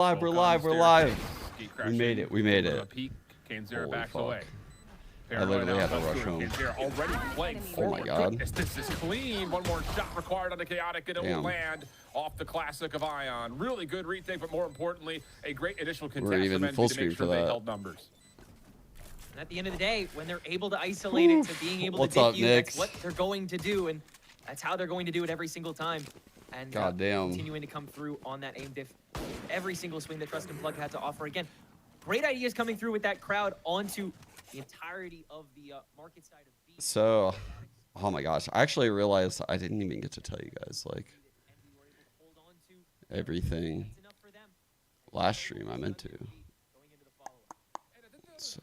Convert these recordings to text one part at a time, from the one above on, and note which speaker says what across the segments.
Speaker 1: Live, we're live, we're live. We made it, we made it.
Speaker 2: Holy
Speaker 1: fuck.
Speaker 2: away.
Speaker 1: I literally had to rush home.
Speaker 2: Already playing
Speaker 1: Oh my god.
Speaker 2: This is clean. One more shot required on the Chaotic, and it will land off the classic of Ion. Really good retake, but more importantly, a great initial contest.
Speaker 1: We're even full screen for that.
Speaker 2: Held numbers.
Speaker 3: And at the end of the day, when they're able to isolate it to being able to beat you, that's what they're going to do, and that's how they're going to do it every single time. And continuing to come through on that aim diff every single swing that Trust and Plug had to offer. Again, great ideas coming through with that crowd onto the entirety of the market side of B.
Speaker 1: So, oh my gosh, I actually realized I didn't even get to tell you guys like everything last stream I meant to. So,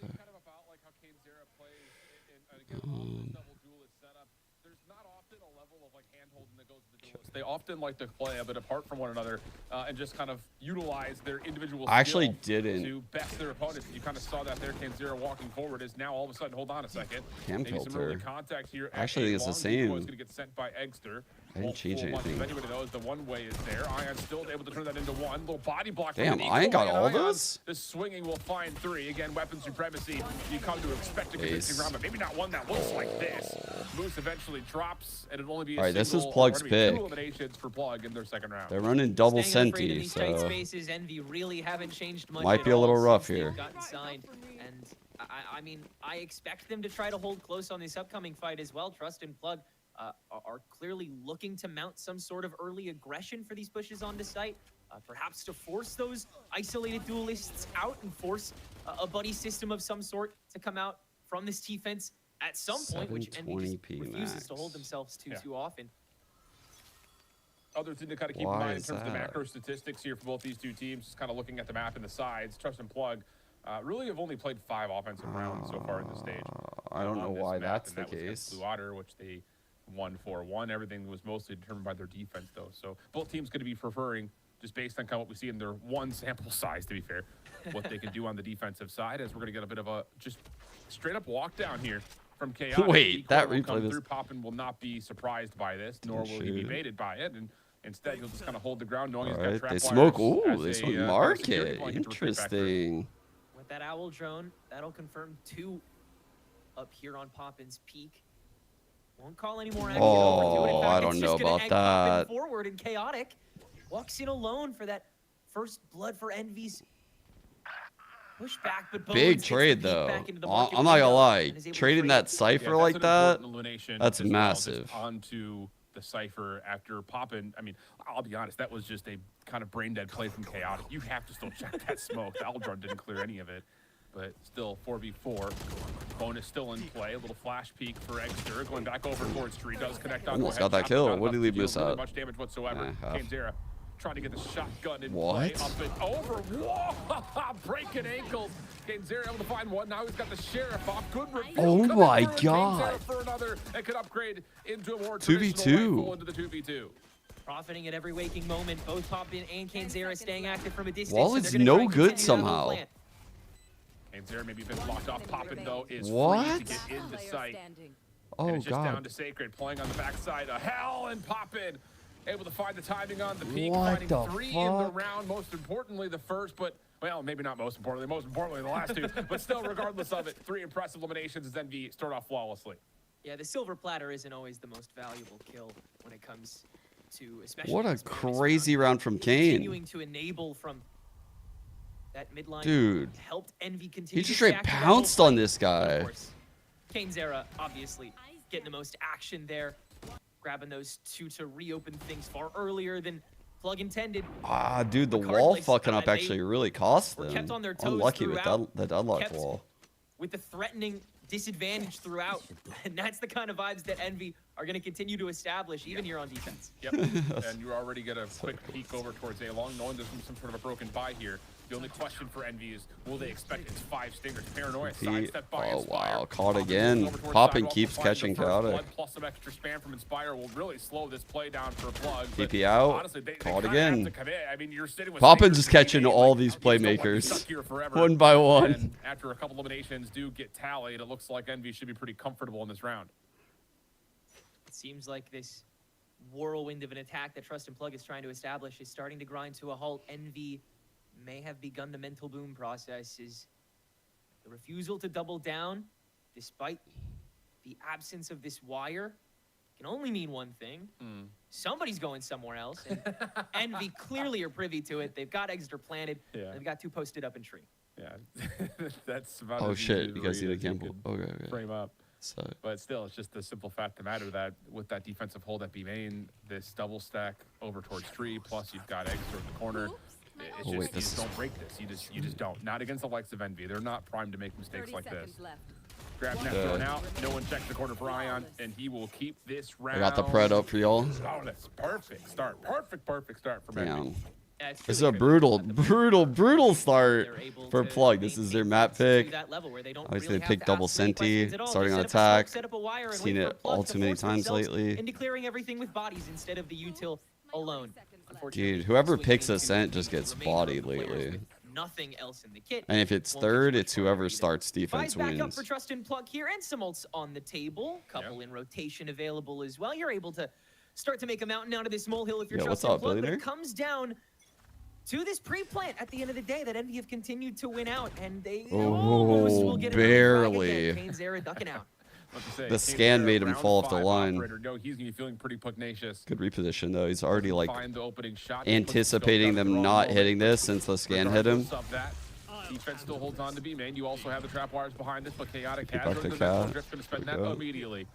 Speaker 2: they often like to play a bit apart from one another and just kind of utilize their individual
Speaker 1: I actually
Speaker 2: skill
Speaker 1: didn't
Speaker 2: to best their opponents. You kind of saw that there. K0 walking forward is now all of a sudden, hold on a second.
Speaker 1: Cam
Speaker 2: Maybe some
Speaker 1: filter.
Speaker 2: early contact here.
Speaker 1: I actually think it's the same.
Speaker 2: Going to get sent by Eggster.
Speaker 1: I didn't change anything.
Speaker 2: If anybody knows, the one way is there. Ion still able to turn that into one. Little body block.
Speaker 1: Damn, Ion got all those?
Speaker 2: This swinging will find three. Again, weapon supremacy. You come to expect a convincing round, but maybe not one that looks like this. Moose eventually drops, and it'll only be a
Speaker 1: this is
Speaker 2: single,
Speaker 1: Plug's
Speaker 2: two
Speaker 1: pick.
Speaker 2: eliminations for Plug in their second round.
Speaker 1: They're running double Senti,
Speaker 3: so spaces, Envy really haven't changed much
Speaker 1: might be a little rough
Speaker 3: here.
Speaker 1: here.
Speaker 3: Signed. And I mean, I expect them to try to hold close on this upcoming fight as well. Trust and Plug are clearly looking to mount some sort of early aggression for these pushes onto site, perhaps to force those isolated duelists out and force a buddy system of some sort to come out from this defense at some point, which Envy refuses to hold themselves to too often.
Speaker 2: Other thing to kind of keep in mind in terms of the macro statistics here for both these two teams, just kind of looking at the map and the sides, Trust and Plug really have only played 5 offensive rounds so far in the stage.
Speaker 1: I don't know why that's the case.
Speaker 2: Blue Otter, which they won 4-1. Everything was mostly determined by their defense, though. So both teams going to be preferring, just based on kind of what we see in their one sample size, to be fair, what they can do on the defensive side, as we're going to get a bit of a just straight up walk down here from Chaotic.
Speaker 1: Wait, that replay
Speaker 2: through. Poppin will not be surprised by this, nor will he be baited by it, and instead he'll just kind of hold the ground, knowing he's got trap
Speaker 1: they smoke.
Speaker 2: wires
Speaker 1: Ooh, they smoke market. Interesting.
Speaker 3: With that owl drone, that'll confirm 2 up here on Poppin's peak. Won't call any more action.
Speaker 1: Oh, I don't know about that.
Speaker 3: Forward and Chaotic walks in alone for that first blood for Envy's push back, but
Speaker 1: big trade though. I'm not gonna lie, trading that Cypher like that, that's massive.
Speaker 2: Onto the Cypher after Poppin. I mean, I'll be honest, that was just a kind of brain dead play from Chaotic. You have to still check that smoke. The Aldrun didn't clear any of it. But still, 4v4. Bonus still in play. A little flash peek for Eggster. Going back over towards Tree. Does connect on.
Speaker 1: Almost got that kill. What did he miss out?
Speaker 2: Much damage whatsoever. K0 trying to get the shotgun in
Speaker 1: play.
Speaker 2: Up and over. Whoa! Breaking ankles. K0 able to find one. Now he's got the Sheriff off. Good reveal.
Speaker 1: Oh my god.
Speaker 2: For another. It could upgrade into a more
Speaker 1: 2v2.
Speaker 2: Into the 2v2.
Speaker 3: Profiting at every waking moment. Both Poppin and K0 staying active from a distance.
Speaker 1: Wall is no good somehow.
Speaker 2: K0 maybe been blocked off. Poppin though is
Speaker 1: what?
Speaker 2: free to get into sight.
Speaker 1: Oh
Speaker 2: and it's just
Speaker 1: god.
Speaker 2: down to Sacred playing on the backside of Hell, and Poppin able to find the timing on the peak,
Speaker 1: What
Speaker 2: finding
Speaker 1: the
Speaker 2: 3
Speaker 1: fuck?
Speaker 2: in the round. Most importantly, the first, but well, maybe not most importantly. Most importantly, the last 2. But still, regardless of it, 3 impressive eliminations as Envy start off flawlessly.
Speaker 3: Yeah, the silver platter isn't always the most valuable kill when it comes to, especially.
Speaker 1: What a crazy round from Kane.
Speaker 3: Continuing to enable from that midline.
Speaker 1: Dude,
Speaker 3: helped Envy continue.
Speaker 1: he just straight pounced on this guy.
Speaker 3: K0 obviously getting the most action there, grabbing those 2 to reopen things far earlier than Plug intended.
Speaker 1: Ah, dude, the wall fucking up actually really cost them.
Speaker 3: Kept on their toes
Speaker 1: Unlucky with
Speaker 3: throughout.
Speaker 1: the deadlock wall.
Speaker 3: With the threatening disadvantage throughout, and that's the kind of vibes that Envy are going to continue to establish even here on defense.
Speaker 2: Yep, and you already get a quick peek over towards A-Long, knowing there's some sort of a broken buy here. The only question for Envy is, will they expect its 5 stingers? Paranoia, sidestep by Inspire.
Speaker 1: Wow, caught again. Poppin keeps catching Chaotic.
Speaker 2: Plus some extra spam from Inspire will really slow this play down for Plug.
Speaker 1: TP out,
Speaker 2: honestly,
Speaker 1: caught again.
Speaker 2: I mean, you're sitting with
Speaker 1: Poppin's just catching all these playmakers, one by one.
Speaker 2: And after a couple eliminations do get tallied, it looks like Envy should be pretty comfortable in this round.
Speaker 3: It seems like this whirlwind of an attack that Trust and Plug is trying to establish is starting to grind to a halt. Envy may have begun the mental boom process is the refusal to double down, despite the absence of this wire, can only mean one thing. Somebody's going somewhere else, and Envy clearly are privy to it. They've got Exeter planted, and they've got 2 posted up in tree.
Speaker 2: Yeah, that's about
Speaker 1: Oh
Speaker 2: as
Speaker 1: shit,
Speaker 2: easy to
Speaker 1: you guys see
Speaker 2: read
Speaker 1: the
Speaker 2: as you
Speaker 1: gamble.
Speaker 2: could
Speaker 1: Okay.
Speaker 2: frame up.
Speaker 1: So
Speaker 2: But still, it's just the simple fact of the matter that with that defensive hold at B main, this double stack over towards tree, plus you've got Exeter in the corner. It's just, you just don't break this. You just don't. Not against the likes of Envy. They're not primed to make mistakes like this. Grab that thrown out. No one checks the corner for Ion, and he will keep this round.
Speaker 1: I got the pred up for y'all.
Speaker 2: Oh, that's perfect start. Perfect start from Envy.
Speaker 1: Damn.
Speaker 3: Yeah, it's
Speaker 1: This is
Speaker 3: really
Speaker 1: a
Speaker 3: critical
Speaker 1: brutal start
Speaker 3: they're able
Speaker 1: for
Speaker 3: to
Speaker 1: Plug. This is their
Speaker 3: maintain
Speaker 1: map
Speaker 3: to
Speaker 1: pick.
Speaker 3: that level where they don't
Speaker 1: Obviously,
Speaker 3: really
Speaker 1: they
Speaker 3: have
Speaker 1: picked
Speaker 3: to
Speaker 1: double
Speaker 3: ask many
Speaker 1: Senti,
Speaker 3: questions at all.
Speaker 1: starting
Speaker 3: Just
Speaker 1: on
Speaker 3: set up a smoke,
Speaker 1: attack.
Speaker 3: set up a wire, and
Speaker 1: Seen
Speaker 3: wait for
Speaker 1: it
Speaker 3: Plug
Speaker 1: all
Speaker 3: to
Speaker 1: too many
Speaker 3: force
Speaker 1: times
Speaker 3: themselves
Speaker 1: lately.
Speaker 3: into clearing everything with bodies instead of the util alone. Unfortunately,
Speaker 1: Dude, whoever
Speaker 3: swinging
Speaker 1: picks
Speaker 3: into
Speaker 1: Ascent
Speaker 3: the
Speaker 1: just gets
Speaker 3: remainder of
Speaker 1: bodied
Speaker 3: the players
Speaker 1: lately.
Speaker 3: with nothing else in the kit.
Speaker 1: And if it's
Speaker 3: won't get
Speaker 1: third,
Speaker 3: too
Speaker 1: it's
Speaker 3: much
Speaker 1: whoever
Speaker 3: farther
Speaker 1: starts
Speaker 3: either.
Speaker 1: defense
Speaker 3: Buys back up
Speaker 1: wins.
Speaker 3: for Trust and Plug here, and some ults on the table. Couple in rotation available as well. You're able to start to make a mountain out of this molehill if you're
Speaker 1: Yo,
Speaker 3: Trust
Speaker 1: what's
Speaker 3: and
Speaker 1: up,
Speaker 3: Plug, but
Speaker 1: billionaire?
Speaker 3: it comes down to this pre-plant at the end of the day that Envy have continued to win out, and they almost will get another flag again.
Speaker 1: barely.
Speaker 3: Kane Zera ducking out.
Speaker 1: The scan made him fall off the line.
Speaker 2: No, he's gonna be feeling pretty pugnacious.
Speaker 1: Good reposition though. He's already like
Speaker 2: Find the opening shot.
Speaker 1: anticipating them not hitting this since the scan hit him.
Speaker 2: Regardless of that, defense still holds on to B main. You also have the trap wires behind this, but Chaotic
Speaker 1: Keep
Speaker 2: has
Speaker 1: back the
Speaker 2: the
Speaker 1: cat.
Speaker 2: Drift's gonna spend
Speaker 1: There
Speaker 2: that
Speaker 1: we go.
Speaker 2: immediately.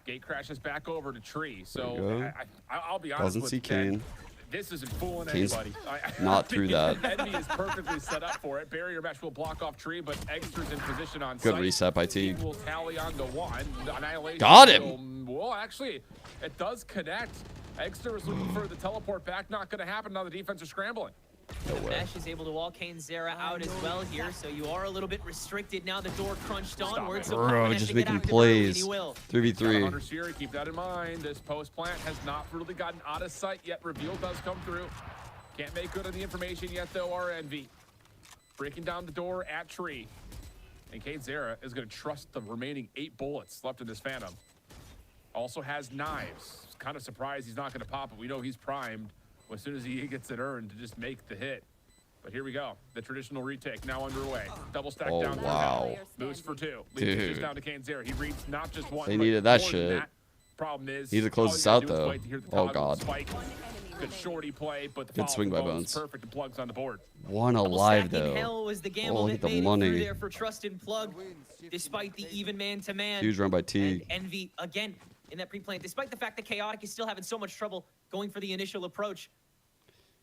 Speaker 2: Gate crashes back over to Tree.
Speaker 1: There
Speaker 2: So
Speaker 1: we go.
Speaker 2: I'll be honest
Speaker 1: Doesn't
Speaker 2: with
Speaker 1: see
Speaker 2: you, Ken,
Speaker 1: Kane.
Speaker 2: this isn't fooling
Speaker 1: Kane's
Speaker 2: anybody.
Speaker 1: not through that.
Speaker 2: Envy is perfectly set up for it. Barrier match will block off Tree, but Exeter's in position on
Speaker 1: Good
Speaker 2: site.
Speaker 1: reset by T.
Speaker 2: Will tally on to 1. Annihilation
Speaker 1: Got him.
Speaker 2: Well, actually, it does connect. Exeter is looking for the teleport back. Not going to happen. Now the defense are scrambling.
Speaker 1: No way.
Speaker 3: Mesh is able to wall Kane Zera out as well here, so you are a little bit restricted now. The door crunched onwards. So
Speaker 1: Bro,
Speaker 3: Puppet has
Speaker 1: just
Speaker 3: to get
Speaker 1: making
Speaker 3: active early, and
Speaker 1: plays.
Speaker 3: he will.
Speaker 1: 3v3.
Speaker 2: Hunter's Fury, keep that in mind. This post plant has not really gotten out of sight yet. Reveal does come through. Can't make good on the information yet, though. Our Envy breaking down the door at Tree. And Kate Zera is going to trust the remaining 8 bullets left in this Phantom. Also has knives. Kind of surprised he's not going to pop it. We know he's primed as soon as he gets it earned to just make the hit. But here we go. The traditional retake now underway. Double stack
Speaker 1: Oh,
Speaker 2: down. through
Speaker 1: wow.
Speaker 2: hell. Moves for 2. Leaves it
Speaker 1: Dude.
Speaker 2: just down to Kane Zera. He reads not just one.
Speaker 1: They
Speaker 2: but
Speaker 1: needed that
Speaker 2: more than
Speaker 1: shit.
Speaker 2: that. Problem is,
Speaker 1: Need to close
Speaker 2: all
Speaker 1: this
Speaker 2: you gotta
Speaker 1: out,
Speaker 2: do is
Speaker 1: though.
Speaker 2: wait to hear the
Speaker 1: Oh,
Speaker 2: toggle
Speaker 1: God.
Speaker 2: spike. Good shorty play, but the
Speaker 1: Good
Speaker 2: follow
Speaker 1: swing by
Speaker 2: from
Speaker 1: Bones.
Speaker 2: Perfect and Plugs on the board.
Speaker 1: One
Speaker 3: Double
Speaker 1: alive
Speaker 3: stack in
Speaker 1: though.
Speaker 3: hell was the gamble
Speaker 1: Oh,
Speaker 3: that
Speaker 1: look at the
Speaker 3: made it
Speaker 1: money.
Speaker 3: through there for Trust and Plug, despite the even man-to-man.
Speaker 1: Huge run by T.
Speaker 3: And Envy, again, in that pre-plant, despite the fact that Chaotic is still having so much trouble going for the initial approach.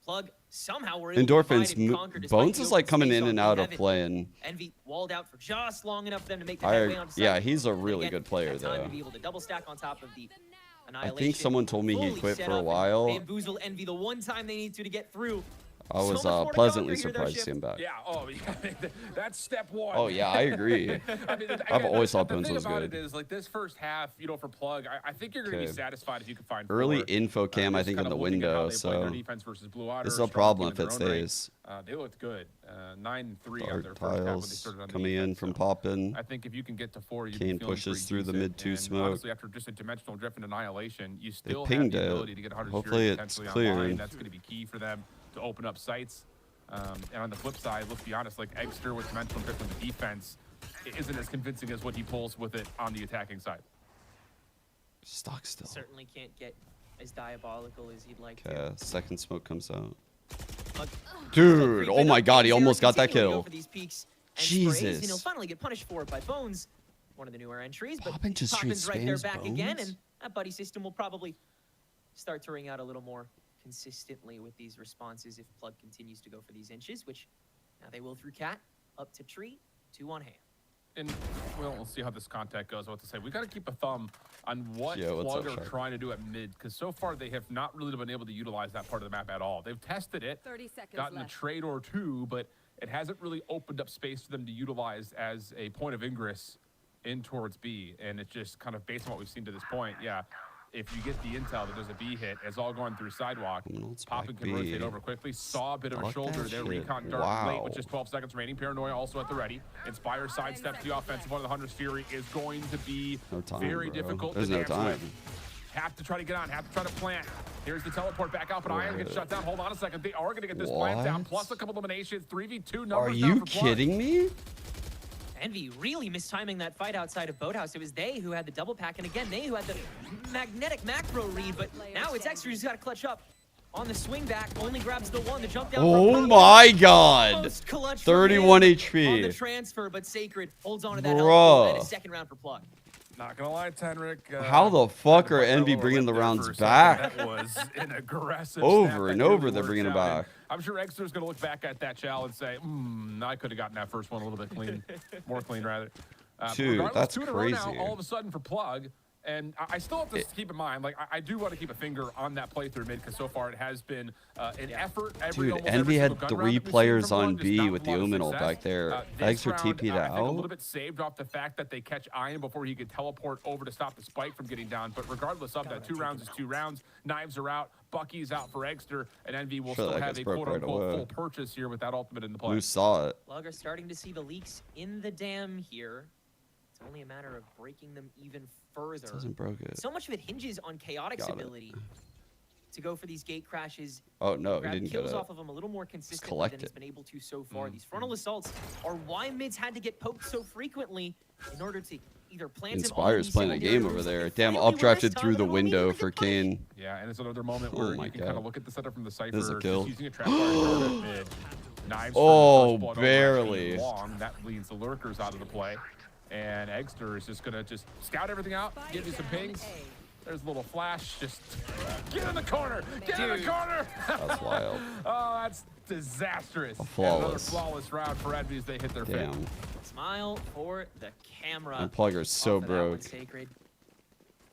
Speaker 3: Plug somehow were able to
Speaker 1: Endorphins.
Speaker 3: divide and conquer despite
Speaker 1: Bones
Speaker 3: the
Speaker 1: is like
Speaker 3: open
Speaker 1: coming
Speaker 3: space
Speaker 1: in
Speaker 3: on
Speaker 1: and out of
Speaker 3: Heaven.
Speaker 1: playing.
Speaker 3: Envy walled out for just long enough for them to make the headway onto site.
Speaker 1: Yeah, he's a
Speaker 3: And
Speaker 1: really
Speaker 3: again,
Speaker 1: good player
Speaker 3: that time
Speaker 1: though.
Speaker 3: to be able to double stack on top of the
Speaker 1: I
Speaker 3: annihilation.
Speaker 1: think someone told me he
Speaker 3: Fully
Speaker 1: quit
Speaker 3: set
Speaker 1: for a
Speaker 3: up and
Speaker 1: while.
Speaker 3: Bamboozle Envy the one time they need to get through.
Speaker 1: I was
Speaker 3: So much more to
Speaker 1: pleasantly
Speaker 3: conquer here, though,
Speaker 1: surprised to
Speaker 3: Ship.
Speaker 1: see him back.
Speaker 2: Yeah, oh, yeah. That's step 1.
Speaker 1: Oh yeah, I agree.
Speaker 2: I mean,
Speaker 1: I've always thought
Speaker 2: the
Speaker 1: Bones
Speaker 2: thing
Speaker 1: was
Speaker 2: about
Speaker 1: good.
Speaker 2: it is, like, this first half, you know, for Plug, I think you're going to be
Speaker 1: Okay.
Speaker 2: satisfied if you can find
Speaker 1: Early
Speaker 2: 4.
Speaker 1: info cam, I
Speaker 2: Just
Speaker 1: think,
Speaker 2: kind
Speaker 1: in
Speaker 2: of
Speaker 1: the
Speaker 2: looking at how
Speaker 1: window.
Speaker 2: they played their
Speaker 1: So
Speaker 2: defense versus Blue Otter,
Speaker 1: this is a
Speaker 2: strong
Speaker 1: problem
Speaker 2: team
Speaker 1: if
Speaker 2: in
Speaker 1: it
Speaker 2: their own right.
Speaker 1: stays.
Speaker 2: They looked good. 9-3 on
Speaker 1: Dark
Speaker 2: their first half when they
Speaker 1: tiles
Speaker 2: started on
Speaker 1: coming in
Speaker 2: defense,
Speaker 1: from
Speaker 2: so
Speaker 1: popping.
Speaker 2: I think if you can get to 4, you
Speaker 1: Kane pushes through the mid-2 smoke.
Speaker 2: Honestly, after just a dimensional drift and annihilation, you still have
Speaker 1: pinged
Speaker 2: the
Speaker 1: it.
Speaker 2: ability to get 100
Speaker 1: Hopefully
Speaker 2: Fury
Speaker 1: it's
Speaker 2: potentially
Speaker 1: clear.
Speaker 2: online. That's going to be key for them to open up sites. And on the flip side, let's be honest, like Exeter with dimensional drift on the defense isn't as convincing as what he pulls with it on the attacking side.
Speaker 1: Stock still.
Speaker 3: Certainly can't get as diabolical as he'd like to.
Speaker 1: Okay, second smoke comes out.
Speaker 3: But
Speaker 1: Dude,
Speaker 3: creeping
Speaker 1: oh my
Speaker 3: up,
Speaker 1: God, he
Speaker 3: Kane Zera
Speaker 1: almost got that
Speaker 3: continuing to go
Speaker 1: kill.
Speaker 3: for these peaks and sprays, and he'll
Speaker 1: Jesus.
Speaker 3: finally get punished for it by Bones, one of the newer entries. But
Speaker 1: Poppin just straight
Speaker 3: Poppin's right there
Speaker 1: spams
Speaker 3: back again,
Speaker 1: Bones?
Speaker 3: and that buddy system will probably start to ring out a little more consistently with these responses if Plug continues to go for these inches, which now they will through Cat, up to Tree, 2 on hand.
Speaker 2: And we'll see how this contact goes. What to say? We got to keep a thumb on what
Speaker 1: Yeah, what's
Speaker 2: Plug
Speaker 1: up,
Speaker 2: are
Speaker 1: Shark?
Speaker 2: trying to do at mid, because so far they have not really been able to utilize that part of the map at all. They've tested it,
Speaker 4: 30 seconds
Speaker 2: gotten a
Speaker 4: left.
Speaker 2: trade or 2, but it hasn't really opened up space for them to utilize as a point of ingress in towards B. And it's just kind of based on what we've seen to this point. Yeah, if you get the intel that there's a B hit, it's all going through sidewalk.
Speaker 1: Let's
Speaker 2: Poppin
Speaker 1: back
Speaker 2: can rotate
Speaker 1: B.
Speaker 2: over quickly. Saw a bit of a
Speaker 1: Fuck
Speaker 2: shoulder
Speaker 1: that
Speaker 2: there.
Speaker 1: shit.
Speaker 2: Recon dart late
Speaker 1: Wow.
Speaker 2: with just 12 seconds remaining. Paranoia also at the ready. Inspire sidesteps the offensive one of the Hunter's Fury is going to be
Speaker 1: No time,
Speaker 2: very
Speaker 1: bro.
Speaker 2: difficult
Speaker 1: There's
Speaker 2: to
Speaker 1: no
Speaker 2: dance
Speaker 1: time.
Speaker 2: with. have to try to get on, have to try to plant. Here's the teleport back out, but Iron gets shut down. Hold on a second. They are going to get this plant down, plus a couple eliminations. 3v2 numbers.
Speaker 1: Are you kidding me?
Speaker 3: Envy really mistiming that fight outside of Boathouse. It was they who had the double pack, and again, they who had the magnetic macro read, but now it's Extra who's got to clutch up. On the swing back, only grabs the one. The jump down.
Speaker 1: Oh my god. 31 HP.
Speaker 3: On the transfer, but Sacred holds on to that
Speaker 1: Bruh.
Speaker 3: and a second round for Plug.
Speaker 2: Not gonna lie, Tenric.
Speaker 1: How the fuck are Envy bringing the rounds back?
Speaker 2: That was an aggressive
Speaker 1: over and over they're bringing them back.
Speaker 2: I'm sure Exeter's gonna look back at that chow and say, I could have gotten that first one a little bit clean, more clean rather.
Speaker 1: Dude, that's
Speaker 2: 2 in a row
Speaker 1: crazy.
Speaker 2: now, all of a sudden for Plug. And I still have to keep in mind, like, I do want to keep a finger on that playthrough mid, because so far it has been an effort.
Speaker 1: Dude, Envy had 3 players on B with the Uminal back there. Extra TP'd
Speaker 2: I think a little
Speaker 1: out.
Speaker 2: bit saved off the fact that they catch Iron before he could teleport over to stop the spike from getting down. But regardless of that, 2 rounds is 2 rounds. Knives are out. Bucky's out for Exter, and Envy will still have a quote-unquote full purchase here with that ultimate in the play.
Speaker 1: Who saw it?
Speaker 3: Plug are starting to see the leaks in the dam here. It's only a matter of breaking them even further.
Speaker 1: Doesn't broke it.
Speaker 3: So much of it hinges on Chaotic's ability to go for these gate crashes.
Speaker 1: Oh no, he
Speaker 3: grab
Speaker 1: didn't get
Speaker 3: kills
Speaker 1: it.
Speaker 3: off of them a little more consistently
Speaker 1: collect
Speaker 3: than he's
Speaker 1: it.
Speaker 3: been able to so far. These frontal assaults are why mids had to get poked so frequently in order to either plant him.
Speaker 1: Inspire's playing a game over there. Damn, updrafted through the window for Kane.
Speaker 2: Yeah, and it's another moment where you can kind of look at the setup from the Cypher.
Speaker 1: This is a kill.
Speaker 2: Using a trap fire at mid. Knives
Speaker 1: Oh,
Speaker 2: for the first blood
Speaker 1: barely.
Speaker 2: long. That leads the lurkers out of the play. And Exter is just going to scout everything out, give you some pings. There's a little flash. Just get in the corner. Get in the corner.
Speaker 1: That's wild.
Speaker 2: Oh, that's disastrous.
Speaker 1: Flawless.
Speaker 2: Another flawless round for Envy as they hit their
Speaker 1: Damn.
Speaker 2: fin.
Speaker 3: Smile for the camera.
Speaker 1: And Plugger's so
Speaker 3: Off of that one,
Speaker 1: broke.
Speaker 3: Sacred.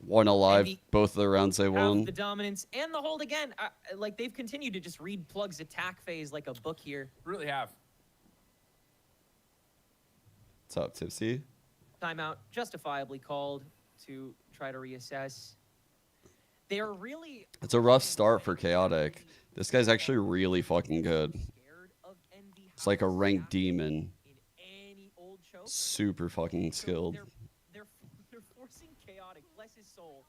Speaker 1: 1 alive,
Speaker 3: Envy
Speaker 1: both of the rounds they
Speaker 3: have
Speaker 1: won.
Speaker 3: the dominance and the hold again. Like, they've continued to just read Plug's attack phase like a book here.
Speaker 2: Really have.
Speaker 1: What's up, Tipsy?
Speaker 3: Timeout justifiably called to try to reassess. They're really
Speaker 1: It's a rough start for Chaotic. This guy's actually really fucking good.
Speaker 3: scared of Envy.
Speaker 1: It's like a ranked demon.
Speaker 3: In any old choke.
Speaker 1: Super fucking
Speaker 3: So
Speaker 1: skilled.
Speaker 3: They're forcing Chaotic, bless his soul,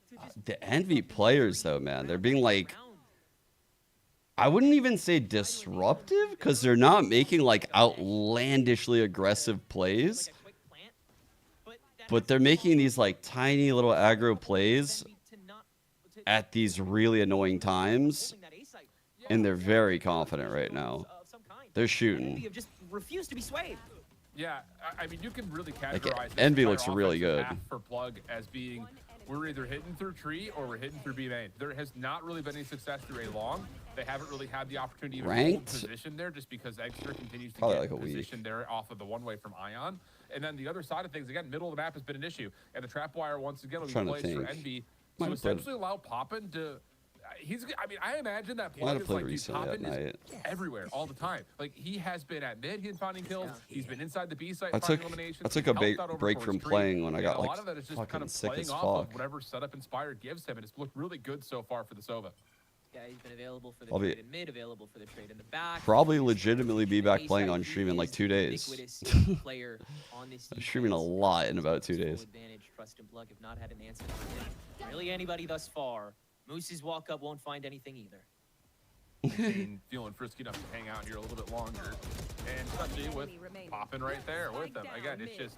Speaker 3: to just
Speaker 1: The Envy players, though, man, they're being like, I wouldn't even say disruptive, because they're not making like outlandishly aggressive plays, but they're making these like tiny little aggro plays at these really annoying times, and they're very confident right now. They're shooting.
Speaker 3: Have just refused to be swayed.
Speaker 2: Yeah, I mean, you can really categorize this
Speaker 1: Envy
Speaker 2: entire
Speaker 1: looks really
Speaker 2: offensive
Speaker 1: good.
Speaker 2: half for Plug as being, we're either hitting through tree or we're hitting through B main. There has not really been any success through A long. They haven't really had the opportunity to hold
Speaker 1: Ranked?
Speaker 2: position there just because Exeter continues to
Speaker 1: Probably
Speaker 2: get
Speaker 1: like a week.
Speaker 2: position there off of the one-way from Ion. And then the other side of things, again, middle of the map has been an issue. And the trap wire, once again, will be
Speaker 1: Trying to
Speaker 2: placed for
Speaker 1: think.
Speaker 2: Envy
Speaker 1: Might
Speaker 2: to
Speaker 1: have played-
Speaker 2: essentially allow Poppin to... I mean, I imagine that
Speaker 1: Might
Speaker 2: Plug
Speaker 1: have
Speaker 2: is
Speaker 1: played
Speaker 2: like, dude,
Speaker 1: recently at
Speaker 2: Poppin is
Speaker 1: night.
Speaker 2: everywhere all the time. Like, he has been at mid, he's finding kills. He's been inside the B site
Speaker 1: I
Speaker 2: finding
Speaker 1: took
Speaker 2: eliminations.
Speaker 1: a
Speaker 2: He helped
Speaker 1: break
Speaker 2: out over
Speaker 1: break
Speaker 2: towards
Speaker 1: from
Speaker 2: tree.
Speaker 1: playing when I got
Speaker 2: And a
Speaker 1: like
Speaker 2: lot of that is just kind
Speaker 1: fucking
Speaker 2: of
Speaker 1: sick
Speaker 2: playing
Speaker 1: as
Speaker 2: off of
Speaker 1: fuck.
Speaker 2: whatever setup Inspired gives him, and it's looked really good so far for the Sova.
Speaker 3: Yeah, he's been available for the
Speaker 1: I'll be-
Speaker 3: trade in mid, available for the trade in the back.
Speaker 1: Probably
Speaker 3: He's-
Speaker 1: legitimately be back
Speaker 3: A-side
Speaker 1: playing on
Speaker 3: he
Speaker 1: stream in like
Speaker 3: is
Speaker 1: 2 days.
Speaker 3: ubiquitous player on this
Speaker 1: I'm streaming a
Speaker 3: defense.
Speaker 1: lot in about 2
Speaker 3: Full
Speaker 1: days.
Speaker 3: advantage. Trust and Plug have not had an answer from really anybody thus far. Moose's walk up won't find anything either.
Speaker 2: Kane feeling frisky enough to hang out here a little bit longer. And especially with Poppin right there with them. Again, it's just...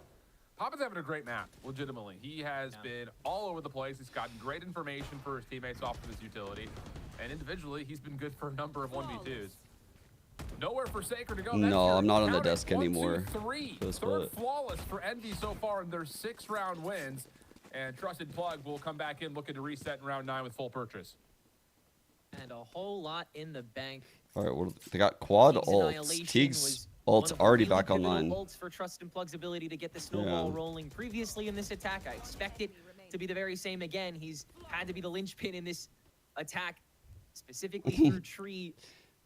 Speaker 2: Poppin's having a great map, legitimately. He has been all over the place. He's gotten great information for his teammates off of his utility. And individually, he's been good for a number of 1v2s. Nowhere for Sacred to go. That's
Speaker 1: No,
Speaker 2: your
Speaker 1: I'm not on the
Speaker 2: count it.
Speaker 1: desk
Speaker 2: 1, 2,
Speaker 1: anymore
Speaker 2: 3.
Speaker 1: for this
Speaker 2: Third
Speaker 1: split.
Speaker 2: flawless for Envy so far in their 6-round wins. And Trusted Plug will come back in looking to reset in round 9 with full purchase.
Speaker 3: And a whole lot in the bank.
Speaker 1: All right, well, they got quad
Speaker 3: Teague's
Speaker 1: ults.
Speaker 3: Annihilation
Speaker 1: Teague's
Speaker 3: was
Speaker 1: ult's
Speaker 3: one of the
Speaker 1: already
Speaker 3: really
Speaker 1: back
Speaker 3: pivotal
Speaker 1: online.
Speaker 3: Ults for Trust and Plug's ability to get the snowball
Speaker 1: Yeah.
Speaker 3: rolling previously in this attack. I expect it to be the very same again. He's had to be the linchpin in this attack, specifically through tree.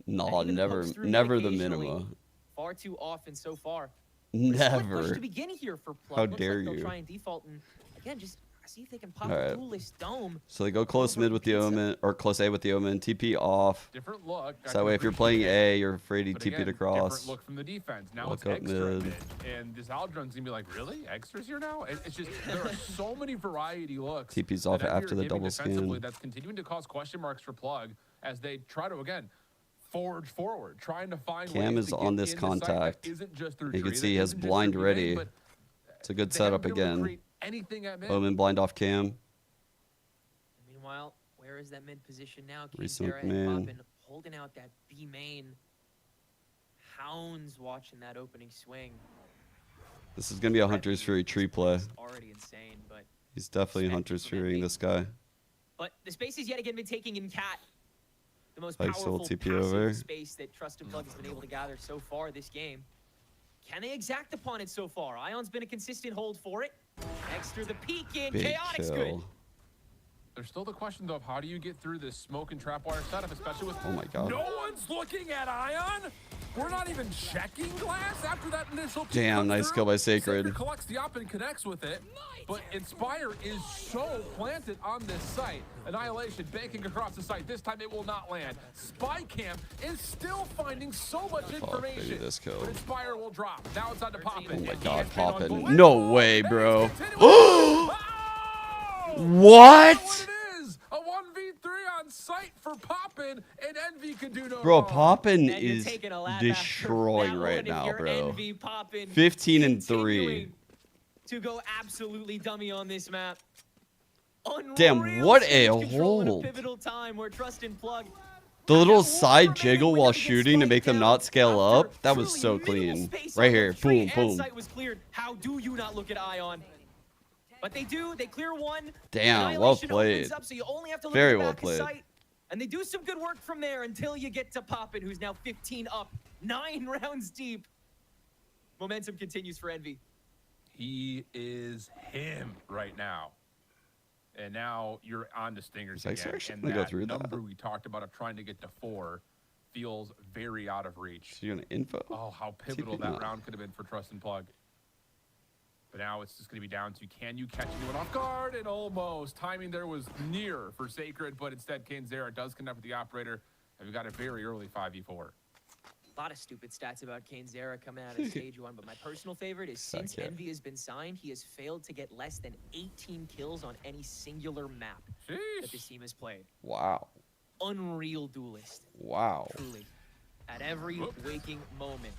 Speaker 1: No,
Speaker 3: even
Speaker 1: never,
Speaker 3: pokes through
Speaker 1: never the
Speaker 3: occasionally.
Speaker 1: minima.
Speaker 3: Far too often so far. Solid push
Speaker 1: Never.
Speaker 3: to begin here for Plug.
Speaker 1: How
Speaker 3: Looks
Speaker 1: dare
Speaker 3: like they'll
Speaker 1: you.
Speaker 3: try and default and again just See if they can pop
Speaker 1: All
Speaker 3: a
Speaker 1: right.
Speaker 3: duelist dome.
Speaker 1: So they go close mid with the Omen, or close A with the Omen. TP off.
Speaker 2: Different look.
Speaker 1: So that way, if you're playing A, you're afraid he
Speaker 2: But
Speaker 1: TP'd
Speaker 2: again,
Speaker 1: across.
Speaker 2: different look from the defense. Now
Speaker 1: Look
Speaker 2: it's
Speaker 1: up
Speaker 2: extra
Speaker 1: mid.
Speaker 2: mid. And this Aldron's gonna be like, really? Extra's here now? It's just, there are so many variety looks.
Speaker 1: TP's
Speaker 2: that
Speaker 1: off
Speaker 2: Envy are
Speaker 1: after the
Speaker 2: giving
Speaker 1: double
Speaker 2: defensively
Speaker 1: scan.
Speaker 2: That's continuing to cause question marks for Plug as they try to, again, forge forward, trying to find
Speaker 1: Cam
Speaker 2: ways
Speaker 1: is
Speaker 2: to
Speaker 1: on
Speaker 2: get
Speaker 1: this
Speaker 2: into sight that
Speaker 1: contact.
Speaker 2: isn't just through
Speaker 1: You can
Speaker 2: tree,
Speaker 1: see he
Speaker 2: that
Speaker 1: has
Speaker 2: isn't just
Speaker 1: blind
Speaker 2: through
Speaker 1: ready.
Speaker 2: B-main, but
Speaker 1: It's a good
Speaker 2: they
Speaker 1: setup
Speaker 2: haven't been able to
Speaker 1: again.
Speaker 2: create anything at mid.
Speaker 1: Omen blind off Cam.
Speaker 3: Meanwhile, where is that mid position now?
Speaker 1: Resmoke
Speaker 3: Kazera and
Speaker 1: man.
Speaker 3: Poppin holding out that B main. Hounds watching that opening swing.
Speaker 1: This is gonna be a Hunter's Fury tree play.
Speaker 3: It's already insane, but
Speaker 1: He's definitely Hunter's Furying this guy.
Speaker 3: the space is yet again been taking in Cat. The most
Speaker 1: Spike's
Speaker 3: powerful
Speaker 1: little TP
Speaker 3: passive
Speaker 1: over.
Speaker 3: space that Trust and Plug has been able to gather so far this game. Can they exact upon it so far? Ion's been a consistent hold for it. Extra the peek in.
Speaker 1: Big
Speaker 3: Chaotic's good.
Speaker 1: kill.
Speaker 2: There's still the question, though, of how do you get through this smoke and trapwire setup, especially with
Speaker 1: Oh my god.
Speaker 2: no one's looking at Ion? We're not even checking glass after that initial peek
Speaker 1: Damn,
Speaker 2: comes
Speaker 1: nice
Speaker 2: through.
Speaker 1: kill by Sacred.
Speaker 2: collects the op and connects with it, but Inspire is so planted on this site. Annihilation banking across the site. This time it will not land. Spy Cam is still finding so much
Speaker 1: Fuck,
Speaker 2: information.
Speaker 1: maybe this kill.
Speaker 2: But Inspire will drop. Now it's on to Poppin.
Speaker 1: Oh my
Speaker 2: And he
Speaker 1: god,
Speaker 2: has been
Speaker 1: Poppin.
Speaker 2: unbelievable.
Speaker 1: No way, bro.
Speaker 2: And he's continuing. Oh!
Speaker 1: What?
Speaker 2: That's what it is. A 1v3 on site for Poppin, and Envy can do no
Speaker 1: Bro,
Speaker 2: wrong.
Speaker 1: Poppin
Speaker 3: And you're
Speaker 1: is
Speaker 3: taking a lap
Speaker 1: destroying
Speaker 3: after that
Speaker 1: right
Speaker 3: one if
Speaker 1: now,
Speaker 3: you're
Speaker 1: bro.
Speaker 3: Envy Poppin,
Speaker 1: 15 and 3.
Speaker 3: continuing to go absolutely dummy on this map.
Speaker 1: Damn,
Speaker 3: Unreal
Speaker 1: what a
Speaker 3: stage control in
Speaker 1: hold.
Speaker 3: pivotal time where Trust and Plug.
Speaker 1: The little
Speaker 3: One
Speaker 1: side
Speaker 3: remaining
Speaker 1: jiggle
Speaker 3: window
Speaker 1: while
Speaker 3: to get
Speaker 1: shooting to
Speaker 3: spiked
Speaker 1: make them
Speaker 3: down
Speaker 1: not scale
Speaker 3: after
Speaker 1: up, that was
Speaker 3: truly
Speaker 1: so
Speaker 3: minimal
Speaker 1: clean.
Speaker 3: space
Speaker 1: Right
Speaker 3: on
Speaker 1: here,
Speaker 3: the tree
Speaker 1: boom,
Speaker 3: and
Speaker 1: boom.
Speaker 3: Site was cleared. How do you not look at Ion? But they do. They clear one.
Speaker 1: Damn, well
Speaker 3: Annihilation
Speaker 1: played.
Speaker 3: opens Up, so you only have to look
Speaker 1: Very
Speaker 3: at the
Speaker 1: well
Speaker 3: back of
Speaker 1: played.
Speaker 3: Sight, and they do some good work from there until you get to Poppin, who's now 15 up, 9 rounds deep. Momentum continues for Envy.
Speaker 2: He is him right now. And now you're on to Stingers
Speaker 1: Is Xer
Speaker 2: again.
Speaker 1: actually
Speaker 2: And
Speaker 1: gonna go
Speaker 2: that
Speaker 1: through that?
Speaker 2: number we talked about of trying to get to 4 feels very out of reach.
Speaker 1: So you're gonna info?
Speaker 2: Oh, how pivotal
Speaker 1: TP
Speaker 2: that
Speaker 1: not.
Speaker 2: round could have been for Trust and Plug. But now it's just going to be down to, can you catch anyone off guard? And almost. Timing there was near for Sacred, but instead Kanzera does connect with the operator. And we got a very early 5v4.
Speaker 3: A lot of stupid stats about Kanzera coming out of stage 1, but my personal favorite is since
Speaker 1: Suck it.
Speaker 3: Envy has been signed, he has failed to get less than 18 kills on any singular map that this
Speaker 2: Sheesh.
Speaker 3: team has played.
Speaker 1: Wow.
Speaker 3: Unreal duelist,
Speaker 1: Wow.
Speaker 3: truly. At every waking moment.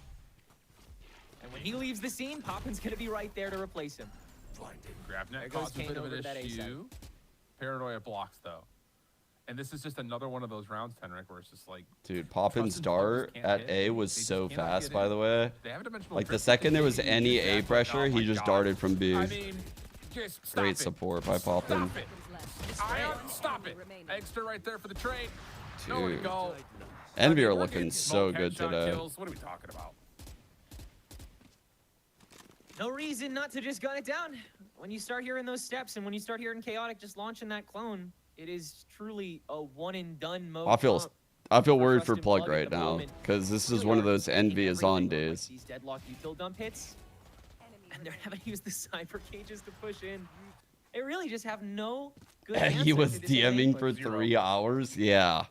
Speaker 3: And when he leaves the scene, Poppin's going to be right there to replace him. There
Speaker 2: GrabNet
Speaker 3: goes
Speaker 2: caused a
Speaker 3: Kane
Speaker 2: bit of
Speaker 3: over
Speaker 2: an
Speaker 3: to that A side.
Speaker 2: issue. Paranoia blocks, though. And this is just another one of those rounds, Tenric, where it's just like,
Speaker 1: Dude, Poppin's
Speaker 2: Trust and Plug
Speaker 1: dart
Speaker 2: can't
Speaker 1: at
Speaker 2: hit.
Speaker 1: A was
Speaker 2: They just
Speaker 1: so
Speaker 2: cannot
Speaker 1: fast,
Speaker 2: get
Speaker 1: by
Speaker 2: in.
Speaker 1: the way.
Speaker 2: they have a dimensional
Speaker 1: Like, the
Speaker 2: drift
Speaker 1: second there was
Speaker 2: that they
Speaker 1: any
Speaker 2: use
Speaker 1: A
Speaker 2: that,
Speaker 1: pressure,
Speaker 2: oh
Speaker 1: he
Speaker 2: my
Speaker 1: just
Speaker 2: God.
Speaker 1: darted from B.
Speaker 2: I mean, just stop
Speaker 1: Great
Speaker 2: it.
Speaker 1: support by Poppin.
Speaker 2: Stop it. Ion, stop it. Extra right there for the trade. Nowhere to
Speaker 1: Dude.
Speaker 2: go.
Speaker 1: Envy
Speaker 2: I
Speaker 1: are
Speaker 2: mean, we're
Speaker 1: looking
Speaker 2: getting
Speaker 1: so
Speaker 2: smoke
Speaker 1: good
Speaker 2: headshot
Speaker 1: today.
Speaker 2: kills. What are we talking about?
Speaker 3: No reason not to just gun it down. When you start hearing those steps and when you start hearing Chaotic just launching that clone, it is truly a one and done mode.
Speaker 1: I feel worried for
Speaker 3: Trust and
Speaker 1: Plug
Speaker 3: Plug at
Speaker 1: right
Speaker 3: the
Speaker 1: now,
Speaker 3: moment.
Speaker 1: because this is
Speaker 3: Really
Speaker 1: one of
Speaker 3: are
Speaker 1: those
Speaker 3: taking
Speaker 1: Envy is on
Speaker 3: everything, like
Speaker 1: days.
Speaker 3: These deadlock util dump hits, and they're having to use the cypher cages to push in. They really just have no good
Speaker 1: He
Speaker 3: answer
Speaker 1: was
Speaker 3: to this
Speaker 1: DMing
Speaker 3: game.
Speaker 1: for
Speaker 2: Zero.
Speaker 1: 3 hours? Yeah.
Speaker 2: Well,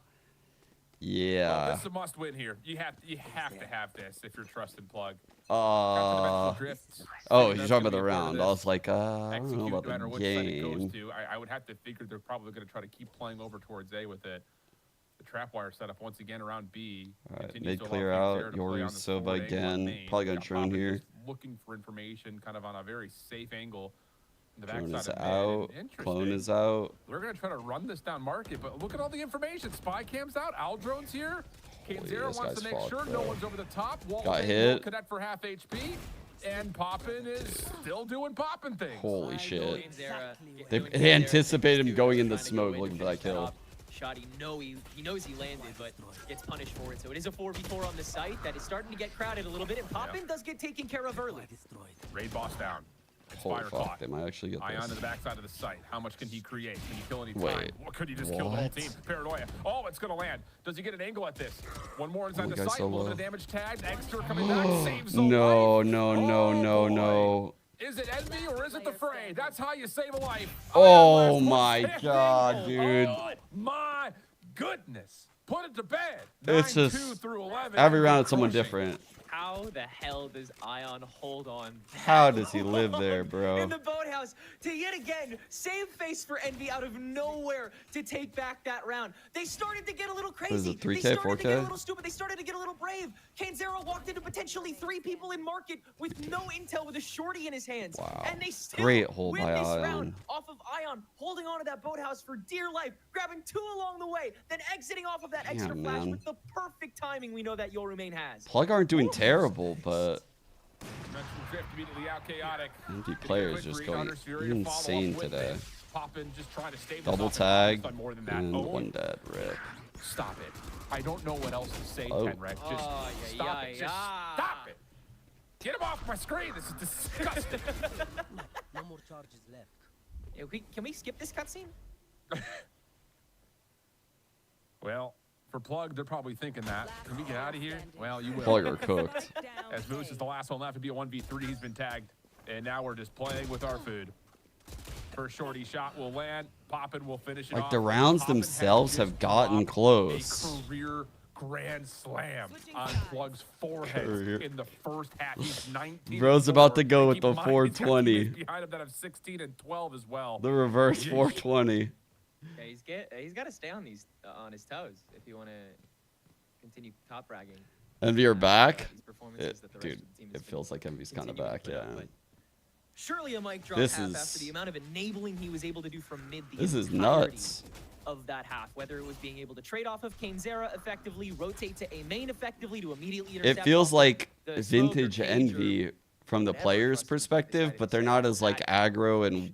Speaker 1: Yeah.
Speaker 2: this is a must win here. You have to have this if you're Trust and Plug. Got the dimensional drift.
Speaker 1: Oh,
Speaker 2: That's
Speaker 1: you're talking
Speaker 2: gonna
Speaker 1: about
Speaker 2: be
Speaker 1: the
Speaker 2: a part of
Speaker 1: round.
Speaker 2: this.
Speaker 1: I was like, I don't
Speaker 2: Execute
Speaker 1: know
Speaker 2: no
Speaker 1: about
Speaker 2: matter
Speaker 1: the
Speaker 2: which side it goes
Speaker 1: game.
Speaker 2: to. I would have to figure they're probably going to try to keep playing over towards A with it. The trapwire setup once again around B.
Speaker 1: Alright,
Speaker 2: continues
Speaker 1: mid
Speaker 2: to allow
Speaker 1: clear
Speaker 2: Kanzera
Speaker 1: out.
Speaker 2: to play on
Speaker 1: Yoru
Speaker 2: this
Speaker 1: Sova
Speaker 2: forward angle on
Speaker 1: again.
Speaker 2: main.
Speaker 1: Probably gonna
Speaker 2: Got
Speaker 1: drone
Speaker 2: Poppin
Speaker 1: here.
Speaker 2: just looking for information kind of on a very safe angle. The
Speaker 1: Clone
Speaker 2: backside
Speaker 1: is
Speaker 2: of mid.
Speaker 1: out.
Speaker 2: Interesting.
Speaker 1: Clone is out.
Speaker 2: We're going to try to run this down market, but look at all the information. Spy cam's out. Aldrone's here. Kanzera
Speaker 1: this
Speaker 2: wants to
Speaker 1: guy's
Speaker 2: make
Speaker 1: fucked,
Speaker 2: sure no
Speaker 1: bro.
Speaker 2: one's over the top. Wall
Speaker 1: Got
Speaker 2: bang
Speaker 1: hit.
Speaker 2: will connect for half HP. And Poppin is still doing Poppin things.
Speaker 1: Holy shit.
Speaker 3: Kanzera
Speaker 1: They
Speaker 3: doing Kanzera
Speaker 1: anticipated him
Speaker 3: things,
Speaker 1: going in the
Speaker 3: trying to go
Speaker 1: smoke
Speaker 3: in to
Speaker 1: looking for
Speaker 3: finish
Speaker 1: that kill.
Speaker 3: off. Shot, he knows he landed, but gets punished for it. So it is a 4v4 on the site that is starting to get crowded a little bit, and Poppin does get taken care of early.
Speaker 2: Raid boss down.
Speaker 1: Holy
Speaker 2: Inspire
Speaker 1: fuck,
Speaker 2: caught.
Speaker 1: they might actually get
Speaker 2: Ion to
Speaker 1: this.
Speaker 2: the backside of the site. How much can he create? Can he kill any time?
Speaker 1: Wait,
Speaker 2: What could he just kill the whole
Speaker 1: what?
Speaker 2: team? Paranoia. Oh, it's gonna land. Does he get an angle at this? One more inside
Speaker 1: Oh,
Speaker 2: the
Speaker 1: the guy's
Speaker 2: site.
Speaker 1: so
Speaker 2: A little
Speaker 1: low.
Speaker 2: bit of damage tagged. Extra coming back. Saves the
Speaker 1: No,
Speaker 2: life.
Speaker 1: no, no,
Speaker 2: Oh,
Speaker 1: no,
Speaker 2: boy.
Speaker 1: no.
Speaker 2: Is it envy or is it the fray? That's how you save a life.
Speaker 1: Oh my god, dude.
Speaker 2: Oh my goodness. Put it to bed.
Speaker 1: It's
Speaker 2: 9-2
Speaker 1: just
Speaker 2: through 11.
Speaker 1: every round it's someone
Speaker 2: Crushing.
Speaker 1: different.
Speaker 3: How the hell does Ion hold on?
Speaker 1: How does he live there, bro?
Speaker 3: In the boathouse to yet again save face for Envy out of nowhere to take back that round. They started to get a little crazy.
Speaker 1: What is it, 3K,
Speaker 3: they started to get a
Speaker 1: 4K?
Speaker 3: little stupid. They started to get a little brave. Zero walked into potentially 3 people in market with no intel with a shorty in his hands.
Speaker 1: Wow.
Speaker 3: And they still
Speaker 1: Great hold
Speaker 3: win
Speaker 1: by
Speaker 3: this
Speaker 1: Ion.
Speaker 3: round off of Ion holding on to that boathouse for dear life, grabbing 2 along the way, then exiting off of that extra
Speaker 1: Damn,
Speaker 3: flash
Speaker 1: man.
Speaker 3: with the perfect timing we know that Yorumain has.
Speaker 1: Plug aren't doing terrible, but
Speaker 2: Mental drift immediately out chaotic.
Speaker 1: empty
Speaker 2: Getting a
Speaker 1: players
Speaker 2: quick
Speaker 1: just
Speaker 2: read,
Speaker 1: going
Speaker 2: Hunter's Fury to follow up
Speaker 1: insane
Speaker 2: with
Speaker 1: today.
Speaker 2: it. Poppin just trying to stave
Speaker 1: Double
Speaker 2: this off, and
Speaker 1: tag
Speaker 2: done more than that.
Speaker 1: and
Speaker 2: Oh,
Speaker 1: 1 dead. Rip.
Speaker 2: stop it. I don't know what else to say,
Speaker 1: Oh.
Speaker 2: Tenrek. Just
Speaker 3: Oh, yeah,
Speaker 2: stop
Speaker 3: yeah,
Speaker 2: it. Just
Speaker 3: yeah.
Speaker 2: stop it. Get him off my screen. This is disgusting.
Speaker 4: No more charges left.
Speaker 3: Yeah, can we skip this cutscene?
Speaker 2: Well, for Plug, they're probably thinking that. Can we get out of here? Well, you will.
Speaker 1: Plug are cooked.
Speaker 2: As Moose is the last one left to be a 1v3, he's been tagged. And now we're just playing with our food. First shorty shot will land. Poppin will finish it
Speaker 1: Like,
Speaker 2: off.
Speaker 1: the rounds
Speaker 2: Poppin
Speaker 1: themselves
Speaker 2: has
Speaker 1: have
Speaker 2: just
Speaker 1: gotten
Speaker 2: dropped
Speaker 1: close.
Speaker 2: A career grand slam on Plug's forehead
Speaker 1: Career.
Speaker 2: in the first half. He's 19.
Speaker 1: Bro's about to go with
Speaker 2: Keep
Speaker 1: the
Speaker 2: in mind, he's got
Speaker 1: 420.
Speaker 2: teammates behind him that have 16 and 12 as well.
Speaker 1: The reverse
Speaker 2: Yeesh.
Speaker 1: 420.
Speaker 3: Yeah, he's got to stay on on his toes if you want to continue top bragging.
Speaker 1: Envy are back.
Speaker 3: These performances that the rest
Speaker 1: Dude,
Speaker 3: of the team
Speaker 1: it
Speaker 3: has been
Speaker 1: feels like Envy's kind of
Speaker 3: continuing
Speaker 1: back,
Speaker 3: to put
Speaker 1: yeah.
Speaker 3: up, but surely a mic drop
Speaker 1: This
Speaker 3: half
Speaker 1: is-
Speaker 3: after the amount of enabling he was able to do from mid. The
Speaker 1: This is
Speaker 3: entirety
Speaker 1: nuts.
Speaker 3: Of that half, whether it was being able to trade off of Zera effectively, rotate to a main effectively to immediately intercept.
Speaker 1: It feels
Speaker 3: off
Speaker 1: like
Speaker 3: the smoke or
Speaker 1: vintage
Speaker 3: cage or
Speaker 1: Envy from the
Speaker 3: whatever
Speaker 1: player's
Speaker 3: Trust
Speaker 1: perspective,
Speaker 3: decided
Speaker 1: but
Speaker 3: to
Speaker 1: they're
Speaker 3: say
Speaker 1: not
Speaker 3: off
Speaker 1: as
Speaker 3: the
Speaker 1: like
Speaker 3: bat.
Speaker 1: aggro and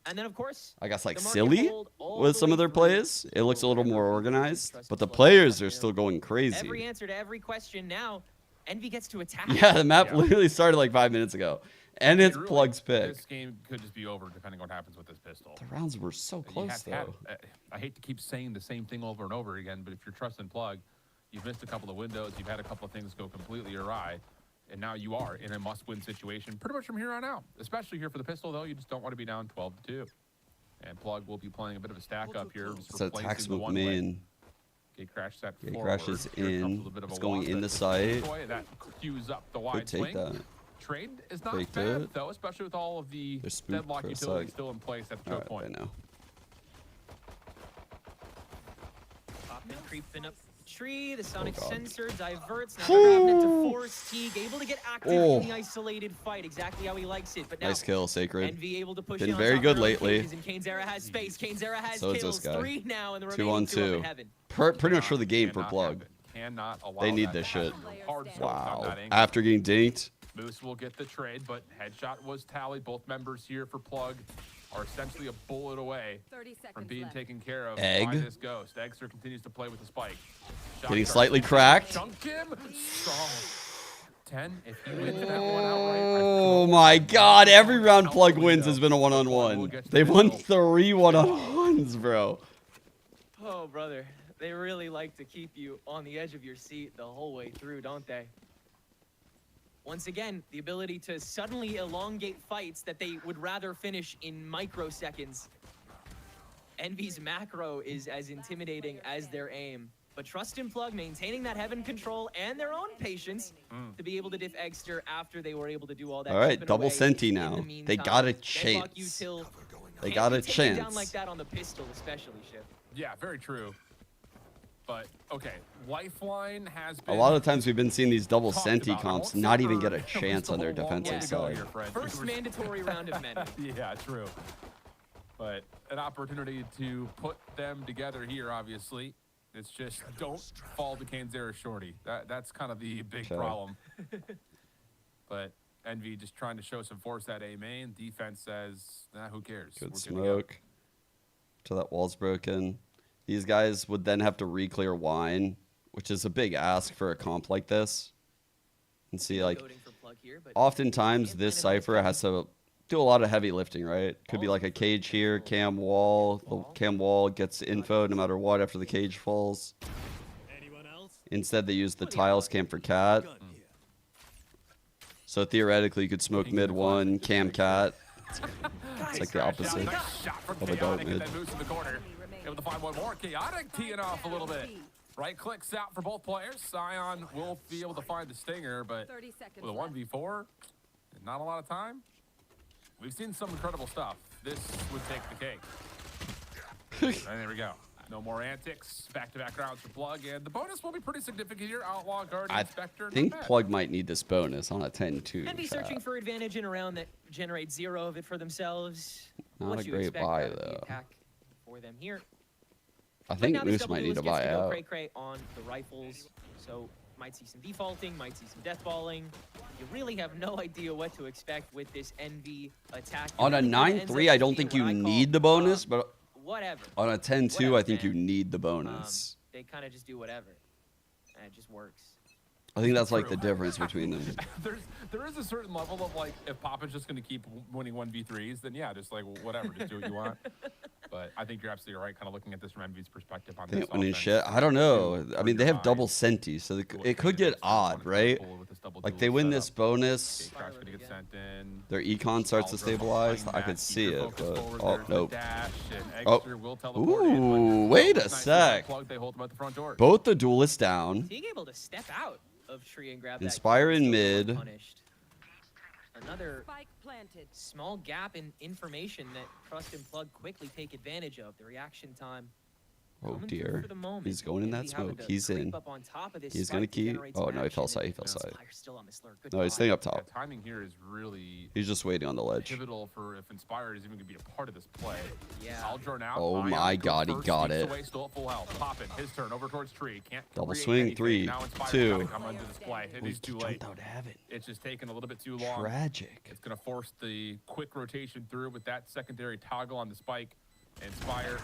Speaker 3: And then of course,
Speaker 1: I guess like
Speaker 3: the market
Speaker 1: silly
Speaker 3: hold all
Speaker 1: with
Speaker 3: the
Speaker 1: some
Speaker 3: way
Speaker 1: of their
Speaker 3: through
Speaker 1: plays. It looks a little more
Speaker 3: wherever
Speaker 1: organized,
Speaker 3: Trust
Speaker 1: but the
Speaker 3: Plug
Speaker 1: players
Speaker 3: has
Speaker 1: are
Speaker 3: been.
Speaker 1: still going
Speaker 3: Every
Speaker 1: crazy.
Speaker 3: answer to every question now, Envy gets to attack.
Speaker 1: Yeah, the map
Speaker 2: Yeah.
Speaker 1: literally started like 5 minutes ago. And it's
Speaker 2: Really,
Speaker 1: Plug's pick.
Speaker 2: This game could just be over depending on what happens with this pistol.
Speaker 1: The rounds were so
Speaker 2: You
Speaker 1: close
Speaker 2: have to have-
Speaker 1: though.
Speaker 2: I hate to keep saying the same thing over and over again, but if you're trusting Plug, you've missed a couple of windows, you've had a couple of things go completely awry, and now you are in a must-win situation pretty much from here on out. Especially here for the pistol, though, you just don't want to be down 12-2. And Plug will be playing a bit of a stack up here. Just
Speaker 1: It's an attack
Speaker 2: replacing the
Speaker 1: smoke
Speaker 2: one way.
Speaker 1: main.
Speaker 2: Gate crash set
Speaker 1: Gate
Speaker 2: forward.
Speaker 1: crashes
Speaker 2: Here comes
Speaker 1: in.
Speaker 2: with a bit of
Speaker 1: It's
Speaker 2: a
Speaker 1: going
Speaker 2: loss
Speaker 1: in
Speaker 2: that
Speaker 1: the site.
Speaker 2: Decoy, that cues up the
Speaker 1: Could
Speaker 2: wide
Speaker 1: take
Speaker 2: swing.
Speaker 1: that.
Speaker 2: Trade is not
Speaker 1: Faked
Speaker 2: bad,
Speaker 1: it.
Speaker 2: though, especially with all of the
Speaker 1: They're spooked
Speaker 2: deadlock
Speaker 1: for a
Speaker 2: utilities
Speaker 1: sec.
Speaker 2: still in place at the choke
Speaker 1: Alright,
Speaker 2: point.
Speaker 1: I know.
Speaker 3: Poppin creeping up the tree. The sonic
Speaker 1: God.
Speaker 3: sensor diverts. Now they're grabbing into Force Teague, able to get active
Speaker 1: Oh.
Speaker 3: in the isolated fight, exactly how he likes it. But now
Speaker 1: Nice kill, Sacred.
Speaker 3: Envy able to push
Speaker 1: Been
Speaker 3: in on
Speaker 1: very
Speaker 3: top
Speaker 1: good
Speaker 3: of their own
Speaker 1: lately.
Speaker 3: cages, and Zera has space. Zera has
Speaker 1: So is
Speaker 3: kills.
Speaker 1: this guy.
Speaker 3: 3 now, and the
Speaker 1: 2
Speaker 3: remaining
Speaker 1: on
Speaker 3: 2 up
Speaker 1: 2.
Speaker 3: in heaven.
Speaker 1: Pretty much for the game for
Speaker 2: Cannot
Speaker 1: Plug.
Speaker 2: happen. Cannot allow
Speaker 1: They need
Speaker 2: that
Speaker 1: this
Speaker 2: to happen.
Speaker 1: shit.
Speaker 2: Hard scopes on
Speaker 1: Wow.
Speaker 2: that angle.
Speaker 1: After getting dinked.
Speaker 2: Moose will get the trade, but headshot was tallied. Both members here for Plug are essentially a bullet away
Speaker 5: 30 seconds
Speaker 2: from being
Speaker 5: left.
Speaker 2: taken care of
Speaker 1: Egg.
Speaker 2: by this ghost. Eggster continues to play with the spike. Shot
Speaker 1: Getting
Speaker 2: card.
Speaker 1: slightly cracked.
Speaker 2: Chunk him. Strong. 10. If he wins that one outright,
Speaker 1: Oh my god, every round Plug wins has been a one-on-one. They've won 3 one-on-ones, bro.
Speaker 3: Oh, brother. They really like to keep you on the edge of your seat the whole way through, don't they? Once again, the ability to suddenly elongate fights that they would rather finish in microseconds. Envy's macro is as intimidating as their aim. But Trust in Plug maintaining that heaven control and their own patience to be able to diff Eggster after they were able to do all that.
Speaker 1: All right,
Speaker 3: chipping
Speaker 1: double
Speaker 3: away.
Speaker 1: Senti
Speaker 3: In
Speaker 1: now.
Speaker 3: the
Speaker 1: They
Speaker 3: meantime,
Speaker 1: got a
Speaker 3: deadlock
Speaker 1: chance.
Speaker 3: util
Speaker 1: They
Speaker 3: can't
Speaker 1: got
Speaker 3: be
Speaker 1: a
Speaker 3: taken down
Speaker 1: chance.
Speaker 3: like that on the pistol, especially, Shiv.
Speaker 2: yeah, very true. But, okay, Lifeline has
Speaker 1: A
Speaker 2: been
Speaker 1: lot of times we've been seeing these double
Speaker 2: talked
Speaker 1: Senti
Speaker 2: about. I
Speaker 1: comps
Speaker 2: won't
Speaker 1: not
Speaker 2: say
Speaker 1: even
Speaker 2: for-
Speaker 1: get a
Speaker 2: we
Speaker 1: chance
Speaker 2: still
Speaker 1: on their
Speaker 2: have a long way
Speaker 1: defensive
Speaker 2: to go
Speaker 1: side.
Speaker 2: here, Fred.
Speaker 3: First
Speaker 2: We're-
Speaker 3: mandatory round of men.
Speaker 2: Yeah, true. But an opportunity to put them together here, obviously. It's just don't fall to Zera shorty. That's kind of the big
Speaker 1: Okay.
Speaker 2: problem. But Envy just trying to show some force at A main. Defense says, nah, who cares?
Speaker 1: Good
Speaker 2: We're to go.
Speaker 1: smoke. Till that wall's broken. These guys would then have to re-clear wine, which is a big ask for a comp like this. And see, like,
Speaker 3: Goading for Plug here, but
Speaker 1: oftentimes
Speaker 3: can't
Speaker 1: this
Speaker 3: find a nice
Speaker 1: cipher has to do a lot of heavy lifting, right? Could be like a cage here, cam wall. The cam wall gets info no matter what after the cage falls.
Speaker 4: Anyone else?
Speaker 1: Instead, they use the tiles cam for cat.
Speaker 4: Gun here.
Speaker 1: So theoretically, you could smoke mid one, cam cat. It's like the
Speaker 2: Nice
Speaker 1: opposite
Speaker 2: shot from
Speaker 1: of a
Speaker 2: Chaotic,
Speaker 1: dart
Speaker 2: and
Speaker 1: mid.
Speaker 2: then moves to the corner. Able to find one more. Chaotic teeing off a little bit. Right clicks out for both players. Scion will be able to find the stinger, but
Speaker 5: 30 seconds
Speaker 2: with a 1v4, not a lot of time. We've seen some incredible stuff. This would take the cake. And there we go. No more antics. Back-to-back rounds for Plug, and the bonus will be pretty significant here. Outlaw, Guardian,
Speaker 1: I
Speaker 2: Spectre. not
Speaker 1: think
Speaker 2: bad.
Speaker 1: Plug might need this bonus on a 10-2.
Speaker 3: And be searching for advantage in a round that generates 0 of it for themselves.
Speaker 1: Not
Speaker 3: What
Speaker 1: a
Speaker 3: you
Speaker 1: great
Speaker 3: expect
Speaker 1: buy,
Speaker 3: out of the
Speaker 1: though.
Speaker 3: attack for them here.
Speaker 1: I
Speaker 3: But
Speaker 1: think
Speaker 3: now this
Speaker 1: Moose
Speaker 3: double
Speaker 1: might need to
Speaker 3: duelist gets
Speaker 1: buy
Speaker 3: go
Speaker 1: out.
Speaker 3: cray-cray on the rifles, so might see some defaulting, might see some deathballing. You really have no idea what to expect with this Envy attack. It
Speaker 1: On a
Speaker 3: really kinda ends
Speaker 1: 9-3,
Speaker 3: up
Speaker 1: I don't
Speaker 3: being
Speaker 1: think
Speaker 3: what
Speaker 1: you
Speaker 3: I call,
Speaker 1: need the bonus, but
Speaker 3: whatever.
Speaker 1: on a 10-2,
Speaker 3: Whatever,
Speaker 1: I think you
Speaker 3: man.
Speaker 1: need the bonus.
Speaker 3: They kind of just do whatever, and it just works.
Speaker 1: I think that's like
Speaker 2: True.
Speaker 1: the difference between them.
Speaker 2: There is a certain level of like, if Papa's just going to keep winning 1v3s, then yeah, just like whatever, just do what you want. But I think you're absolutely right, kind of looking at this from Envy's perspective on
Speaker 1: They
Speaker 2: this
Speaker 1: ain't winning
Speaker 2: offense.
Speaker 1: shit. I don't know. I mean, they have double
Speaker 2: eyes.
Speaker 1: senti, so
Speaker 2: What
Speaker 1: it could
Speaker 2: Phoenix
Speaker 1: get odd,
Speaker 2: wanted to
Speaker 1: right?
Speaker 2: pull with this double
Speaker 1: Like they
Speaker 2: duel
Speaker 1: win
Speaker 2: setup.
Speaker 1: this bonus,
Speaker 2: Crack's gonna get sent in.
Speaker 1: their econ starts to
Speaker 2: Aldro
Speaker 1: stabilize.
Speaker 2: behind
Speaker 1: I
Speaker 2: that.
Speaker 1: could
Speaker 2: Keep
Speaker 1: see
Speaker 2: your
Speaker 1: it,
Speaker 2: focus
Speaker 1: but
Speaker 2: forward.
Speaker 1: oh
Speaker 2: There's the
Speaker 1: nope.
Speaker 2: dash, and
Speaker 1: Oh.
Speaker 2: Extra will teleport in, but
Speaker 1: Ooh, wait a
Speaker 2: nice
Speaker 1: sec.
Speaker 2: plug, they hold them at the front door.
Speaker 1: Both the duelists down.
Speaker 3: Being able to step out of tree and grab
Speaker 1: Inspire
Speaker 3: that
Speaker 1: in
Speaker 3: kill is still
Speaker 1: mid.
Speaker 3: unpunished. Another
Speaker 5: Spike planted.
Speaker 3: small gap in information that Trust and Plug quickly take advantage of. The reaction time.
Speaker 1: Oh
Speaker 3: coming through
Speaker 1: dear.
Speaker 3: for the moment.
Speaker 1: He's going in that
Speaker 3: Envy having
Speaker 1: smoke.
Speaker 3: to
Speaker 1: He's
Speaker 3: creep
Speaker 1: in.
Speaker 3: up on top of this
Speaker 1: He's
Speaker 3: spike
Speaker 1: gonna
Speaker 3: to
Speaker 1: keep.
Speaker 3: generate
Speaker 1: Oh
Speaker 3: some
Speaker 1: no, he fell
Speaker 3: action,
Speaker 1: side. He
Speaker 3: and
Speaker 1: fell side.
Speaker 3: Inspire's still on the slur. Good
Speaker 1: No, he's
Speaker 3: buy.
Speaker 1: staying up
Speaker 2: Yeah,
Speaker 1: top.
Speaker 2: timing here is really
Speaker 1: He's just waiting on the ledge.
Speaker 2: pivotal for if Inspired is even going to be a part of this play.
Speaker 3: Yeah.
Speaker 2: Aldro now.
Speaker 1: Oh
Speaker 2: Ion
Speaker 1: my
Speaker 2: goes
Speaker 1: God, he
Speaker 2: first,
Speaker 1: got
Speaker 2: sneaks
Speaker 1: it.
Speaker 2: Away, still at full health. Poppin', his turn over towards tree. Can't
Speaker 1: Double
Speaker 2: create
Speaker 1: swing,
Speaker 2: anything.
Speaker 1: 3,
Speaker 2: Now Inspired's
Speaker 1: 2.
Speaker 2: gotta come onto display. It is too late.
Speaker 1: Jumped out heaven.
Speaker 2: It's just taking a little bit too long.
Speaker 1: Tragic.
Speaker 2: It's going to force the quick rotation through with that secondary toggle on the spike. Inspire.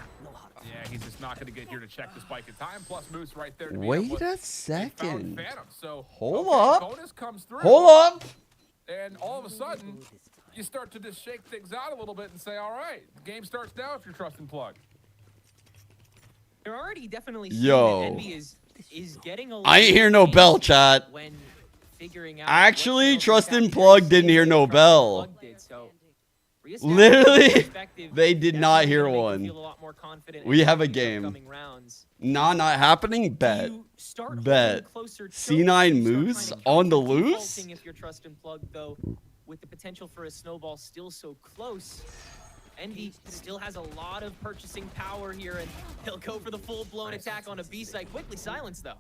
Speaker 2: Yeah, he's just not going to get here to check the spike in time. Plus Moose right there. To beat up
Speaker 1: Wait
Speaker 2: with
Speaker 1: a
Speaker 2: a found
Speaker 1: second.
Speaker 2: Phantom. So
Speaker 1: Hold
Speaker 2: okay,
Speaker 1: up.
Speaker 2: Bonus comes through.
Speaker 1: Hold up.
Speaker 2: And all of a sudden, you start to just shake things out a little bit and say, all right, the game starts now if you're trusting Plug.
Speaker 3: They're already definitely
Speaker 1: Yo.
Speaker 3: seeing that Envy is getting a
Speaker 1: I ain't
Speaker 3: little
Speaker 1: hear no
Speaker 3: bait
Speaker 1: bell, chat.
Speaker 3: when figuring out
Speaker 1: Actually,
Speaker 3: what
Speaker 1: Trust and
Speaker 3: attack
Speaker 1: Plug
Speaker 3: they're
Speaker 1: didn't hear
Speaker 3: seeing
Speaker 1: no
Speaker 3: what
Speaker 1: bell.
Speaker 3: Plug did, so reestablishing
Speaker 1: Literally,
Speaker 3: perspective
Speaker 1: they did
Speaker 3: definitely
Speaker 1: not hear
Speaker 3: gonna make you
Speaker 1: one.
Speaker 3: feel a lot more confident
Speaker 1: We
Speaker 3: in
Speaker 1: have a
Speaker 3: these
Speaker 1: game.
Speaker 3: upcoming rounds.
Speaker 1: Nah, not happening. Bet.
Speaker 3: You start
Speaker 1: Bet.
Speaker 3: holding closer chokes,
Speaker 1: C9
Speaker 3: you start
Speaker 1: Moose
Speaker 3: trying to
Speaker 1: on the
Speaker 3: defaulting
Speaker 1: loose?
Speaker 3: If you're Trust and Plug, though, with the potential for a snowball still so close, Envy still has a lot of purchasing power here, and he'll go for the full-blown attack on a B site. Quickly silenced, though.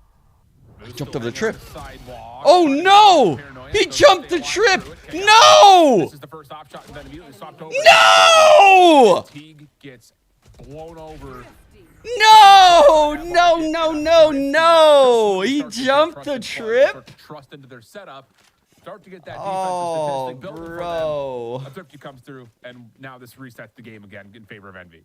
Speaker 2: Moose
Speaker 1: jumped
Speaker 2: still
Speaker 1: over the
Speaker 2: hanging on
Speaker 1: trip.
Speaker 2: sidewalk,
Speaker 1: Oh
Speaker 2: trying to
Speaker 1: no!
Speaker 2: get paranoia,
Speaker 1: He
Speaker 2: so
Speaker 1: jumped
Speaker 2: they
Speaker 1: the
Speaker 2: walk
Speaker 1: trip.
Speaker 2: through it. Chaotic.
Speaker 1: No!
Speaker 2: This is the first op shot and then immediately swapped over.
Speaker 1: No!
Speaker 2: Teague gets blown over.
Speaker 1: No! No! No! No! No! He jumped the trip.
Speaker 2: Trust into their setup. Start to get that defensive
Speaker 1: Oh,
Speaker 2: statistic building for them.
Speaker 1: bro.
Speaker 2: A Thrifty comes through, and now this resets the game again in favor of Envy.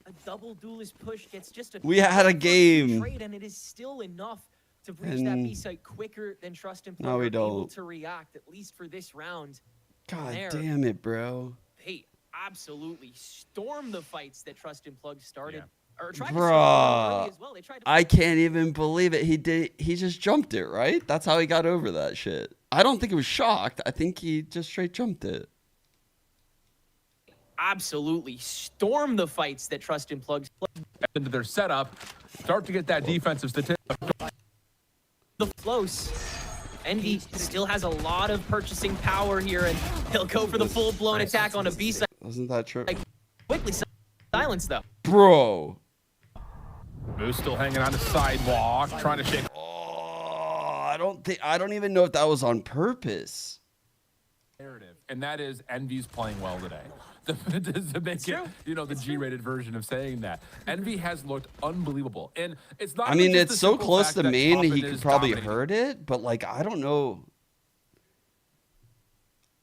Speaker 3: A double duelist push gets just a
Speaker 1: We had a game.
Speaker 3: trade, and it is still enough to reach that
Speaker 1: And-
Speaker 3: B site quicker than Trust and Plug
Speaker 1: No, we
Speaker 3: are able
Speaker 1: don't.
Speaker 3: to react, at least for this round.
Speaker 1: God
Speaker 3: There.
Speaker 1: damn it, bro.
Speaker 3: They absolutely storm the fights that Trust and Plug started.
Speaker 2: Yeah.
Speaker 3: Or tried to start them
Speaker 1: Bruh.
Speaker 3: early as well. They tried to
Speaker 1: I can't even believe it. He just jumped it, right? That's how he got over that shit. I don't think it was shocked. I think he just straight jumped it.
Speaker 3: absolutely storm the fights that Trust and Plug
Speaker 2: Into their setup, start to get that defensive statistic.
Speaker 3: the close. Envy still has a lot of purchasing power here, and he'll go for the full-blown attack on a B site.
Speaker 1: Wasn't that true?
Speaker 3: Quickly silence though.
Speaker 1: Bro.
Speaker 2: Moose still hanging on the sidewalk, trying to shake.
Speaker 1: Oh, I don't even know if that was on purpose.
Speaker 2: Narrative, and that is Envy's playing well today. To make it, you know, the G-rated version of saying that. Envy has looked unbelievable, and it's not.
Speaker 1: I
Speaker 2: even
Speaker 1: mean,
Speaker 2: just
Speaker 1: it's
Speaker 2: the
Speaker 1: so
Speaker 2: simple
Speaker 1: close
Speaker 2: fact
Speaker 1: to
Speaker 2: that
Speaker 1: main
Speaker 2: Poppin
Speaker 1: he
Speaker 2: is
Speaker 1: could probably
Speaker 2: dominating.
Speaker 1: heard it, but like I don't know.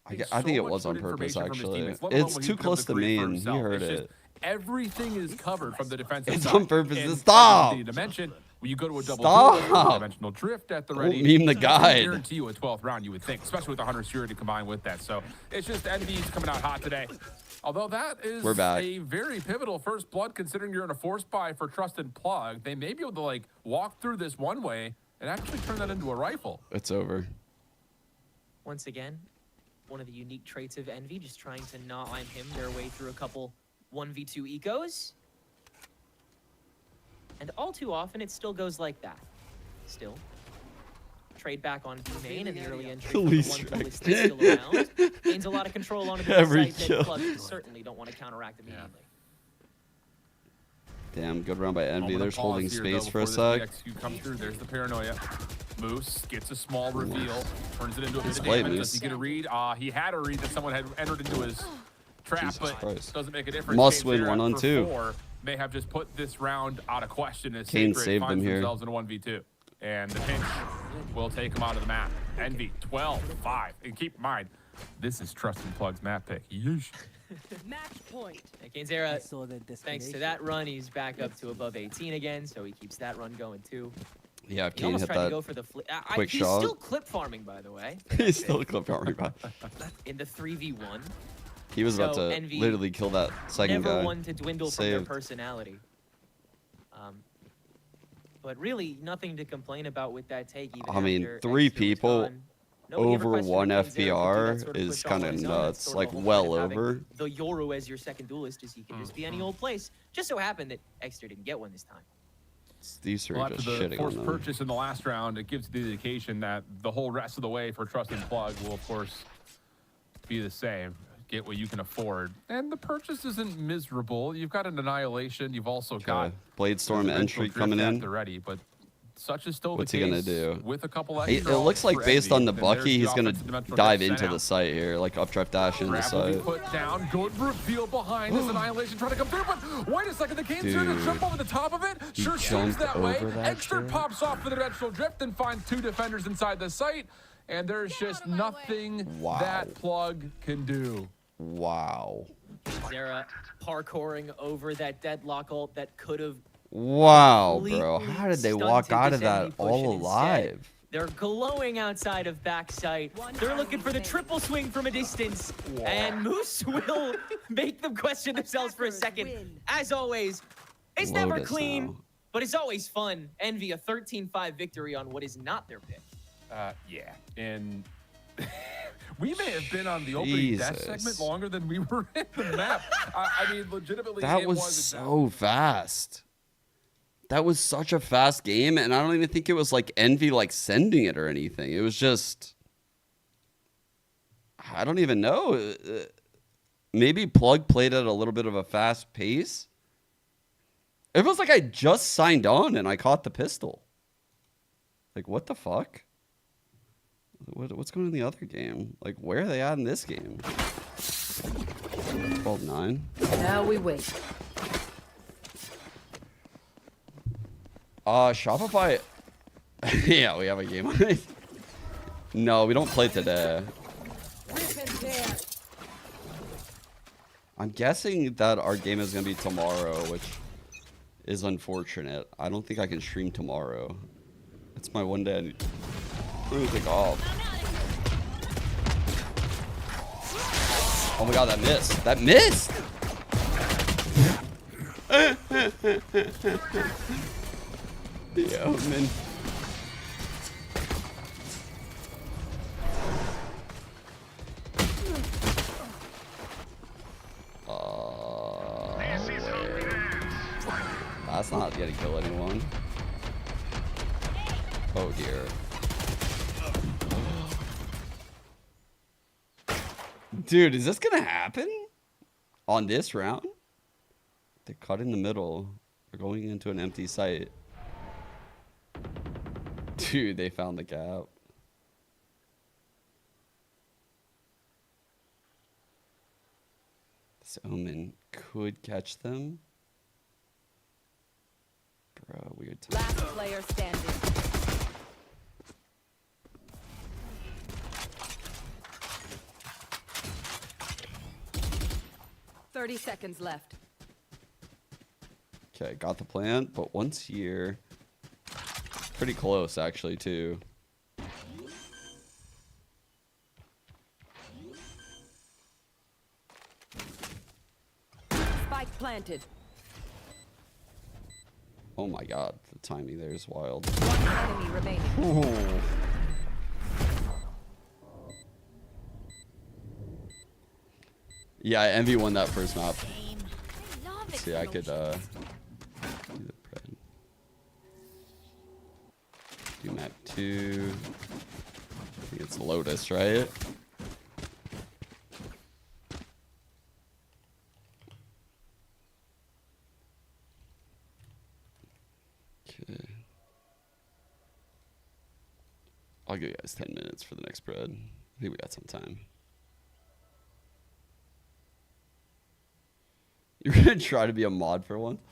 Speaker 1: I
Speaker 2: Takes
Speaker 1: think
Speaker 2: so
Speaker 1: it
Speaker 2: much
Speaker 1: was on
Speaker 2: good
Speaker 1: purpose.
Speaker 2: information from his
Speaker 1: Actually,
Speaker 2: teammates, let alone
Speaker 1: it's
Speaker 2: when he
Speaker 1: too
Speaker 2: becomes
Speaker 1: close
Speaker 2: a
Speaker 1: to
Speaker 2: create for
Speaker 1: main. He
Speaker 2: himself.
Speaker 1: heard
Speaker 2: It's just
Speaker 1: it.
Speaker 2: everything is covered from the defensive
Speaker 1: It's
Speaker 2: side.
Speaker 1: on purpose.
Speaker 2: And
Speaker 1: Stop.
Speaker 2: as I to mention, when you go to a double
Speaker 1: Stop.
Speaker 2: dimensional drift at the
Speaker 1: Don't
Speaker 2: ready,
Speaker 1: meme the
Speaker 2: I
Speaker 1: guide.
Speaker 2: guarantee you a 12th round, you would think, especially with the Hunter Security combined with that. So it's just Envy's coming out hot today. Although that is
Speaker 1: We're back.
Speaker 2: a very pivotal first blood, considering you're in a force buy for Trust and Plug. They may be able to like walk through this one way and actually turn that into a rifle.
Speaker 1: It's over.
Speaker 3: Once again, one of the unique traits of Envy, just trying to not line him their way through a couple 1v2 ecos. And all too often, it still goes like that. Still. Trade back on B main and the early entry from the one ballista still around. Gains a lot of control onto the
Speaker 1: Every
Speaker 3: site
Speaker 1: kill.
Speaker 3: that Plug certainly don't want to counteract immediately.
Speaker 1: Damn, good run by Envy.
Speaker 2: Moment of
Speaker 1: There's
Speaker 2: pause
Speaker 1: holding
Speaker 2: here,
Speaker 1: space
Speaker 2: though,
Speaker 1: for a
Speaker 2: before
Speaker 1: sec.
Speaker 2: this VXQ comes through. There's the paranoia. Moose gets a small reveal, turns it into a bit of
Speaker 1: play,
Speaker 2: damage.
Speaker 1: Moose.
Speaker 2: Does he get a read? He had a read that someone had entered into his trap,
Speaker 1: Jesus
Speaker 2: but
Speaker 1: Christ.
Speaker 2: doesn't make a difference.
Speaker 1: Must
Speaker 2: Kane
Speaker 1: win
Speaker 2: Zera
Speaker 1: 1-on-2.
Speaker 2: for 4 may have just put this round out of question as
Speaker 1: Kane
Speaker 2: Sacred
Speaker 1: saved them
Speaker 2: finds
Speaker 1: here.
Speaker 2: themselves in a 1v2. And the pinch will take them out of the map. Envy, 12-5. And keep in mind, this is Trust and Plug's map pick. Yeesh.
Speaker 4: Match point.
Speaker 3: And Kane
Speaker 4: I
Speaker 3: Zera,
Speaker 4: saw the
Speaker 3: thanks to that run, he's back up to above 18 again, so he keeps that run going too.
Speaker 1: Yeah, if
Speaker 3: He
Speaker 1: Kane
Speaker 3: almost
Speaker 1: hit
Speaker 3: tried to
Speaker 1: that
Speaker 3: go for the
Speaker 1: quick
Speaker 3: he's
Speaker 1: shot.
Speaker 3: still clip farming, by the way.
Speaker 1: He's still clip farming.
Speaker 3: In the 3v1.
Speaker 1: He was about
Speaker 3: So
Speaker 1: to
Speaker 3: Envy
Speaker 1: literally kill that second
Speaker 3: Never
Speaker 1: guy.
Speaker 3: one to dwindle from their
Speaker 1: Saved.
Speaker 3: personality. But really, nothing to complain about with that take. Even
Speaker 1: I mean,
Speaker 3: after
Speaker 1: 3
Speaker 3: Extra was
Speaker 1: people
Speaker 3: gone. Nobody ever
Speaker 1: over
Speaker 3: questioned
Speaker 1: 1
Speaker 3: Kane Zera could do that
Speaker 1: FPR
Speaker 3: sort of
Speaker 1: is
Speaker 3: push off
Speaker 1: kind
Speaker 3: on
Speaker 1: of
Speaker 3: his own. That's
Speaker 1: nuts.
Speaker 3: sort of
Speaker 1: Like,
Speaker 3: the whole
Speaker 1: well
Speaker 3: point of having
Speaker 1: over.
Speaker 3: The Yoru as your second duelist is he can just be any old place. Just so happened that Extra didn't get one this time.
Speaker 1: These three
Speaker 2: Well,
Speaker 1: are
Speaker 2: after
Speaker 1: just
Speaker 2: the
Speaker 1: shitting on
Speaker 2: forced
Speaker 1: them.
Speaker 2: purchase in the last round, it gives the indication that the whole rest of the way for Trust and Plug will, of course, be the same. Get what you can afford. And the purchase isn't miserable. You've got an Annihilation. You've also got
Speaker 1: Bladestorm
Speaker 2: the
Speaker 1: entry
Speaker 2: Drift
Speaker 1: coming
Speaker 2: at
Speaker 1: in.
Speaker 2: the ready, but such is still
Speaker 1: What's
Speaker 2: the
Speaker 1: he
Speaker 2: case
Speaker 1: gonna do?
Speaker 2: with a couple
Speaker 1: It
Speaker 2: extra
Speaker 1: looks like
Speaker 2: for
Speaker 1: based
Speaker 2: Envy,
Speaker 1: on the
Speaker 2: then there's
Speaker 1: Bucky, he's going
Speaker 2: offensive dimensional
Speaker 1: to dive
Speaker 2: drift
Speaker 1: into
Speaker 2: sent
Speaker 1: the
Speaker 2: out.
Speaker 1: site here, like up drift dash into the
Speaker 2: Grab will be
Speaker 1: site.
Speaker 2: put down. Good reveal behind his Annihilation trying to come through, but wait a second, the Kane's here to
Speaker 1: Dude.
Speaker 2: jump over the top of it.
Speaker 1: He
Speaker 2: Sure seems
Speaker 1: jumped
Speaker 2: that way.
Speaker 1: over that
Speaker 2: Extra
Speaker 1: shit?
Speaker 2: pops off for the dimensional drift and finds 2 defenders inside the site, and there's just nothing
Speaker 1: Wow.
Speaker 2: that Plug can do.
Speaker 1: Wow.
Speaker 3: Zera parkouring over that deadlock ult that could have
Speaker 1: Wow, bro.
Speaker 3: completely
Speaker 1: How did they walk
Speaker 3: stunted
Speaker 1: out of
Speaker 3: this
Speaker 1: that
Speaker 3: enemy push,
Speaker 1: all
Speaker 3: and instead,
Speaker 1: alive?
Speaker 3: They're glowing outside of backside. They're looking for the triple swing from a distance. And Moose will make them question themselves for a second. As always, it's never
Speaker 1: Lotus
Speaker 3: clean,
Speaker 1: now.
Speaker 3: but it's always fun. Envy a 13-5 victory on what is not their pick.
Speaker 2: Yeah, and we may have been on the opening death
Speaker 1: Jesus.
Speaker 2: segment longer than we were in the map. I mean, legitimately,
Speaker 1: That
Speaker 2: it
Speaker 1: was so fast. That was such a fast game, and I don't even think it was like Envy like sending it or anything. It was just, I don't even know. Maybe Plug played at a little bit of a fast pace. It was like I just signed on and I caught the pistol. Like, what the fuck? What's going on in the other game? Like, where are they at in this game? 12-9.
Speaker 5: Now we wait.
Speaker 1: Shopify. Yeah, we have a game on it. No, we don't play today. I'm guessing that our game is going to be tomorrow, which is unfortunate. I don't think I can stream tomorrow. It's my one day. I'm going to take off. Oh my god, that missed. That missed! Yo, man. Wait. That's not gonna kill anyone. Oh dear. Dude, is this gonna happen? On this round? They cut in the middle. They're going into an empty site. Dude, they found the gap. This Omen could catch them. Bro, weird time.
Speaker 5: Last player standing. Thirty seconds left.
Speaker 1: Okay, got the plant, but once here. Pretty close, actually, too.
Speaker 5: Spike planted.
Speaker 1: Oh my god, the timing there is wild.
Speaker 5: One enemy remaining.
Speaker 1: Ooh. Yeah, Envy won that first map.
Speaker 4: Game. I love it.
Speaker 1: See, I could do the Pred. Do map 2. I think it's Lotus, right? Okay. I'll give you guys 10 minutes for the next Pred. I think we got some time. You're gonna try to be a mod for once?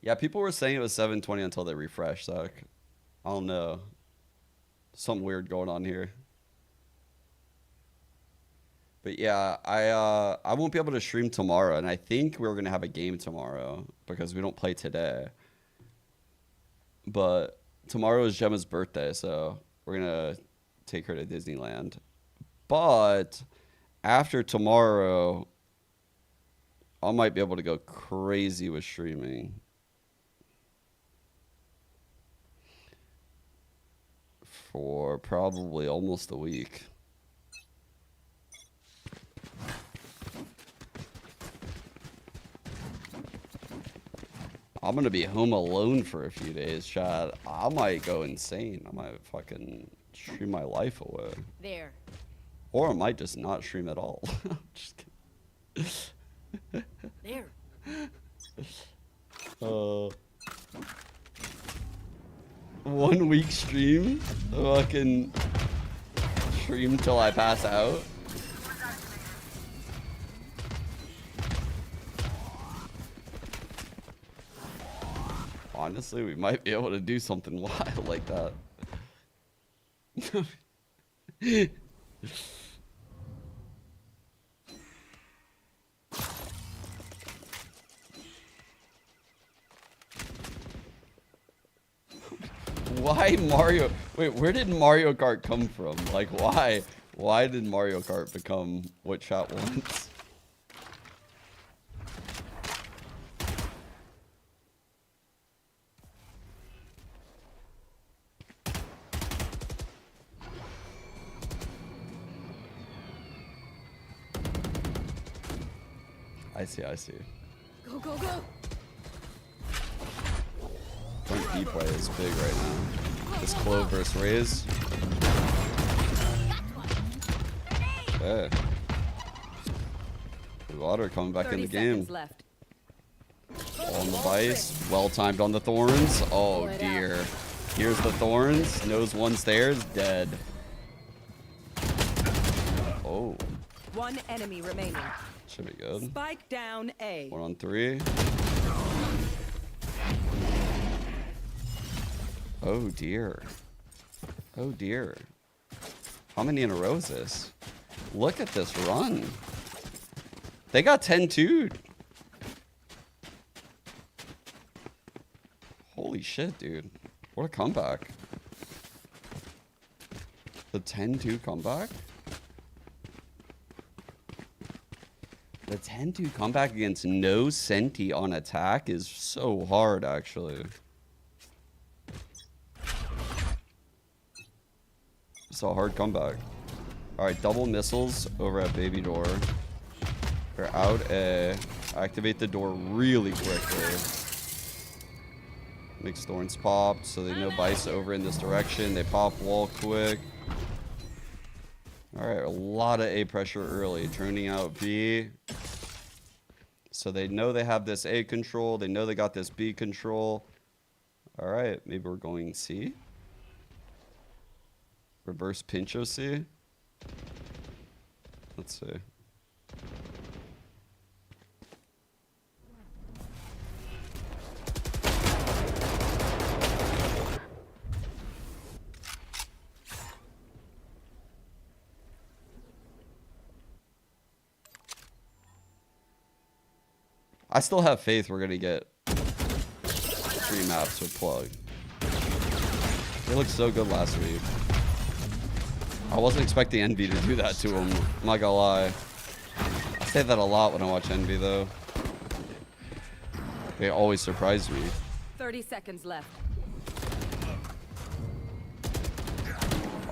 Speaker 1: Yeah, people were saying it was 720 until they refreshed, Zach. I don't know. Something weird going on here. But yeah, I won't be able to stream tomorrow, and I think we're gonna have a game tomorrow because we don't play today. But tomorrow is Gemma's birthday, so we're gonna take her to Disneyland. But after tomorrow, I might be able to go crazy with streaming. For probably almost a week. I'm gonna be home alone for a few days, Chad. I might go insane. I might fucking stream my life away.
Speaker 4: There.
Speaker 1: Or I might just not stream at all. Just kidding.
Speaker 4: There.
Speaker 1: 1 week stream? Fucking stream till I pass out? Honestly, we might be able to do something wild like that. Why Mario? Wait, where did Mario Kart come from? Like, why? Why did Mario Kart become what chat wants? I see, I see.
Speaker 4: Go, go, go.
Speaker 1: Front B play is big right now. This Clove versus Raze. Okay. Water coming back in the game.
Speaker 5: Left.
Speaker 1: On the Vice. Well timed on the Thorns. Oh dear. Here's the Thorns. Knows one's there. Dead. Oh.
Speaker 5: One enemy remaining.
Speaker 1: Should be good.
Speaker 5: Spike down A.
Speaker 1: 1 on 3. Oh dear. Oh dear. How many in a row is this? Look at this run. They got 10-2. Holy shit, dude. What a comeback. The 10-2 comeback? The 10-2 comeback against no Senti on attack is so hard, actually. It's a hard comeback. Alright, double missiles over at Baby Door. We're out A. Activate the door really quickly. Makes Thorns popped, so they know Vice over in this direction. They pop wall quick. Alright, a lot of A pressure early. Turning out B. So they know they have this A control. They know they got this B control. Alright, maybe we're going C. Reverse Pincho C. Let's see. I still have faith we're gonna get 3 maps with Plug. They looked so good last week. I wasn't expecting Envy to do that to him. I'm not gonna lie. I say that a lot when I watch Envy though. They always surprise me.
Speaker 5: 30 seconds left.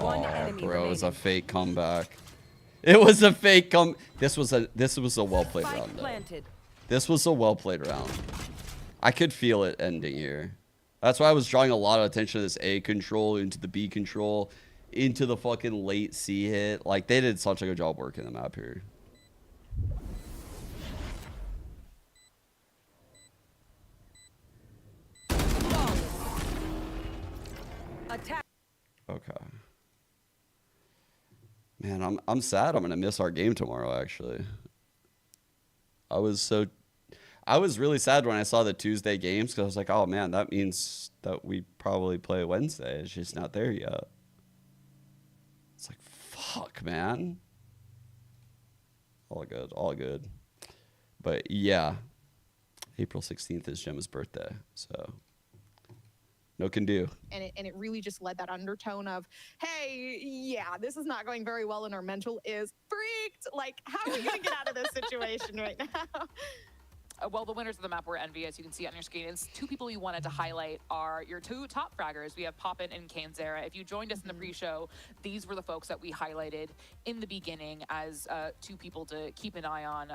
Speaker 1: Oh, bro, it was a fake comeback. It was a fake This was a well played
Speaker 5: Spike
Speaker 1: round though.
Speaker 5: planted.
Speaker 1: This was a well played round. I could feel it ending here. That's why I was drawing a lot of attention to this A control, into the B control, into the fucking late C hit. Like, they did such a good job working the map here.
Speaker 5: Attack.
Speaker 1: Okay. Man, I'm sad I'm gonna miss our game tomorrow, actually. I was really sad when I saw the Tuesday games because I was like, oh man, that means that we probably play Wednesday. It's just not there yet. It's like, fuck, man. All good, all good. But yeah, April 16th is Gemma's birthday, so no can do.
Speaker 6: And it really just led that undertone of, hey, yeah, this is not going very well and our mental is freaked. Like, how are we going to get out of this situation right now?
Speaker 7: Well, the winners of the map were Envy, as you can see on your screen. And two people we wanted to highlight are your two top fraggers. We have Poppin and Kanzera. If you joined us in the pre-show, these were the folks that we highlighted in the beginning as two people to keep an eye on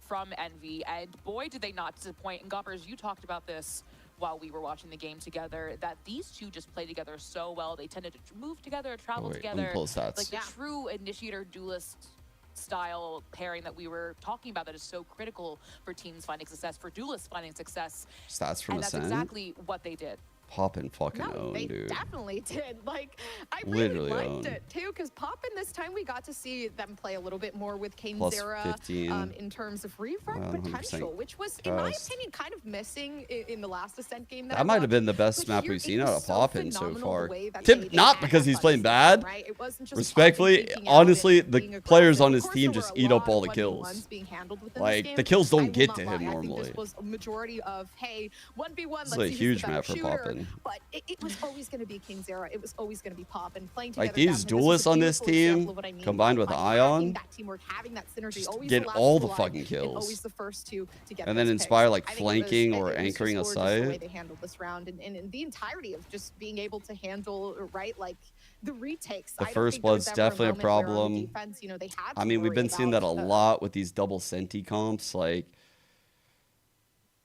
Speaker 7: from Envy. And boy, did they not disappoint. And Goppers, you talked about this while we were watching the game together, that these two just play together so well. They tended to move together, travel together. Like the true initiator duelist style pairing that we were talking about that is so critical for teams finding success, for duelists finding success.
Speaker 1: Stats from
Speaker 7: and that's
Speaker 1: Ascent?
Speaker 7: exactly what they did.
Speaker 1: Poppin fucking owned,
Speaker 6: they
Speaker 1: dude.
Speaker 6: definitely did. Like, I really
Speaker 1: Literally
Speaker 6: liked
Speaker 1: owned.
Speaker 6: it too, because Poppin this time we got to see them play a little bit more with
Speaker 1: Plus
Speaker 6: Kanzera
Speaker 1: 15.
Speaker 6: in terms of refrag
Speaker 1: 100%
Speaker 6: potential, which was, in my
Speaker 1: cast.
Speaker 6: opinion, kind of missing in the last Ascent game.
Speaker 1: That might have been the best
Speaker 6: But
Speaker 1: map
Speaker 6: here
Speaker 1: we've
Speaker 6: it
Speaker 1: seen out
Speaker 6: was
Speaker 1: of
Speaker 6: so
Speaker 1: Poppin so
Speaker 6: phenomenal
Speaker 1: far.
Speaker 6: the way that
Speaker 1: Tip,
Speaker 6: they
Speaker 1: not
Speaker 6: had
Speaker 1: because
Speaker 6: that
Speaker 1: he's playing
Speaker 6: budget,
Speaker 1: bad.
Speaker 6: right? It wasn't just
Speaker 1: Respectfully,
Speaker 6: Poppin peeking out
Speaker 1: honestly,
Speaker 6: and
Speaker 1: the
Speaker 6: being
Speaker 1: players
Speaker 6: aggressive.
Speaker 1: on
Speaker 6: Of
Speaker 1: his
Speaker 6: course,
Speaker 1: team
Speaker 6: there
Speaker 1: just
Speaker 6: were a
Speaker 1: eat up
Speaker 6: lot
Speaker 1: all
Speaker 6: of
Speaker 1: the
Speaker 6: 1v1s
Speaker 1: kills.
Speaker 6: being handled within
Speaker 1: Like,
Speaker 6: this game.
Speaker 1: the kills
Speaker 6: I
Speaker 1: don't
Speaker 6: will
Speaker 1: get
Speaker 6: not
Speaker 1: to
Speaker 6: lie.
Speaker 1: him
Speaker 6: I think
Speaker 1: normally.
Speaker 6: this was a majority of, hey, 1v1,
Speaker 1: This
Speaker 6: let's
Speaker 1: is a
Speaker 6: see who's
Speaker 1: huge
Speaker 6: the better
Speaker 1: map for
Speaker 6: shooter.
Speaker 1: Poppin.
Speaker 6: But it was always going to be Kanzera. It was always going to be Poppin playing together.
Speaker 1: Like, these
Speaker 6: together. This was
Speaker 1: duelists
Speaker 6: a
Speaker 1: on this
Speaker 6: beautiful example
Speaker 1: team,
Speaker 6: of what I mean
Speaker 1: combined with
Speaker 6: by
Speaker 1: Ion,
Speaker 6: having that teamwork, having that synergy,
Speaker 1: just
Speaker 6: always
Speaker 1: get
Speaker 6: the last
Speaker 1: all the
Speaker 6: alive
Speaker 1: fucking
Speaker 6: and
Speaker 1: kills.
Speaker 6: always the first to get
Speaker 1: And then
Speaker 6: those
Speaker 1: Inspire,
Speaker 6: picks.
Speaker 1: like,
Speaker 6: I think
Speaker 1: flanking or
Speaker 6: it was
Speaker 1: anchoring
Speaker 6: just
Speaker 1: a
Speaker 6: gorgeous the way
Speaker 1: site.
Speaker 6: they handled this round and the entirety of just being able to handle, right, like the retakes.
Speaker 1: The
Speaker 6: I don't
Speaker 1: first
Speaker 6: think there was
Speaker 1: blood's
Speaker 6: ever
Speaker 1: definitely a
Speaker 6: moment where on the
Speaker 1: problem.
Speaker 6: defense, you know, they had
Speaker 1: I
Speaker 6: to
Speaker 1: mean, we've
Speaker 6: worry
Speaker 1: been seeing that a
Speaker 6: about,
Speaker 1: lot with these double senti comps. Like,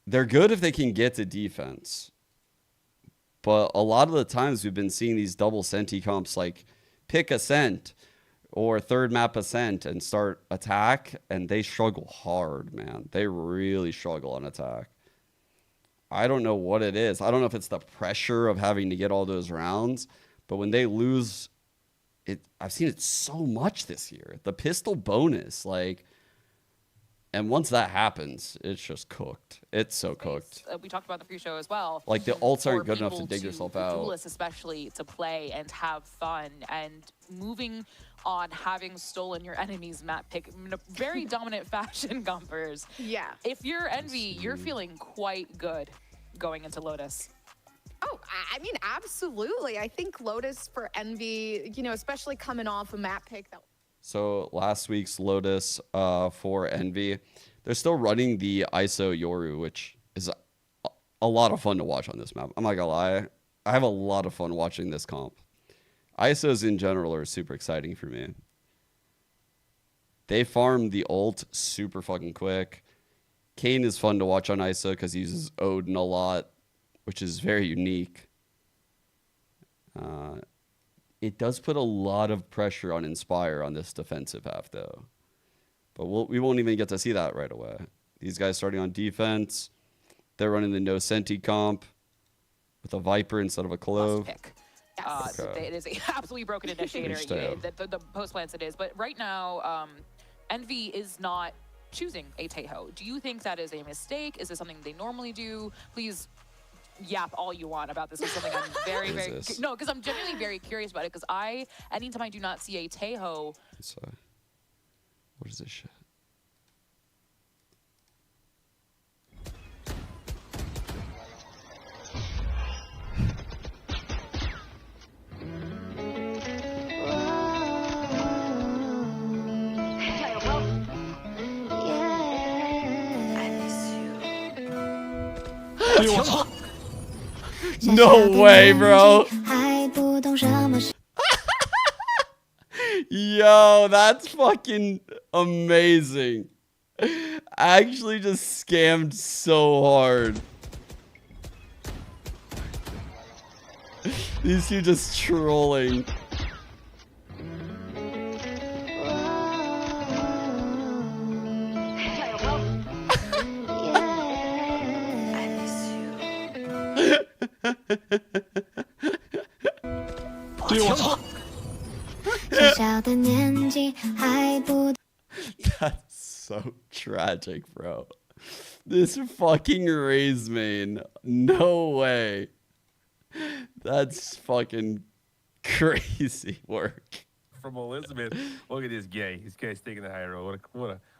Speaker 1: they're good if they can get to defense. But a lot of the times we've been seeing these double senti comps, like, pick Ascent or third map Ascent and start attack, and they struggle hard, man. They really struggle on attack. I don't know what it is. I don't know if it's the pressure of having to get all those rounds, but when they lose it, I've seen it so much this year. The pistol bonus, like, and once that happens, it's just cooked. It's so cooked.
Speaker 7: We talked about in the pre-show as well.
Speaker 1: Like, the ults aren't
Speaker 7: for
Speaker 1: good enough to
Speaker 7: people
Speaker 1: dig yourself
Speaker 7: for
Speaker 1: out.
Speaker 7: Duelists especially to play and have fun, and moving on having stolen your enemy's map pick in a very dominant fashion, Gumpers.
Speaker 6: yeah.
Speaker 7: If you're Envy, you're feeling quite good going into Lotus.
Speaker 6: Oh, I mean, absolutely. I think Lotus for Envy, you know, especially coming off a map pick that.
Speaker 1: So last week's Lotus for Envy, they're still running the ISO Yoru, which is a lot of fun to watch on this map. I'm not gonna lie, I have a lot of fun watching this comp. ISOs in general are super exciting for me. They farm the ult super fucking quick. Kane is fun to watch on ISO because he uses Odin a lot, which is very unique. It does put a lot of pressure on Inspire on this defensive half, though. But we won't even get to see that right away. These guys starting on defense. They're running the no senti comp with a Viper instead of a Clove.
Speaker 7: Pick.
Speaker 6: Yes.
Speaker 1: Okay.
Speaker 7: It is a absolutely broken initiator.
Speaker 1: Understand.
Speaker 7: The post plants it is, but right now, Envy is not choosing a Teho. Do you think that is a mistake? Is this something they normally do? Please yap all you want about this. Is something I'm very,
Speaker 1: What is
Speaker 7: very
Speaker 1: this?
Speaker 7: no, because I'm genuinely very curious about it. Because anytime I do not see a Teho,
Speaker 1: So, what is this shit? No way, bro. Yo, that's fucking amazing. Actually just scammed so hard. These two just trolling. That's so tragic, bro. This fucking Raze main. No way. That's fucking crazy work.
Speaker 2: From Elizabeth. Look at this gay. This guy's taking the high road.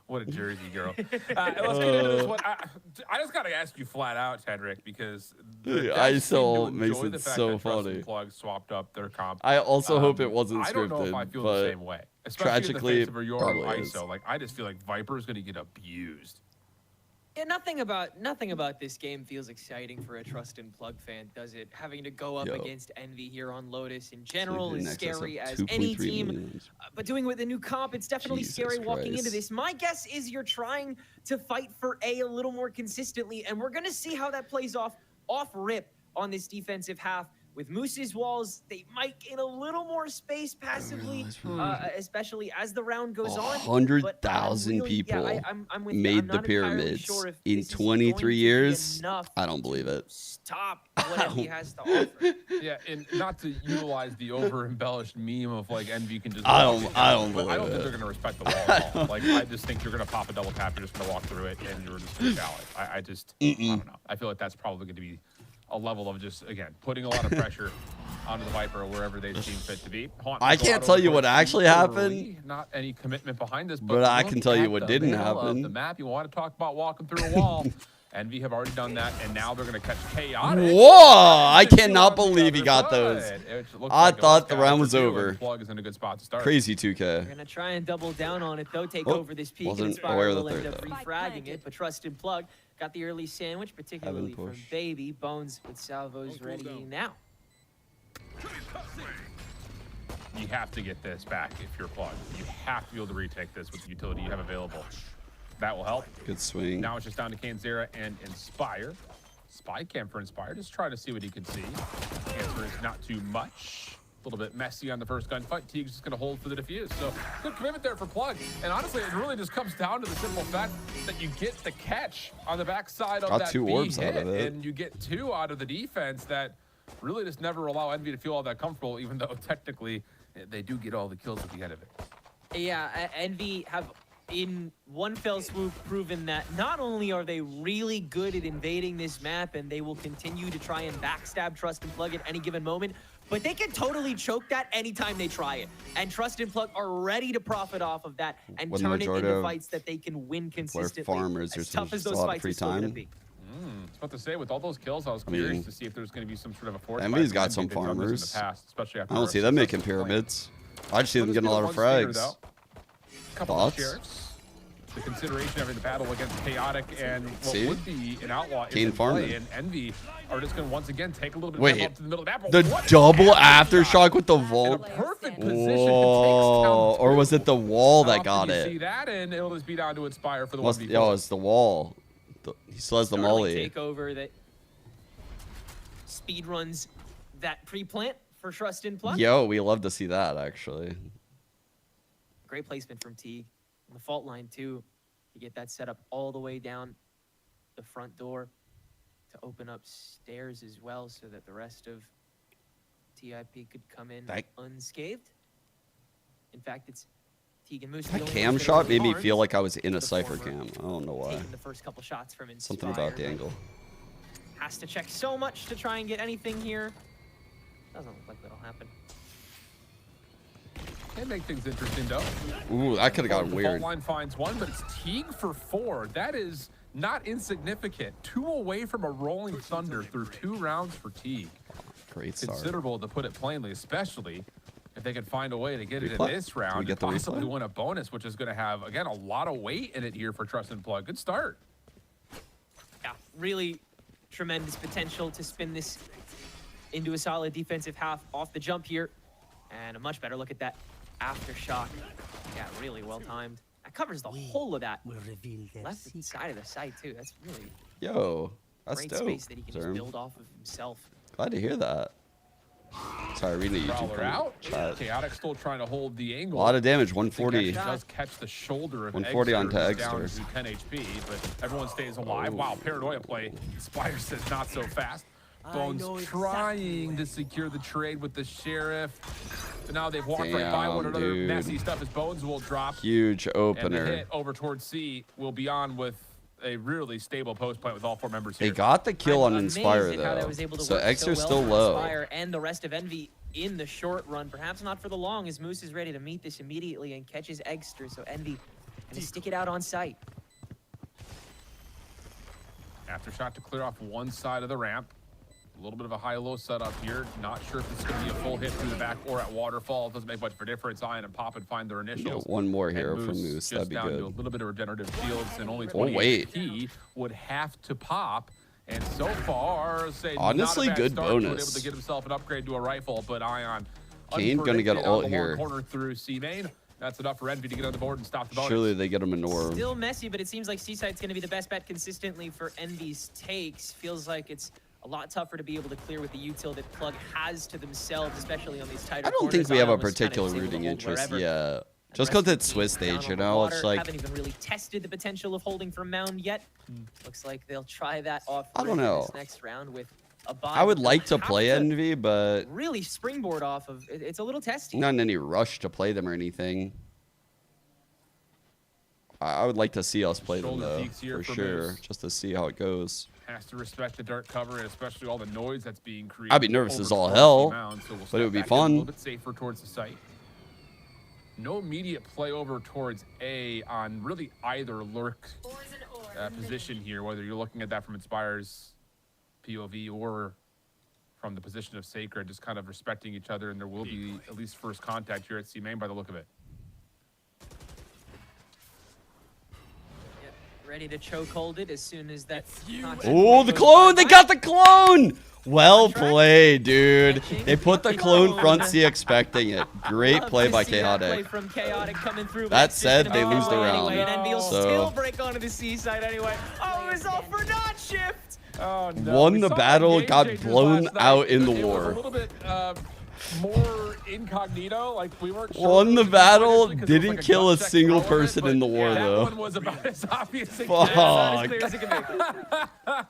Speaker 2: What a Jersey girl. Let's get into this one. I just got to ask you flat out, Cedric, because the
Speaker 1: ISO
Speaker 2: seem to
Speaker 1: makes
Speaker 2: enjoy
Speaker 1: it
Speaker 2: the fact
Speaker 1: so
Speaker 2: that Trust
Speaker 1: funny.
Speaker 2: and Plug swapped up their comp.
Speaker 1: I also hope it wasn't scripted.
Speaker 2: I don't know if I feel
Speaker 1: but
Speaker 2: the same way. Especially
Speaker 1: tragically,
Speaker 2: in the face of your
Speaker 1: probably is.
Speaker 2: ISO. Like, I just feel like Viper is going to get abused.
Speaker 3: Yeah, nothing about this game feels exciting for a Trust and Plug fan, does it? Having to go up against Envy here on Lotus in general is scary as any team. But doing it with the new comp, it's definitely scary walking into this. My guess is you're trying to fight for A little more consistently, and we're going to see how that plays off rip on this defensive half. With Moose's walls, they might gain a little more space passively, especially as the round goes on.
Speaker 1: 100,000 people made the pyramids in 23 years. I don't believe it.
Speaker 3: Stop what Envy has to offer.
Speaker 2: Yeah, and not to utilize the over-embellished meme of like Envy can just.
Speaker 1: I don't believe
Speaker 2: I don't think
Speaker 1: it.
Speaker 2: they're gonna respect the wall at all. Like I just think you're gonna pop a double tap, you're just gonna walk through it, and you're just gonna shout it. I don't know. I feel like that's probably going to be a level of just, again, putting a lot of pressure onto the Viper or wherever they seem fit to be.
Speaker 1: I can't tell you what actually happened.
Speaker 2: Not any commitment behind this,
Speaker 1: but I can tell you what didn't happen.
Speaker 2: The map, you want to talk about walking through a wall. Envy have already done that, and now they're going to catch Chaotic.
Speaker 1: Whoa! I cannot believe he got those. I thought the round was over.
Speaker 2: Plug is in a good spot to start.
Speaker 1: Crazy 2K.
Speaker 3: They're going to try and double down on it, though. Take over this peak and Inspire will end up refragging it, but Trust and Plug got the early sandwich, particularly from Baby. Bones with salvos ready now.
Speaker 2: You have to get this back if you're Plug. You have to be able to retake this with the utility you have available. That will help.
Speaker 1: Good swing.
Speaker 2: Now it's just down to Kanzera and Inspire. Spy cam for Inspire, just trying to see what he can see. Answer is not too much. A little bit messy on the first gunfight. Teague's just going to hold for the defuse. So good commitment there for Plug. And honestly, it really just comes down to the simple fact that you get the catch on the backside of that
Speaker 1: two orbs
Speaker 2: hit,
Speaker 1: out of it.
Speaker 2: and you get two out of the defense that really just never allow Envy to feel all that comfortable, even though technically they do get all the kills at the end of it.
Speaker 3: Yeah, Envy have in one fell swoop proven that not only are they really good at invading this map and they will continue to try and backstab Trust and Plug at any given moment, but they can totally choke that anytime they try it. And Trust and Plug are ready to profit off of that and turn it into fights that they can win consistently.
Speaker 1: Farmers
Speaker 3: as tough as those fights are still going to be.
Speaker 2: I was about to say, with all those kills, I was curious to see if there's going to be some sort of a force.
Speaker 1: Envy's got some farmers.
Speaker 2: In the past, especially after
Speaker 1: I don't see them making pyramids. I just see them getting a lot of frags.
Speaker 2: Couple of sheriffs. The consideration of having the battle against Chaotic and what would be an outlaw in play, and Envy are just going to once again take a little bit of up to the middle of the map.
Speaker 1: The double aftershock with the vault.
Speaker 2: In a perfect position to take down.
Speaker 1: Or was it the wall that got it?
Speaker 2: See that, and it'll just be down to Inspire for the 1v4.
Speaker 1: Yo, it's the wall. He still has the molly.
Speaker 3: Takeover that speed runs that pre-plant for Trust and Plug.
Speaker 1: Yo, we love to see that, actually.
Speaker 3: Great placement from Teague. On the fault line, too, to get that set up all the way down the front door to open up stairs as well so that the rest of TIP could come in unscathed. In fact, it's Teague and Moose.
Speaker 1: That cam shot made me feel like I was in a Cypher cam. I don't know why.
Speaker 3: The first couple shots from Inspire.
Speaker 1: Something about the angle.
Speaker 3: Has to check so much to try and get anything here. Doesn't look like that'll happen.
Speaker 2: They make things interesting, though.
Speaker 1: Ooh, that could have gotten weird.
Speaker 2: The fault line finds one, but it's Teague for 4. That is not insignificant. 2 away from a rolling thunder through 2 rounds for Teague.
Speaker 1: Great start.
Speaker 2: Considerable, to put it plainly, especially if they can find a way to get it in this round and possibly win a bonus, which is going to have, again, a lot of weight in it here for Trust and Plug. Good start.
Speaker 3: Yeah, really tremendous potential to spin this into a solid defensive half off the jump here. And a much better look at that aftershock. Yeah, really well timed. That covers the whole of that left side of the site too. That's really
Speaker 1: Yo, that's
Speaker 3: great
Speaker 1: dope.
Speaker 3: space that he can just
Speaker 1: Zerm.
Speaker 3: build off of himself.
Speaker 1: Glad to hear that. Sorry, reading the YouTube
Speaker 2: Prowler out.
Speaker 1: chat.
Speaker 2: Chaotic still trying to hold the
Speaker 1: A
Speaker 2: angle.
Speaker 1: lot of damage,
Speaker 2: He
Speaker 1: 140.
Speaker 2: does catch the shoulder of
Speaker 1: 140 onto
Speaker 2: Eggster, who's down
Speaker 1: Eggster.
Speaker 2: to 10 HP, but everyone stays alive. Wow, paranoia play. Spire says not so fast. Bones trying to secure the trade with the sheriff. So now they've walked right by one
Speaker 1: Damn,
Speaker 2: another.
Speaker 1: dude.
Speaker 2: Messy stuff as Bones will drop.
Speaker 1: Huge
Speaker 2: And the
Speaker 1: opener.
Speaker 2: hit over towards C will be on with a really stable post plant with all 4 members here.
Speaker 1: They got the kill on
Speaker 3: I'm
Speaker 1: Inspire
Speaker 3: amazed at how that
Speaker 1: though.
Speaker 3: was able to
Speaker 1: So
Speaker 3: work
Speaker 1: Exer's
Speaker 3: well
Speaker 1: still
Speaker 3: for
Speaker 1: low.
Speaker 3: Inspire and the rest of Envy in the short run. Perhaps not for the long, as Moose is ready to meet this immediately and catches Eggster. So Envy gonna stick it out on site.
Speaker 2: Aftershock to clear off one side of the ramp. A little bit of a high-low setup here. Not sure if it's going to be a full hit through the back or at waterfall. It doesn't make much of a difference. Ion and Pop and find their
Speaker 1: Yeah,
Speaker 2: initials.
Speaker 1: one more
Speaker 2: And
Speaker 1: hero from Moose.
Speaker 2: just
Speaker 1: That'd be
Speaker 2: down to a
Speaker 1: good.
Speaker 2: little bit of regenerative shields and only
Speaker 1: Oh,
Speaker 2: 20
Speaker 1: wait.
Speaker 2: HP would have to pop. And so far, say
Speaker 1: Honestly,
Speaker 2: not a bad
Speaker 1: good
Speaker 2: start to be
Speaker 1: bonus.
Speaker 2: able to get himself an upgrade to a rifle, but Ion
Speaker 1: Kane gonna get
Speaker 2: unpredicted
Speaker 1: ult
Speaker 2: on the long
Speaker 1: here.
Speaker 2: corner through C main. That's enough for Envy to get on the board and stop the bonus.
Speaker 1: Surely they get him an orb.
Speaker 3: Still messy, but it seems like Seaside's going to be the best bet consistently for Envy's takes. Feels like it's a lot tougher to be able to clear with the util that Plug has to themselves, especially on these tighter
Speaker 1: I don't
Speaker 3: corners.
Speaker 1: think we have a
Speaker 3: Ion was kind of
Speaker 1: particular
Speaker 3: able to
Speaker 1: rooting
Speaker 3: hold
Speaker 1: interest
Speaker 3: wherever.
Speaker 1: yet.
Speaker 3: And
Speaker 1: Just
Speaker 3: rest of
Speaker 1: because it's
Speaker 3: the
Speaker 1: Swiss
Speaker 3: team down
Speaker 1: stage, you
Speaker 3: on the
Speaker 1: know?
Speaker 3: water,
Speaker 1: It's like,
Speaker 3: haven't even really tested the potential of holding from Mound yet. Looks like they'll try that off.
Speaker 1: I don't
Speaker 3: rip
Speaker 1: know.
Speaker 3: This next round with a buy.
Speaker 1: I would
Speaker 3: They'll
Speaker 1: like to
Speaker 3: have
Speaker 1: play Envy, but
Speaker 3: Really springboard off of. It's a little testy.
Speaker 1: not in any rush to play them or anything. I would like to see us play them
Speaker 2: Shoulder
Speaker 1: though,
Speaker 2: peaks here
Speaker 1: for
Speaker 2: for
Speaker 1: sure,
Speaker 2: Moose.
Speaker 1: just to see how it goes.
Speaker 2: Has to respect the dark cover and especially all the noise that's being created.
Speaker 1: I'd be nervous as
Speaker 2: over
Speaker 1: all
Speaker 2: towards
Speaker 1: hell,
Speaker 2: the mound, so we'll
Speaker 1: but it
Speaker 2: step
Speaker 1: would be
Speaker 2: back in
Speaker 1: fun.
Speaker 2: A little bit safer towards the site. No immediate play over towards A on really either lurk position here, whether you're looking at that from Inspire's POV or from the position of Sacred, just kind of respecting each other, and there will be at least first contact here at C main by the look of it.
Speaker 3: Ready to choke hold it as soon as that.
Speaker 1: Oh, the clone! They got the clone! Well played, dude. They put the clone front C expecting it. Great play by Chaotic.
Speaker 3: From Chaotic coming through, but
Speaker 1: That
Speaker 3: it's
Speaker 1: said,
Speaker 3: gonna
Speaker 1: they
Speaker 3: be
Speaker 1: lose the
Speaker 3: away
Speaker 1: round.
Speaker 3: anyway, and Envy will
Speaker 1: So-
Speaker 3: still break onto the Seaside anyway. Oh, it was all for not shift.
Speaker 2: Oh, no.
Speaker 1: Won
Speaker 2: We
Speaker 1: the
Speaker 2: saw
Speaker 1: battle,
Speaker 2: Game
Speaker 1: got
Speaker 2: Changers
Speaker 1: blown
Speaker 2: last night.
Speaker 1: out in the
Speaker 2: It was
Speaker 1: war.
Speaker 2: a little bit more incognito, like we weren't sure
Speaker 1: Won
Speaker 2: what
Speaker 1: the
Speaker 2: it was
Speaker 1: battle,
Speaker 2: because it was
Speaker 1: didn't
Speaker 2: like a
Speaker 1: kill a
Speaker 2: gut check
Speaker 1: single
Speaker 2: throw of it,
Speaker 1: person
Speaker 2: but
Speaker 1: in the war,
Speaker 2: that
Speaker 1: though.
Speaker 2: one was about as obvious as it
Speaker 1: Fuck.
Speaker 2: gets.
Speaker 3: Not as clear as it can be.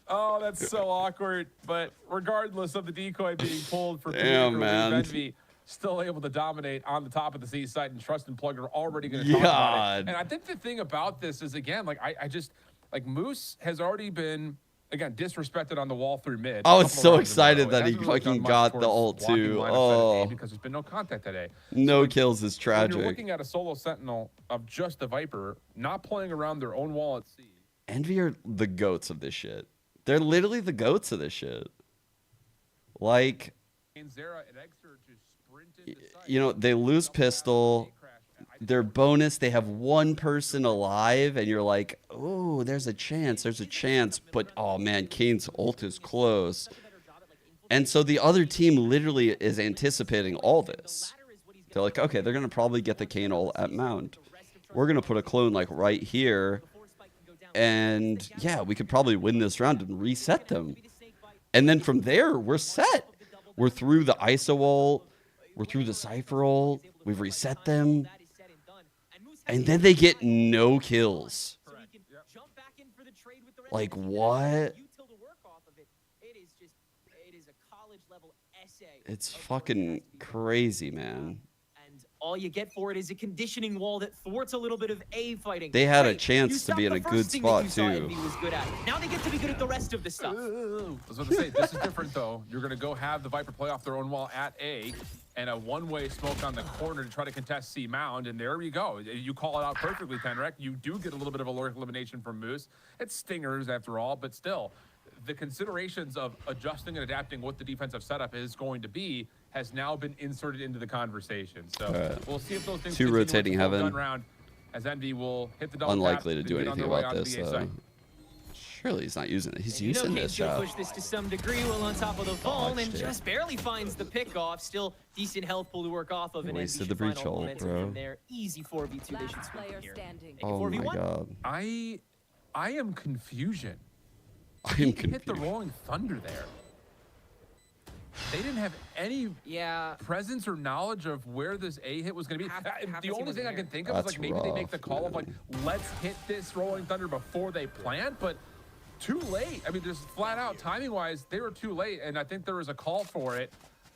Speaker 2: Oh, that's so awkward. But regardless of the decoy being pulled for
Speaker 1: Damn,
Speaker 2: particularly
Speaker 1: man.
Speaker 2: Envy, still able to dominate on the top of the Seaside, and Trust and Plug are already going to talk about
Speaker 1: God.
Speaker 2: it. And I think the thing about this is, again, like I just, like Moose has already been, again, disrespected on the wall through mid.
Speaker 1: I was
Speaker 2: a couple
Speaker 1: so
Speaker 2: rounds in a
Speaker 1: excited
Speaker 2: row.
Speaker 1: that
Speaker 2: It
Speaker 1: he
Speaker 2: hasn't really
Speaker 1: fucking
Speaker 2: done much
Speaker 1: got the
Speaker 2: towards
Speaker 1: ult
Speaker 2: blocking
Speaker 1: too.
Speaker 2: line of sight of A
Speaker 1: Oh.
Speaker 2: because there's been no contact today.
Speaker 1: No kills is
Speaker 2: When you're
Speaker 1: tragic.
Speaker 2: looking at a solo sentinel of just the Viper, not playing around their own wall at C.
Speaker 1: Envy are the goats of this shit. They're literally the goats of this shit. Like,
Speaker 2: And Zera and Eggster just sprinted the site.
Speaker 1: you know, they lose pistol. Their bonus, they have one person alive, and you're like, oh, there's a chance, but oh man, Kane's ult is close. And so the other team literally is anticipating all this. They're like, okay, they're gonna probably get the Kane ult at Mount. We're gonna put a clone like right here, and yeah, we could probably win this round and reset them. And then from there, we're set. We're through the ISO ult, we're through the Cypher ult, we've reset them. And then they get no kills. Like, what? It's fucking crazy, man.
Speaker 3: And all you get for it is a conditioning wall that thwarts a little bit of A fighting.
Speaker 1: They had a
Speaker 3: Great.
Speaker 1: chance
Speaker 3: You
Speaker 1: to
Speaker 3: stopped
Speaker 1: be in
Speaker 3: the
Speaker 1: a
Speaker 3: first
Speaker 1: good
Speaker 3: thing that
Speaker 1: spot,
Speaker 3: you saw
Speaker 1: too.
Speaker 3: Envy was good at. Now they get to be good at the rest of the stuff.
Speaker 2: I was going to say, this is different, though. You're going to go have the Viper play off their own wall at A, and a one-way smoke on the corner to try to contest C Mound, and there you go. You call it out perfectly, Tenrek. You do get a little bit of a lurk elimination from Moose. It's stingers, after all, but still, the considerations of adjusting and adapting what the defensive setup is going to be has now been inserted into the conversation. So
Speaker 1: right.
Speaker 2: we'll see if those things
Speaker 1: Two
Speaker 2: continue
Speaker 1: rotating
Speaker 2: into the
Speaker 1: heaven.
Speaker 2: gun round, as Envy will hit the double
Speaker 1: Unlikely
Speaker 2: tap
Speaker 1: to do
Speaker 2: and get on
Speaker 1: anything
Speaker 2: their way
Speaker 1: about
Speaker 2: onto
Speaker 1: this,
Speaker 2: the A
Speaker 1: though.
Speaker 2: site.
Speaker 1: Surely he's not using it. He's
Speaker 3: And you know
Speaker 1: using
Speaker 3: Kane's
Speaker 1: this
Speaker 3: gonna
Speaker 1: shot.
Speaker 3: push this to some degree while on top of the phone and
Speaker 1: Dodged it.
Speaker 3: just barely finds the pick off. Still decent health pool to work off of. And
Speaker 1: Wasted
Speaker 3: Envy
Speaker 1: the
Speaker 3: should find
Speaker 1: breach
Speaker 3: all
Speaker 1: ult,
Speaker 3: momentum
Speaker 1: bro.
Speaker 3: from there. Easy 4v2 they should
Speaker 5: Last
Speaker 3: swing
Speaker 5: player
Speaker 3: here.
Speaker 5: standing.
Speaker 3: Make it
Speaker 1: Oh my
Speaker 3: 4v1.
Speaker 1: god.
Speaker 2: I am confusion.
Speaker 1: I am
Speaker 2: He hit the
Speaker 1: confused.
Speaker 2: Rolling Thunder there. They didn't have any
Speaker 3: Yeah.
Speaker 2: presence or knowledge of where this A hit was going to be.
Speaker 3: Half
Speaker 2: The
Speaker 3: the team
Speaker 2: only
Speaker 3: wasn't
Speaker 2: thing I
Speaker 3: here.
Speaker 2: can think of is
Speaker 1: That's
Speaker 2: like maybe they make the
Speaker 1: rough,
Speaker 2: call of like,
Speaker 1: man.
Speaker 2: let's hit this Rolling Thunder before they plant, but too late. I mean, just flat out timing-wise, they were too late, and I think there was a call for it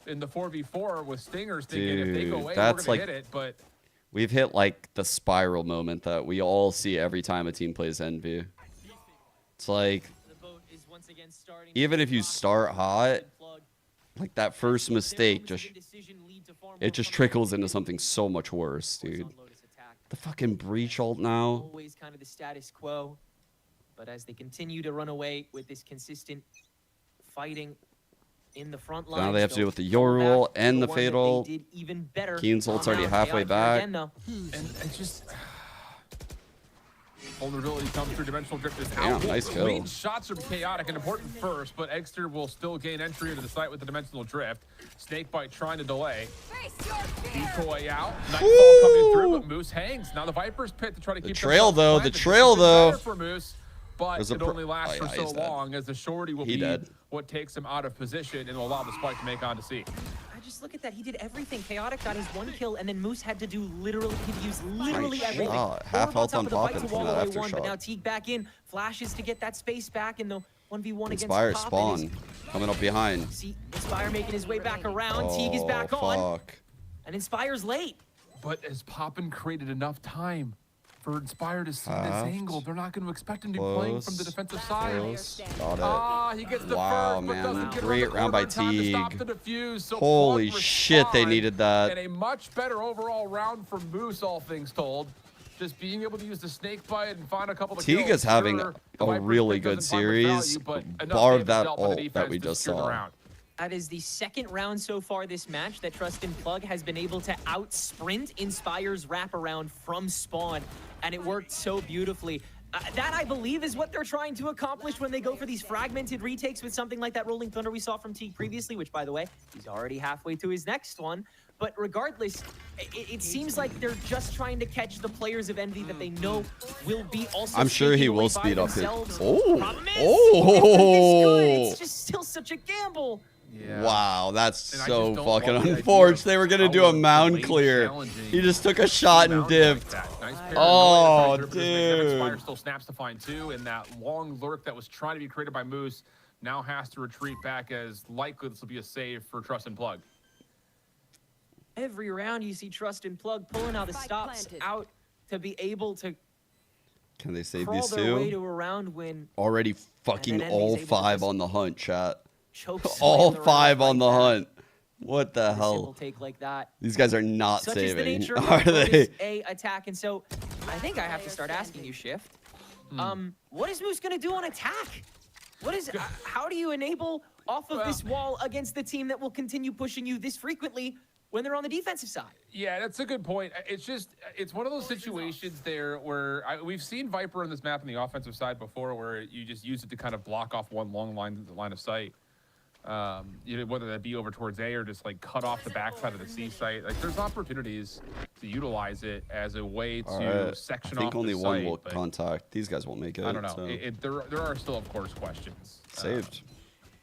Speaker 2: in the 4v4 with Stingers thinking if they go
Speaker 1: Dude,
Speaker 2: away,
Speaker 1: that's
Speaker 2: we're going
Speaker 1: like-
Speaker 2: to hit it, but
Speaker 1: We've hit like the spiral moment that we all see every time a team plays Envy. It's like,
Speaker 3: The boat is once again starting
Speaker 1: even
Speaker 3: to
Speaker 1: if you
Speaker 3: rock.
Speaker 1: start hot,
Speaker 3: Plug.
Speaker 1: like that first mistake
Speaker 3: Their
Speaker 1: just
Speaker 3: moments of indecision lead to far more
Speaker 1: it just
Speaker 3: from
Speaker 1: trickles
Speaker 3: the
Speaker 1: into something so much worse,
Speaker 3: Force
Speaker 1: dude.
Speaker 3: on Lotus attack.
Speaker 1: The fucking breach ult now.
Speaker 3: Always kind of the status quo. But as they continue to run away with this consistent fighting in the front line,
Speaker 1: Now they have to deal with the Yoru ult and the Fatal.
Speaker 3: They did even better.
Speaker 1: Keen's ult's
Speaker 3: on
Speaker 1: already
Speaker 3: out.
Speaker 1: halfway
Speaker 3: Chaotic here
Speaker 1: back.
Speaker 3: Again, though.
Speaker 2: and it's just vulnerability comes through dimensional drift is
Speaker 1: Damn,
Speaker 2: out.
Speaker 1: nice kill.
Speaker 2: Clean shots from Chaotic and important first, but Exter will still gain entry into the site with the dimensional drift. Snakebite trying to delay.
Speaker 5: Face your fear.
Speaker 2: Decoy out. Nightfall coming through, but Moose hangs. Now the Viper's pit to try to keep
Speaker 1: trail,
Speaker 2: themselves
Speaker 1: though,
Speaker 2: planted.
Speaker 1: the trail,
Speaker 2: This has been
Speaker 1: though.
Speaker 2: better for Moose, but
Speaker 1: There's a
Speaker 2: it
Speaker 1: pro-
Speaker 2: only lasts
Speaker 1: Oh,
Speaker 2: for
Speaker 1: yeah,
Speaker 2: so
Speaker 1: he's dead.
Speaker 2: long as the shorty will
Speaker 1: He
Speaker 2: be
Speaker 1: dead.
Speaker 2: what takes him out of position and will allow the spike to make on to C.
Speaker 3: I just look at that. He did everything. Chaotic got his one kill, and then Moose had to do literally, he'd use literally
Speaker 1: Nice
Speaker 3: everything.
Speaker 1: shot. Half
Speaker 3: Orb
Speaker 1: health
Speaker 3: top
Speaker 1: on
Speaker 3: of the fight
Speaker 1: Poppin
Speaker 3: to
Speaker 1: from
Speaker 3: wall
Speaker 1: that
Speaker 3: away one, but
Speaker 1: aftershock.
Speaker 3: now Teague back in, flashes to get that space back in the 1v1 against
Speaker 1: Inspire
Speaker 3: Poppin.
Speaker 1: spawn coming up behind.
Speaker 3: See Inspire making his way back around. Teague is
Speaker 1: Oh,
Speaker 3: back on,
Speaker 1: fuck.
Speaker 3: and Inspire's late.
Speaker 2: But has Poppin created enough time for Inspire to see this
Speaker 1: Halved.
Speaker 2: angle? They're not going to expect him to be playing from the
Speaker 1: Close.
Speaker 2: defensive side.
Speaker 1: Close. Got it.
Speaker 2: Ah, he gets the
Speaker 1: Wow,
Speaker 2: first, but
Speaker 1: man.
Speaker 2: doesn't get
Speaker 1: Great
Speaker 2: around the
Speaker 1: round by
Speaker 2: corner in time to stop
Speaker 1: Teague.
Speaker 2: the defuse. So
Speaker 1: Holy
Speaker 2: Plug
Speaker 1: shit, they
Speaker 2: respond,
Speaker 1: needed that.
Speaker 2: And a much better overall round for Moose, all things told. Just being able to use the snake bite and find a couple of
Speaker 1: Teague
Speaker 2: kills.
Speaker 1: is having
Speaker 2: Sure,
Speaker 1: a
Speaker 2: Viper's
Speaker 1: really
Speaker 2: pick
Speaker 1: good
Speaker 2: doesn't find much value,
Speaker 1: series,
Speaker 2: but enough
Speaker 1: bar
Speaker 2: damage
Speaker 1: that
Speaker 2: dealt by the
Speaker 1: ult that
Speaker 2: defense
Speaker 1: we
Speaker 2: to
Speaker 1: just
Speaker 2: secure the
Speaker 1: saw.
Speaker 2: round.
Speaker 3: That is the second round so far this match that Trust and Plug has been able to out-sprint Inspire's wraparound from spawn, and it worked so beautifully. That, I believe, is what they're trying to accomplish when they go for these fragmented retakes with something like that Rolling Thunder we saw from Teague previously, which, by the way, he's already halfway to his next one. But regardless, it seems like they're just trying to catch the players of Envy that they know will be also
Speaker 1: I'm sure he
Speaker 3: sneaking away
Speaker 1: will
Speaker 3: by
Speaker 1: speed up his.
Speaker 3: themselves.
Speaker 1: Oh,
Speaker 3: Problem is,
Speaker 1: oh.
Speaker 3: if it's good, it's just still such a gamble.
Speaker 2: Yeah.
Speaker 1: Wow, that's
Speaker 2: And I
Speaker 1: so
Speaker 2: just don't
Speaker 1: fucking
Speaker 2: love the idea
Speaker 1: unfortunate.
Speaker 2: of
Speaker 1: They were gonna
Speaker 2: how
Speaker 1: do a
Speaker 2: delayed
Speaker 1: mound clear.
Speaker 2: challenging
Speaker 1: He just took a shot and
Speaker 2: mound
Speaker 1: dipped.
Speaker 2: like that. Nice pair of
Speaker 1: Oh,
Speaker 2: noise, but doesn't make them. Inspire
Speaker 1: dude.
Speaker 2: still snaps to find two, and that long lurk that was trying to be created by Moose now has to retreat back, as likely this will be a save for Trust and Plug.
Speaker 3: Every round you see Trust and Plug pulling out the
Speaker 5: Spike
Speaker 3: stops
Speaker 5: planted.
Speaker 3: out to be able to
Speaker 1: Can they save
Speaker 3: crawl
Speaker 1: these
Speaker 3: their way
Speaker 1: two?
Speaker 3: to a round win.
Speaker 1: Already fucking
Speaker 3: Envy's
Speaker 1: all
Speaker 3: able to
Speaker 1: five
Speaker 3: just
Speaker 1: on the hunt, chat.
Speaker 3: Choke
Speaker 1: All
Speaker 3: slam the round
Speaker 1: five on
Speaker 3: like
Speaker 1: the
Speaker 3: that.
Speaker 1: hunt. What the
Speaker 3: A simple
Speaker 1: hell?
Speaker 3: take like that.
Speaker 1: These guys are not
Speaker 3: Such is the
Speaker 1: saving,
Speaker 3: nature of
Speaker 1: are
Speaker 3: Lotus
Speaker 1: they?
Speaker 3: A attack, and so I think I have to start asking you, Shift.
Speaker 1: Hmm.
Speaker 3: What is Moose gonna do on attack? What is? How do you enable off of this wall against the team that will continue pushing you this frequently when they're on the defensive side?
Speaker 2: Yeah, that's a good point. It's just, it's one of those situations there where we've seen Viper on this map on the offensive side before, where you just use it to kind of block off one long line of sight. You know, whether that be over towards A or just like cut off the backside of the C site. Like, there's opportunities to utilize it as a way to
Speaker 1: Alright.
Speaker 2: section
Speaker 1: I
Speaker 2: off
Speaker 1: think only
Speaker 2: the
Speaker 1: one
Speaker 2: site,
Speaker 1: will
Speaker 2: but
Speaker 1: contact. These guys won't make it.
Speaker 2: I don't know.
Speaker 1: so.
Speaker 2: There are still, of course, questions.
Speaker 1: Saved.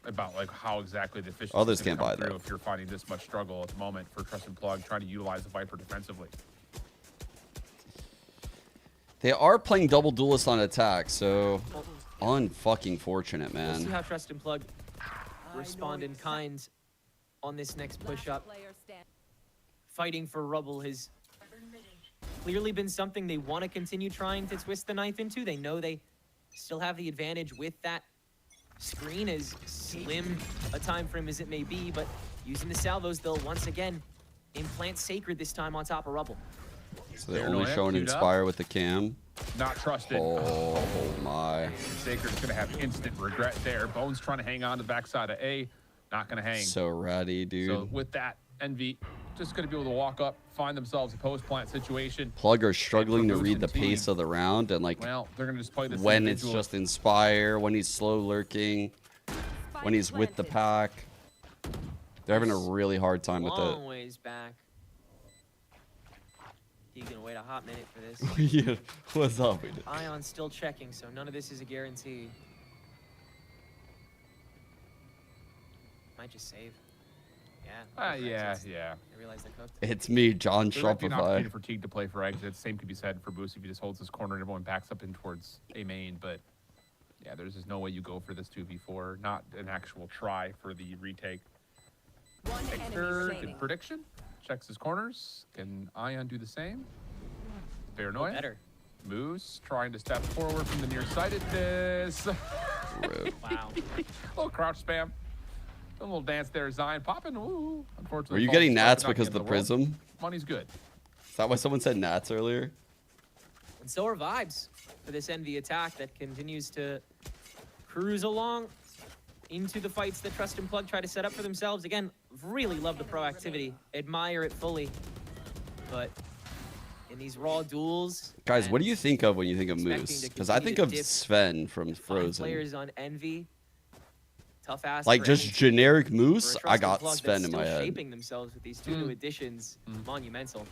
Speaker 2: About like how exactly the efficiency
Speaker 1: Others
Speaker 2: is gonna
Speaker 1: can't
Speaker 2: come
Speaker 1: buy
Speaker 2: through
Speaker 1: that.
Speaker 2: if you're finding this much struggle at the moment for Trust and Plug trying to utilize the Viper defensively.
Speaker 1: They are playing double duelist on attack, so unfucking fortunate,
Speaker 3: We'll see
Speaker 1: man.
Speaker 3: how Trust and Plug respond in kind on this next push up.
Speaker 5: Player stand.
Speaker 3: Fighting for Rubble has clearly been something they want to continue trying to twist the knife into. They know they still have the advantage with that screen, as slim a time frame as it may be, but using the salvos, they'll once again implant Sacred this time on top of Rubble.
Speaker 1: So they're
Speaker 2: Paranoia
Speaker 1: only showing
Speaker 2: queued up.
Speaker 1: Inspire with the cam.
Speaker 2: Not trusted.
Speaker 1: Oh my.
Speaker 2: Sacred's gonna have instant regret there. Bones trying to hang on to the backside of A, not gonna hang.
Speaker 1: So ratty, dude.
Speaker 2: So with that, Envy just going to be able to walk up, find themselves a post-plant situation.
Speaker 1: Plug are struggling to
Speaker 2: Moose
Speaker 1: read
Speaker 2: and
Speaker 1: the
Speaker 2: team,
Speaker 1: pace of the round and like
Speaker 2: well, they're going to just play this
Speaker 1: when it's
Speaker 2: individual.
Speaker 1: just Inspire, when he's slow lurking, when he's with the pack. They're having a really hard time with
Speaker 3: Long ways back. He's gonna wait a hot minute for this.
Speaker 1: it. Yeah, what's up?
Speaker 3: Ion's still checking, so none of this is a guarantee. Might just save. Yeah.
Speaker 2: Yeah.
Speaker 3: I realize they're cooked.
Speaker 1: It's me, John
Speaker 2: There might be an opportunity
Speaker 1: Shopify.
Speaker 2: for Teague to play for exit. Same could be said for Boost if he just holds his corner and everyone backs up in towards A main. But yeah, there's just no way you go for this 2v4. Not an actual try for the retake.
Speaker 5: One enemy
Speaker 2: Hector, good
Speaker 5: remaining.
Speaker 2: prediction. Checks his corners. Can Ion do the same? Paranoia.
Speaker 3: Better.
Speaker 2: Moose trying to step forward from the nearsightedness.
Speaker 1: Rip.
Speaker 3: Wow.
Speaker 2: Little crouch spam. A little dance there, Zion popping. Ooh. Unfortunately,
Speaker 1: Were you
Speaker 2: falls
Speaker 1: getting
Speaker 2: short,
Speaker 1: Nats
Speaker 2: but not
Speaker 1: because of the
Speaker 2: end world.
Speaker 1: prism?
Speaker 2: Money's good.
Speaker 1: Is that why someone said Nats earlier?
Speaker 3: And so are vibes for this Envy attack that continues to cruise along into the fights that Trust and Plug try to set up for themselves. Again, really love the proactivity. Admire it fully. But in these raw duels...
Speaker 1: Guys, what do
Speaker 3: and
Speaker 1: you think of when you think of
Speaker 3: expecting
Speaker 1: Moose?
Speaker 3: to
Speaker 1: Because I
Speaker 3: continue
Speaker 1: think
Speaker 3: to
Speaker 1: of
Speaker 3: dip
Speaker 1: Sven from
Speaker 3: 5
Speaker 1: Frozen.
Speaker 3: players on Envy. Tough ass.
Speaker 1: Like
Speaker 3: for
Speaker 1: just
Speaker 3: Envy.
Speaker 1: generic
Speaker 3: For a
Speaker 1: Moose,
Speaker 3: Trust
Speaker 1: I
Speaker 3: and
Speaker 1: got
Speaker 3: Plug that's
Speaker 1: Sven in my
Speaker 3: still
Speaker 1: head.
Speaker 3: shaping themselves with these two new additions. Monumental.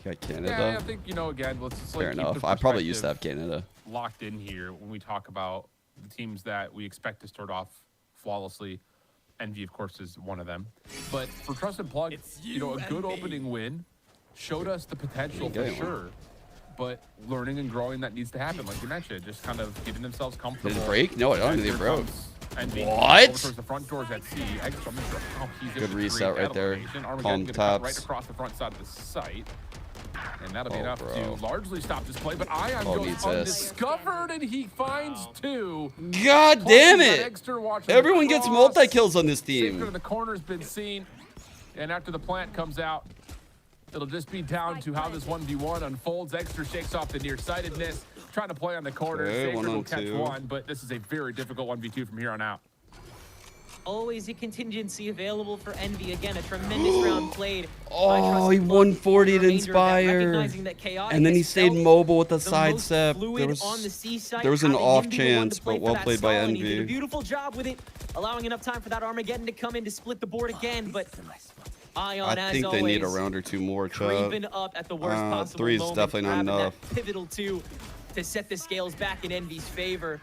Speaker 1: You got
Speaker 2: Yeah, I
Speaker 1: Canada.
Speaker 2: think, you know, again, let's just
Speaker 1: Fair
Speaker 2: keep
Speaker 1: enough.
Speaker 2: the
Speaker 1: I probably used to have
Speaker 2: perspective
Speaker 1: Canada.
Speaker 2: locked in here when we talk about the teams that we expect to start off flawlessly. Envy, of course, is one of them. But for Trust and Plug, you know, a good opening win showed us the potential for
Speaker 1: Okay.
Speaker 2: sure. But learning and growing, that needs to happen, like you mentioned. Just kind of getting themselves comfortable.
Speaker 1: Did it break? No, I don't
Speaker 2: And
Speaker 1: think it
Speaker 2: here
Speaker 1: broke.
Speaker 2: comes Envy
Speaker 1: What?
Speaker 2: over towards the front doors at C. Extra, I'm not sure how he's able
Speaker 1: Good
Speaker 2: to
Speaker 1: reset
Speaker 2: create
Speaker 1: right
Speaker 2: that
Speaker 1: there.
Speaker 2: elevation. Armageddon
Speaker 1: Palm
Speaker 2: gonna cut right
Speaker 1: taps.
Speaker 2: across the front side of the site. And that'll be
Speaker 1: Oh,
Speaker 2: enough
Speaker 1: bro.
Speaker 2: to largely stop this play. But Ion
Speaker 1: Oh,
Speaker 2: goes
Speaker 1: needs this.
Speaker 2: undiscovered, and he finds two.
Speaker 1: God
Speaker 2: Plus,
Speaker 1: damn
Speaker 2: we got
Speaker 1: it!
Speaker 2: Extra watching the
Speaker 1: Everyone gets
Speaker 2: cross.
Speaker 1: multi-kills on this
Speaker 2: Saker in
Speaker 1: team.
Speaker 2: the corner's been seen. And after the plant comes out, it'll just be down to how this 1v1 unfolds. Extra shakes off the nearsightedness, trying to play on the corner.
Speaker 1: Okay,
Speaker 2: Saker will
Speaker 1: 1-on-2.
Speaker 2: catch one, but this is a very difficult 1v2 from here on out.
Speaker 3: Always a contingency available for Envy. Again, a tremendous round played. by
Speaker 1: Oh,
Speaker 3: Trust
Speaker 1: he
Speaker 3: and Plug.
Speaker 1: 140'd
Speaker 3: The remainder of that,
Speaker 1: Inspire.
Speaker 3: recognizing that Chaotic
Speaker 1: And then he
Speaker 3: has
Speaker 1: stayed
Speaker 3: felt
Speaker 1: mobile with the
Speaker 3: the
Speaker 1: side
Speaker 3: most
Speaker 1: step.
Speaker 3: fluid on the C site,
Speaker 1: there was an
Speaker 3: having
Speaker 1: off
Speaker 3: him be the one to
Speaker 1: chance,
Speaker 3: play
Speaker 1: but
Speaker 3: for
Speaker 1: well
Speaker 3: that
Speaker 1: played by
Speaker 3: stall, and he did a
Speaker 1: Envy.
Speaker 3: beautiful job with it, allowing enough time for that Armageddon to come in to split the board again. But Ion,
Speaker 1: I
Speaker 3: as
Speaker 1: think they
Speaker 3: always,
Speaker 1: need a round or two more, Chubb.
Speaker 3: creeping up at the worst possible
Speaker 1: 3 is
Speaker 3: moment,
Speaker 1: definitely not
Speaker 3: grabbing
Speaker 1: enough.
Speaker 3: that pivotal 2 to set the scales back in Envy's favor.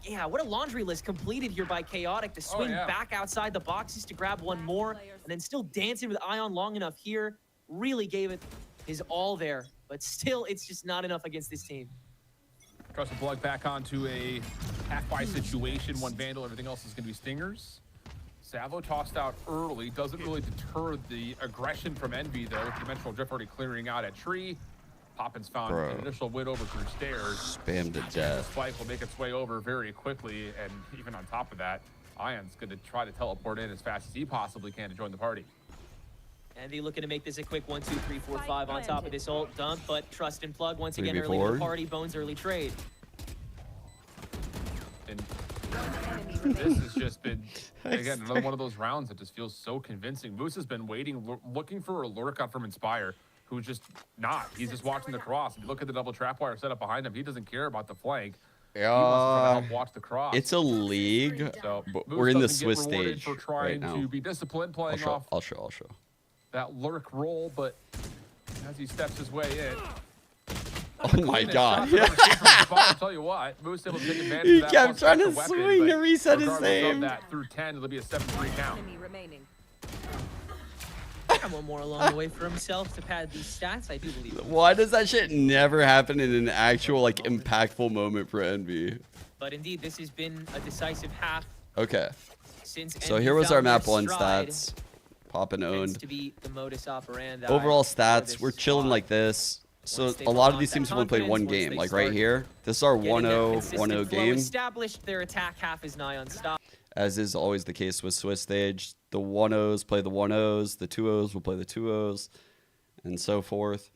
Speaker 3: Yeah, what a laundry list completed here by Chaotic to swing
Speaker 2: yeah.
Speaker 3: back outside the boxes to grab one more, and then still dancing with Ion long enough here. Really gave it his all there, but still, it's just not enough against this team.
Speaker 2: Trust and Plug back onto a half-buy situation. One Vandal, everything else is going to be Stingers. Savo tossed out early. Doesn't really deter the aggression from Envy, though. Dimensional Drift already clearing out at Tree. Poppins found
Speaker 1: Bro.
Speaker 2: an initial win over through stairs.
Speaker 1: Spam to death.
Speaker 2: Spike will make its way over very quickly, and even on top of that, Ion's going to try to teleport in as fast as he possibly can to join the party.
Speaker 3: Envy looking to make this a quick 1, 2, 3, 4, 5 on top of this ult dump, but Trust and Plug once again early in
Speaker 1: 3v4.
Speaker 3: the party. Bones early trade.
Speaker 2: And this has just been, again, another one of those rounds that just feels so convincing. Moose has been waiting, looking for a lurk out from Inspire, who's just not. He's just watching the cross. If you look at the double trap wire set up behind him, he doesn't care about the flank. He wants to try to help watch the cross.
Speaker 1: It's a league,
Speaker 2: So
Speaker 1: but
Speaker 2: Moose
Speaker 1: we're in the
Speaker 2: doesn't get
Speaker 1: Swiss
Speaker 2: rewarded
Speaker 1: stage
Speaker 2: for
Speaker 1: right
Speaker 2: trying
Speaker 1: now.
Speaker 2: to be disciplined, playing off
Speaker 1: I'll show.
Speaker 2: that lurk roll, but as he steps his way in.
Speaker 1: Oh my god.
Speaker 2: I'll tell you what, Moose able to take advantage
Speaker 1: He
Speaker 2: of that.
Speaker 1: kept
Speaker 2: once
Speaker 1: trying
Speaker 2: back
Speaker 1: to
Speaker 2: weapon,
Speaker 1: swing
Speaker 2: but
Speaker 1: to reset his
Speaker 2: regardless of
Speaker 1: save.
Speaker 2: that, through 10, it'll be a 7-3 count.
Speaker 5: Enemy remaining.
Speaker 3: Got one more along the way for himself to pad these stats, I do believe.
Speaker 1: Why does that shit never happen in an actual, like, impactful moment for Envy?
Speaker 3: But indeed, this has been a decisive half
Speaker 1: Okay,
Speaker 3: since
Speaker 1: so
Speaker 3: Envy
Speaker 1: here was our
Speaker 3: found their
Speaker 1: map 1
Speaker 3: stride.
Speaker 1: stats. Poppin'
Speaker 3: Tends
Speaker 1: owned.
Speaker 3: to be the modus operandi
Speaker 1: Overall
Speaker 3: for
Speaker 1: stats,
Speaker 3: this
Speaker 1: we're chilling
Speaker 3: squad.
Speaker 1: like this. So
Speaker 3: Once they
Speaker 1: a lot of
Speaker 3: unlock
Speaker 1: these
Speaker 3: that
Speaker 1: teams have only played one
Speaker 3: confidence, once
Speaker 1: game.
Speaker 3: they
Speaker 1: Like right
Speaker 3: start
Speaker 1: here, this is our
Speaker 3: getting that
Speaker 1: 1-0
Speaker 3: consistent
Speaker 1: 1-0
Speaker 3: flow
Speaker 1: game.
Speaker 3: established, their attack half is nigh unstoppable.
Speaker 1: As is always the case with Swiss stage. The 1-0s play the 1-0s, the 2-0s will play the 2-0s, and so forth.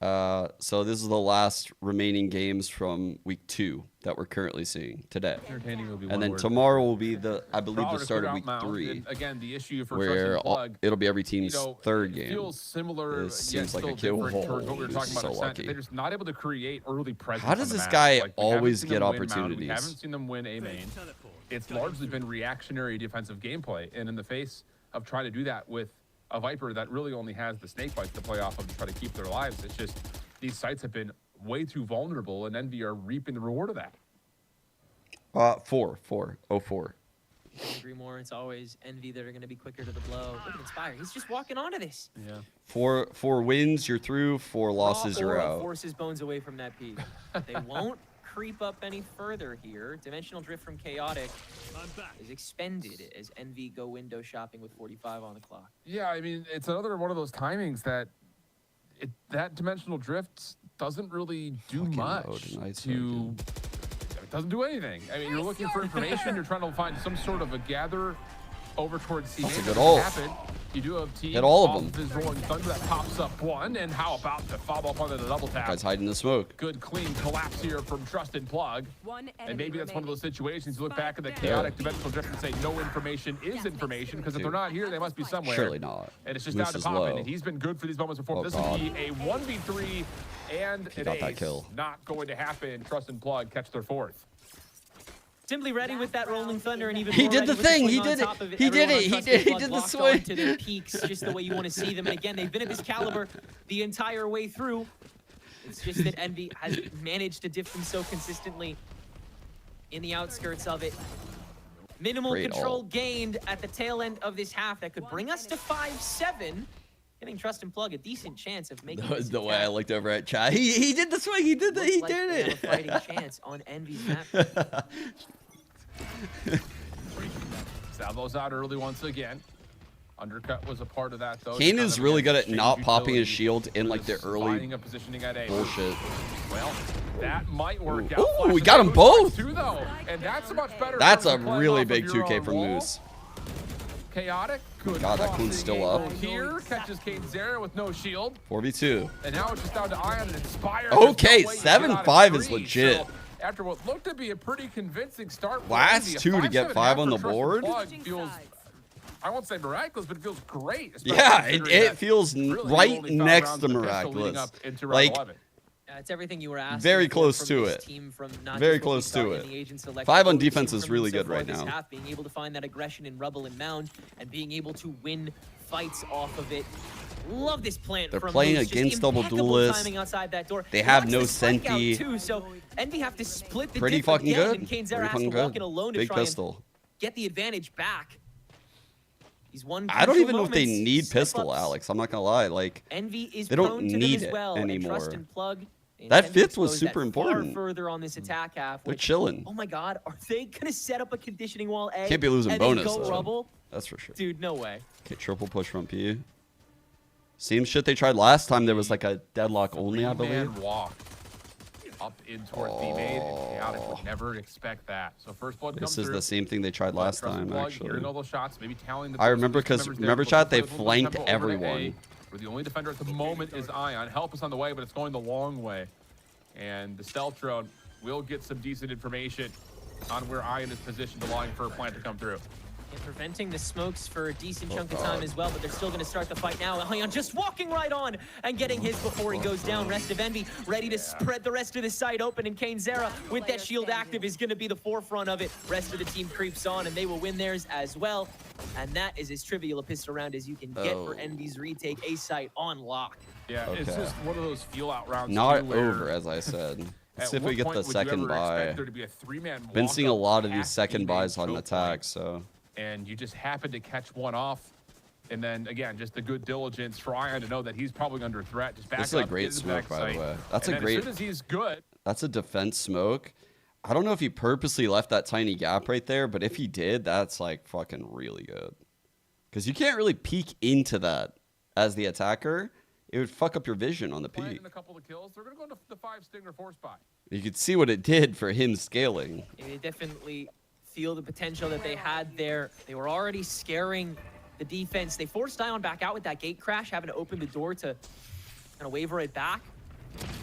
Speaker 1: So this is the last remaining games from week 2 that we're currently seeing today.
Speaker 2: Entertaining will be
Speaker 1: And
Speaker 2: one
Speaker 1: then
Speaker 2: word.
Speaker 1: tomorrow will be I believe,
Speaker 2: Prowler
Speaker 1: the
Speaker 2: to
Speaker 1: start
Speaker 2: clear
Speaker 1: of
Speaker 2: out
Speaker 1: week
Speaker 2: Mound,
Speaker 1: 3,
Speaker 2: and again, the issue for
Speaker 1: where
Speaker 2: Trust and Plug,
Speaker 1: it'll be every team's third
Speaker 2: it
Speaker 1: game.
Speaker 2: feels similar.
Speaker 1: This
Speaker 2: yet
Speaker 1: seems like a
Speaker 2: still
Speaker 1: kill.
Speaker 2: different towards what we were talking
Speaker 1: He's
Speaker 2: about.
Speaker 1: so
Speaker 2: Ascent.
Speaker 1: lucky.
Speaker 2: They're just not able to create early presence.
Speaker 1: How does
Speaker 2: on the
Speaker 1: this
Speaker 2: map.
Speaker 1: guy
Speaker 2: Like, we haven't
Speaker 1: always
Speaker 2: seen
Speaker 1: get
Speaker 2: them win Mound,
Speaker 1: opportunities?
Speaker 2: We haven't seen them win A main. It's largely been reactionary defensive gameplay, and in the face of trying to do that with a Viper that really only has the snake bites to play off of to try to keep their lives, it's just these sites have been way too vulnerable, and Envy are reaping the reward of that.
Speaker 1: 4.
Speaker 3: Couldn't agree more. It's always Envy that are going to be quicker to the blow. Look at Inspire. He's just walking onto this.
Speaker 2: Yeah.
Speaker 1: 4 wins, you're through. 4 losses, you're
Speaker 3: Aura
Speaker 1: out.
Speaker 3: forces Bones away from that peak. They won't creep up any further here. Dimensional Drift from Chaotic is expended as Envy go window shopping with 45 on the clock.
Speaker 2: Yeah, I mean, it's another one of those timings that that dimensional drift doesn't really do
Speaker 1: Fucking
Speaker 2: much
Speaker 1: mode, nice
Speaker 2: to. It doesn't do anything. I mean, you're looking for information. You're trying to find some sort of a gather over towards C.
Speaker 1: That's a good ult.
Speaker 2: You do have T.
Speaker 1: Hit all of
Speaker 2: off
Speaker 1: them.
Speaker 2: His rolling thunder that pops up one, and how about to follow up on the double tap?
Speaker 1: Guy's hiding in the smoke.
Speaker 2: Good clean collapse here from Trust and Plug. And maybe that's one of those situations you look back at the chaotic dimensional drift and say no information is information, because if they're not here, they must be somewhere.
Speaker 1: Surely not.
Speaker 2: And it's just
Speaker 1: Moose
Speaker 2: down to
Speaker 1: is
Speaker 2: Poppin,
Speaker 1: low.
Speaker 2: and he's been good for these moments before.
Speaker 1: Oh,
Speaker 2: This
Speaker 1: God.
Speaker 2: would be a 1v3 and
Speaker 1: He
Speaker 2: an
Speaker 1: got that
Speaker 2: ace.
Speaker 1: kill.
Speaker 2: Not going to happen. Trust and Plug catch their 4th.
Speaker 3: Simply ready with that rolling thunder, and even
Speaker 1: He
Speaker 3: more
Speaker 1: did
Speaker 3: ready
Speaker 1: the
Speaker 3: with
Speaker 1: thing,
Speaker 3: swing
Speaker 1: he
Speaker 3: on
Speaker 1: did it,
Speaker 3: top of
Speaker 1: he did
Speaker 3: Everyone
Speaker 1: it, he
Speaker 3: on Trust
Speaker 1: did-
Speaker 3: and
Speaker 1: he
Speaker 3: Plug
Speaker 1: did the
Speaker 3: locked
Speaker 1: swing.
Speaker 3: onto their peaks just the way you want to see them. And again, they've been at this caliber the entire way through. It's just that Envy has managed to diff them so consistently in the outskirts of it. Minimal
Speaker 1: Great
Speaker 3: control
Speaker 1: ult.
Speaker 3: gained at the tail end of this half that could bring us to 5-7. Giving Trust and Plug a decent chance of making
Speaker 1: That was
Speaker 3: this
Speaker 1: the way I
Speaker 3: attack
Speaker 1: looked over at chat. He did the swing. He did
Speaker 3: look
Speaker 1: he
Speaker 3: like
Speaker 1: did
Speaker 3: they have a
Speaker 1: it.
Speaker 3: fighting chance on Envy's map.
Speaker 2: Salvo's out early once again. Undercut was a part of that, though.
Speaker 1: Kane
Speaker 2: Just
Speaker 1: is
Speaker 2: kind of,
Speaker 1: really
Speaker 2: again,
Speaker 1: good at
Speaker 2: change
Speaker 1: not popping his
Speaker 2: utility
Speaker 1: shield in like the
Speaker 2: versus
Speaker 1: early
Speaker 2: finding a positioning at A.
Speaker 1: bullshit.
Speaker 2: Well, that might work
Speaker 1: Ooh.
Speaker 2: out.
Speaker 1: Ooh,
Speaker 2: Flash
Speaker 1: we
Speaker 2: is
Speaker 1: got 'em
Speaker 2: good
Speaker 1: both.
Speaker 2: too, though, and that's a much better.
Speaker 1: That's a
Speaker 2: versus playing
Speaker 1: really
Speaker 2: off
Speaker 1: big
Speaker 2: of your
Speaker 1: 2K
Speaker 2: own
Speaker 1: from
Speaker 2: wall.
Speaker 1: Moose.
Speaker 2: Chaotic. Good
Speaker 1: God, that
Speaker 2: crossing
Speaker 1: Kuhn's still
Speaker 2: angle
Speaker 1: up.
Speaker 2: Here catches Kane Zera with no shield,
Speaker 1: 4v2.
Speaker 2: and now it's just down to Ion and Inspire.
Speaker 1: Okay,
Speaker 2: There's no way you get out of
Speaker 1: 7-5 is
Speaker 2: three.
Speaker 1: legit.
Speaker 2: So, after what looked to be a pretty convincing start,
Speaker 1: Last
Speaker 2: Envy, a
Speaker 1: 2 to get
Speaker 2: 5-7
Speaker 1: 5 on the
Speaker 2: after Trust and
Speaker 1: board?
Speaker 2: Plug feels, I won't say miraculous, but it feels great. especially
Speaker 1: Yeah,
Speaker 2: considering
Speaker 1: it
Speaker 2: that
Speaker 1: feels
Speaker 2: really you
Speaker 1: right
Speaker 2: only found
Speaker 1: next
Speaker 2: rounds
Speaker 1: to
Speaker 2: of the pistol leading
Speaker 1: miraculous.
Speaker 2: up into round
Speaker 1: Like,
Speaker 2: 11.
Speaker 3: It's everything you were asking
Speaker 1: Very
Speaker 3: for
Speaker 1: close
Speaker 3: from
Speaker 1: to
Speaker 3: this
Speaker 1: it.
Speaker 3: team, from not
Speaker 1: Very
Speaker 3: just what we
Speaker 1: close
Speaker 3: saw
Speaker 1: to
Speaker 3: in
Speaker 1: it.
Speaker 3: the agent selection,
Speaker 1: 5
Speaker 3: but
Speaker 1: on
Speaker 3: what we've
Speaker 1: defense
Speaker 3: seen
Speaker 1: is
Speaker 3: from
Speaker 1: really
Speaker 3: them so
Speaker 1: good
Speaker 3: far
Speaker 1: right
Speaker 3: this
Speaker 1: now.
Speaker 3: half, being able to find that aggression in Rubble and Mound and being able to win fights off of it. Love this plant.
Speaker 1: They're
Speaker 3: from
Speaker 1: playing
Speaker 3: Moose. Just
Speaker 1: against double
Speaker 3: impeccable
Speaker 1: duelists.
Speaker 3: timing outside that door.
Speaker 1: They
Speaker 3: He
Speaker 1: have
Speaker 3: watched
Speaker 1: no
Speaker 3: the spike out
Speaker 1: Senti.
Speaker 3: too, so Envy have to split the
Speaker 1: Pretty
Speaker 3: diff
Speaker 1: fucking
Speaker 3: again,
Speaker 1: good.
Speaker 3: and Kane
Speaker 1: Pretty
Speaker 3: Zera has to
Speaker 1: fucking
Speaker 3: walk
Speaker 1: good.
Speaker 3: in alone to
Speaker 1: Big
Speaker 3: try
Speaker 1: pistol.
Speaker 3: and get the advantage back. He's one.
Speaker 1: I don't
Speaker 3: crucial
Speaker 1: even know if they
Speaker 3: moments,
Speaker 1: need
Speaker 3: step
Speaker 1: pistol,
Speaker 3: ups.
Speaker 1: Alex. I'm not gonna lie. Like,
Speaker 3: Envy is
Speaker 1: They don't
Speaker 3: prone to
Speaker 1: need
Speaker 3: them as
Speaker 1: it
Speaker 3: well, and
Speaker 1: anymore.
Speaker 3: Trust and Plug, they
Speaker 1: That
Speaker 3: intend to
Speaker 1: fifth was
Speaker 3: expose
Speaker 1: super
Speaker 3: that far
Speaker 1: important.
Speaker 3: further on this attack half.
Speaker 1: they're
Speaker 3: Which,
Speaker 1: chilling.
Speaker 3: oh my God, are they gonna set up a conditioning wall? A,
Speaker 1: Can't be losing
Speaker 3: and then
Speaker 1: bonus,
Speaker 3: go
Speaker 1: though.
Speaker 3: Rubble?
Speaker 1: That's for sure.
Speaker 3: Dude, no way.
Speaker 1: Okay, triple push from P. Same shit they tried last time. There was like a deadlock only, I believe.
Speaker 2: Three-man walk up in towards B main, and Chaotic would never expect that. So first blood comes
Speaker 1: This is
Speaker 2: through.
Speaker 1: the same thing they tried last
Speaker 2: Trust and
Speaker 1: time,
Speaker 2: Plug,
Speaker 1: actually.
Speaker 2: hearing all those shots, maybe tallying the
Speaker 1: I
Speaker 2: points
Speaker 1: remember
Speaker 2: of these
Speaker 1: 'cause
Speaker 2: members
Speaker 1: remember,
Speaker 2: there,
Speaker 1: chat,
Speaker 2: but
Speaker 1: they
Speaker 2: let's play a little
Speaker 1: flanked
Speaker 2: tempo over to A,
Speaker 1: everyone.
Speaker 2: where the only defender at the moment is Ion. Help us on the way, but it's going the long way. And the stealth drone will get some decent information on where Ion is positioned, allowing for a plant to come through.
Speaker 3: And preventing the smokes for a decent
Speaker 1: Oh,
Speaker 3: chunk of time as well, but they're still going to start the fight now. Ion just walking right on and getting his before he goes down. Rest of Envy ready to spread the rest of the site open, and Kane Zera with that shield active is going to be the forefront of it. Rest of the team creeps on, and they will win theirs as well. And that is as trivial a pistol round as you can get for
Speaker 1: Oh.
Speaker 3: Envy's retake. A site on lock.
Speaker 2: Yeah, it's
Speaker 1: Okay.
Speaker 2: just one of those feel-out rounds.
Speaker 1: Not
Speaker 2: too, where
Speaker 1: over, as I said. Let's
Speaker 2: at
Speaker 1: see if we
Speaker 2: what
Speaker 1: get
Speaker 2: point
Speaker 1: the
Speaker 2: would you
Speaker 1: second
Speaker 2: ever expect
Speaker 1: buy.
Speaker 2: there to be a three-man
Speaker 1: Been seeing a
Speaker 2: walk-up
Speaker 1: lot of these
Speaker 2: past
Speaker 1: second
Speaker 2: B-main
Speaker 1: buys on
Speaker 2: choke
Speaker 1: attacks,
Speaker 2: point,
Speaker 1: so
Speaker 2: and you just happen to catch one off, and then again, just the good diligence for Ion to know that he's probably under threat. Just back
Speaker 1: this is a
Speaker 2: up,
Speaker 1: great
Speaker 2: get in the
Speaker 1: smoke, by
Speaker 2: backside,
Speaker 1: the way. That's
Speaker 2: and
Speaker 1: a
Speaker 2: then
Speaker 1: great.
Speaker 2: As soon as he's good,
Speaker 1: That's a defense smoke. I don't know if he purposely left that tiny gap right there, but if he did, that's like fucking really good. Because you can't really peek into that as the attacker. It would fuck up your vision on the peak.
Speaker 2: planting a couple of kills, they're gonna go into the 5 Stinger force buy.
Speaker 1: You could see what it did for him scaling.
Speaker 3: They definitely feel the potential that they had there. They were already scaring the defense. They forced Ion back out with that gate crash, having to open the door to kind of waver it back.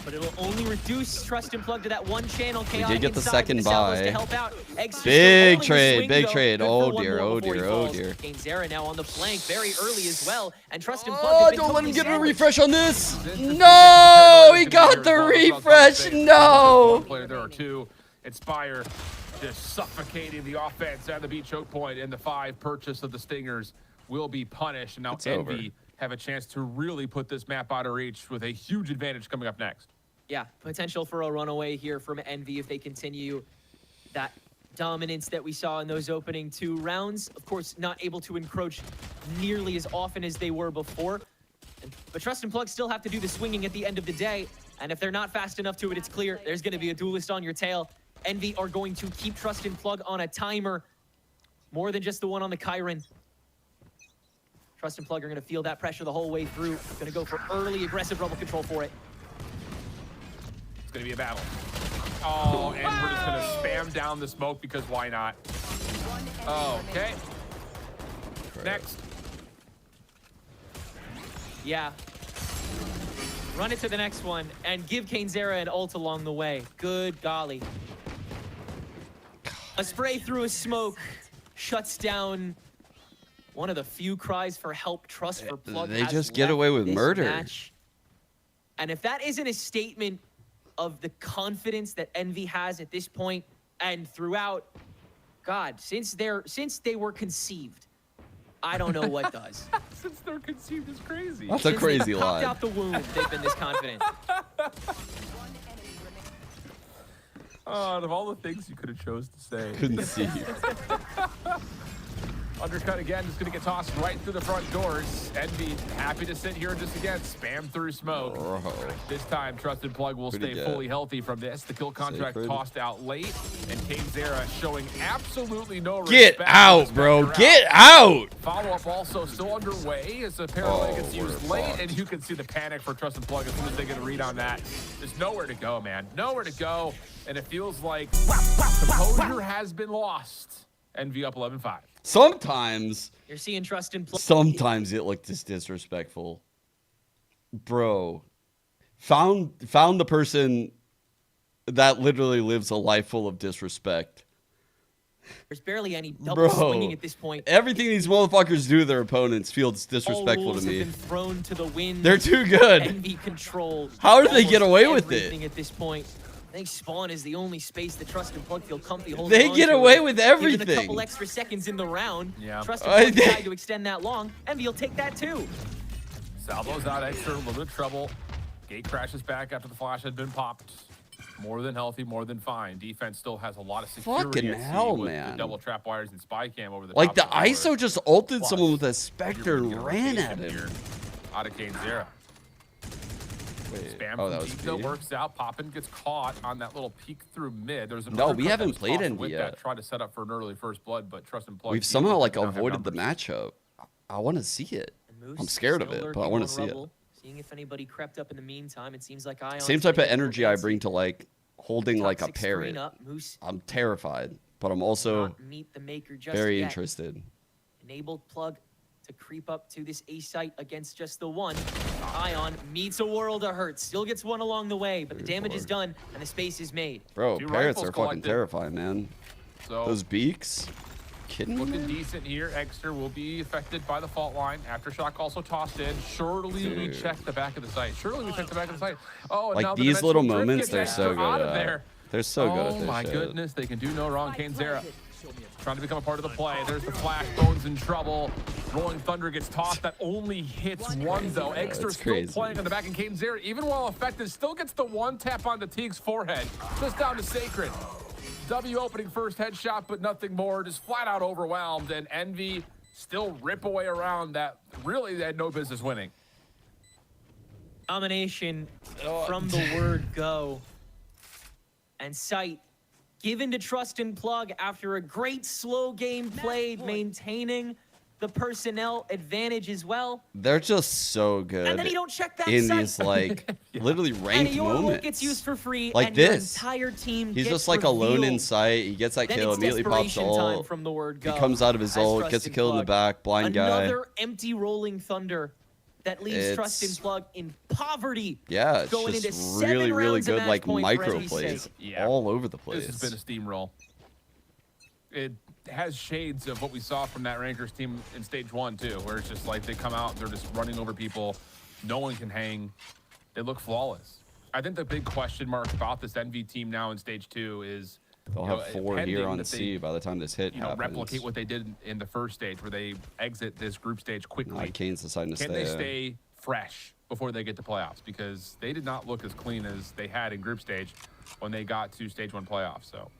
Speaker 3: But it'll only reduce Trust and Plug to that one channel.
Speaker 1: We
Speaker 3: Chaotic
Speaker 1: did get the
Speaker 3: inside
Speaker 1: second
Speaker 3: with the salvos
Speaker 1: buy.
Speaker 3: to help out. Extra
Speaker 1: Big
Speaker 3: still holding the
Speaker 1: trade,
Speaker 3: swing,
Speaker 1: big
Speaker 3: though.
Speaker 1: trade.
Speaker 3: Good for
Speaker 1: Oh
Speaker 3: one
Speaker 1: dear,
Speaker 3: more
Speaker 1: oh
Speaker 3: before he
Speaker 1: dear, oh
Speaker 3: falls.
Speaker 1: dear.
Speaker 3: Cainzera now on the flank very early as well. And Trust and Plug
Speaker 1: Oh,
Speaker 3: have been
Speaker 1: don't let him
Speaker 3: totally
Speaker 1: get a
Speaker 3: sandwiched.
Speaker 1: refresh on this.
Speaker 2: This
Speaker 1: No, he
Speaker 2: is
Speaker 1: got the
Speaker 2: gonna be here as well.
Speaker 1: refresh.
Speaker 2: One
Speaker 1: No.
Speaker 2: player, there are two. Inspire just suffocating the offense at the beat choke point, and the 5 purchase of the Stingers will be punished. And now
Speaker 1: It's
Speaker 2: Envy
Speaker 1: over.
Speaker 2: have a chance to really put this map out of reach with a huge advantage coming up next.
Speaker 3: Yeah, potential for a runaway here from Envy if they continue that dominance that we saw in those opening 2 rounds. Of course, not able to encroach nearly as often as they were before. But Trust and Plug still have to do the swinging at the end of the day. And if they're not fast enough to it, it's clear there's going to be a duelist on your tail. Envy are going to keep Trust and Plug on a timer more than just the one on the Kyron. Trust and Plug are going to feel that pressure the whole way through. Going to go for early aggressive rebel control for it.
Speaker 2: It's going to be a battle. Oh, and we're just going to spam down the smoke because why not? Okay. Next.
Speaker 3: Yeah. Run it to the next one and give Cainzera an ult along the way. Good golly. A spray through a smoke shuts down one of the few cries for help Trust for Plug
Speaker 1: They
Speaker 3: has
Speaker 1: just get
Speaker 3: left
Speaker 1: away with
Speaker 3: this
Speaker 1: murder.
Speaker 3: match. And if that isn't a statement of the confidence that Envy has at this point and throughout, God, since they were conceived, I don't know what does.
Speaker 2: Since they're conceived is crazy.
Speaker 1: That's a
Speaker 3: Since
Speaker 1: crazy
Speaker 3: they popped
Speaker 1: line.
Speaker 3: out the womb, they've been this confident.
Speaker 2: Out of all the things you could have chose to say.
Speaker 1: Couldn't see.
Speaker 2: Undercut again, just gonna get tossed right through the front doors. Envy happy to sit here and just again spam through smoke.
Speaker 1: Bro.
Speaker 2: This time, Trusted Plug will
Speaker 1: Pretty
Speaker 2: stay
Speaker 1: good.
Speaker 2: fully healthy from this. The kill contract
Speaker 1: Sacred.
Speaker 2: tossed out late, and Cainzera showing absolutely no
Speaker 1: Get
Speaker 2: respect.
Speaker 1: out, bro. Get out.
Speaker 2: Follow-up also still underway as the parallel gets
Speaker 1: we're
Speaker 2: used late,
Speaker 1: fucked.
Speaker 2: and you can see the panic for Trusted Plug as soon as they get a read on that. There's nowhere to go, man. Nowhere to go, and it feels like composure has been lost. Envy up 11-5.
Speaker 1: Sometimes
Speaker 3: You're seeing Trust and Plug.
Speaker 1: Sometimes it looked this disrespectful. Bro, found the person that literally lives a life full of disrespect.
Speaker 3: There's barely any double
Speaker 1: Bro,
Speaker 3: swinging at this point.
Speaker 1: everything these motherfuckers do to their opponents feels
Speaker 3: All
Speaker 1: disrespectful
Speaker 3: rules
Speaker 1: to
Speaker 3: have
Speaker 1: me.
Speaker 3: been thrown to the wind.
Speaker 1: They're too good.
Speaker 3: Envy control.
Speaker 1: How do they get
Speaker 3: almost
Speaker 1: away with it?
Speaker 3: everything at this point. I think spawn is the only space that Trust and Plug feel comfy holding
Speaker 1: They
Speaker 3: on
Speaker 1: get
Speaker 3: to.
Speaker 1: away with
Speaker 3: Given a
Speaker 1: everything.
Speaker 3: couple extra seconds in the round,
Speaker 2: Yeah.
Speaker 3: Trust and Plug
Speaker 1: I-
Speaker 3: decide to extend that long. Envy will take that too.
Speaker 2: Salvo's out extra, a little bit of trouble. Gate crashes back after the flash had been popped. More than healthy, more than fine. Defense still has a lot of security.
Speaker 1: Fucking
Speaker 2: at sea
Speaker 1: hell,
Speaker 2: with
Speaker 1: man.
Speaker 2: The double trap wires and spy cam over the
Speaker 1: Like the
Speaker 2: top of
Speaker 1: ISO just ulted someone with a Spectre
Speaker 2: You're
Speaker 1: and
Speaker 2: gonna
Speaker 1: ran
Speaker 2: get
Speaker 1: at
Speaker 2: him
Speaker 1: him.
Speaker 2: here. Out of Cainzera.
Speaker 1: Wait,
Speaker 2: Spam
Speaker 1: oh,
Speaker 2: from
Speaker 1: that was
Speaker 2: deep, though,
Speaker 1: B.
Speaker 2: works out. Poppin gets caught on that little peek through mid. There's
Speaker 1: No,
Speaker 2: another
Speaker 1: we
Speaker 2: cut that
Speaker 1: haven't
Speaker 2: was
Speaker 1: played
Speaker 2: tossed
Speaker 1: NV
Speaker 2: with
Speaker 1: yet.
Speaker 2: that, tried to set up for an early first blood, but Trust and Plug.
Speaker 1: We've somehow like
Speaker 2: now have
Speaker 1: avoided the
Speaker 2: numbers.
Speaker 1: matchup. I want to see it.
Speaker 3: And Moose
Speaker 1: I'm scared of
Speaker 3: still
Speaker 1: it, but I
Speaker 3: lurking
Speaker 1: wanna
Speaker 3: on
Speaker 1: see it.
Speaker 3: rubble, seeing if anybody crept up in the meantime. It seems like Ion.
Speaker 1: Same type of energy I bring to like holding like a
Speaker 3: Toxic screen
Speaker 1: parrot.
Speaker 3: up. Moose
Speaker 1: I'm terrified, but I'm also
Speaker 3: not meet the maker just
Speaker 1: very
Speaker 3: yet.
Speaker 1: interested.
Speaker 3: Enabled Plug to creep up to this A site against just the one. Ion meets a world of hurt. Still gets one along the way, but the damage is done and the space is made.
Speaker 1: Bro,
Speaker 2: Two
Speaker 1: parrots
Speaker 2: rifles
Speaker 1: are fucking
Speaker 2: collected.
Speaker 1: terrifying, man.
Speaker 2: So
Speaker 1: Those beaks. Kidding me?
Speaker 2: looking
Speaker 1: man?
Speaker 2: decent here. Exeter will be affected by the fault line. Aftershock also tossed in. Surely we
Speaker 1: Dude.
Speaker 2: check the back of the site. Surely we check the back of the site. Oh, and now
Speaker 1: Like
Speaker 2: the
Speaker 1: these little
Speaker 2: dimensional drift
Speaker 1: moments,
Speaker 2: gets
Speaker 1: they're so
Speaker 2: Exeter
Speaker 1: good
Speaker 2: out of
Speaker 1: at.
Speaker 2: there.
Speaker 1: They're so good at
Speaker 2: Oh
Speaker 1: this
Speaker 2: my
Speaker 1: shit.
Speaker 2: goodness, they can do no wrong. Cainzera trying to become a part of the play. There's the flash. Bones in trouble. Rolling Thunder gets tossed. That only hits one though. Exeter
Speaker 1: that's
Speaker 2: still
Speaker 1: crazy.
Speaker 2: playing on the back, and Cainzera, even while affected, still gets the one tap onto Teague's forehead. Just down to Sacred. W opening first headshot, but nothing more. Just flat out overwhelmed, and Envy still rip away around that. Really, they had no business winning.
Speaker 3: Domination from the word go. And sight given to Trust and Plug after a great slow game played, maintaining the personnel advantage as well.
Speaker 1: They're just so good
Speaker 3: And then you don't check that
Speaker 1: in
Speaker 3: sight.
Speaker 1: these like literally
Speaker 3: And
Speaker 1: ranked
Speaker 3: your ult
Speaker 1: moments.
Speaker 3: gets used for free,
Speaker 1: Like
Speaker 3: and
Speaker 1: this.
Speaker 3: your entire team
Speaker 1: He's
Speaker 3: gets
Speaker 1: just like alone in
Speaker 3: revealed.
Speaker 1: sight. He gets that
Speaker 3: Then
Speaker 1: kill,
Speaker 3: it's
Speaker 1: immediately pops
Speaker 3: desperation time
Speaker 1: ult.
Speaker 3: from the word
Speaker 1: He
Speaker 3: go.
Speaker 1: comes out of his
Speaker 3: as
Speaker 1: ult,
Speaker 3: Trust
Speaker 1: gets a
Speaker 3: and
Speaker 1: kill in the
Speaker 3: Plug.
Speaker 1: back, blind guy.
Speaker 3: Another empty rolling thunder that leaves Trust and
Speaker 1: It's-
Speaker 3: Plug in poverty.
Speaker 1: Yeah, it's
Speaker 3: Going
Speaker 1: just
Speaker 3: into 7
Speaker 1: really, really
Speaker 3: rounds of
Speaker 1: good
Speaker 3: match
Speaker 1: like
Speaker 3: point for
Speaker 1: micro
Speaker 3: NBC.
Speaker 1: plays
Speaker 2: Yeah.
Speaker 1: all over the place.
Speaker 2: This has been a steamroll. It has shades of what we saw from that Rankers team in stage 1 too, where it's just like they come out, they're just running over people. No one can hang. They look flawless. I think the big question mark about this NV team now in stage 2 is
Speaker 1: They'll
Speaker 2: you know,
Speaker 1: have 4
Speaker 2: pending
Speaker 1: here on
Speaker 2: that
Speaker 1: C by the time this hit
Speaker 2: you know,
Speaker 1: happens.
Speaker 2: replicate what they did in the first stage, where they exit this group stage quickly.
Speaker 1: Kane's deciding to
Speaker 2: Can
Speaker 1: stay.
Speaker 2: they stay fresh before they get to playoffs? Because they did not look as clean as they had in group stage when they got to stage 1 playoffs. So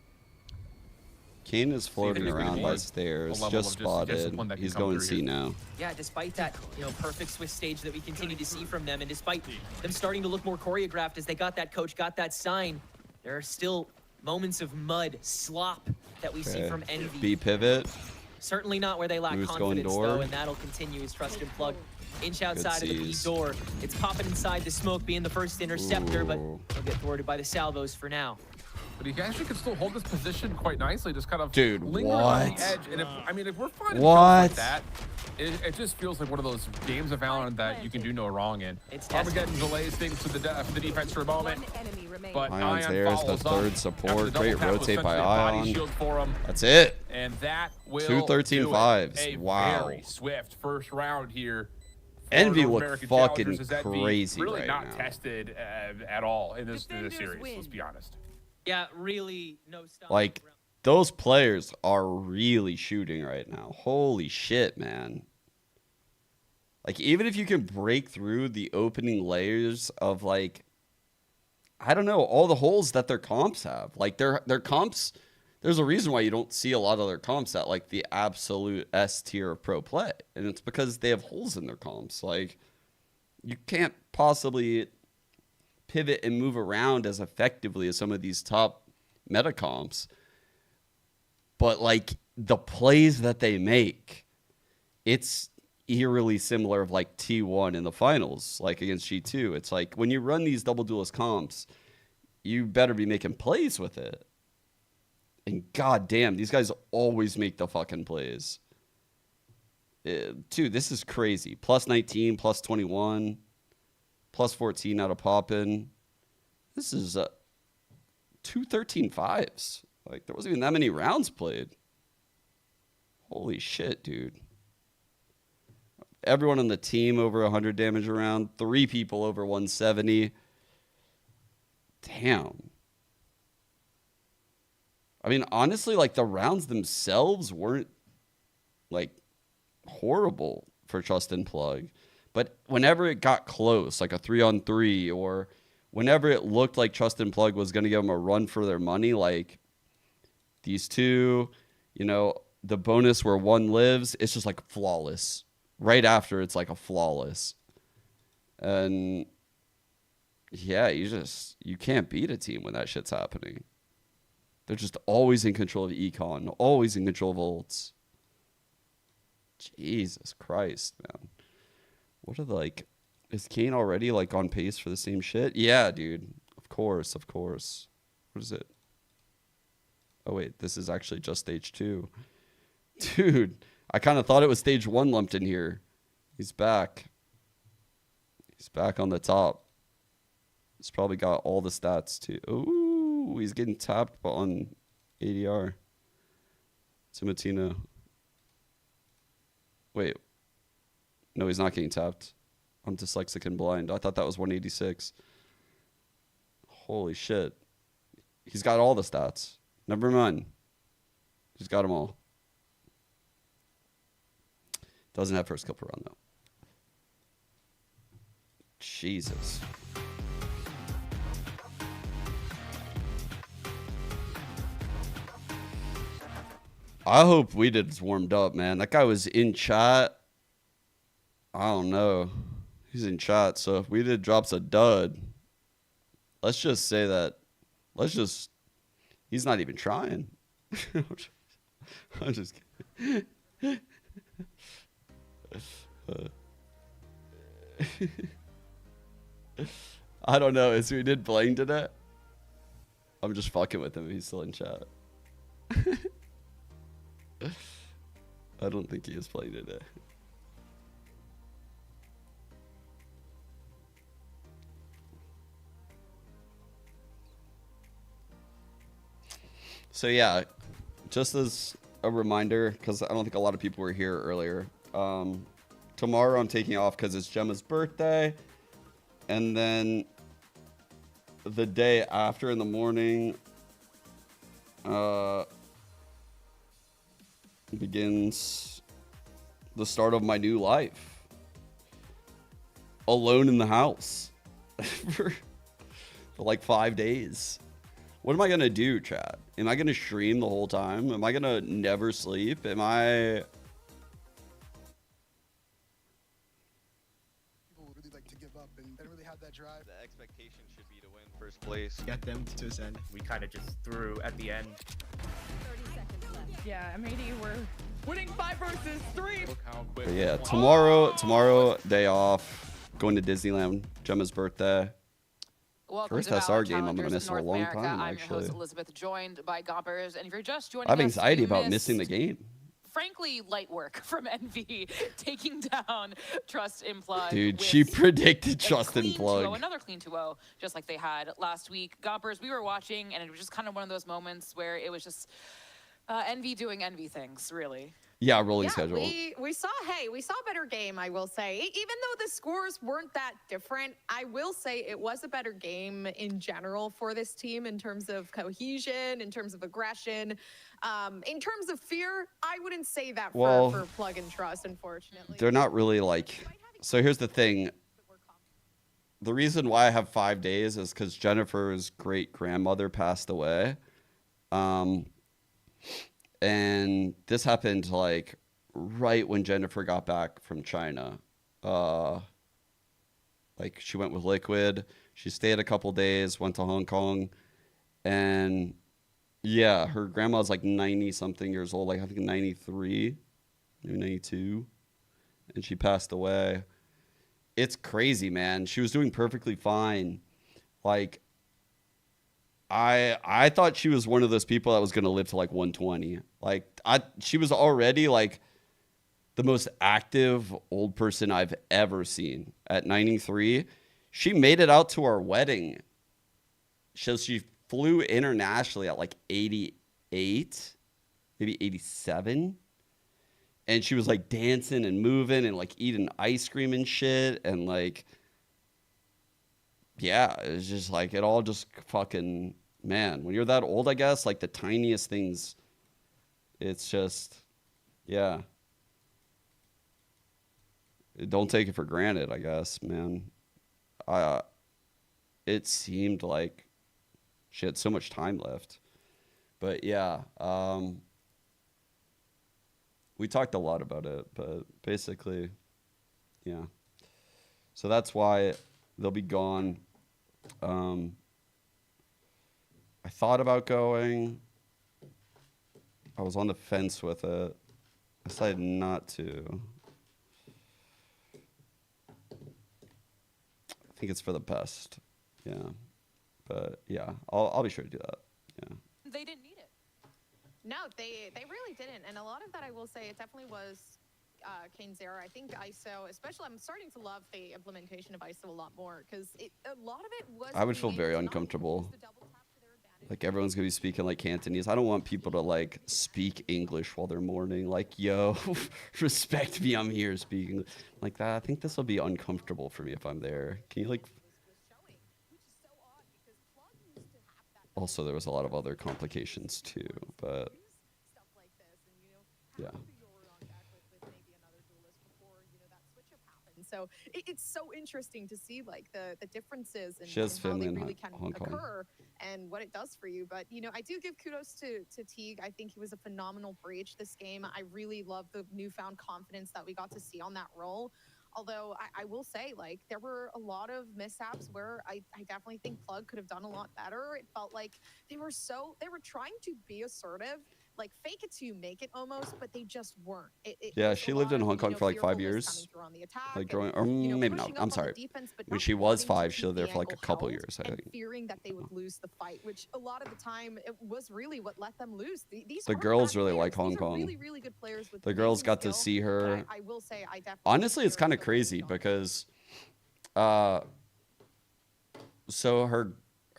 Speaker 1: Kane is floating
Speaker 2: there's gonna
Speaker 1: around
Speaker 2: be
Speaker 1: by
Speaker 2: a
Speaker 1: stairs,
Speaker 2: level
Speaker 1: just
Speaker 2: of
Speaker 1: spotted.
Speaker 2: discipline that can
Speaker 1: He's
Speaker 2: come
Speaker 1: going
Speaker 2: through
Speaker 1: C
Speaker 2: here.
Speaker 1: now.
Speaker 3: Yeah, despite that, perfect Swiss stage that we continue to see from them, and despite them starting to look more choreographed as they got that coach, got that sign, there are still moments of mud, slop that we see
Speaker 1: Okay.
Speaker 3: from Envy.
Speaker 1: B pivot.
Speaker 3: Certainly not where they lack
Speaker 1: Moose going
Speaker 3: confidence,
Speaker 1: door.
Speaker 3: though, and that'll continue as Trust and Plug inch outside of the B
Speaker 1: C's.
Speaker 3: door. It's popping inside the smoke, being the first interceptor, but
Speaker 1: Ooh.
Speaker 3: he'll get thwarted by the salvos for now.
Speaker 2: But he actually can still hold this position quite nicely, just kind of
Speaker 1: Dude,
Speaker 2: linger on
Speaker 1: what?
Speaker 2: the edge. And if we're finding
Speaker 1: What?
Speaker 2: like that, it just feels like one of those games of Valorant that you can do no wrong in.
Speaker 3: It's
Speaker 2: Armageddon delays things for the defense for a moment,
Speaker 5: One enemy remaining.
Speaker 2: but
Speaker 1: Ion's
Speaker 2: Ion
Speaker 1: there's the
Speaker 2: follows up
Speaker 1: third
Speaker 2: after
Speaker 1: support.
Speaker 2: the double
Speaker 1: Great
Speaker 2: tap was
Speaker 1: rotate by
Speaker 2: essentially a body
Speaker 1: Ion.
Speaker 2: shield for him,
Speaker 1: That's it.
Speaker 2: and that will
Speaker 1: 2-13-5s.
Speaker 2: do it. A
Speaker 1: Wow.
Speaker 2: very swift first round here. for
Speaker 1: Envy
Speaker 2: North
Speaker 1: look
Speaker 2: American
Speaker 1: fucking
Speaker 2: Challengers, as Envy
Speaker 1: crazy
Speaker 2: really
Speaker 1: right
Speaker 2: not
Speaker 1: now.
Speaker 2: tested at all in this
Speaker 5: Defenders
Speaker 2: series.
Speaker 5: win.
Speaker 2: Let's be honest.
Speaker 3: Yeah, really no stop.
Speaker 1: Like, those players are really shooting right now. Holy shit, man. Like, even if you can break through the opening layers of, like, I don't know, all the holes that their comps have. Like, their comps, there's a reason why you don't see a lot of their comps at, like, the absolute S tier of pro play. And it's because they have holes in their comps. Like, you can't possibly pivot and move around as effectively as some of these top meta comps. But, like, the plays that they make, it's eerily similar of, like, T1 in the finals, like, against G2. It's like, when you run these double duelist comps, you better be making plays with it. And goddamn, these guys always make the fucking plays. Dude, this is crazy. Plus 19, plus 21, plus 14 out of Poppin. This is 2-13-5s. Like, there wasn't even that many rounds played. Holy shit, dude. Everyone on the team over 100 damage around. 3 people over 170. Damn. I mean, honestly, like, the rounds themselves weren't, like, horrible for Trust and Plug. But whenever it got close, like a 3-on-3, or whenever it looked like Trust and Plug was going to give them a run for their money, like these two, the bonus where one lives, it's just like flawless. Right after, it's like a flawless. And yeah, you can't beat a team when that shit's happening. They're just always in control of econ, always in control of ults. Jesus Christ, man. What are is Kane already like on pace for the same shit? Yeah, dude. Of course. What is it? Oh wait, this is actually just stage 2. Dude, I kind of thought it was stage 1 lumped in here. He's back. He's back on the top. He's probably got all the stats too. Ooh, he's getting tapped on ADR. Timotina. Wait. No, he's not getting tapped. I'm dyslexic and blind. I thought that was 186. Holy shit. He's got all the stats. Never mind. He's got them all. Doesn't have first kill per round, though. Jesus. I hope we did warmed up, man. That guy was in chat. I don't know. He's in chat, so if we did drops a dud, let's just say that. He's not even trying. I'm just kidding. I don't know. Is we did playing today? I'm just fucking with him. He's still in chat. I don't think he is playing today. So yeah, just as a reminder, because I don't think a lot of people were here earlier. Tomorrow I'm taking off because it's Gemma's birthday, and then the day after in the morning begins the start of my new life. Alone in the house for like 5 days. What am I gonna do, chat? Am I gonna stream the whole time? Am I gonna never sleep? Am I...
Speaker 8: People would really like to give up and they don't really have that drive.
Speaker 9: The expectation should be to win first place.
Speaker 10: Get them to ascend.
Speaker 11: We kind of just threw at the end.
Speaker 4: 30 seconds left.
Speaker 5: Yeah, M80 were winning 5 versus 3.
Speaker 2: Look how quick.
Speaker 1: But yeah, tomorrow, day off, going to Disneyland, Gemma's birthday.
Speaker 7: Welcome
Speaker 1: First
Speaker 7: to
Speaker 1: SR
Speaker 7: Valorant
Speaker 1: game I'm gonna
Speaker 7: Challengers
Speaker 1: miss in a
Speaker 7: North
Speaker 1: long
Speaker 7: America.
Speaker 1: time,
Speaker 7: I'm your host,
Speaker 1: actually.
Speaker 7: Elizabeth, joined by Goppers. And if you're just joining
Speaker 1: I have
Speaker 7: us,
Speaker 1: anxiety
Speaker 7: you
Speaker 1: about missing the
Speaker 7: missed,
Speaker 1: game.
Speaker 7: frankly, light work from NV, taking down Trust in Plug.
Speaker 1: Dude, she
Speaker 7: with
Speaker 1: predicted
Speaker 7: a
Speaker 1: Trust in
Speaker 7: clean 2-0,
Speaker 1: Plug.
Speaker 7: another clean 2-0, just like they had last week. Goppers, we were watching, and it was just kind of one of those moments where it was just NV doing NV things, really.
Speaker 1: Yeah, rolling schedule.
Speaker 6: We saw a better game, I will say. Even though the scores weren't that different, I will say it was a better game in general for this team in terms of cohesion, in terms of aggression, in terms of fear. I wouldn't say that for Plug and Trust, unfortunately.
Speaker 1: They're not really like... So here's the thing. The reason why I have 5 days is because Jennifer's great-grandmother passed away. And this happened like right when Jennifer got back from China. Like she went with Liquid. She stayed a couple days, went to Hong Kong, and yeah, her grandma's like 90 something years old, like I think 93, maybe 92, and she passed away. It's crazy, man. She was doing perfectly fine. Like I thought she was one of those people that was going to live to like 120. Like she was already like the most active old person I've ever seen at 93. She made it out to our wedding. So she flew internationally at like 88, maybe 87. And she was like dancing and moving and like eating ice cream and shit. And like, yeah, it was just like, it all just fucking, man, when you're that old, I guess, like the tiniest things, it's just, yeah. Don't take it for granted, I guess, man. It seemed like she had so much time left. But yeah, we talked a lot about it, but basically, yeah. So that's why they'll be gone. I thought about going. I was on the fence with it. I decided not to. I think it's for the best. Yeah. But yeah, I'll be sure to do that. Yeah.
Speaker 7: They didn't need it.
Speaker 6: No, they really didn't. And a lot of that, I will say, it definitely was Kane Zera. I think ISO, especially, I'm starting to love the implementation of ISO a lot more because a lot of it was...
Speaker 1: I would feel very uncomfortable. Like everyone's gonna be speaking like Cantonese. I don't want people to like speak English while they're mourning. Like, yo, respect me, I'm here speaking like that. I think this will be uncomfortable for me if I'm there. Can you like... Also, there was a lot of other complications too, but yeah.
Speaker 6: So it's so interesting to see like the differences and
Speaker 1: She has
Speaker 6: how
Speaker 1: family
Speaker 6: they
Speaker 1: in
Speaker 6: really can
Speaker 1: Hong Kong.
Speaker 6: occur and what it does for you. But you know, I do give kudos to Teague. I think he was a phenomenal breach this game. I really love the newfound confidence that we got to see on that role. Although I will say, like, there were a lot of mishaps where I definitely think Plug could have done a lot better. It felt like they were trying to be assertive, like fake it till you make it almost, but they just weren't.
Speaker 1: Yeah, she lived in Hong Kong for like 5 years. Like growing, or maybe not. I'm sorry. When she was 5, she lived there for like a couple years, I think.
Speaker 6: Fearing that they would lose the fight, which a lot of the time it was really what let them lose.
Speaker 1: The girls really like Hong Kong.
Speaker 6: Really, really good players with
Speaker 1: the girls got to see her. I will say, I definitely. Honestly, it's kind of crazy because, so her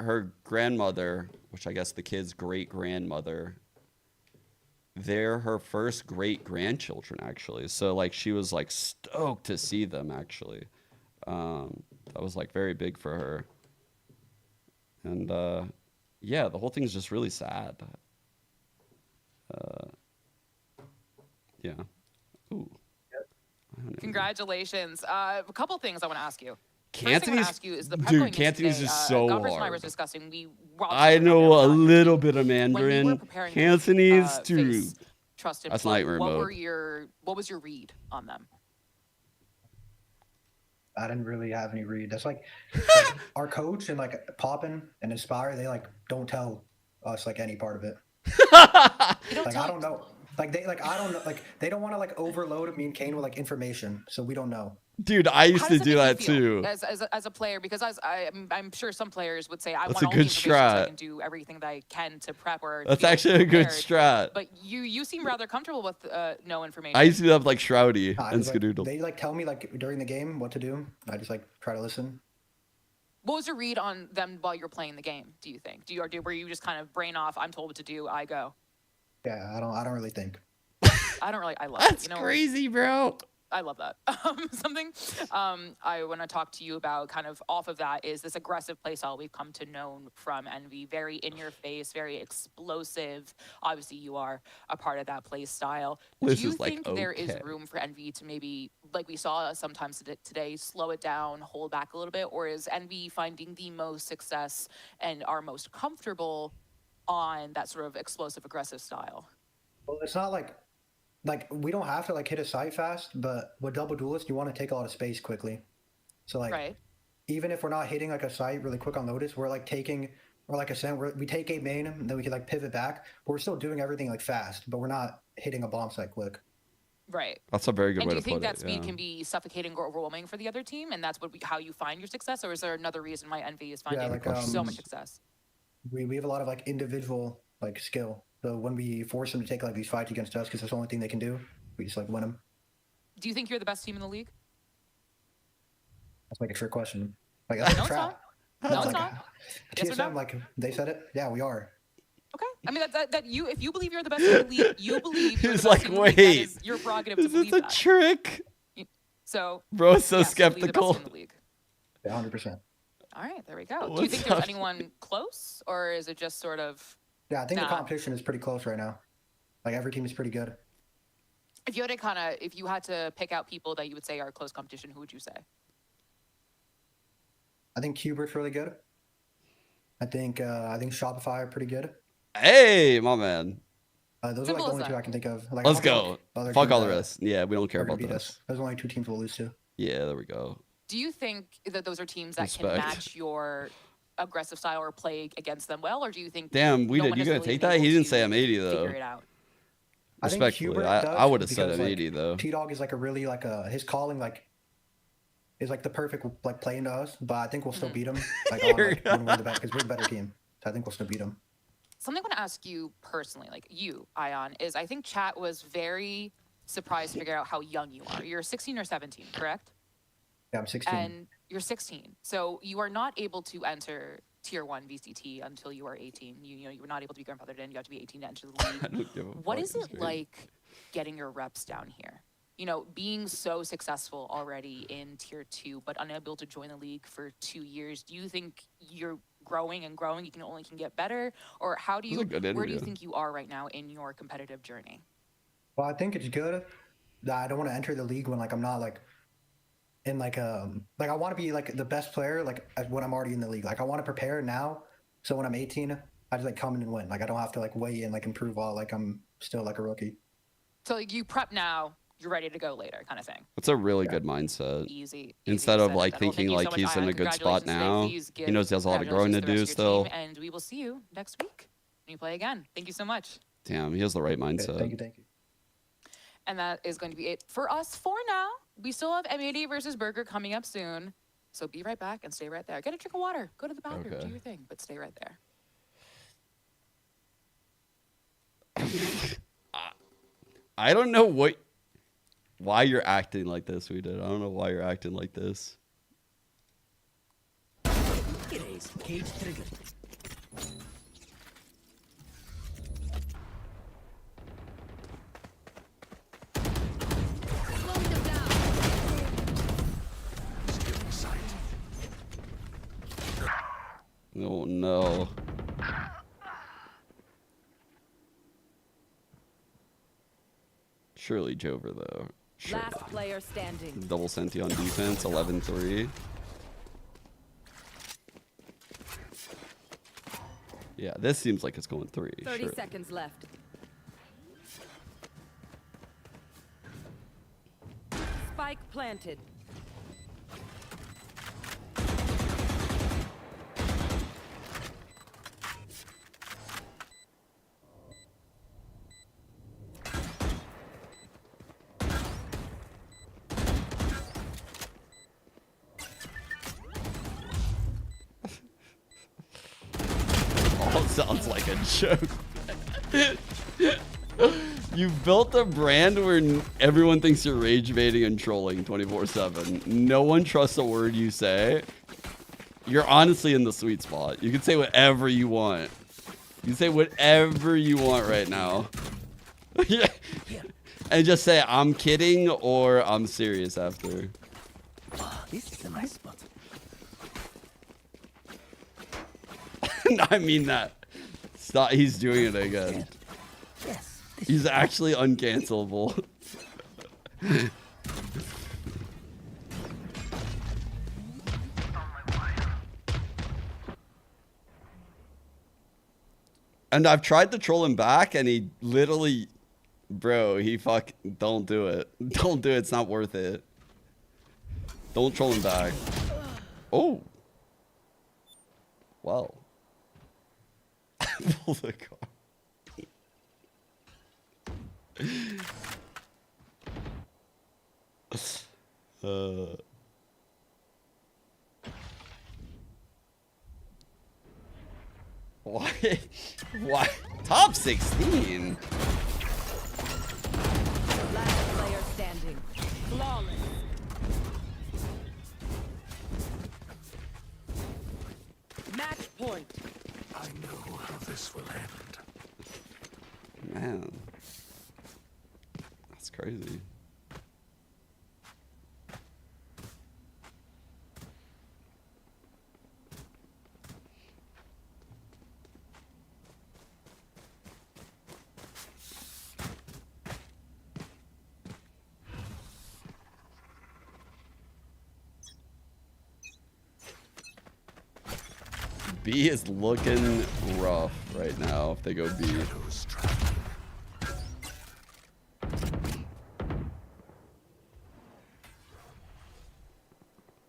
Speaker 1: her grandmother, which I guess the kid's great grandmother, they're her first great grandchildren actually. So like she was like stoked to see them actually. That was like very big for her. And yeah, the whole thing's just really sad. Yeah. Ooh. I don't know.
Speaker 7: Congratulations. A couple things I want to ask you. First thing I want
Speaker 1: Cantonese,
Speaker 7: to ask you is the prep
Speaker 1: dude,
Speaker 7: going into
Speaker 1: Cantonese
Speaker 7: today,
Speaker 1: is so
Speaker 7: Gompers and I were
Speaker 1: hard.
Speaker 7: discussing.
Speaker 1: I know a little bit of
Speaker 7: When we were
Speaker 1: Mandarin.
Speaker 7: preparing
Speaker 1: Cantonese,
Speaker 7: to
Speaker 1: dude.
Speaker 7: face Trust and
Speaker 1: That's
Speaker 7: Plug,
Speaker 1: nightmare
Speaker 7: what
Speaker 1: mode.
Speaker 7: what was your read on them?
Speaker 10: I didn't really have any read. That's like our coach and like Poppin and Inspire, they like don't tell us like any part of it. Like I don't know. Like they like I don't know. Like they don't want to like overload me and Kane with like information, so we don't know.
Speaker 1: Dude, I used
Speaker 7: How
Speaker 1: to
Speaker 7: does
Speaker 1: do
Speaker 7: make
Speaker 1: that
Speaker 7: you feel
Speaker 1: too.
Speaker 7: as a player, because I'm sure some players would say I
Speaker 1: That's
Speaker 7: want
Speaker 1: a
Speaker 7: all the
Speaker 1: good
Speaker 7: information so I
Speaker 1: strat.
Speaker 7: can do everything that I can to prep or
Speaker 1: That's
Speaker 7: feel
Speaker 1: actually a good
Speaker 7: prepared.
Speaker 1: strat.
Speaker 7: But you seem rather comfortable with no information.
Speaker 1: I used to have like Shroudy
Speaker 10: I
Speaker 1: and
Speaker 10: just, like,
Speaker 1: Skadoodle.
Speaker 10: they like tell me like during the game what to do. I just like try to listen.
Speaker 7: What was your read on them while you were playing the game? Do you think? Were you just kind of brain off? I'm told what to do. I go.
Speaker 10: Yeah, I don't really think.
Speaker 7: I don't really. I love
Speaker 1: That's
Speaker 7: it. You know,
Speaker 1: crazy, bro.
Speaker 7: I love that. Something I want to talk to you about kind of off of that is this aggressive play style we've come to know from Envy. Very in your face, very explosive. Obviously, you are a part of that play style.
Speaker 1: This
Speaker 7: Do you
Speaker 1: is like,
Speaker 7: think there is
Speaker 1: okay.
Speaker 7: room for Envy to maybe, like we saw sometimes today, slow it down, hold back a little bit? Or is Envy finding the most success and are most comfortable on that sort of explosive, aggressive style?
Speaker 10: Well, it's not like we don't have to like hit a site fast, but with double duelist, you want to take a lot of space quickly. So like
Speaker 7: Right.
Speaker 10: even if we're not hitting like a site really quick on Lotus, we're like taking or like a cent, we take a main and then we can like pivot back. But we're still doing everything like fast, but we're not hitting a bomb site quick.
Speaker 7: Right.
Speaker 1: That's a very good
Speaker 7: And
Speaker 1: way
Speaker 7: do you
Speaker 1: to
Speaker 7: think
Speaker 1: put
Speaker 7: that
Speaker 1: it.
Speaker 7: speed
Speaker 1: Yeah.
Speaker 7: can be suffocating or overwhelming for the other team, and that's how you find your success, or is there another reason why Envy is finding
Speaker 10: like,
Speaker 7: so much success?
Speaker 10: We have a lot of like individual like skill. So when we force them to take like these fights against us, because that's the only thing they can do, we just like win them.
Speaker 7: Do you think you're the best team in the league?
Speaker 10: That's like a trick question. Like that's
Speaker 7: No,
Speaker 10: a
Speaker 7: it's
Speaker 10: trap.
Speaker 7: not. No, it's
Speaker 10: Like,
Speaker 7: not. Yes or
Speaker 10: TSM,
Speaker 7: no?
Speaker 10: like they said it. Yeah, we are.
Speaker 7: Okay. I mean, if you believe you're the best team in the league, you believe you're
Speaker 1: He's
Speaker 7: the best
Speaker 1: like,
Speaker 7: team in the league. That
Speaker 1: wait,
Speaker 7: is your prerogative
Speaker 1: is
Speaker 7: to
Speaker 1: this
Speaker 7: believe
Speaker 1: a
Speaker 7: that.
Speaker 1: trick?
Speaker 7: So,
Speaker 1: Bro's so
Speaker 7: yes, you believe the best
Speaker 1: skeptical.
Speaker 7: team in the league.
Speaker 10: Yeah, 100%.
Speaker 7: All right, there we go. Do you
Speaker 1: What's
Speaker 7: think there's
Speaker 1: up?
Speaker 7: anyone close, or is it just sort of?
Speaker 10: Yeah, I think
Speaker 7: Nah.
Speaker 10: the competition is pretty close right now. Like every team is pretty good.
Speaker 7: If you had to pick out people that you would say are close competition, who would you say?
Speaker 10: I think Hubert's really good. I think Shopify are pretty good.
Speaker 1: Hey, my man.
Speaker 10: Those
Speaker 7: Simple
Speaker 10: are like the
Speaker 7: as
Speaker 10: only two
Speaker 7: that.
Speaker 10: I can think of. Like,
Speaker 1: Let's
Speaker 10: I don't
Speaker 1: go.
Speaker 10: think other
Speaker 1: Fuck
Speaker 10: teams
Speaker 1: all the
Speaker 10: that
Speaker 1: rest. Yeah, we don't care
Speaker 10: are gonna
Speaker 1: about
Speaker 10: beat
Speaker 1: this.
Speaker 10: us. Those are the only two teams we'll lose to.
Speaker 1: Yeah, there we go.
Speaker 7: Do you think that those are teams that can
Speaker 1: Respect.
Speaker 7: match your aggressive style or play against them well, or do you think?
Speaker 1: Damn,
Speaker 7: no
Speaker 1: we
Speaker 7: one
Speaker 1: did. You
Speaker 7: has
Speaker 1: gonna
Speaker 7: really
Speaker 1: take
Speaker 7: been
Speaker 1: that?
Speaker 7: able
Speaker 1: He didn't
Speaker 7: to
Speaker 1: say M80 though.
Speaker 7: Figure it out.
Speaker 10: I think
Speaker 1: Respectfully,
Speaker 10: Hubert
Speaker 1: I
Speaker 10: does
Speaker 1: would have said
Speaker 10: because,
Speaker 1: M80
Speaker 10: like,
Speaker 1: though.
Speaker 10: T-Dog is like a really like his calling like is like the perfect like play into us, but I think we'll still beat him. Like, on, like when we're the best because we're the better team. So I think we'll still beat him.
Speaker 7: Something I want to ask you personally, like you, Ion, is I think chat was very surprised to figure out how young you are. You're 16 or 17, correct?
Speaker 10: Yeah, I'm 16.
Speaker 7: And you're 16. So you are not able to enter Tier 1 VCT until you are 18. You know, you were not able to be grandfathered in. You have to be 18 to enter the
Speaker 1: I
Speaker 7: league.
Speaker 1: don't give a
Speaker 7: What
Speaker 1: fuck,
Speaker 7: is
Speaker 1: it's
Speaker 7: it
Speaker 1: great.
Speaker 7: like getting your reps down here? You know, being so successful already in Tier 2, but unable to join the league for 2 years. Do you think you're growing and growing? You can get better? Or how do
Speaker 1: This is
Speaker 7: you,
Speaker 1: a good
Speaker 7: where do you
Speaker 1: interview.
Speaker 7: think you are right now in your competitive journey?
Speaker 10: Well, I think it's good that I don't want to enter the league when like I'm not like in like I want to be like the best player like when I'm already in the league. Like I want to prepare now, so when I'm 18, I just like come in and win. Like I don't have to like weigh in like and prove all like I'm still like a rookie.
Speaker 7: So like, you prep now, you're ready to go later kind of thing.
Speaker 1: That's a really good mindset.
Speaker 7: Easy.
Speaker 1: Instead
Speaker 7: to
Speaker 1: of
Speaker 7: set.
Speaker 1: like
Speaker 7: Well,
Speaker 1: thinking
Speaker 7: thank you
Speaker 1: like
Speaker 7: so much,
Speaker 1: he's in
Speaker 7: Ion.
Speaker 1: a good spot
Speaker 7: Congratulations today.
Speaker 1: now.
Speaker 7: Please
Speaker 1: He
Speaker 7: give
Speaker 1: knows he has a lot of growing to
Speaker 7: congratulations
Speaker 1: do
Speaker 7: the rest of your
Speaker 1: still.
Speaker 7: team, and we will see you next week when you play again. Thank you so much.
Speaker 1: Damn, he has the right
Speaker 10: Okay,
Speaker 1: mindset.
Speaker 10: thank you, thank you.
Speaker 7: And that is going to be it for us for now. We still have M80 versus Burger coming up soon. So be right back and stay right there. Get a drink of water. Go to the bathroom.
Speaker 1: Okay.
Speaker 7: Do your thing, but stay right there.
Speaker 1: I don't know why you're acting like this, we did. I don't know why you're acting like this.
Speaker 12: In a space. Cage triggered.
Speaker 1: Oh no. Surely Jover though. Surely.
Speaker 4: Last player standing.
Speaker 1: Double Senti on defense, 11-3. Yeah, this seems like it's going 3.
Speaker 4: 30
Speaker 1: surely.
Speaker 4: seconds left. Spike planted.
Speaker 1: All sounds like a joke. You built a brand where everyone thinks you're rage baiting and trolling 24/7. No one trusts a word you say. You're honestly in the sweet spot. You can say whatever you want. You can say whatever you want right now. Yeah. And just say, I'm kidding or I'm serious after.
Speaker 12: Oh, this is a nice spot.
Speaker 1: No, I mean that. Stop. He's doing it again.
Speaker 12: Yes.
Speaker 1: He's actually uncancelable. And I've tried to troll him back, and he literally, bro, don't do it. Don't do it. It's not worth it. Don't troll him back. Oh. Well. Pull the car. Why? Why? Top 16?
Speaker 4: Last player standing. Flawless. Match point.
Speaker 12: I know how this will end.
Speaker 1: Man. That's crazy. B is looking rough right now if they go B.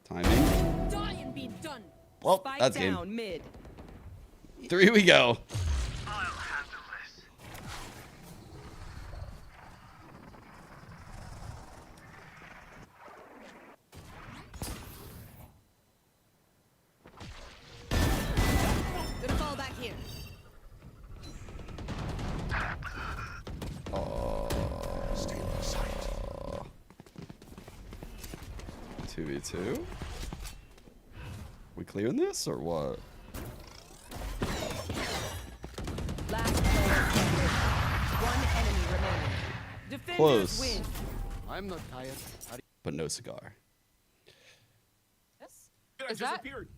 Speaker 1: Timing.
Speaker 4: Die and be done.
Speaker 1: Well,
Speaker 4: Spike
Speaker 1: that's
Speaker 4: down
Speaker 1: game.
Speaker 4: mid.
Speaker 1: 3 we go.
Speaker 4: Gonna fall back here.
Speaker 1: 2v2. We clearing this or what?
Speaker 4: Last player standing. One enemy remaining. Defenders
Speaker 1: Close.
Speaker 4: win.
Speaker 13: I'm not tired.
Speaker 1: But no cigar.
Speaker 7: Yes.
Speaker 2: Dude, I
Speaker 7: Is that?
Speaker 2: disappeared.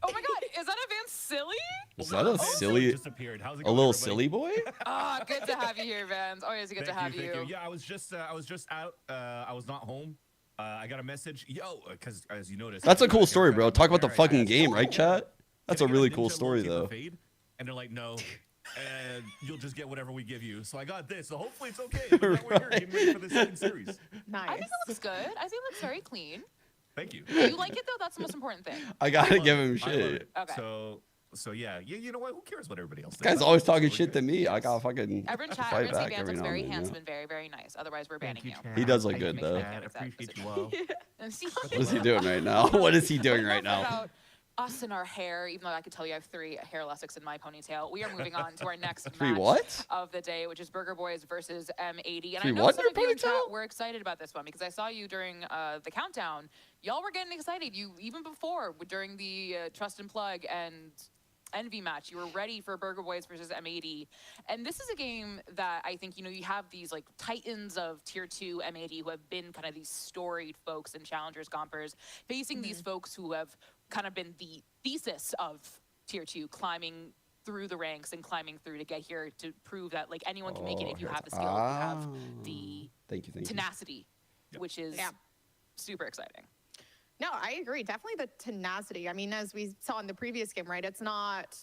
Speaker 7: Oh my God! Is that Advanced Silly?
Speaker 1: Is that a silly,
Speaker 2: Disappeared. How's it
Speaker 1: a
Speaker 2: going,
Speaker 1: little
Speaker 2: everybody?
Speaker 1: silly boy?
Speaker 7: Ah, good to have you here, Vans. Always good to have you.
Speaker 2: Thank you. Yeah, I was just out. I was not home. I got a message. Yo, because as you noticed,
Speaker 1: That's a cool story, bro. Talk about the fucking game, right, chat? That's a really cool story, though.
Speaker 2: And they're like, no, and you'll just get whatever we give you. So I got this. So hopefully it's okay. But now we're here getting ready for the second series.
Speaker 6: Nice.
Speaker 7: I think it looks good. I think it looks very clean.
Speaker 2: Thank you.
Speaker 7: Do you like it though? That's the most important thing.
Speaker 1: I gotta give him
Speaker 2: I love
Speaker 1: shit.
Speaker 2: it.
Speaker 7: Okay.
Speaker 2: So yeah, you know what? Who cares what everybody else
Speaker 1: This guy's
Speaker 2: thinks?
Speaker 1: always talking
Speaker 2: So
Speaker 1: shit to
Speaker 2: good.
Speaker 1: me. I gotta fucking
Speaker 7: Everyone chat,
Speaker 1: fight
Speaker 7: everyone say
Speaker 1: back
Speaker 7: Vans
Speaker 1: every
Speaker 7: looks
Speaker 1: now
Speaker 7: very
Speaker 1: and then,
Speaker 7: handsome
Speaker 1: yeah.
Speaker 7: and very, very nice. Otherwise, we're banning you.
Speaker 1: He does look
Speaker 2: Thank
Speaker 1: good,
Speaker 2: you,
Speaker 1: though.
Speaker 2: Chad. Appreciate you all.
Speaker 7: And see,
Speaker 1: What is he doing right now? What is he doing right now?
Speaker 7: About us and our hair, even though I could tell you I have 3 hair elastics in my ponytail, we are moving on to our next
Speaker 1: 3
Speaker 7: match
Speaker 1: what?
Speaker 7: of the day, which is Burger Boys versus M80. And
Speaker 1: 3
Speaker 7: I know
Speaker 1: what
Speaker 7: some
Speaker 1: in
Speaker 7: of you in chat
Speaker 1: ponytail?
Speaker 7: were excited about this one because I saw you during the countdown. Y'all were getting excited. You even before during the Trust and Plug and Envy match, you were ready for Burger Boys versus M80. And this is a game that I think, you know, you have these like titans of tier 2 M80 who have been kind of these storied folks and challengers, gompers, facing these folks who have kind of been the thesis of tier 2, climbing through the ranks and climbing through to get here to prove that like anyone can make it if you have the skill, if you have the
Speaker 1: Thank you.
Speaker 7: tenacity, which is super exciting.
Speaker 6: No, I agree. Definitely the tenacity. I mean, as we saw in the previous game, right? It's not,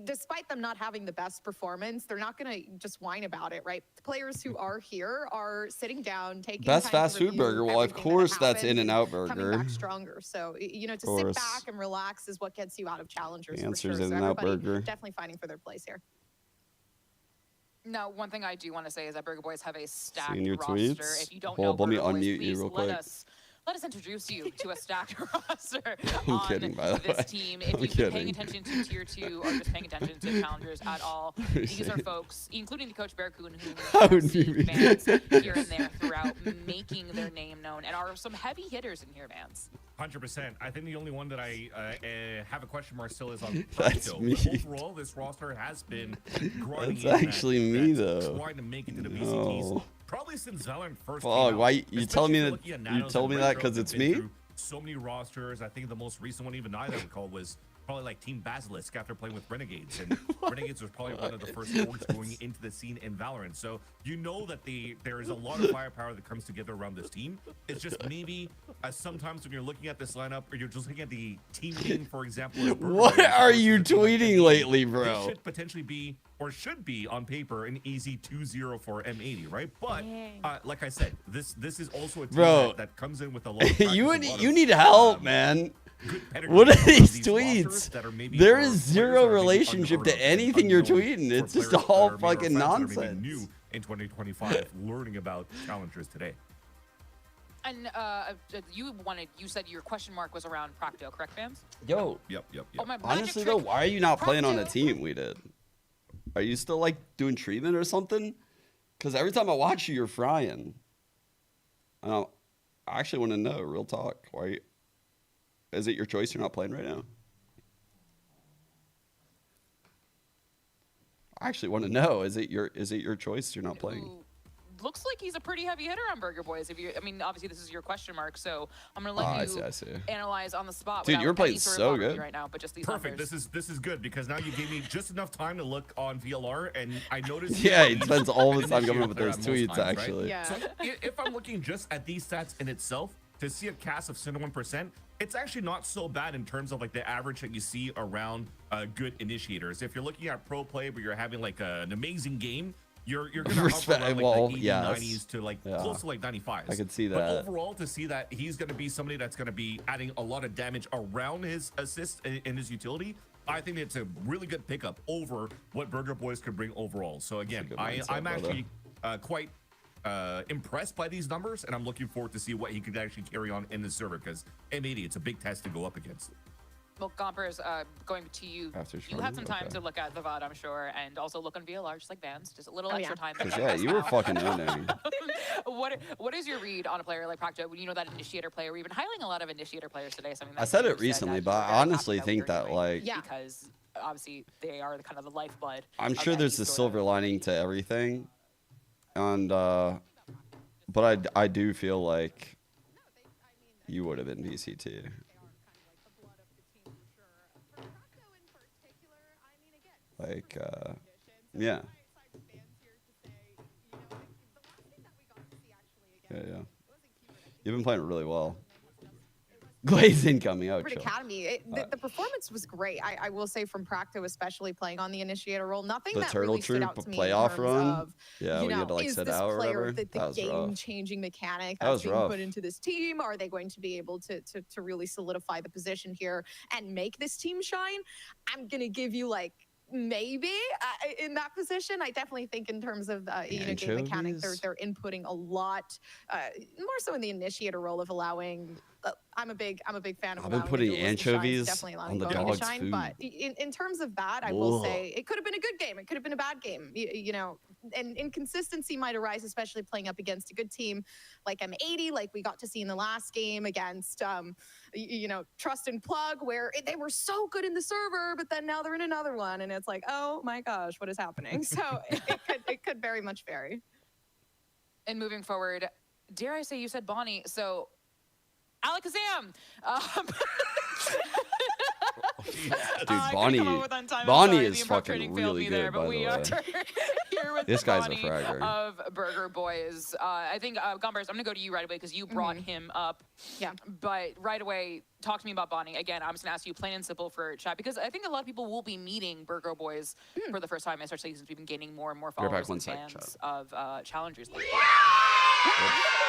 Speaker 6: despite them not having the best performance, they're not going to just whine about it, right? The players who are here are sitting down, taking
Speaker 1: Best
Speaker 6: time to
Speaker 1: fast food
Speaker 6: review
Speaker 1: burger. Well, of
Speaker 6: everything that
Speaker 1: course, that's
Speaker 6: happened
Speaker 1: In-N-Out
Speaker 6: and coming
Speaker 1: Burger.
Speaker 6: back stronger. So, you know, to
Speaker 1: Of
Speaker 6: sit
Speaker 1: course.
Speaker 6: back and relax is what gets you out of challengers.
Speaker 1: The
Speaker 6: for
Speaker 1: answer is
Speaker 6: sure. So
Speaker 1: In-N-Out
Speaker 6: everybody
Speaker 1: Burger.
Speaker 6: definitely fighting for their place here.
Speaker 7: Now, one thing I do want to say is that Burger Boys have a stacked
Speaker 1: Seeing your
Speaker 7: roster.
Speaker 1: tweets?
Speaker 7: If you don't
Speaker 1: Hold,
Speaker 7: know
Speaker 1: let me
Speaker 7: Burger Boys,
Speaker 1: unmute you
Speaker 7: please
Speaker 1: real quick.
Speaker 7: let us introduce you to a stacked roster
Speaker 1: I'm
Speaker 7: on
Speaker 1: kidding, by the
Speaker 7: this
Speaker 1: way.
Speaker 7: team. If
Speaker 1: I'm
Speaker 7: you've been paying
Speaker 1: kidding.
Speaker 7: attention to tier 2 or just paying attention to challengers at all, these are folks, including the coach Bearcoon,
Speaker 1: How
Speaker 7: who
Speaker 1: would
Speaker 7: see
Speaker 1: you be-
Speaker 7: fans here and there throughout, making their name known, and are some heavy hitters in here, Vance.
Speaker 2: 100%. I think the only one that I have a question mark still is on
Speaker 1: That's
Speaker 2: Practo.
Speaker 1: me.
Speaker 2: But overall, this roster has been grinding
Speaker 1: That's
Speaker 2: in that-
Speaker 1: actually me,
Speaker 2: that's
Speaker 1: though.
Speaker 2: trying to make it to the VCTs.
Speaker 1: No.
Speaker 2: Probably since Valorant first
Speaker 1: Fuck,
Speaker 2: came out.
Speaker 1: why you
Speaker 2: Especially
Speaker 1: telling me
Speaker 2: if you're
Speaker 1: that-
Speaker 2: looking at
Speaker 1: you
Speaker 2: Nanos
Speaker 1: told
Speaker 2: and
Speaker 1: me that
Speaker 2: Retro
Speaker 1: 'cause
Speaker 2: have
Speaker 1: it's
Speaker 2: been
Speaker 1: me?
Speaker 2: through so many rosters. I think the most recent one even I recall was probably like Team Basilisk after playing with Renegades, and Renegades was probably one of the first orgs going into the scene in Valorant. So you know that there is a lot of firepower that comes together around this team. It's just maybe sometimes when you're looking at this lineup, or you're just looking at the team name, for example. of Burger
Speaker 1: What
Speaker 2: Boys
Speaker 1: are
Speaker 2: versus
Speaker 1: you
Speaker 2: a team like
Speaker 1: tweeting
Speaker 2: M80,
Speaker 1: lately,
Speaker 2: this
Speaker 1: bro?
Speaker 2: should potentially be, or should be on paper, an easy 2-0 for M80, right? But like I said, this is also a team
Speaker 1: Bro.
Speaker 2: that comes in with a lot of practice,
Speaker 1: you
Speaker 2: a lot
Speaker 1: you
Speaker 2: of,
Speaker 1: need help, man.
Speaker 2: good pedigree
Speaker 1: What are
Speaker 2: from
Speaker 1: these
Speaker 2: rosters
Speaker 1: tweets?
Speaker 2: that are maybe
Speaker 1: There
Speaker 2: for
Speaker 1: is
Speaker 2: players
Speaker 1: zero
Speaker 2: that are maybe
Speaker 1: relationship
Speaker 2: unheard
Speaker 1: to
Speaker 2: of and
Speaker 1: anything you're
Speaker 2: unknown
Speaker 1: tweeting.
Speaker 2: for
Speaker 1: It's just
Speaker 2: players
Speaker 1: all
Speaker 2: that are maybe
Speaker 1: fucking
Speaker 2: our friends that are maybe
Speaker 1: nonsense.
Speaker 2: new in 2025, learning about challengers today.
Speaker 7: And you said your question mark was around Practo, correct, Vance?
Speaker 1: Yo,
Speaker 2: Yep.
Speaker 7: Oh, my magic
Speaker 1: honestly
Speaker 7: trick.
Speaker 1: though, why are you not playing on a
Speaker 7: Practo.
Speaker 1: team we did? Are you still like doing treatment or something? Because every time I watch you, you're frying. I actually want to know, real talk. Why? Is it your choice you're not playing right now? I actually want to know. Is it your choice you're not playing?
Speaker 7: Who looks like he's a pretty heavy hitter on Burger Boys. I mean, obviously this is your question mark, so I'm gonna let you
Speaker 1: I see.
Speaker 7: analyze on the spot.
Speaker 1: Dude,
Speaker 7: without
Speaker 1: you're playing
Speaker 7: any sort of
Speaker 1: so
Speaker 7: overview
Speaker 1: good.
Speaker 7: right now, but just these
Speaker 2: Perfect.
Speaker 7: numbers.
Speaker 2: This is good because now you gave me just enough time to look on VLR, and I noticed.
Speaker 1: Yeah, he spends all his time
Speaker 2: Initiator
Speaker 1: coming up with
Speaker 2: player
Speaker 1: those
Speaker 2: at most
Speaker 1: tweets,
Speaker 2: times, right?
Speaker 1: actually.
Speaker 6: Yeah.
Speaker 2: So if I'm looking just at these stats in itself, to see a cast of 71%, it's actually not so bad in terms of like the average that you see around good initiators. If you're looking at pro play where you're having like an amazing game, you're gonna hover
Speaker 1: Respect-
Speaker 2: around like
Speaker 1: well,
Speaker 2: the 80s,
Speaker 1: yes.
Speaker 2: 90s to like
Speaker 1: Yeah.
Speaker 2: close to like 95s.
Speaker 1: I could see
Speaker 2: But
Speaker 1: that.
Speaker 2: overall, to see that he's gonna be somebody that's gonna be adding a lot of damage around his assist and his utility, I think it's a really good pickup over what Burger Boys could bring overall. So again,
Speaker 1: good mindset,
Speaker 2: I'm
Speaker 1: brother.
Speaker 2: actually quite impressed by these numbers, and I'm looking forward to see what he could actually carry on in the server, because M80, it's a big test to go up against.
Speaker 7: Well, Gompers, going to you.
Speaker 1: After
Speaker 7: You had some
Speaker 1: Shorty?
Speaker 7: time
Speaker 1: Okay.
Speaker 7: to look at the VOD, I'm sure, and also look on VLR, just like Vance. Just a little
Speaker 6: Oh,
Speaker 7: extra
Speaker 6: yeah.
Speaker 7: time.
Speaker 1: Because yeah, you were fucking owning.
Speaker 7: What is your read on a player like Practo? When you know that initiator player, we've been highlighting a lot of initiator players today. Something that
Speaker 1: I said
Speaker 7: you
Speaker 1: it recently,
Speaker 7: that
Speaker 1: but
Speaker 7: you were
Speaker 1: I
Speaker 7: very
Speaker 1: honestly
Speaker 7: confident we
Speaker 1: think
Speaker 7: were
Speaker 1: that
Speaker 7: doing,
Speaker 1: like
Speaker 6: Yeah.
Speaker 7: because obviously they are the kind of the lifeblood.
Speaker 1: I'm
Speaker 7: of
Speaker 1: sure
Speaker 7: any
Speaker 1: there's a
Speaker 7: sort
Speaker 1: silver
Speaker 7: of-
Speaker 1: lining to everything, and but I do feel like you would have been VCT. Like yeah. Yeah. You've been playing really well. Glaze incoming. Oh,
Speaker 6: Secret
Speaker 1: chill.
Speaker 6: Academy, the performance was great. I will say from Practo, especially playing on the initiator role, nothing
Speaker 1: The
Speaker 6: that
Speaker 1: Turtle
Speaker 6: really stood
Speaker 1: Troop
Speaker 6: out to me
Speaker 1: playoff
Speaker 6: in terms
Speaker 1: run?
Speaker 6: of,
Speaker 1: Yeah,
Speaker 6: you
Speaker 1: when you
Speaker 6: know,
Speaker 1: had to, like,
Speaker 6: is
Speaker 1: sit
Speaker 6: this
Speaker 1: out or
Speaker 6: player
Speaker 1: whatever?
Speaker 6: the
Speaker 1: That was rough.
Speaker 6: game-changing mechanic
Speaker 1: That
Speaker 6: that's
Speaker 1: was
Speaker 6: being
Speaker 1: rough.
Speaker 6: put into this team? Are they going to be able to really solidify the position here and make this team shine? I'm gonna give you like maybe in that position. I definitely think in terms of game mechanics,
Speaker 1: Anchovies?
Speaker 6: they're inputting a lot more so in the initiator role of allowing I'm a big fan of.
Speaker 1: I've been
Speaker 6: allowing
Speaker 1: putting
Speaker 6: individuals to shine.
Speaker 1: anchovies
Speaker 6: Definitely allowing
Speaker 1: on the
Speaker 6: Bogey to
Speaker 1: dog's
Speaker 6: shine,
Speaker 1: food.
Speaker 6: but in terms of that, I will
Speaker 1: Ugh.
Speaker 6: say it could have been a good game. It could have been a bad game. You know, and inconsistency might arise, especially playing up against a good team like M80, like we got to see in the last game against, you know, Trust and Plug, where they were so good in the server, but then now they're in another one, and it's like, oh my gosh, what is happening? So it could very much vary.
Speaker 7: And moving forward, dare I say you said Bonnie, so Alakazam!
Speaker 1: Dude, Bonnie is fucking really good, by the way.
Speaker 7: Here with
Speaker 1: This guy's a
Speaker 7: Bonnie
Speaker 1: fragger.
Speaker 7: of Burger Boys. I think, Gumbers, I'm going to go to you right away because you brought him up.
Speaker 6: Yeah.
Speaker 7: But right away, talk to me about Bonnie. Again, I'm just going to ask you plain and simple for chat because I think a lot of people will be meeting Burger Boys for the first time, especially since we've been gaining more and more followers and fans of Challengers League.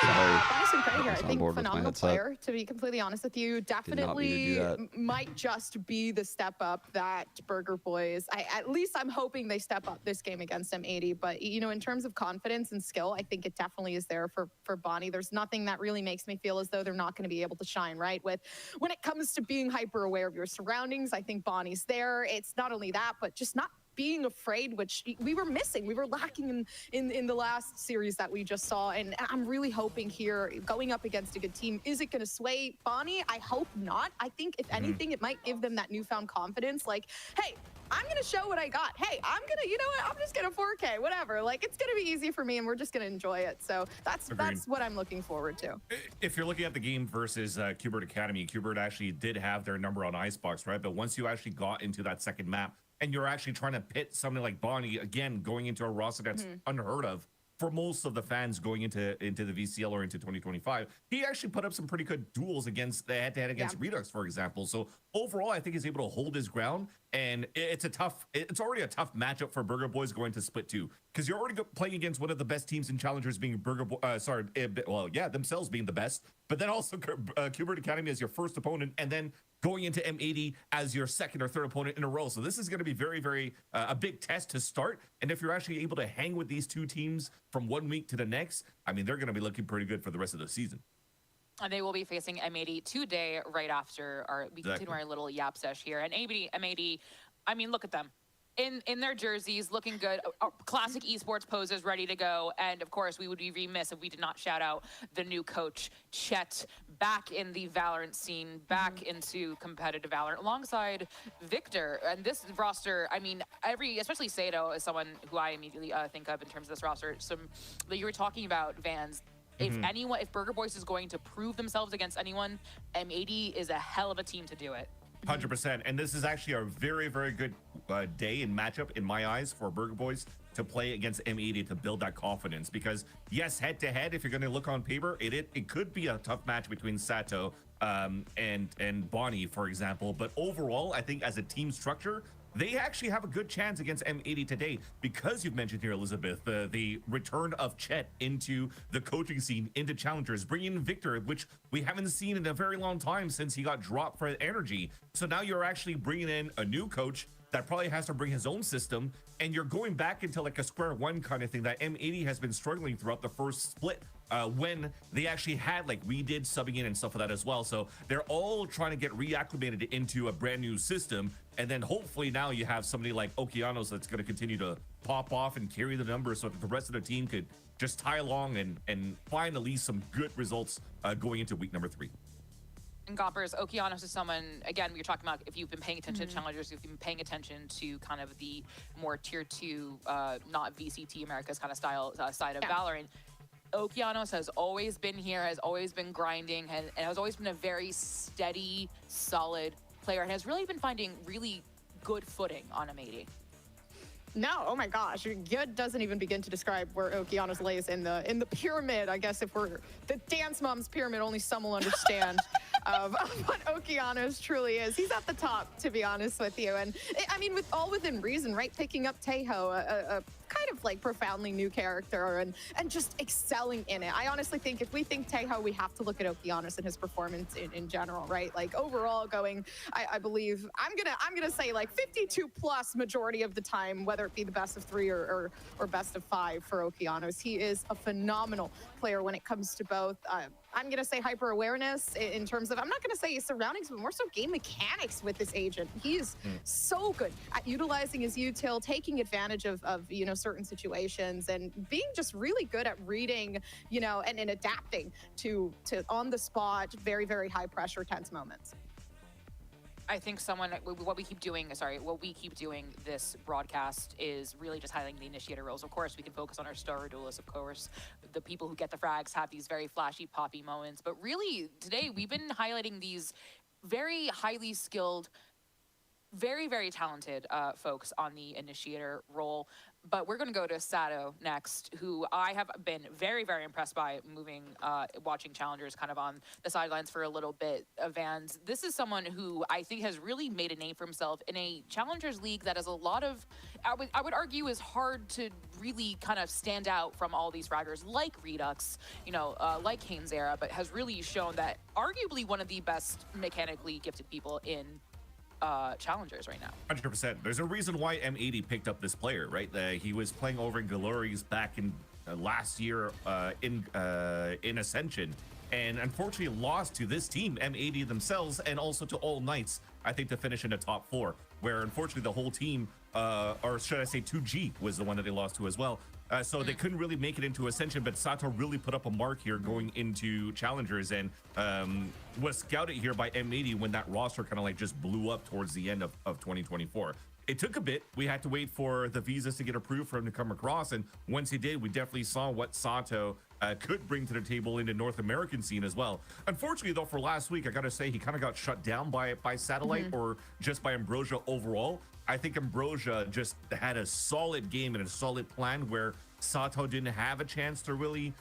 Speaker 6: Bonnie's some credit here. I
Speaker 1: on
Speaker 6: think
Speaker 1: board with my
Speaker 6: phenomenal
Speaker 1: headset.
Speaker 6: player, to be completely honest with you. Definitely might just be the step up that Burger Boys, at least I'm hoping they step up this game against M80. But, you know, in terms of confidence and skill, I think it definitely is there for Bonnie. There's nothing that really makes me feel as though they're not going to be able to shine, right? When it comes to being hyper aware of your surroundings, I think Bonnie's there. It's not only that, but just not being afraid, which we were missing. We were lacking in the last series that we just saw. And I'm really hoping here, going up against a good team, is it going to sway Bonnie? I hope not. I think if anything, it might give them that newfound confidence. Like, hey, I'm going to show what I got. Hey, I'm going to, you know what? I'm just going to 4K, whatever. Like, it's going to be easy for me and we're just going to enjoy it. So that's what I'm looking forward to.
Speaker 2: If you're looking at the game versus Qbert Academy, Qbert actually did have their number on Icebox, right? But once you actually got into that second map, and you're actually trying to pit something like Bonnie, again, going into a roster that's unheard of for most of the fans going into the VCL or into 2025, he actually put up some pretty good duels against the head-to-head against Redux, for example. So overall, I think he's able to hold his ground, and it's already a tough matchup for Burger Boys going to Split 2, because you're already playing against one of the best teams in Challengers, being themselves being the best, but then also Qbert Academy as your first opponent, and then going into M80 as your second or third opponent in a row. So this is going to be very, very a big test to start. And if you're actually able to hang with these two teams from one week to the next, I mean, they're going to be looking pretty good for the rest of the season.
Speaker 7: And they will be facing M80 today, right after we continue our little yap sesh here. And M80, I mean, look at them. In their jerseys, looking good, classic esports poses ready to go. And of course, we would be remiss if we did not shout out the new coach, Chet, back in the Valorant scene, back into competitive Valorant, alongside Victor. And this roster, I mean, especially Sato is someone who I immediately think of in terms of this roster. You were talking about, Vans. If Burger Boys is going to prove themselves against anyone, M80 is a hell of a team to do it.
Speaker 2: 100%. And this is actually a very, very good day and matchup in my eyes for Burger Boys to play against M80 to build that confidence. Because yes, head to head, if you're going to look on paper, it could be a tough match between Sato and Bonnie, for example. But overall, I think as a team structure, they actually have a good chance against M80 today, because you've mentioned here, Elizabeth, the return of Chet into the coaching scene, into Challengers, bringing in Victor, which we haven't seen in a very long time since he got dropped for Energy. So now you're actually bringing in a new coach that probably has to bring his own system, and you're going back into like a square one kind of thing that M80 has been struggling throughout the first split, when they actually had, like we did, subbing in and stuff like that as well. So they're all trying to get reacclimated into a brand new system, and then hopefully now you have somebody like Okeanos that's going to continue to pop off and carry the numbers so that the rest of the team could just tie along and find at least some good results going into week number 3.
Speaker 7: And Gompers, Okeanos is someone, again, we were talking about, if you've been paying attention to Challengers, if you've been paying attention to kind of the more tier 2, not VCT America's kind of style side of Valorant, Okeanos has always been here, has always been grinding, and has always been a very steady, solid player, and has really been finding really good footing on M80.
Speaker 6: No, oh my gosh, good doesn't even begin to describe where Okeanos lays in the pyramid. I guess if we're the Dance Moms pyramid, only some will understand of what Okeanos truly is. He's at the top, to be honest with you. And I mean, within reason, right? Picking up Tejo, a kind of like profoundly new character, and just excelling in it. I honestly think if we think Tejo, we have to look at Okeanos and his performance in general, right? Like overall going, I believe I'm gonna say like 52 plus majority of the time, whether it be the best of 3 or best of 5 for Okeanos. He is a phenomenal player when it comes to both. I'm going to say hyper awareness in terms of, I'm not going to say his surroundings, but more so game mechanics with this agent. He is so good at utilizing his util, taking advantage of you know, certain situations, and being just really good at reading, you know, and adapting to on the spot, very, very high pressure, tense moments.
Speaker 7: I think what we keep doing this broadcast is really just highlighting the initiator roles. Of course, we can focus on our star duelists, of course. The people who get the frags have these very flashy, poppy moments. But really, today, we've been highlighting these very highly skilled, very, very talented folks on the initiator role. But we're going to go to Sato next, who I have been very, very impressed by watching challengers kind of on the sidelines for a little bit. Vans, this is someone who I think has really made a name for himself in a challengers league that has a lot of, I would argue, is hard to really kind of stand out from all these fraggers like Redux, you know, like Zera, but has really shown that arguably one of the best mechanically gifted people in challengers right now.
Speaker 13: 100%. There's a reason why M80 picked up this player, right? He was playing over in Glories back in last year in Ascension, and unfortunately lost to this team, M80 themselves, and also to All Knights, I think, to finish in the top 4, where unfortunately the whole team, or should I say 2G was the one that they lost to as well. So they couldn't really make it into Ascension, but Sato really put up a mark here going into Challengers, and was scouted here by M80 when that roster kind of like just blew up towards the end of 2024. It took a bit. We had to wait for the visas to get approved for him to come across, and once he did, we definitely saw what Sato could bring to the table in the North American scene as well. Unfortunately, though, for last week, I gotta say, he kind of got shut down by Satellite or just by Ambrosia overall. I think Ambrosia just had a solid game and a solid plan where Sato didn't have a chance to really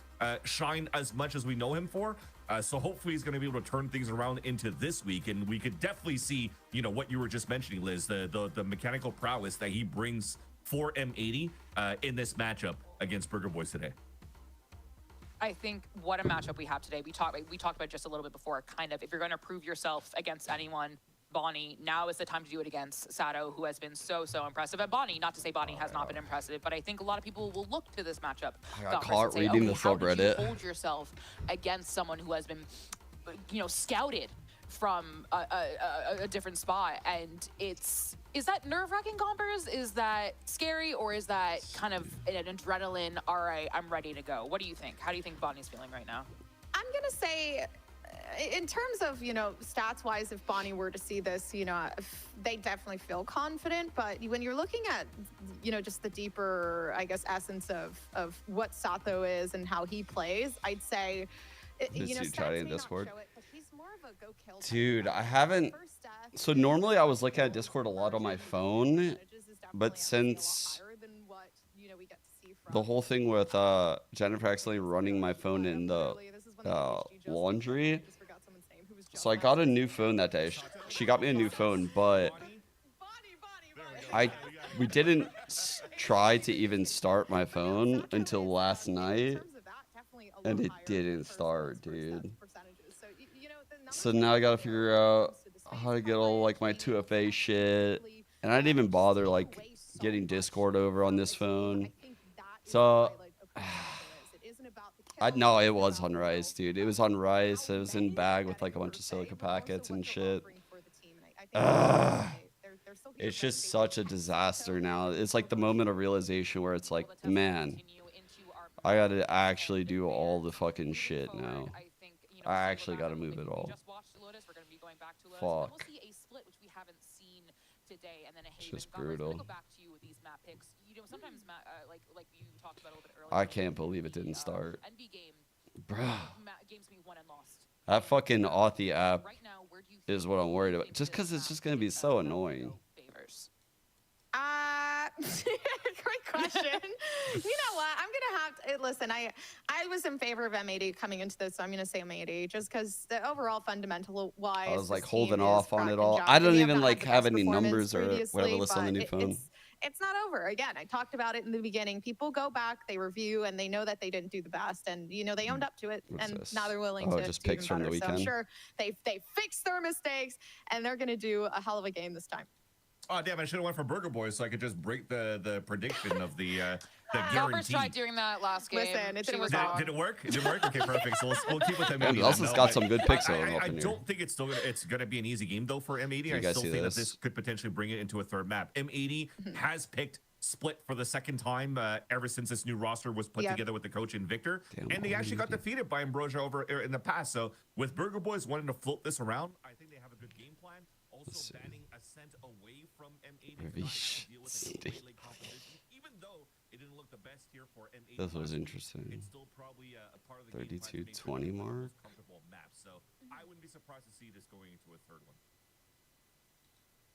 Speaker 13: shine as much as we know him for. So hopefully he's going to be able to turn things around into this week, and we could definitely see, you know, what you were just mentioning, Liz, the mechanical prowess that he brings for M80 in this matchup against Burger Boys today.
Speaker 7: I think what a matchup we have today. We talked about just a little bit before, kind of, if you're going to prove yourself against anyone, Bonnie, now is the time to do it against Sato, who has been so impressive. And Bonnie, not to say Bonnie has not been impressive, but I think a lot of people will look to this matchup.
Speaker 1: I got caught reading the subreddit.
Speaker 7: Hold yourself against someone who has been, you know, scouted from a different spot, and is that nerve-wracking, Gompers? Is that scary, or is that kind of an adrenaline, all right, I'm ready to go? What do you think? How do you think Bonnie's feeling right now?
Speaker 6: I'm gonna say, in terms of, you know, stats wise, if Bonnie were to see this, you know, they definitely feel confident. But when you're looking at, you know, just the deeper, I guess, essence of what Sato is and how he plays, I'd say, you know,
Speaker 1: chatting in Discord.
Speaker 6: It, but he's more of a go kill
Speaker 1: Dude, I haven't. So normally I was looking at Discord a lot on my phone, but since the whole thing with Jennifer actually running my phone in the laundry, so I got a new phone that day. She got me a new phone, but we didn't try to even start my phone until last night, and it didn't start, dude. So now I gotta figure out how to get all like my 2FA shit, and I didn't even bother like getting Discord over on this phone. So no, it was on Rice, dude. It was on Rice. It was in bag with like a bunch of silica packets and shit. It's just such a disaster now. It's like the moment of realization where it's like, man, I gotta actually do all the fucking shit now. I actually gotta move it all. Fuck. It's just brutal. I can't believe it didn't start. Bruh. That fucking Authy app is what I'm worried about. Just because it's just going to be so annoying.
Speaker 6: Great question. You know what? I'm gonna have to listen. I was in favor of M80 coming into this, so I'm gonna say M80 just because the overall fundamental wise.
Speaker 1: I was like holding off on it all. I don't even like have any numbers or whatever listed on the new phone.
Speaker 6: It's not over. Again, I talked about it in the beginning. People go back, they review, and they know that they didn't do the best, and you know they owned up to it, and now they're willing to
Speaker 1: just
Speaker 6: do
Speaker 1: picks
Speaker 6: even
Speaker 1: from the
Speaker 6: better. So
Speaker 1: weekend.
Speaker 6: I'm sure they fixed their mistakes, and they're gonna do a hell of a game this time.
Speaker 13: Oh damn! I should have went for Burger Boys so I could just break the prediction of the
Speaker 7: Galvers
Speaker 13: guarantee.
Speaker 7: tried doing that last game.
Speaker 6: Listen, it
Speaker 7: She
Speaker 6: didn't
Speaker 7: was
Speaker 6: work
Speaker 7: wrong.
Speaker 13: Did it work? It didn't work. Okay, perfect. So we'll keep with M80.
Speaker 1: And Nelson's got some good picks
Speaker 13: I
Speaker 1: up in here.
Speaker 13: don't think it's gonna be an easy game though for M80.
Speaker 1: You
Speaker 13: I
Speaker 1: guys
Speaker 13: still
Speaker 1: see
Speaker 13: think that
Speaker 1: this?
Speaker 13: this could potentially bring it into a third map. M80 has picked Split for the second time ever since this new roster was put
Speaker 6: Yeah.
Speaker 13: together with the coach and Victor,
Speaker 1: Damn,
Speaker 13: and they
Speaker 1: why
Speaker 13: actually
Speaker 1: you
Speaker 13: got
Speaker 1: do-
Speaker 13: defeated by Ambrosia over in the past. So with Burger Boys wanting to float this around, I think they have a good game plan. Also banning Ascent away from M80 to not have to deal with a great late competition, even though it didn't look the best here for M80.
Speaker 1: This was
Speaker 13: last week,
Speaker 1: interesting.
Speaker 13: It's still probably a part of the game plan to make
Speaker 1: 32-20
Speaker 13: sure that
Speaker 1: mark.
Speaker 13: it's comfortable map. So I wouldn't be surprised to see this going into a third one.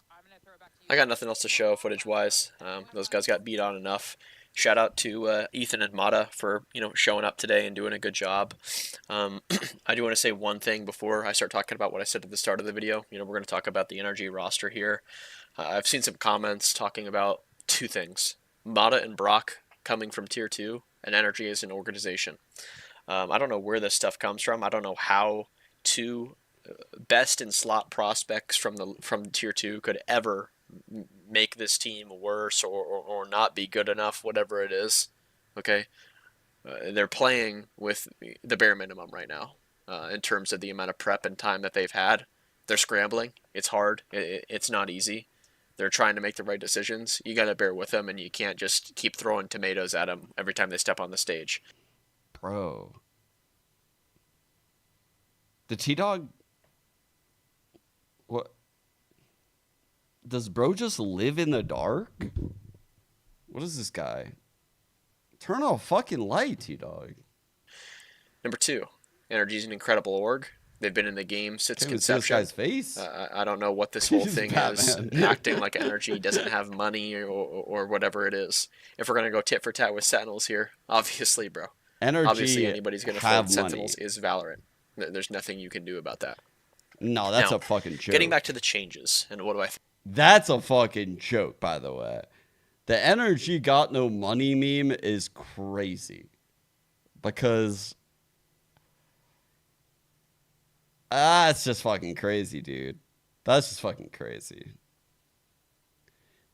Speaker 7: I'm gonna throw it back to you.
Speaker 14: I got nothing else to show footage-wise. Those guys got beat on enough. Shout out to Ethan and Mata for showing up today and doing a good job. I do want to say one thing before I start talking about what I said at the start of the video. We're going to talk about the NRG roster here. I've seen some comments talking about two things: Mata and Brock coming from Tier 2, and NRG as an organization. I don't know where this stuff comes from. I don't know how two best in slot prospects from Tier 2 could ever make this team worse or not be good enough, whatever it is. Okay, they're playing with the bare minimum right now in terms of the amount of prep and time that they've had. They're scrambling. It's hard. It's not easy. They're trying to make the right decisions. You got to bear with them, and you can't just keep throwing tomatoes at them every time they step on the stage.
Speaker 1: Bro. The T-Dog... What? Does bro just live in the dark? What is this guy? Turn off fucking light, T-Dog.
Speaker 14: Number 2, NRG's an incredible org. They've been in the game since
Speaker 1: Can't even see
Speaker 14: conception.
Speaker 1: this guy's face.
Speaker 14: I don't know what this whole
Speaker 1: He's
Speaker 14: thing is,
Speaker 1: Batman.
Speaker 14: acting like NRG doesn't have money or whatever it is. If we're going to go tit for tat with Sentinels here, obviously, bro.
Speaker 1: NRG
Speaker 14: Obviously, anybody's going to
Speaker 1: have
Speaker 14: fight Sentinels
Speaker 1: money.
Speaker 14: is Valorant. There's nothing you can do about that.
Speaker 1: No, that's
Speaker 14: Now,
Speaker 1: a fucking joke.
Speaker 14: Getting back to the changes, and what do I think?
Speaker 1: That's a fucking joke, by the way. The NRG got no money meme is crazy. Because... That's just fucking crazy, dude. That's just fucking crazy.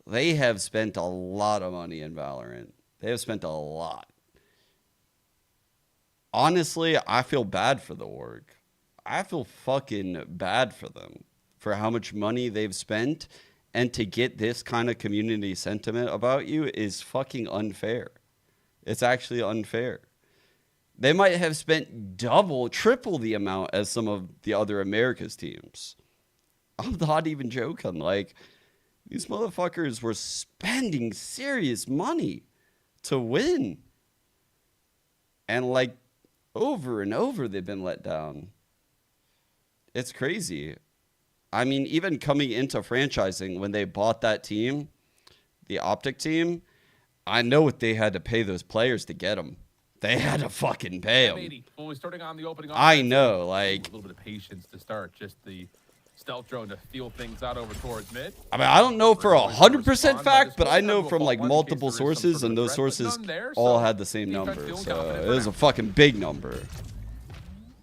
Speaker 1: They have spent a lot of money in Valorant. They have spent a lot. Honestly, I feel bad for the org. I feel fucking bad for them for how much money they've spent, and to get this kind of community sentiment about you is fucking unfair. It's actually unfair. They might have spent double, triple the amount as some of the other America's teams. I'm not even joking. Like, these motherfuckers were spending serious money to win. And, like, over and over, they've been let down. It's crazy. I mean, even coming into franchising, when they bought that team, the Optic team, I know what they had to pay those players to get them. They had to fucking pay them.
Speaker 2: M80, well, we're starting on the opening.
Speaker 1: I
Speaker 2: offense.
Speaker 1: know,
Speaker 2: A
Speaker 1: like...
Speaker 2: little bit of patience to start. Just the stealth drone to feel things out over towards mid.
Speaker 1: I mean, I don't know for 100% fact, but I know from like multiple sources, and those sources all had the same number. So it was a fucking big number.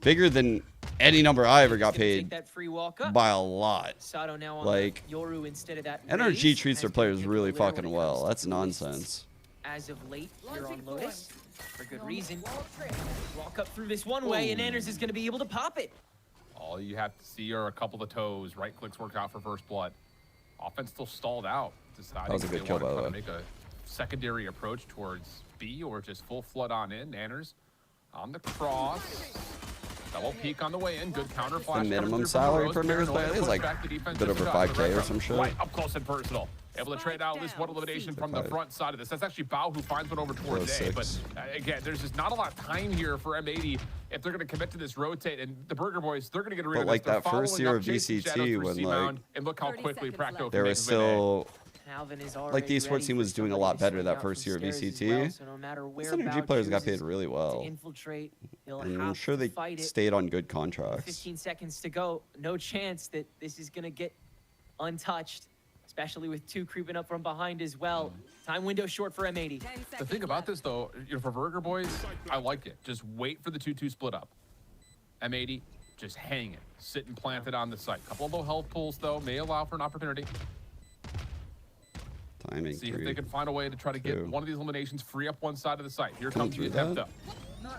Speaker 1: Bigger than any number I ever got paid
Speaker 3: That free walk up.
Speaker 1: by a lot.
Speaker 3: Sato now on
Speaker 1: Like,
Speaker 3: Yoru instead of that.
Speaker 1: NRG
Speaker 3: raise,
Speaker 1: treats their
Speaker 3: as
Speaker 1: players
Speaker 3: Captain
Speaker 1: really
Speaker 3: Blair when
Speaker 1: fucking
Speaker 3: it
Speaker 1: well.
Speaker 3: comes
Speaker 1: That's
Speaker 3: to
Speaker 1: nonsense.
Speaker 3: As of late, you're on Lotus for good reason. Walk up through this one way, and Anders is going to be able to pop it.
Speaker 2: All you have to see are a couple of toes. Right clicks work out for first blood. Offense still stalled out. Deciding
Speaker 1: That was a
Speaker 2: if
Speaker 1: good
Speaker 2: they
Speaker 1: kill,
Speaker 2: want to
Speaker 1: by the
Speaker 2: kind of make a secondary approach towards B or just full flood on in. Anders on the cross. Double peek on the way in. Good counter flash.
Speaker 1: The minimum salary for Mirror's Bay is like a bit over 5K or some shit.
Speaker 2: Right up close and personal. Able to trade out at least one elimination from the front side of this. That's actually Bao who finds one over towards A. But again, there's just not a lot of time here for M80 if they're going to commit to this rotate. And the Burger Boys, they're going to get rid of
Speaker 1: But like
Speaker 2: this. They're
Speaker 1: that first
Speaker 2: following
Speaker 1: year
Speaker 2: up
Speaker 1: of
Speaker 2: Jason Shadows
Speaker 1: VCT
Speaker 2: through
Speaker 1: when
Speaker 2: C-Mound,
Speaker 1: like
Speaker 2: and look how quickly Practo
Speaker 1: there was still
Speaker 3: Alvin is
Speaker 1: like the esports team was doing a lot better that first year of VCT.
Speaker 3: So no matter where
Speaker 1: Those NRG players got paid really well.
Speaker 3: infiltrate, he'll
Speaker 1: And I'm
Speaker 3: have
Speaker 1: sure
Speaker 3: to
Speaker 1: they
Speaker 3: fight it.
Speaker 1: stayed on good contracts.
Speaker 3: 15 seconds to go. No chance that this is going to get untouched, especially with two creeping up from behind as well. Time window short for M80.
Speaker 2: The thing about this, though, for Burger Boys, I like it. Just wait for the 2-2 split up. M80, just hang it. Sitting planted on the site. Couple of low health pulls, though, may allow for an opportunity.
Speaker 1: Timing.
Speaker 2: See if
Speaker 1: 3,
Speaker 2: they can find a way to try to get
Speaker 1: 2.
Speaker 2: one of these eliminations, free up one side of the site. Here
Speaker 1: Couldn't
Speaker 2: comes the
Speaker 1: do that?
Speaker 2: attempt, though.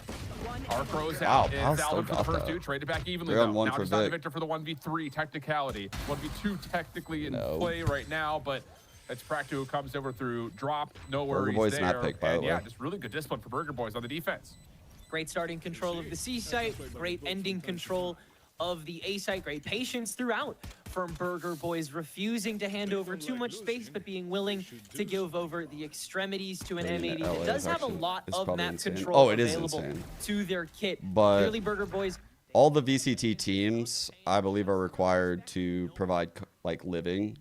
Speaker 2: Arc throws
Speaker 1: Wow,
Speaker 2: out.
Speaker 1: Pal
Speaker 2: It's
Speaker 1: still
Speaker 2: Alvin for the
Speaker 1: got
Speaker 2: first
Speaker 1: that.
Speaker 2: two. Traded back evenly,
Speaker 1: 3 on
Speaker 2: though.
Speaker 1: 1
Speaker 2: Now
Speaker 1: for
Speaker 2: just on to
Speaker 1: Vic.
Speaker 2: Victor for the 1v3 technicality. 1v2 technically in
Speaker 1: No.
Speaker 2: play right now, but it's Practo who comes over through drop. No
Speaker 1: Burger
Speaker 2: worries
Speaker 1: Boy's
Speaker 2: there.
Speaker 1: map pick, by
Speaker 2: And
Speaker 1: the
Speaker 2: yeah,
Speaker 1: way.
Speaker 2: just really good discipline for Burger Boys on the defense.
Speaker 3: Great starting control of the C site, great ending control of the A site, great patience throughout from Burger Boys, refusing to hand over too much space, but being willing to give over the extremities to an
Speaker 1: I mean,
Speaker 3: M80
Speaker 1: LA
Speaker 3: that does
Speaker 1: is
Speaker 3: have a
Speaker 1: actually-
Speaker 3: lot
Speaker 1: it's
Speaker 3: of
Speaker 1: probably
Speaker 3: map
Speaker 1: insane.
Speaker 3: control
Speaker 1: Oh, it is
Speaker 3: available
Speaker 1: insane.
Speaker 3: to their kit.
Speaker 1: But-
Speaker 3: Clearly, Burger Boys,
Speaker 1: All the VCT teams, I believe, are required to provide like living.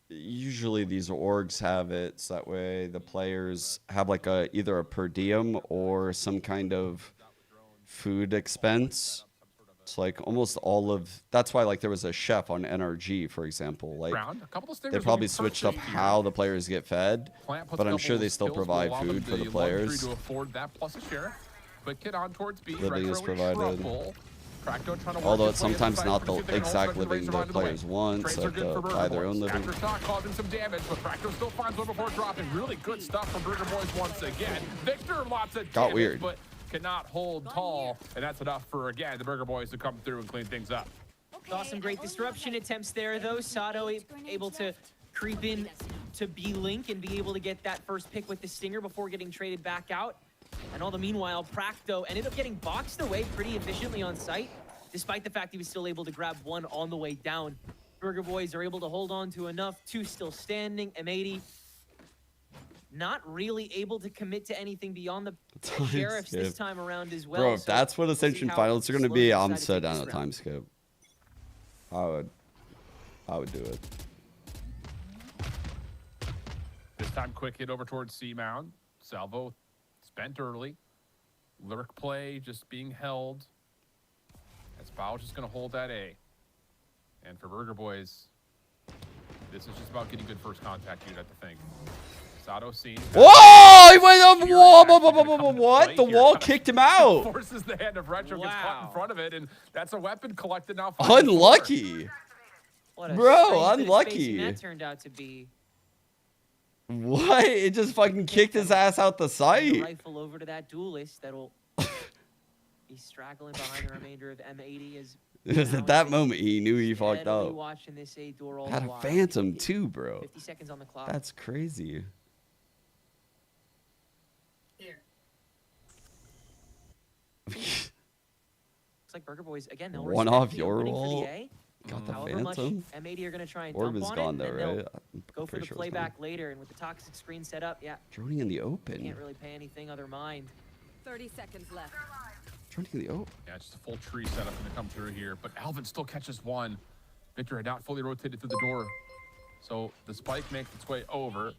Speaker 1: Usually these orgs have it so that way the players have like either a per diem or some kind of food expense. It's like almost all of that's why like there was a chef on NRG, for example. Like
Speaker 2: Round. A couple of
Speaker 1: they
Speaker 2: stingers
Speaker 1: probably
Speaker 2: looking
Speaker 1: switched up
Speaker 2: perfect here.
Speaker 1: how the players get fed,
Speaker 2: Plant puts
Speaker 1: but
Speaker 2: a
Speaker 1: I'm
Speaker 2: couple
Speaker 1: sure they
Speaker 2: of
Speaker 1: still
Speaker 2: skills will
Speaker 1: provide
Speaker 2: allow them
Speaker 1: food for the
Speaker 2: luxury
Speaker 1: players.
Speaker 2: to afford that plus a share. But kid on towards B.
Speaker 1: Living is
Speaker 2: Retro
Speaker 1: provided.
Speaker 2: Trouble. Practo trying to work
Speaker 1: Although
Speaker 2: his
Speaker 1: it's
Speaker 2: way
Speaker 1: sometimes
Speaker 2: inside
Speaker 1: not
Speaker 2: to
Speaker 1: the
Speaker 2: see if they can hold
Speaker 1: exact
Speaker 2: back the
Speaker 1: living
Speaker 2: razor
Speaker 1: the
Speaker 2: line to
Speaker 1: players
Speaker 2: win.
Speaker 1: want,
Speaker 2: Trades
Speaker 1: so
Speaker 2: are good for
Speaker 1: to
Speaker 2: Burger
Speaker 1: buy their own
Speaker 2: Boys.
Speaker 1: living.
Speaker 2: After shot causing some damage, but Practo still finds one before dropping. Really good stuff from Burger Boys once again. Victor, lots of
Speaker 1: Got
Speaker 2: damage,
Speaker 1: weird.
Speaker 2: but cannot hold tall, and that's enough for, again, the Burger Boys to come through and clean things up.
Speaker 3: saw some great disruption attempts there, though. Sato able to creep in to B-Link and be able to get that first pick with the Stinger before getting traded back out. And all the meanwhile, Practo ended up getting boxed away pretty efficiently on site, despite the fact he was still able to grab one on the way down. Burger Boys are able to hold on to enough. 2 still standing. M80 not really able to commit to anything beyond the
Speaker 1: Time
Speaker 3: Sheriffs this
Speaker 1: skip.
Speaker 3: time around as well.
Speaker 1: Bro, if
Speaker 3: So
Speaker 1: that's what
Speaker 3: we'll see
Speaker 1: Ascension
Speaker 3: how
Speaker 1: finals are going to
Speaker 3: Sloan
Speaker 1: be, I'm
Speaker 3: decide to
Speaker 1: so
Speaker 3: take
Speaker 1: down
Speaker 3: this
Speaker 1: at
Speaker 3: round.
Speaker 1: time skip. I would do it.
Speaker 2: This time, quick hit over towards C Mound. Salvo spent early. Lyric play just being held. As Bao just going to hold that A. And for Burger Boys, this is just about getting good first contact, you'd have to think. Sato seen.
Speaker 1: Whoa! He went up. Whoa! What? The wall kicked him out.
Speaker 2: Forces the hand of Retro, gets caught in
Speaker 3: Wow.
Speaker 2: front of it, and that's a weapon collected now. 5-4.
Speaker 1: Unlucky.
Speaker 3: What a
Speaker 1: Bro,
Speaker 3: strange bit of
Speaker 1: unlucky.
Speaker 3: spacing that turned out to be.
Speaker 1: What? It just fucking kicked his ass out the
Speaker 3: The
Speaker 1: site.
Speaker 3: rifle over to that duelist that'll be straggling behind the remainder of M80 as
Speaker 1: It was at that moment he knew he fucked
Speaker 3: steadily
Speaker 1: up.
Speaker 3: watching this A door all
Speaker 1: Had
Speaker 3: the
Speaker 1: a
Speaker 3: while.
Speaker 1: phantom too, bro.
Speaker 3: 50 seconds on the clock.
Speaker 1: That's crazy.
Speaker 3: Looks like Burger Boys again. They'll
Speaker 1: One
Speaker 3: respect
Speaker 1: off
Speaker 3: the
Speaker 1: your
Speaker 3: opening for
Speaker 1: wall.
Speaker 3: the A.
Speaker 1: Got the
Speaker 3: However much
Speaker 1: phantom.
Speaker 3: M80 are going to try and
Speaker 1: Orb
Speaker 3: dump
Speaker 1: is
Speaker 3: on
Speaker 1: gone
Speaker 3: it,
Speaker 1: though,
Speaker 3: and they'll
Speaker 1: right? I'm
Speaker 3: go for
Speaker 1: pretty
Speaker 3: the
Speaker 1: sure it's gone.
Speaker 3: playback later. And with the toxic screen set up, yeah,
Speaker 1: Droning in the open.
Speaker 3: can't really pay anything other mind.
Speaker 4: 30 seconds left.
Speaker 1: Droning in the open.
Speaker 2: Yeah, just a full tree setup going to come through here. But Alvin still catches one. Victor had not fully rotated through the door. So the spike makes its way over.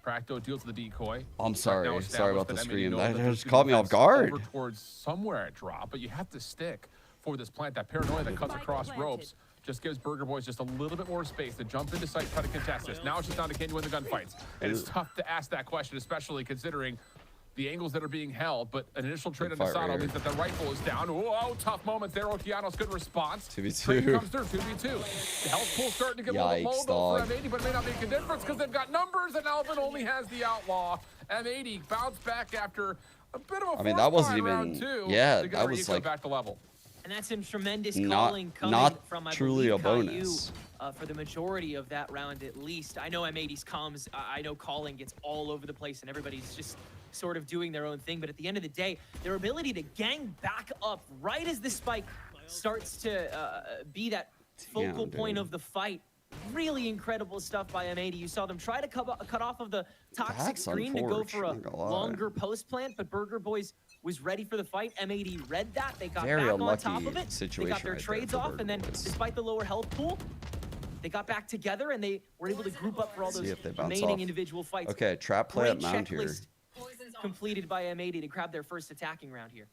Speaker 2: Practo deals with the decoy.
Speaker 1: I'm
Speaker 2: Now
Speaker 1: sorry. Sorry
Speaker 2: established
Speaker 1: about the
Speaker 2: that M80
Speaker 1: scream.
Speaker 2: knows
Speaker 1: That
Speaker 2: there's
Speaker 1: just caught me off
Speaker 2: defense
Speaker 1: guard.
Speaker 2: Over towards somewhere at drop, but you have to stick for this plant. That paranoia that cuts across ropes just gives Burger Boys just a little bit more space to jump into sight, try to contest this. Now it's just down to can you win the gunfights. And it's tough to ask that question, especially considering the angles that are being held, but an initial trade on
Speaker 1: Good fight
Speaker 2: Asano
Speaker 1: right
Speaker 2: means that the rifle is down. Whoa, tough moment there. Okeanos, good response.
Speaker 1: 2v2.
Speaker 2: Trade comes through, 2v2. The health pool starting to get a little
Speaker 1: Yikes,
Speaker 2: low though
Speaker 1: dog.
Speaker 2: for M80, but it may not make a difference because they've got numbers and Alvin only has the outlaw. M80 bounced back after a bit of a
Speaker 1: I mean, that
Speaker 2: force
Speaker 1: wasn't
Speaker 2: fight round
Speaker 1: even-
Speaker 2: two
Speaker 1: yeah,
Speaker 2: to get
Speaker 1: that
Speaker 2: a
Speaker 1: was
Speaker 2: reeco
Speaker 1: like-
Speaker 2: back to level.
Speaker 3: And that's some tremendous
Speaker 1: Not-
Speaker 3: calling coming
Speaker 1: not
Speaker 3: from, I
Speaker 1: truly
Speaker 3: believe,
Speaker 1: a
Speaker 3: Caillou,
Speaker 1: bonus.
Speaker 3: for the majority of that round at least. I know M80's comms, I know calling gets all over the place and everybody's just sort of doing their own thing, but at the end of the day, their ability to gang back up right as the spike starts to be that focal
Speaker 1: Damn,
Speaker 3: point
Speaker 1: dude.
Speaker 3: of the fight. Really incredible stuff by M80. You saw them try to cut off of the toxic
Speaker 1: That's
Speaker 3: screen to go for a
Speaker 1: unfortunate, not gonna lie.
Speaker 3: longer post plant, but Burger Boys was ready for the fight. M80 read that. They got
Speaker 1: Very
Speaker 3: back on top
Speaker 1: unlucky
Speaker 3: of it. They
Speaker 1: situation
Speaker 3: got their
Speaker 1: right there
Speaker 3: trades
Speaker 1: for
Speaker 3: off,
Speaker 1: Burger
Speaker 3: and then
Speaker 1: Boys.
Speaker 3: despite the lower health pool, they got back together and they were able to group up for all
Speaker 1: See
Speaker 3: those
Speaker 1: if they bounce
Speaker 3: remaining
Speaker 1: off.
Speaker 3: individual fights.
Speaker 1: Okay, trap play at
Speaker 3: Great
Speaker 1: Mount here.
Speaker 3: checklist completed by M80 to grab their first attacking round here.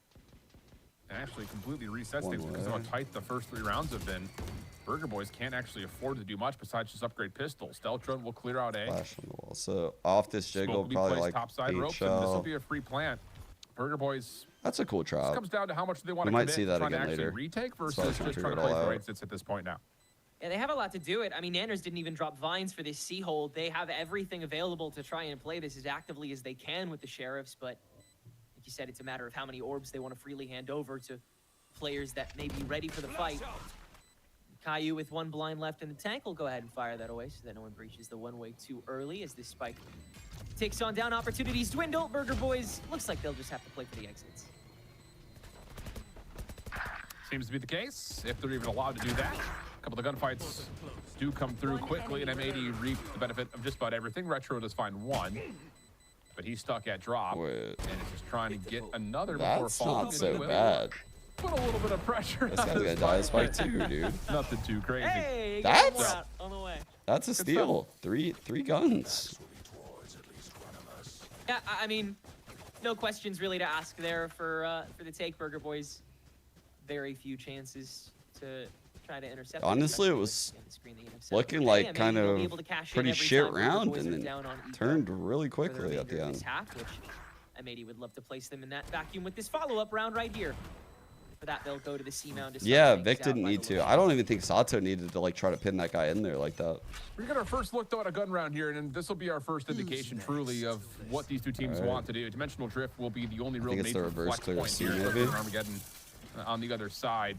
Speaker 2: And actually completely resets
Speaker 1: One
Speaker 2: things because of how
Speaker 1: way.
Speaker 2: tight the first 3 rounds have been. Burger Boys can't actually afford to do much besides just upgrade pistols. Steltron will clear out A.
Speaker 1: Flash on the wall. So off this
Speaker 2: Smoke will
Speaker 1: jiggle,
Speaker 2: be
Speaker 1: probably
Speaker 2: placed
Speaker 1: like
Speaker 2: topside
Speaker 1: 8
Speaker 2: ropes, and this will
Speaker 1: shell.
Speaker 2: be a free plant. Burger Boys.
Speaker 1: That's a cool
Speaker 2: This
Speaker 1: trap.
Speaker 2: comes down to how much they want
Speaker 1: We
Speaker 2: to
Speaker 1: might
Speaker 2: commit
Speaker 1: see
Speaker 2: to
Speaker 1: that
Speaker 2: trying to
Speaker 1: again
Speaker 2: actually
Speaker 1: later.
Speaker 2: retake
Speaker 1: That's why I
Speaker 2: versus
Speaker 1: was
Speaker 2: just
Speaker 1: trying
Speaker 2: trying
Speaker 1: to
Speaker 2: to
Speaker 1: figure it
Speaker 2: play
Speaker 1: all
Speaker 2: for
Speaker 1: out.
Speaker 2: exits at this point now.
Speaker 3: Yeah, they have a lot to do it. I mean, Nanners didn't even drop vines for this C-hold. They have everything available to try and play this as actively as they can with the Sheriffs, but like you said, it's a matter of how many orbs they want to freely hand over to players that may be ready for the fight. Caillou with one blind left in the tank will go ahead and fire that away so that no one breaches the one-way too early as this spike takes on down. Opportunities dwindle. Burger Boys looks like they'll just have to play for the exits.
Speaker 2: Seems to be the case, if they're even allowed to do that. A couple of the gunfights do come through quickly, and M80 reaps the benefit of just about everything. Retro does find one, but he's stuck at drop, and is just trying to get another before
Speaker 1: That's
Speaker 2: falling.
Speaker 1: not so bad.
Speaker 2: Put a little bit of pressure.
Speaker 1: This guy's gonna die this fight too, dude.
Speaker 2: Nothing too crazy.
Speaker 3: Hey,
Speaker 1: That's
Speaker 3: on the way.
Speaker 1: That's a steal. Three guns.
Speaker 3: Yeah, I mean, no questions really to ask there for the take. Burger Boys, very few chances to try to intercept.
Speaker 1: Honestly, it was looking like kind of pretty shit round, and then turned really quickly at the end.
Speaker 3: Half, which M80 would love to place them in that vacuum with this follow-up round right here. For that, they'll go to the C-mound.
Speaker 1: Yeah, Vic didn't need to. I don't even think Sato needed to like try to pin that guy in there like that.
Speaker 2: We got our first look though at a gun round here, and this will be our first indication truly of what these two teams want to do. Dimensional Drift will be the only real major flex point here. Armageddon on the other side,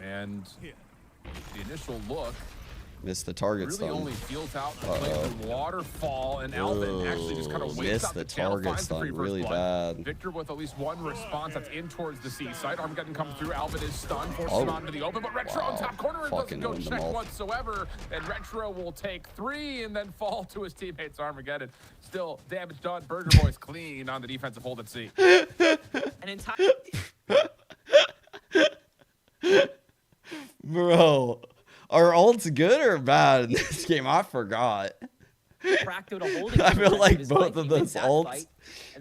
Speaker 2: and the initial look
Speaker 1: missed the target
Speaker 2: really only feels out the waterfall, and Alvin actually just kind of waits out
Speaker 1: the target stun really bad.
Speaker 2: Victor with at least one response that's in towards the C side. Armageddon comes through. Alvin is stunned, forces him onto the open, but Retro on top corner and doesn't go check whatsoever. And Retro will take 3 and then fall to his teammates. Armageddon still damage done. Burger Boys clean on the defensive hold at C.
Speaker 3: An entire
Speaker 1: Bro, are ults good or bad in this game? I forgot. I feel like both of those ults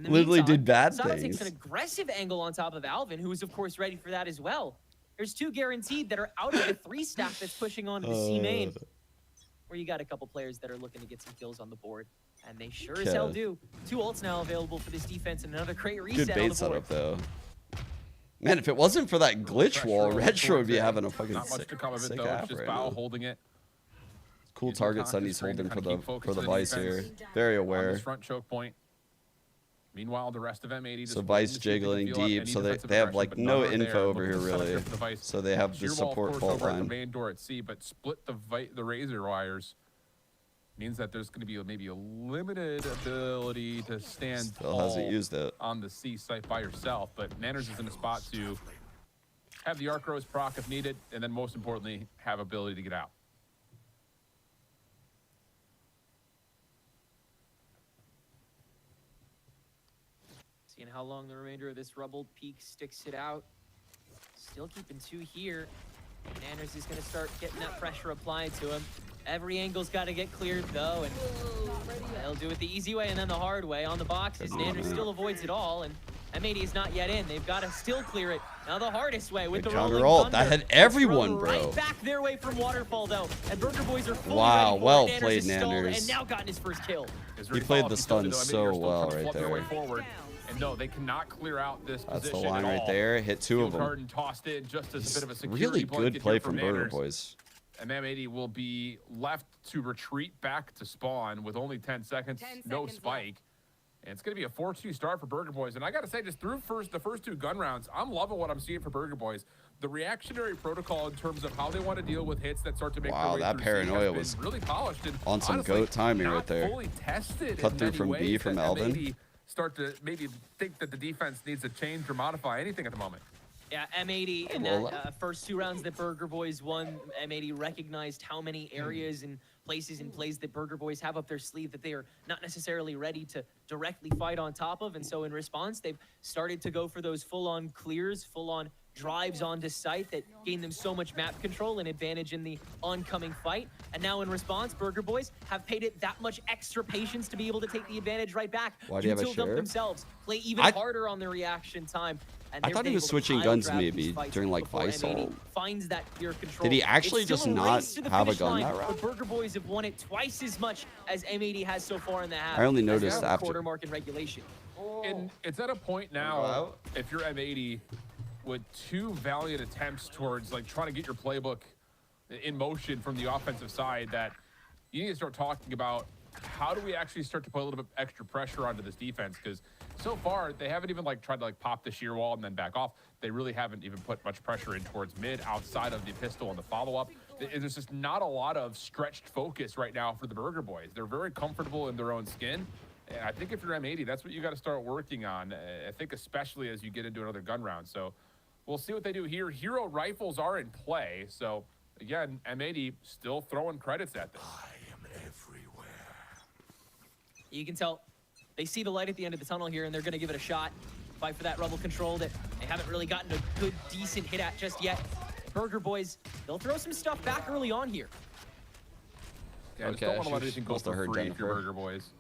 Speaker 1: literally did bad things.
Speaker 3: Takes an aggressive angle on top of Alvin, who is of course ready for that as well. There's 2 guaranteed that are out of the 3 stack that's pushing on to the C main, where you got a couple players that are looking to get some kills on the board, and they sure as hell do. 2 ults now available for this defense, and another great reset.
Speaker 1: Good bait setup though. Man, if it wasn't for that glitch wall, Retro would be having a fucking
Speaker 2: not much to come of it
Speaker 1: sick
Speaker 2: though.
Speaker 1: app
Speaker 2: It's just
Speaker 1: right
Speaker 2: Bao
Speaker 1: now.
Speaker 2: holding it.
Speaker 1: Cool target stun he's holding for the Vice here. Very aware.
Speaker 2: Front choke point. Meanwhile, the rest of M80.
Speaker 1: So Vice jiggling deep, so they have like no info over here really. So they have the support fault line.
Speaker 2: The main door at C, but split the razor wires. Means that there's going to be maybe a limited ability to stand
Speaker 1: Still hasn't used it
Speaker 2: on the C site by yourself, but Nanners is in a spot to have the Arc Rose proc if needed, and then most importantly, have ability to get out.
Speaker 3: Seeing how long the remainder of this rubbled peak sticks it out. Still keeping 2 here. Nanners is going to start getting that pressure applied to him. Every angle's got to get cleared, though, and they'll do it the easy way and then the hard way on the boxes. Nanners still avoids it all, and M80 is not yet in. They've got to still clear it. Now the hardest way with the rolling thunder.
Speaker 1: That had everyone, bro.
Speaker 3: Right back their way from Waterfall, though, and Burger Boys are fully
Speaker 1: wow,
Speaker 3: ready for
Speaker 1: well
Speaker 3: it.
Speaker 1: played,
Speaker 3: Nanners.
Speaker 1: Nanners.
Speaker 3: And now gotten his first kill.
Speaker 1: He played the stun so well right there.
Speaker 2: And no, they cannot clear out this
Speaker 1: That's
Speaker 2: position
Speaker 1: the line
Speaker 2: at
Speaker 1: right
Speaker 2: all.
Speaker 1: there. Hit 2 of them.
Speaker 2: Garden tossed in just as a bit of a security
Speaker 1: Really good play from Burger
Speaker 2: Nanners.
Speaker 1: Boys.
Speaker 2: And M80 will be left to retreat back to spawn with only 10 seconds, no spike. And it's going to be a 4-2 start for Burger Boys. And I got to say, just through the first 2 gun rounds, I'm loving what I'm seeing for Burger Boys. The reactionary protocol in terms of how they want to deal with hits that start to make their way
Speaker 1: that
Speaker 2: through
Speaker 1: paranoia
Speaker 2: C
Speaker 1: was
Speaker 2: really polished and
Speaker 1: on some
Speaker 2: honestly,
Speaker 1: goat timing right there.
Speaker 2: Fully tested
Speaker 1: Cut
Speaker 2: in
Speaker 1: through
Speaker 2: many
Speaker 1: from
Speaker 2: ways
Speaker 1: B from
Speaker 2: that
Speaker 1: Alvin.
Speaker 2: M80 start to maybe think that the defense needs to change or modify anything at the moment.
Speaker 3: Yeah, M80 in that first 2 rounds that Burger Boys won, M80 recognized how many areas and places and plays that Burger Boys have up their sleeve that they are not necessarily ready to directly fight on top of. And so in response, they've started to go for those full-on clears, full-on drives onto site that gain them so much map control and advantage in the oncoming fight. And now in response, Burger Boys have paid it that much extra patience to be able to take the advantage right back.
Speaker 1: Why do you have a
Speaker 3: Util dump
Speaker 1: sheriff?
Speaker 3: themselves, play even harder on their reaction time. And
Speaker 1: I thought he was switching guns maybe during like Vice.
Speaker 3: Finds that clear control.
Speaker 1: Did he actually
Speaker 3: It's
Speaker 1: just
Speaker 3: still a
Speaker 1: not
Speaker 3: race to the
Speaker 1: have a
Speaker 3: finish
Speaker 1: gun
Speaker 3: line,
Speaker 1: that round?
Speaker 3: but Burger Boys have won it twice as much as M80 has so far in the half.
Speaker 1: I only
Speaker 3: as
Speaker 1: noticed
Speaker 3: they're
Speaker 1: after.
Speaker 3: quarter mark in regulation.
Speaker 2: And it's at a point now, if you're M80, with 2 valiant attempts towards like trying to get your playbook in motion from the offensive side that you need to start talking about how do we actually start to put a little bit extra pressure onto this defense, because so far they haven't even like tried to like pop the shear wall and then back off. They really haven't even put much pressure in towards mid outside of the pistol and the follow-up. There's just not a lot of stretched focus right now for the Burger Boys. They're very comfortable in their own skin. And I think if you're M80, that's what you got to start working on. I think especially as you get into another gun round. So we'll see what they do here. Hero rifles are in play. So again, M80 still throwing credits at them.
Speaker 12: I am everywhere.
Speaker 3: You can tell they see the light at the end of the tunnel here, and they're going to give it a shot. Fight for that rubble control that they haven't really gotten a good, decent hit at just yet. Burger Boys, they'll throw some stuff back early on here.
Speaker 2: Yeah, just don't want to let anything go for free if you're Burger Boys.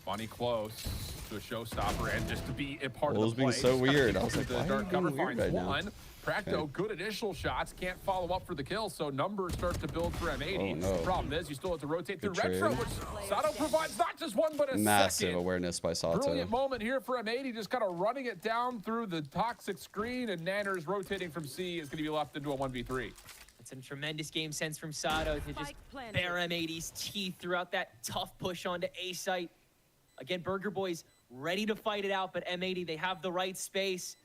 Speaker 2: Bonnie close to a showstopper, and just to be a part of the play.
Speaker 1: Being so weird. I was like,
Speaker 2: the
Speaker 1: why
Speaker 2: dark
Speaker 1: are you
Speaker 2: cover
Speaker 1: being weird
Speaker 2: finds
Speaker 1: right
Speaker 2: one.
Speaker 1: now?
Speaker 2: Practo, good initial shots, can't follow up for the kill, so numbers start to build for M80.
Speaker 1: Oh, no.
Speaker 2: Problem is, you still have to rotate
Speaker 1: Good
Speaker 2: through Retro,
Speaker 1: trade.
Speaker 2: which Sato provides not just one, but a
Speaker 1: Massive
Speaker 2: second.
Speaker 1: awareness by Sato.
Speaker 2: Brilliant moment here for M80, just kind of running it down through the toxic screen, and Nanners rotating from C is going to be left into a 1v3.
Speaker 3: It's a tremendous game sense from Sato to just bare M80's teeth throughout that tough push onto A site. Again, Burger Boys ready to fight it out, but M80, they have the right space.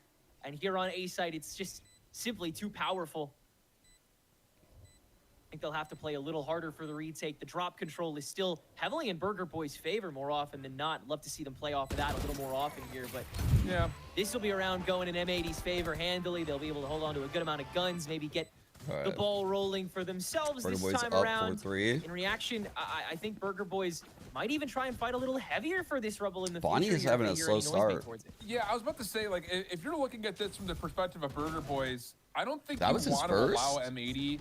Speaker 3: And here on A site, it's just simply too powerful. I think they'll have to play a little harder for the retake. The drop control is still heavily in Burger Boys' favor more often than not. Love to see them play off of that a little more often here, but
Speaker 2: yeah,
Speaker 3: this will be around going in M80's favor handily. They'll be able to hold on to a good amount of guns, maybe get the ball rolling for themselves
Speaker 1: Burger
Speaker 3: this
Speaker 1: Boys
Speaker 3: time
Speaker 1: up
Speaker 3: around.
Speaker 1: 4-3.
Speaker 3: In reaction, I think Burger Boys might even try and fight a little heavier for this rubble in the
Speaker 1: Bonnie
Speaker 3: future.
Speaker 1: is
Speaker 3: here if
Speaker 1: having
Speaker 3: they
Speaker 1: a
Speaker 3: hear
Speaker 1: slow
Speaker 3: any noise
Speaker 1: start.
Speaker 3: made towards it.
Speaker 2: Yeah, I was about to say, like, if you're looking at this from the perspective of Burger Boys, I don't think
Speaker 1: That
Speaker 2: you
Speaker 1: was his
Speaker 2: want to
Speaker 1: first?
Speaker 2: allow M80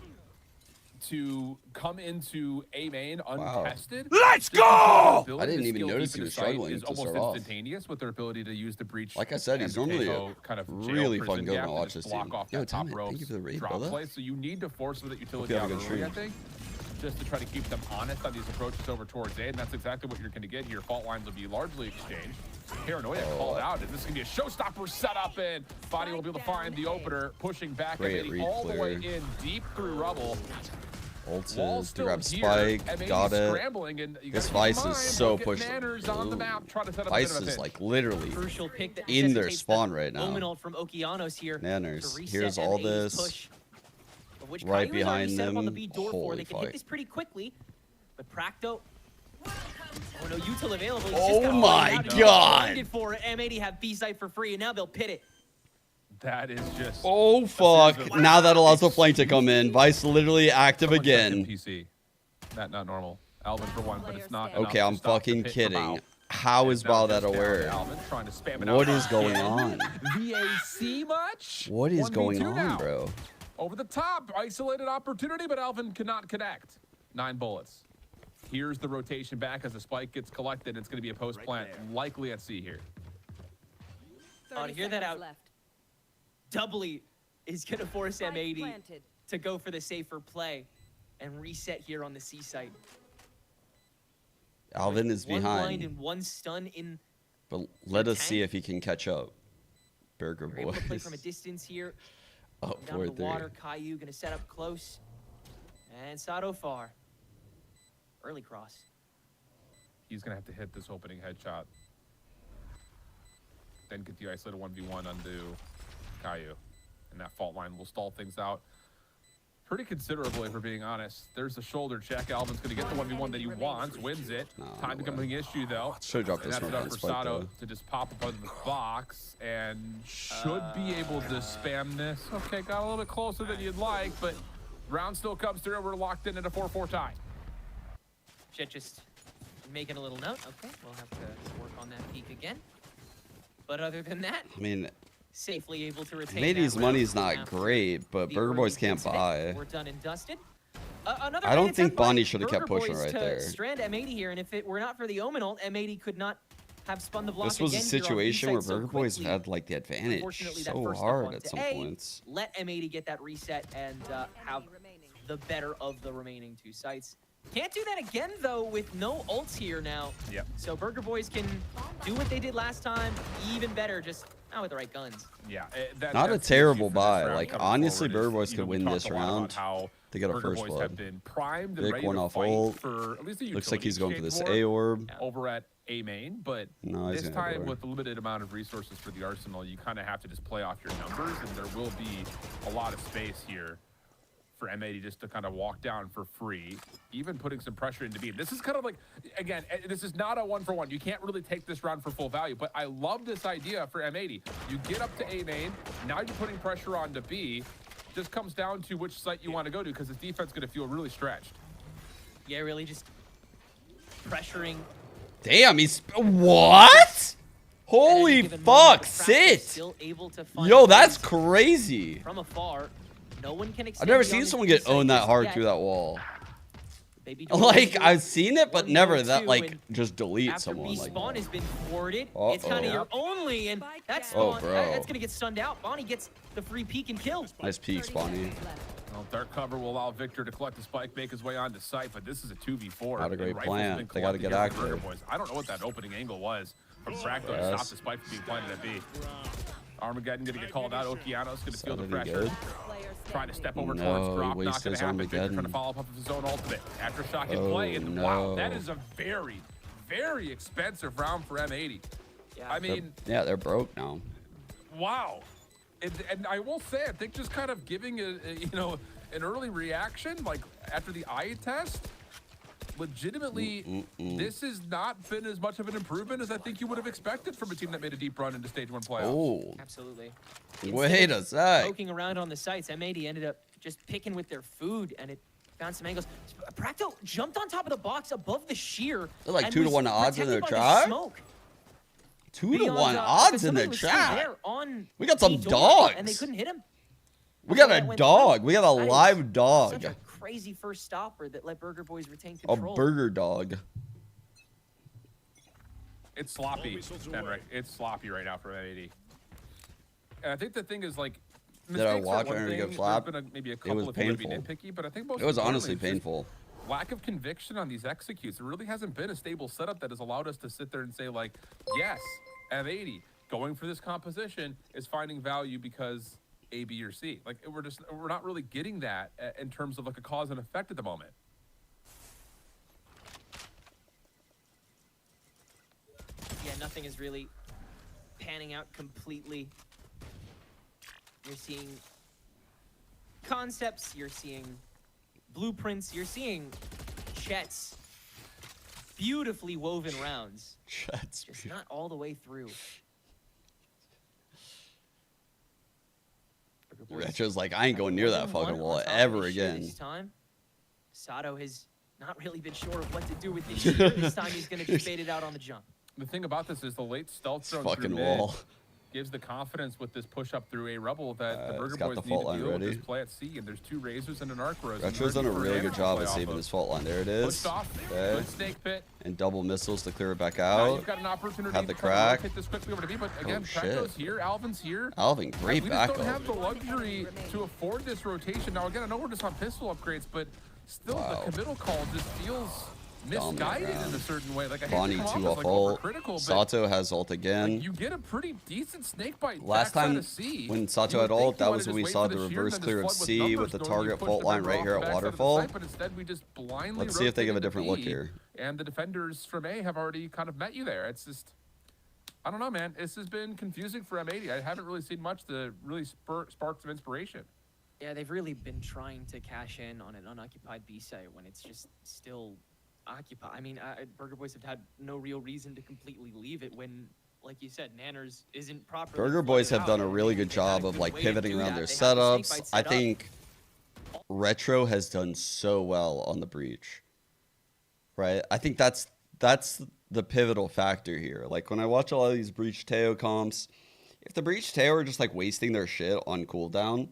Speaker 2: to come into A main untested.
Speaker 1: Let's
Speaker 2: Just because their
Speaker 1: go! I
Speaker 2: ability
Speaker 1: didn't
Speaker 2: to
Speaker 1: even
Speaker 2: scale
Speaker 1: notice
Speaker 2: deep
Speaker 1: he was
Speaker 2: into site
Speaker 1: struggling
Speaker 2: is
Speaker 1: to
Speaker 2: almost
Speaker 1: start off.
Speaker 2: instantaneous with their ability to use the breach.
Speaker 1: Like I said, he's normally a
Speaker 2: kind of jail
Speaker 1: really
Speaker 2: prison
Speaker 1: fun goat
Speaker 2: gap
Speaker 1: to
Speaker 2: to
Speaker 1: watch
Speaker 2: just
Speaker 1: this
Speaker 2: block
Speaker 1: team.
Speaker 2: off
Speaker 1: Yo,
Speaker 2: that top
Speaker 1: Tommy,
Speaker 2: row
Speaker 1: thank you for the raid,
Speaker 2: drop
Speaker 1: brother.
Speaker 2: play. So you need to force with that utility
Speaker 1: you
Speaker 2: out
Speaker 1: have a good
Speaker 2: early, I
Speaker 1: stream.
Speaker 2: think, just to try to keep them honest on these approaches over towards A, and that's exactly what you're going to get here. Fault lines will be largely exchanged. Paranoia called out. Is this going to be a showstopper setup? And Bonnie will be able to find the opener, pushing back
Speaker 1: Great
Speaker 2: M80
Speaker 1: read
Speaker 2: all the way
Speaker 1: clear.
Speaker 2: in deep through rubble.
Speaker 1: Ulted
Speaker 2: Wall's
Speaker 1: to
Speaker 2: still
Speaker 1: grab
Speaker 2: here.
Speaker 1: Spike,
Speaker 2: M80
Speaker 1: got it.
Speaker 2: scrambling, and you
Speaker 1: This
Speaker 2: gotta keep
Speaker 1: Vice
Speaker 2: in
Speaker 1: is
Speaker 2: mind,
Speaker 1: so
Speaker 2: look at
Speaker 1: pushed.
Speaker 2: Nanners on the map, trying to set up a
Speaker 1: Vice
Speaker 2: bit of a
Speaker 1: is
Speaker 2: pinch.
Speaker 1: like literally
Speaker 3: Crucial pick that
Speaker 1: in their
Speaker 3: necessitates
Speaker 1: spawn
Speaker 3: the
Speaker 1: right now.
Speaker 3: Omen ult from Okeanos here
Speaker 1: Nanners,
Speaker 3: to reset
Speaker 1: here's all
Speaker 3: M80's
Speaker 1: this
Speaker 3: push, of which
Speaker 1: right
Speaker 3: Caillou has already
Speaker 1: behind
Speaker 3: set up on the
Speaker 1: them.
Speaker 3: B door for.
Speaker 1: Holy
Speaker 3: They can hit
Speaker 1: fuck.
Speaker 3: this pretty quickly, but Practo. Oh no, util available. He's
Speaker 1: Oh
Speaker 3: just gonna
Speaker 1: my
Speaker 3: find out and
Speaker 1: God.
Speaker 3: blinded for it. M80 have B site for free, and now they'll pit it.
Speaker 2: That is just.
Speaker 1: Oh fuck! Now that allows the flank to come in. Vice literally active
Speaker 2: Someone check
Speaker 1: again.
Speaker 2: NPC. Not normal. Alvin for one, but it's not.
Speaker 1: Okay,
Speaker 2: enough
Speaker 1: I'm
Speaker 2: to stop the
Speaker 1: fucking
Speaker 2: pit for
Speaker 1: kidding.
Speaker 2: Bao.
Speaker 1: How is
Speaker 2: And now
Speaker 1: Bao that
Speaker 2: just down to
Speaker 1: aware?
Speaker 2: Alvin, trying to spam it
Speaker 1: What
Speaker 2: out
Speaker 1: is going
Speaker 2: again.
Speaker 1: on?
Speaker 2: VAC much?
Speaker 1: What is
Speaker 2: 1v2
Speaker 1: going on,
Speaker 2: now.
Speaker 1: bro?
Speaker 2: Over the top, isolated opportunity, but Alvin cannot connect. 9 bullets. Here's the rotation back as the spike gets collected. It's going to be a post plant, likely at C here.
Speaker 3: To hear that out, doubly is going to force M80 to go for the safer play and reset here on the C site.
Speaker 1: Alvin is
Speaker 3: One blind
Speaker 1: behind,
Speaker 3: and one stun in.
Speaker 1: but let us see
Speaker 3: tank.
Speaker 1: if he can catch up. Burger
Speaker 3: They're able to play
Speaker 1: Boys.
Speaker 3: from a distance here.
Speaker 1: Oh,
Speaker 3: Down to the
Speaker 1: 4-3.
Speaker 3: water, Caillou going to set up close. And Sato far. Early cross.
Speaker 2: He's going to have to hit this opening headshot. Then get the isolated 1v1 undo Caillou. And that fault line will stall things out pretty considerably, for being honest. There's the shoulder check. Alvin's going to get the 1v1 that he wants, wins it. Time becoming an issue, though.
Speaker 1: Should drop
Speaker 2: And
Speaker 1: this
Speaker 2: that's
Speaker 1: one
Speaker 2: enough for
Speaker 1: spike,
Speaker 2: Sato
Speaker 1: though.
Speaker 2: to just pop up under the box and should be able to spam this. Okay, got a little bit closer than you'd like, but round still comes through. We're locked in at a 4-4 tie.
Speaker 3: Jet just making a little note. Okay, we'll have to work on that peak again. But other than that,
Speaker 1: I mean,
Speaker 3: safely able to retain
Speaker 1: Matey's
Speaker 3: that
Speaker 1: money's
Speaker 3: round
Speaker 1: not
Speaker 3: after
Speaker 1: great, but
Speaker 3: the
Speaker 1: Burger
Speaker 3: early
Speaker 1: Boys can't
Speaker 3: incident.
Speaker 1: buy.
Speaker 3: We're done and dusted. Another
Speaker 1: I don't
Speaker 3: great
Speaker 1: think
Speaker 3: attempt by
Speaker 1: Bonnie should have kept
Speaker 3: Burger
Speaker 1: pushing
Speaker 3: Boys
Speaker 1: right
Speaker 3: to
Speaker 1: there.
Speaker 3: Strand M80 here, and if it were not for the Omen ult, M80 could not have spun the block
Speaker 1: This was a
Speaker 3: again here on
Speaker 1: situation where
Speaker 3: B-site so
Speaker 1: Burger Boys
Speaker 3: quickly.
Speaker 1: had like the advantage
Speaker 3: Unfortunately, that
Speaker 1: so
Speaker 3: first
Speaker 1: hard
Speaker 3: up
Speaker 1: at
Speaker 3: onto
Speaker 1: some
Speaker 3: A,
Speaker 1: points.
Speaker 3: Let M80 get that reset and have the better of the remaining 2 sites. Can't do that again, though, with no ults here now.
Speaker 2: Yep.
Speaker 3: So Burger Boys can do what they did last time, even better. Just with the right guns.
Speaker 2: Yeah,
Speaker 1: Not a
Speaker 2: that's the issue
Speaker 1: terrible
Speaker 2: for this
Speaker 1: buy.
Speaker 2: round
Speaker 1: Like,
Speaker 2: coming
Speaker 1: honestly,
Speaker 2: forward is,
Speaker 1: Burger Boys
Speaker 2: you know,
Speaker 1: could
Speaker 2: we
Speaker 1: win
Speaker 2: talked
Speaker 1: this
Speaker 2: a lot about
Speaker 1: round.
Speaker 2: how
Speaker 1: They got a
Speaker 2: Burger
Speaker 1: first
Speaker 2: Boys
Speaker 1: blood.
Speaker 2: have been primed and
Speaker 1: Vic
Speaker 2: ready
Speaker 1: went
Speaker 2: to
Speaker 1: off
Speaker 2: fight
Speaker 1: ult.
Speaker 2: for at least the
Speaker 1: Looks like he's going for this
Speaker 2: utility
Speaker 1: A
Speaker 2: exchange war
Speaker 1: orb.
Speaker 2: over at A main, but
Speaker 1: No, he's
Speaker 2: this
Speaker 1: gonna
Speaker 2: time
Speaker 1: door.
Speaker 2: with a limited amount of resources for the Arsenal, you kind of have to just play off your numbers, and there will be a lot of space here for M80 just to kind of walk down for free, even putting some pressure into B. This is kind of like, again, this is not a 1-for-1. You can't really take this round for full value, but I love this idea for M80. You get up to A main, now you're putting pressure on to B. Just comes down to which site you want to go to, because his defense is going to feel really stretched.
Speaker 3: Yeah, really just pressuring.
Speaker 1: Damn, he's what? Holy fuck, sit.
Speaker 3: Still able to find
Speaker 1: Yo, that's
Speaker 3: plays
Speaker 1: crazy.
Speaker 3: from afar. No one can
Speaker 1: I've
Speaker 3: extend
Speaker 1: never
Speaker 3: beyond
Speaker 1: seen
Speaker 3: this
Speaker 1: someone
Speaker 3: B
Speaker 1: get
Speaker 3: site
Speaker 1: owned that
Speaker 3: just
Speaker 1: hard
Speaker 3: yet.
Speaker 1: through that wall.
Speaker 3: Baby
Speaker 1: Like,
Speaker 3: Jordan
Speaker 1: I've seen it, but
Speaker 3: one
Speaker 1: never
Speaker 3: more
Speaker 1: that,
Speaker 3: two,
Speaker 1: like,
Speaker 3: and
Speaker 1: just delete
Speaker 3: after
Speaker 1: someone
Speaker 3: B
Speaker 1: like
Speaker 3: spawn
Speaker 1: that.
Speaker 3: has been thwarted,
Speaker 1: Uh-oh.
Speaker 3: it's kind of your only, and that
Speaker 1: Oh,
Speaker 3: spawn,
Speaker 1: bro.
Speaker 3: that's gonna get stunned out. Bonnie gets the free peek and kill.
Speaker 1: Nice peek, Spawny.
Speaker 2: Well, dark cover will allow Victor to collect the spike, make his way onto site, but this is a 2v4.
Speaker 1: Not a great
Speaker 2: and Rifle's
Speaker 1: plan.
Speaker 2: been
Speaker 1: They gotta
Speaker 2: collected
Speaker 1: get
Speaker 2: here for Burger
Speaker 1: active.
Speaker 2: Boys. I don't know what that opening angle was from Fracto to
Speaker 1: Yes.
Speaker 2: stop the spike from being planted at B. Armageddon gonna get called out. Okeanos gonna feel the
Speaker 1: Sounded
Speaker 2: pressure.
Speaker 1: good.
Speaker 2: Trying to step over
Speaker 1: No,
Speaker 2: towards
Speaker 1: he
Speaker 2: drop, not
Speaker 1: wasted
Speaker 2: gonna
Speaker 1: his
Speaker 2: happen. Victor
Speaker 1: Armageddon.
Speaker 2: trying to follow up with his own ultimate. Aftershock in
Speaker 1: Oh,
Speaker 2: play, and wow,
Speaker 1: no.
Speaker 2: that is a very, very expensive round for M80.
Speaker 3: Yeah.
Speaker 2: I mean,
Speaker 1: Yeah, they're broke now.
Speaker 2: wow. And I will say, I think just kind of giving an early reaction, like after the eye test, legitimately, this has not been as much of an improvement as I think you would have expected from a team that made a deep run into Stage 1 playoffs.
Speaker 1: Oh,
Speaker 3: Absolutely.
Speaker 1: wait a sec.
Speaker 3: Poking around on the sites, M80 ended up just picking with their food, and it found some angles. Practo jumped on top of the box above the shear.
Speaker 1: They're like
Speaker 3: and
Speaker 1: 2 to
Speaker 3: was
Speaker 1: 1 odds in
Speaker 3: protected
Speaker 1: their
Speaker 3: by the
Speaker 1: trap?
Speaker 3: smoke.
Speaker 1: 2 to
Speaker 3: Beyond,
Speaker 1: 1
Speaker 3: because
Speaker 1: odds in
Speaker 3: somebody
Speaker 1: the
Speaker 3: was still
Speaker 1: chat.
Speaker 3: there on
Speaker 1: We got some
Speaker 3: B door,
Speaker 1: dogs.
Speaker 3: and they couldn't hit him.
Speaker 1: We got
Speaker 3: That
Speaker 1: a
Speaker 3: went
Speaker 1: dog.
Speaker 3: through.
Speaker 1: We got a
Speaker 3: That is
Speaker 1: live dog.
Speaker 3: Such a crazy first stopper that let Burger Boys retain
Speaker 1: A
Speaker 3: control.
Speaker 1: burger dog.
Speaker 2: It's sloppy, Ben, right? It's sloppy right now for M80. And I think the thing is, like,
Speaker 1: Did I
Speaker 2: mistakes are
Speaker 1: watch
Speaker 2: one
Speaker 1: Aaron
Speaker 2: thing.
Speaker 1: get
Speaker 2: There's
Speaker 1: slapped?
Speaker 2: been maybe a
Speaker 1: It
Speaker 2: couple
Speaker 1: was
Speaker 2: if you want to be
Speaker 1: painful.
Speaker 2: nitpicky, but I think most
Speaker 1: It was
Speaker 2: importantly,
Speaker 1: honestly
Speaker 2: it's just
Speaker 1: painful.
Speaker 2: lack of conviction on these executes. There really hasn't been a stable setup that has allowed us to sit there and say, like, yes, M80 going for this composition is finding value because A, B, or C. Like, we're not really getting that in terms of like a cause and effect at the moment.
Speaker 3: Yeah, nothing is really panning out completely. You're seeing concepts, you're seeing blueprints, you're seeing Chet's beautifully woven rounds.
Speaker 1: Chet's
Speaker 3: just not all the way through.
Speaker 1: Retro's like, I ain't going near that fucking wall ever again.
Speaker 3: This time, Sato has not really been sure of what to do with this shooter. This time he's going to just fade it out on the jump.
Speaker 2: The thing about this is the late stealth drone
Speaker 1: Fucking
Speaker 2: through
Speaker 1: wall.
Speaker 2: mid gives the confidence with this push up through a rubble that the
Speaker 1: he's
Speaker 2: Burger
Speaker 1: got
Speaker 2: Boys
Speaker 1: the
Speaker 2: need
Speaker 1: fault
Speaker 2: to
Speaker 1: line
Speaker 2: deal with
Speaker 1: ready.
Speaker 2: this play at C, and there's 2 razors and an arc rose.
Speaker 1: Retro's done a really good job of saving this fault line. There it is.
Speaker 2: Pushed off,
Speaker 1: Okay.
Speaker 2: good snake pit.
Speaker 1: And double missiles to clear it back
Speaker 2: Now
Speaker 1: out.
Speaker 2: you've got an opportunity
Speaker 1: Had the
Speaker 2: to kind of
Speaker 1: crack.
Speaker 2: rotate this quickly over to B, but again,
Speaker 1: shit.
Speaker 2: Practo's here, Alvin's here.
Speaker 1: Alvin, great
Speaker 2: We just don't
Speaker 1: backup.
Speaker 2: have the luxury to afford this rotation. Now again, I know we're just on pistol upgrades, but still
Speaker 1: Wow.
Speaker 2: the committal call just feels misguided in a certain way. Like I hate
Speaker 1: Bonnie
Speaker 2: to come
Speaker 1: 2
Speaker 2: off
Speaker 1: off
Speaker 2: as like
Speaker 1: ult.
Speaker 2: overcritical, but
Speaker 1: Sato has ult again.
Speaker 2: you get a pretty decent snake bite.
Speaker 1: Last
Speaker 2: backside
Speaker 1: time
Speaker 2: of C.
Speaker 1: when Sato
Speaker 2: You
Speaker 1: had
Speaker 2: would think
Speaker 1: ult,
Speaker 2: you
Speaker 1: that
Speaker 2: wanna
Speaker 1: was when
Speaker 2: just
Speaker 1: we
Speaker 2: wait
Speaker 1: saw
Speaker 2: for
Speaker 1: the
Speaker 2: shear and
Speaker 1: reverse
Speaker 2: then
Speaker 1: clear of
Speaker 2: just flood
Speaker 1: C
Speaker 2: numbers,
Speaker 1: with the
Speaker 2: knowing
Speaker 1: target
Speaker 2: you push
Speaker 1: fault
Speaker 2: the
Speaker 1: line
Speaker 2: member
Speaker 1: right
Speaker 2: off
Speaker 1: here
Speaker 2: the
Speaker 1: at
Speaker 2: backside of the
Speaker 1: Waterfall.
Speaker 2: site, but instead we just blindly
Speaker 1: Let's see if they give a
Speaker 2: rotated to
Speaker 1: different look
Speaker 2: B,
Speaker 1: here.
Speaker 2: And the defenders from A have already kind of met you there. It's just, I don't know, man. This has been confusing for M80. I haven't really seen much to really spark some inspiration.
Speaker 3: Yeah, they've really been trying to cash in on an unoccupied B site when it's just still occupied. I mean, Burger Boys have had no real reason to completely leave it when, like you said, Nanners isn't properly.
Speaker 1: Burger Boys
Speaker 3: flooded
Speaker 1: have done a
Speaker 3: out.
Speaker 1: really good
Speaker 3: They've had
Speaker 1: job
Speaker 3: a
Speaker 1: of
Speaker 3: good
Speaker 1: like
Speaker 3: way to
Speaker 1: pivoting
Speaker 3: do
Speaker 1: around
Speaker 3: that.
Speaker 1: their
Speaker 3: They have the snake
Speaker 1: setups.
Speaker 3: bite
Speaker 1: I
Speaker 3: set up.
Speaker 1: think Retro has done so well on the breach. Right? I think that's the pivotal factor here. Like when I watch a lot of these breach Teo comps, if the breach Teo are just like wasting their shit on cooldown,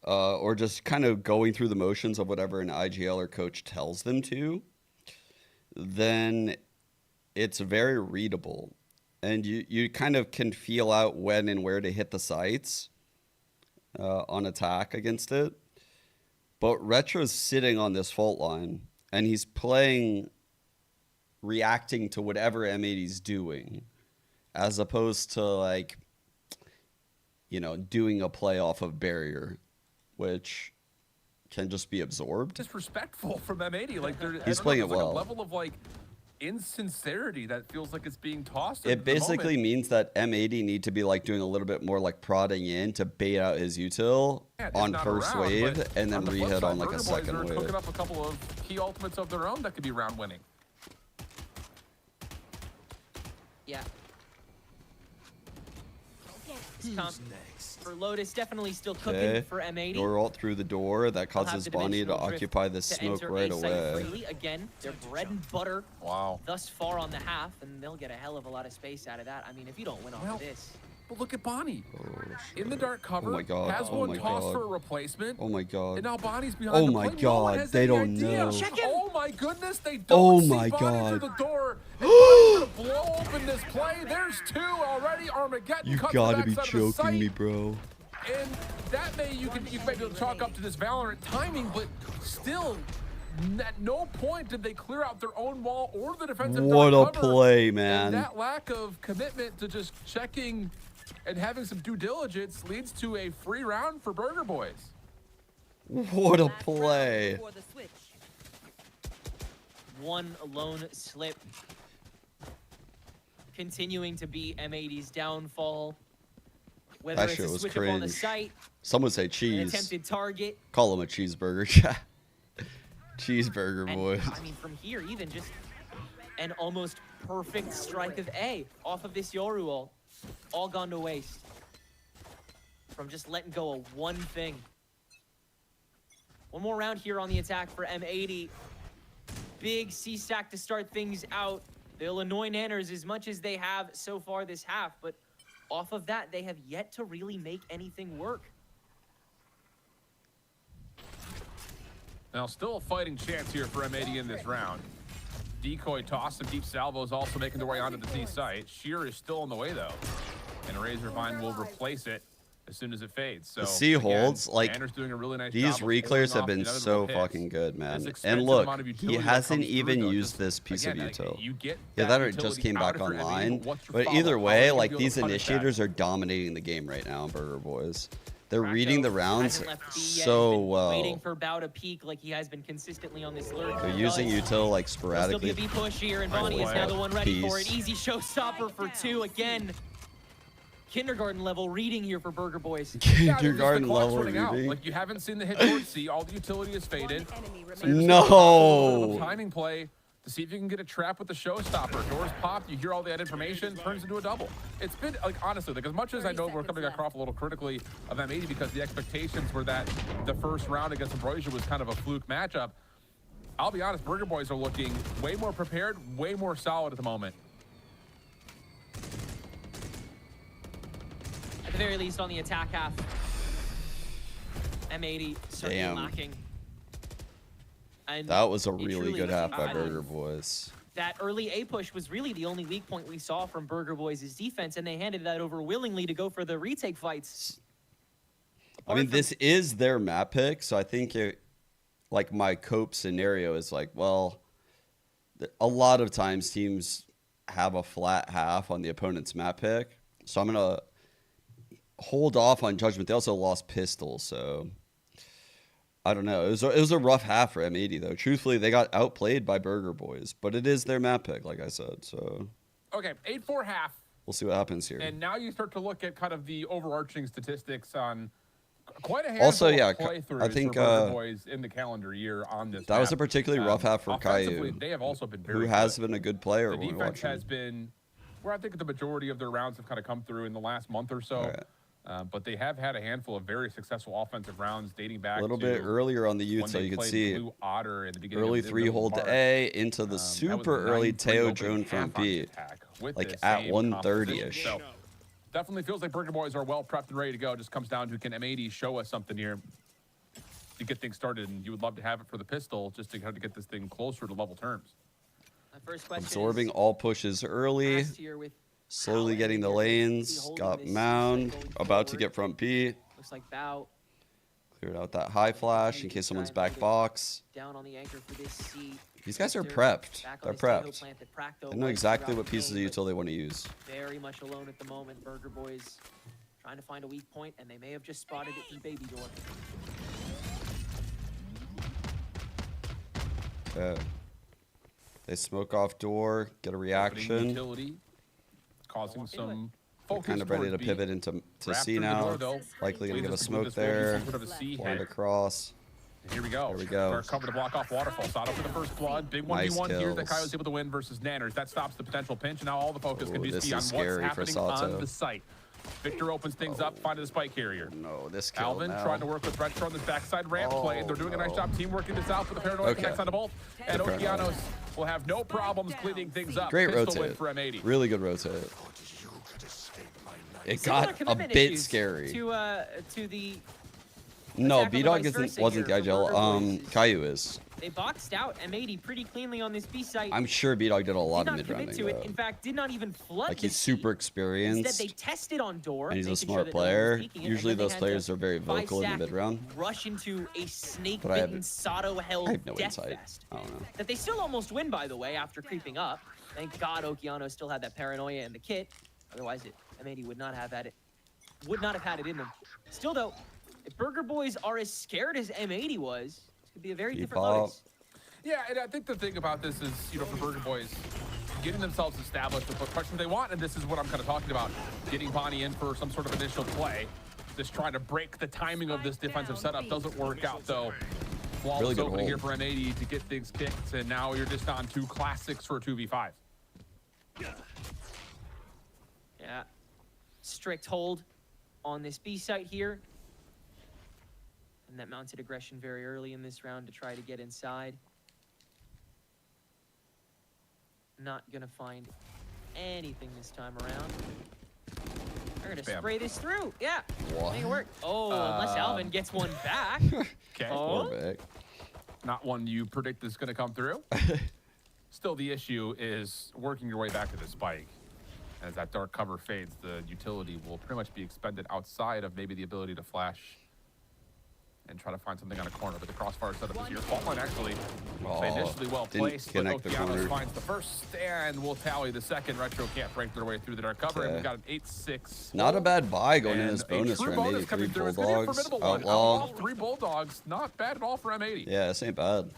Speaker 1: or just kind of going through the motions of whatever an IGL or coach tells them to, then it's very readable. And you kind of can feel out when and where to hit the sites on attack against it. But Retro's sitting on this fault line, and he's playing, reacting to whatever M80's doing, as opposed to like, you know, doing a play off of barrier, which can just be absorbed.
Speaker 2: Disrespectful from M80. Like
Speaker 1: he's playing it
Speaker 2: like
Speaker 1: well.
Speaker 2: a level of like insincerity that feels like it's being tossed.
Speaker 1: It basically means that M80 need to be like doing a little bit more like prodding in to bait out his util on first wave and then re-hit on like a second wave.
Speaker 2: Cooking up a couple of key ultimates of their own that could be round winning.
Speaker 3: Yeah. For Lotus, definitely still cooking for M80.
Speaker 1: Door ult through the door. That causes Bonnie to occupy the smoke right away.
Speaker 3: Freely. Again, their bread and butter thus far on the half, and they'll get a hell of a lot of space out of that. I mean, if you don't win off of this.
Speaker 2: But look at Bonnie. In the dark cover.
Speaker 1: Oh my god.
Speaker 2: Has one tossed for a replacement.
Speaker 1: Oh my god.
Speaker 2: And now Bonnie's behind
Speaker 1: oh
Speaker 2: the
Speaker 1: my
Speaker 2: plate. No
Speaker 1: god. They don't know.
Speaker 2: Oh my goodness. They don't
Speaker 1: oh
Speaker 2: see
Speaker 1: my
Speaker 2: Bonnie
Speaker 1: god.
Speaker 2: through the door. And Bonnie's gonna blow open this play. There's two already. Armageddon
Speaker 1: You
Speaker 2: cuts
Speaker 1: gotta
Speaker 2: the
Speaker 1: be
Speaker 2: backside of the
Speaker 1: joking me,
Speaker 2: sight.
Speaker 1: bro.
Speaker 2: And that you can maybe chalk up to this Valorant timing, but still, at no point did they clear out their own wall or the defensive.
Speaker 1: What a
Speaker 2: cover.
Speaker 1: play, man.
Speaker 2: And that lack of commitment to just checking and having some due diligence leads to a free round for Burger Boys.
Speaker 1: What a play.
Speaker 3: One lone slip. Continuing to be M80's downfall. Whether
Speaker 1: That
Speaker 3: it's
Speaker 1: shit
Speaker 3: a
Speaker 1: was
Speaker 3: switch up on the
Speaker 1: cringe.
Speaker 3: site,
Speaker 1: Some would say
Speaker 3: an
Speaker 1: cheese.
Speaker 3: attempted target.
Speaker 1: Call him a cheeseburger, chat. Cheeseburger,
Speaker 3: And,
Speaker 1: boys.
Speaker 3: I mean, from here, even just an almost perfect strike of A off of this Yoru ult. All gone to waste. From just letting go of one thing. One more round here on the attack for M80. Big C-stack to start things out. They'll annoy Nanners as much as they have so far this half, but off of that, they have yet to really make anything work.
Speaker 2: Now, still a fighting chance here for M80 in this round. Decoy toss and deep salvos also making their way onto the T site. Sheer is still on the way, though. And a Razor Vine will replace it as soon as it fades. So
Speaker 1: The C holds, like,
Speaker 2: Nanner's doing a really nice
Speaker 1: these
Speaker 2: job of
Speaker 1: reclears
Speaker 2: holding
Speaker 1: have
Speaker 2: off
Speaker 1: been
Speaker 2: the inevitable
Speaker 1: so
Speaker 2: hits.
Speaker 1: fucking good,
Speaker 2: This
Speaker 1: man.
Speaker 2: expensive
Speaker 1: And look,
Speaker 2: amount of
Speaker 1: he
Speaker 2: utility that
Speaker 1: hasn't
Speaker 2: comes through,
Speaker 1: even
Speaker 2: though,
Speaker 1: used
Speaker 2: just-
Speaker 1: this piece
Speaker 2: again,
Speaker 1: of util.
Speaker 2: you get
Speaker 1: Yeah,
Speaker 2: that
Speaker 1: that or it just
Speaker 2: utility
Speaker 1: came
Speaker 2: out
Speaker 1: back
Speaker 2: of your enemy,
Speaker 1: online.
Speaker 2: what's your
Speaker 1: But
Speaker 2: follow-up?
Speaker 1: either
Speaker 2: How are
Speaker 1: way,
Speaker 2: you
Speaker 1: like,
Speaker 2: gonna be able
Speaker 1: these
Speaker 2: to punish that?
Speaker 1: initiators are dominating the game right now, Burger Boys. They're reading the
Speaker 3: Bracco
Speaker 1: rounds
Speaker 3: hasn't left B yet.
Speaker 1: so
Speaker 3: He's been
Speaker 1: well.
Speaker 3: waiting for Bao to peak like he has been consistently on this lurk.
Speaker 1: They're using util like
Speaker 3: There'll still be
Speaker 1: sporadically.
Speaker 3: a B push here, and
Speaker 1: Nice
Speaker 3: Bonnie is
Speaker 1: play.
Speaker 3: now the one ready for it.
Speaker 1: Peace.
Speaker 3: Easy showstopper for two again. Kindergarten level reading here for Burger Boys.
Speaker 1: Kindergarten
Speaker 2: The clock's
Speaker 1: level
Speaker 2: running out.
Speaker 1: reading.
Speaker 2: Like, you haven't seen the hit towards C. All the utility is faded. So you're just
Speaker 1: No.
Speaker 2: gonna pop a little bit of a timing play to see if you can get a trap with the showstopper. Doors popped. You hear all that information. Turns into a double. It's been, like, honestly, like, as much as I know we're coming across a little critically of M80 because the expectations were that the first round against Ambrosia was kind of a fluke matchup, I'll be honest, Burger Boys are looking way more prepared, way more solid at the moment.
Speaker 3: At the very least, on the attack half, M80 certainly
Speaker 1: Damn.
Speaker 3: lacking. And
Speaker 1: That was a
Speaker 3: it
Speaker 1: really
Speaker 3: truly
Speaker 1: good
Speaker 3: was-
Speaker 1: half by
Speaker 3: I-
Speaker 1: Burger Boys.
Speaker 3: That early A push was really the only weak point we saw from Burger Boys' defense, and they handed that over willingly to go for the retake fights.
Speaker 1: I mean, this is their map pick, so I think like my cope scenario is like, well, a lot of times teams have a flat half on the opponent's map pick, so I'm gonna hold off on judgment. They also lost pistol, so I don't know. It was a rough half for M80 though. Truthfully, they got outplayed by Burger Boys, but it is their map pick, like I said. So
Speaker 2: Okay, 8-4 half.
Speaker 1: we'll see what happens here.
Speaker 2: And now you start to look at kind of the overarching statistics on quite a handful
Speaker 1: Also, yeah,
Speaker 2: of playthroughs
Speaker 1: I think
Speaker 2: for Burger Boys in the calendar year on this
Speaker 1: that was
Speaker 2: map.
Speaker 1: a particularly rough half for
Speaker 2: Offensively,
Speaker 1: Caillou,
Speaker 2: they have also been very
Speaker 1: who has
Speaker 2: good.
Speaker 1: been a good player
Speaker 2: The
Speaker 1: when we
Speaker 2: defense
Speaker 1: watch him.
Speaker 2: has been where I think the majority of their rounds have kind of come through in the last month or so. But they have had a handful of very successful offensive rounds dating back
Speaker 1: A little
Speaker 2: to
Speaker 1: bit earlier on the
Speaker 2: when
Speaker 1: youth, so
Speaker 2: they
Speaker 1: you could
Speaker 2: played
Speaker 1: see
Speaker 2: Blue Otter in the beginning
Speaker 1: early
Speaker 2: of the
Speaker 1: three
Speaker 2: middle
Speaker 1: hold
Speaker 2: of
Speaker 1: to
Speaker 2: March.
Speaker 1: A into the
Speaker 2: That was
Speaker 1: super
Speaker 2: the
Speaker 1: early
Speaker 2: 9-3
Speaker 1: Teo
Speaker 2: opening
Speaker 1: drone
Speaker 2: half
Speaker 1: from
Speaker 2: on
Speaker 1: B,
Speaker 2: the attack with
Speaker 1: like
Speaker 2: the
Speaker 1: at
Speaker 2: same
Speaker 1: 1:30ish.
Speaker 2: composition. So definitely feels like Burger Boys are well prepped and ready to go. Just comes down to, can M80 show us something here to get things started? And you would love to have it for the pistol just to kind of get this thing closer to level terms.
Speaker 3: My first question
Speaker 1: Absorbing
Speaker 3: is,
Speaker 1: all pushes early,
Speaker 3: last year with
Speaker 1: slowly
Speaker 3: how
Speaker 1: getting the
Speaker 3: M80
Speaker 1: lanes,
Speaker 3: holding
Speaker 1: got
Speaker 3: this
Speaker 1: mound,
Speaker 3: going
Speaker 1: about to
Speaker 3: forward.
Speaker 1: get front B,
Speaker 3: Looks like Bao
Speaker 1: cleared out that high flash in case someone's back box.
Speaker 3: down on the anchor for this seat.
Speaker 1: These guys are
Speaker 3: Victor
Speaker 1: prepped.
Speaker 3: back on
Speaker 1: They're
Speaker 3: his Tahoe
Speaker 1: prepped.
Speaker 3: plant that Practo
Speaker 1: They know
Speaker 3: likes
Speaker 1: exactly
Speaker 3: throughout
Speaker 1: what
Speaker 3: the
Speaker 1: pieces of
Speaker 3: game, but
Speaker 1: util they want to use.
Speaker 3: Very much alone at the moment. Burger Boys trying to find a weak point, and they may have just spotted it through baby door.
Speaker 1: Okay. They smoke off door, get a reaction.
Speaker 2: Utility, causing some focus.
Speaker 1: Kind of ready to
Speaker 2: towards B.
Speaker 1: pivot into
Speaker 2: Wrap
Speaker 1: C
Speaker 2: through the
Speaker 1: now.
Speaker 2: door, though.
Speaker 1: Likely gonna
Speaker 2: Lead
Speaker 1: get a
Speaker 2: us to believe
Speaker 1: smoke
Speaker 2: this will be
Speaker 1: there.
Speaker 2: some sort of a C
Speaker 1: Blind
Speaker 2: hit.
Speaker 1: across.
Speaker 2: Here we go.
Speaker 1: There we go.
Speaker 2: Start cover to block off Waterfall. Sato for the first blood. Big 1v1
Speaker 1: Nice
Speaker 2: here that
Speaker 1: kills.
Speaker 2: Kaio's able to win versus Nanners. That stops the potential pinch. Now all the focus can
Speaker 1: Ooh,
Speaker 2: just
Speaker 1: this
Speaker 2: be on
Speaker 1: is
Speaker 2: what's
Speaker 1: scary for
Speaker 2: happening
Speaker 1: Sato.
Speaker 2: on the site. Victor opens things up, finding the spike carrier.
Speaker 1: No, this kill
Speaker 2: Alvin
Speaker 1: now.
Speaker 2: trying to work with Retro on this backside ramp play. They're doing a nice job team working this out for the Paranoia
Speaker 1: Okay.
Speaker 2: connects on the bolt. And
Speaker 1: The Paranoia.
Speaker 2: Okeanos will have no problems cleaning things up.
Speaker 1: Great
Speaker 2: Pistol win
Speaker 1: rotate.
Speaker 2: for M80.
Speaker 1: Really good rotate. It
Speaker 3: Similar
Speaker 1: got a
Speaker 3: commitment
Speaker 1: bit
Speaker 3: issues
Speaker 1: scary.
Speaker 3: To the
Speaker 1: No,
Speaker 3: attack on the
Speaker 1: B-Dog
Speaker 3: vice versa
Speaker 1: wasn't
Speaker 3: here for
Speaker 1: agile.
Speaker 3: Burger Boys.
Speaker 1: Caillou is.
Speaker 3: They boxed out M80 pretty cleanly on this B site.
Speaker 1: I'm sure B-Dog did a lot
Speaker 3: did
Speaker 1: of
Speaker 3: not commit
Speaker 1: mid-rounding,
Speaker 3: to it.
Speaker 1: though.
Speaker 3: In fact, did not even flood
Speaker 1: Like,
Speaker 3: the
Speaker 1: he's
Speaker 3: C.
Speaker 1: super experienced.
Speaker 3: Instead, they tested on door.
Speaker 1: And he's a
Speaker 3: making sure
Speaker 1: smart
Speaker 3: that no one was
Speaker 1: player.
Speaker 3: peeking it, and
Speaker 1: Usually
Speaker 3: then they
Speaker 1: those
Speaker 3: had
Speaker 1: players
Speaker 3: to
Speaker 1: are very vocal in the
Speaker 3: five-stack,
Speaker 1: mid-round.
Speaker 3: Rush into a snake
Speaker 1: But I have-
Speaker 3: bitten Sato held
Speaker 1: I have no
Speaker 3: death
Speaker 1: insight.
Speaker 3: fest.
Speaker 1: I don't know.
Speaker 3: That they still almost win, by the way, after creeping up. Thank God Okeano still had that paranoia in the kit. Otherwise, M80 would not have had it. Would not have had it in them. Still, though, if Burger Boys are as scared as M80 was, this could be a very different Lotus.
Speaker 2: Yeah, and I think the thing about this is, you know, for Burger Boys, getting themselves established with what questions they want, and this is what I'm kind of talking about, getting Bonnie in for some sort of initial play, just trying to break the timing of this defensive setup. Doesn't work out, though. Flawless
Speaker 1: Really good
Speaker 2: opening here
Speaker 1: hold.
Speaker 2: for M80 to get things kicked, and now you're just on 2 classics for a 2v5.
Speaker 3: Yeah. Strict hold on this B site here. And that mounted aggression very early in this round to try to get inside. Not gonna find anything this time around. They're gonna
Speaker 2: Bam.
Speaker 3: spray this through. Yeah.
Speaker 1: What?
Speaker 3: Make it work. Oh, unless Alvin gets one back.
Speaker 2: Okay.
Speaker 3: Oh.
Speaker 1: Poor Vic.
Speaker 2: Not one you predict is going to come through. Still, the issue is working your way back to the spike. As that dark cover fades, the utility will pretty much be expended outside of maybe the ability to flash and try to find something on a corner. But the crossfire setup is here. Fault line actually initially well
Speaker 1: didn't
Speaker 2: placed, but
Speaker 1: connect the
Speaker 2: Okeanos
Speaker 1: corner.
Speaker 2: finds the first and will tally the second. Retro can't break their way through the dark cover, and
Speaker 1: Okay.
Speaker 2: we've got an 8-6.
Speaker 1: Not a bad buy going in
Speaker 2: And
Speaker 1: this
Speaker 2: a
Speaker 1: bonus
Speaker 2: true
Speaker 1: for
Speaker 2: bonus
Speaker 1: M80.
Speaker 2: coming
Speaker 1: 3
Speaker 2: through. It's gonna be a
Speaker 1: Bulldogs,
Speaker 2: formidable one.
Speaker 1: Outlaw.
Speaker 2: 3 Bulldogs, not bad at all for M80.
Speaker 1: Yeah, this ain't bad.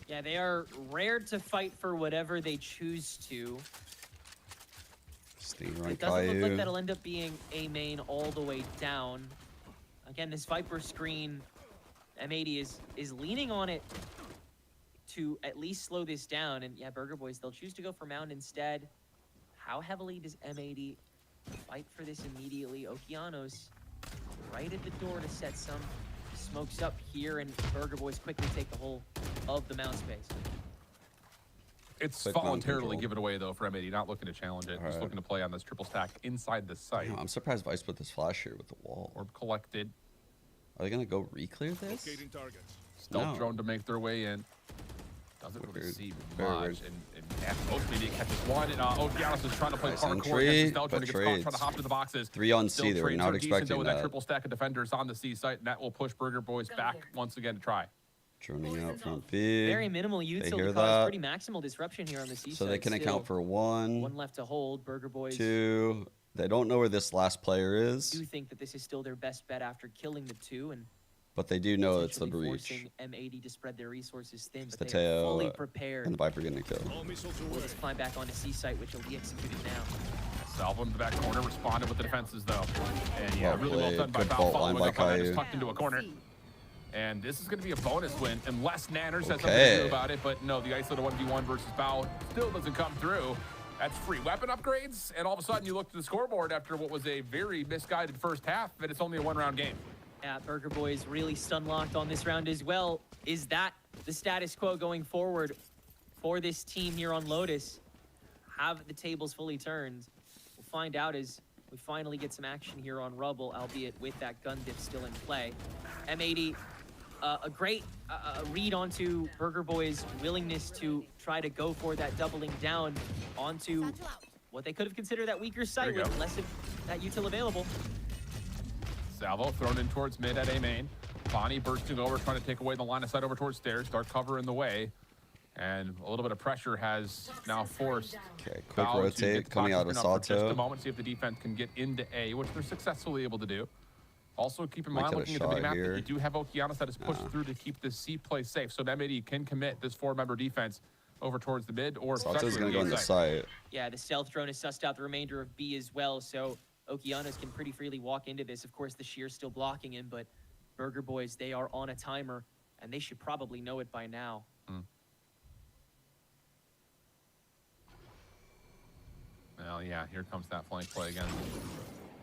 Speaker 3: Yeah, they are rare to fight for whatever they choose to.
Speaker 1: Stinger on
Speaker 3: It doesn't look like
Speaker 1: Caillou.
Speaker 3: that'll end up being A main all the way down. Again, this Viper screen, M80 is leaning on it to at least slow this down. And yeah, Burger Boys, they'll choose to go for Mound instead. How heavily does M80 fight for this immediately? Okeanos right at the door to set some smokes up here, and Burger Boys quickly take the whole of the Mound space.
Speaker 2: It's
Speaker 1: Quick mount
Speaker 2: voluntarily
Speaker 1: control.
Speaker 2: given away, though, for M80. Not looking to challenge it. Just
Speaker 1: Alright.
Speaker 2: looking to play on this triple stack inside the site.
Speaker 1: Damn, I'm surprised Vice put this flash here with the wall.
Speaker 2: Orb collected.
Speaker 1: Are they gonna go re-clear this?
Speaker 2: Stealth
Speaker 1: No.
Speaker 2: drone to make their way in. Doesn't really
Speaker 1: Weird.
Speaker 2: see
Speaker 1: Very
Speaker 2: much.
Speaker 1: weird.
Speaker 2: And at most, maybe it catches one. And Okeanos is trying to play
Speaker 1: Nice
Speaker 2: parkour
Speaker 1: entry,
Speaker 2: against the stealth drone
Speaker 1: but
Speaker 2: to get caught, trying
Speaker 1: trades.
Speaker 2: to hop to the boxes.
Speaker 1: 3 on
Speaker 2: Still
Speaker 1: C, they were
Speaker 2: trades
Speaker 1: not
Speaker 2: are decent,
Speaker 1: expecting
Speaker 2: though, with that
Speaker 1: that.
Speaker 2: triple stack of defenders on the C site, and that will push Burger Boys back once again to try.
Speaker 1: Droning out front B.
Speaker 3: Very minimal util
Speaker 1: hear
Speaker 3: to cause
Speaker 1: that.
Speaker 3: pretty maximal disruption here on the C
Speaker 1: So
Speaker 3: side.
Speaker 1: they can
Speaker 3: Still,
Speaker 1: account for 1,
Speaker 3: one left to hold. Burger Boys
Speaker 1: 2. They don't know where this last player
Speaker 3: do
Speaker 1: is,
Speaker 3: think that this is still their best bet after killing the 2 and
Speaker 1: but they do know it's the
Speaker 3: potentially
Speaker 1: breach.
Speaker 3: forcing M80 to spread their resources thin.
Speaker 1: It's
Speaker 3: But
Speaker 1: the
Speaker 3: they are
Speaker 1: tail
Speaker 3: fully prepared
Speaker 1: and the Viper getting a kill.
Speaker 3: for this climb back onto C site, which will be executed now.
Speaker 2: Salvo in the back corner, responded with the defenses, though. And yeah,
Speaker 1: Well
Speaker 2: really well
Speaker 1: played.
Speaker 2: done by
Speaker 1: Good
Speaker 2: Val,
Speaker 1: fault
Speaker 2: following
Speaker 1: line by
Speaker 2: up on that, just
Speaker 1: Caillou.
Speaker 2: tucked into a corner. And this is going to be a bonus win, unless Nanners has something to
Speaker 1: Okay.
Speaker 2: do about it. But no, the isolated 1v1 versus Bao still doesn't come through. That's free weapon upgrades, and all of a sudden you look to the scoreboard after what was a very misguided first half, and it's only a 1-round game.
Speaker 3: Yeah, Burger Boys really stun locked on this round as well. Is that the status quo going forward for this team here on Lotus? Have the tables fully turned? We'll find out as we finally get some action here on Rubble, albeit with that gun diff still in play. M80, a great read onto Burger Boys' willingness to try to go for that doubling down onto what they could have considered that weaker site
Speaker 2: you
Speaker 3: with
Speaker 2: go.
Speaker 3: less of that util available.
Speaker 2: Salvo thrown in towards mid at A main. Bonnie bursting over, trying to take away the line of sight over towards stairs. Dark cover in the way. And a little bit of pressure has now forced
Speaker 1: Okay, quick
Speaker 2: Val to
Speaker 1: rotate
Speaker 2: get the
Speaker 1: coming
Speaker 2: clock
Speaker 1: out of
Speaker 2: ticking up for just a
Speaker 1: Sato.
Speaker 2: moment, see if the defense can get into A, which they're successfully able to do. Also, keep in
Speaker 1: Might
Speaker 2: mind,
Speaker 1: get a
Speaker 2: looking at the
Speaker 1: shot
Speaker 2: minimap,
Speaker 1: here.
Speaker 2: that you do have Okeanos that is pushed through to keep the C play safe. So M80 can commit this 4-member defense over towards the mid or
Speaker 1: Sato's gonna
Speaker 2: potentially
Speaker 1: go on the site.
Speaker 3: Yeah, the stealth drone has sussed out the remainder of B as well, so Okeanos can pretty freely walk into this. Of course, the Shear's still blocking him, but Burger Boys, they are on a timer, and they should probably know it by now.
Speaker 2: Well, yeah, here comes that flank play again.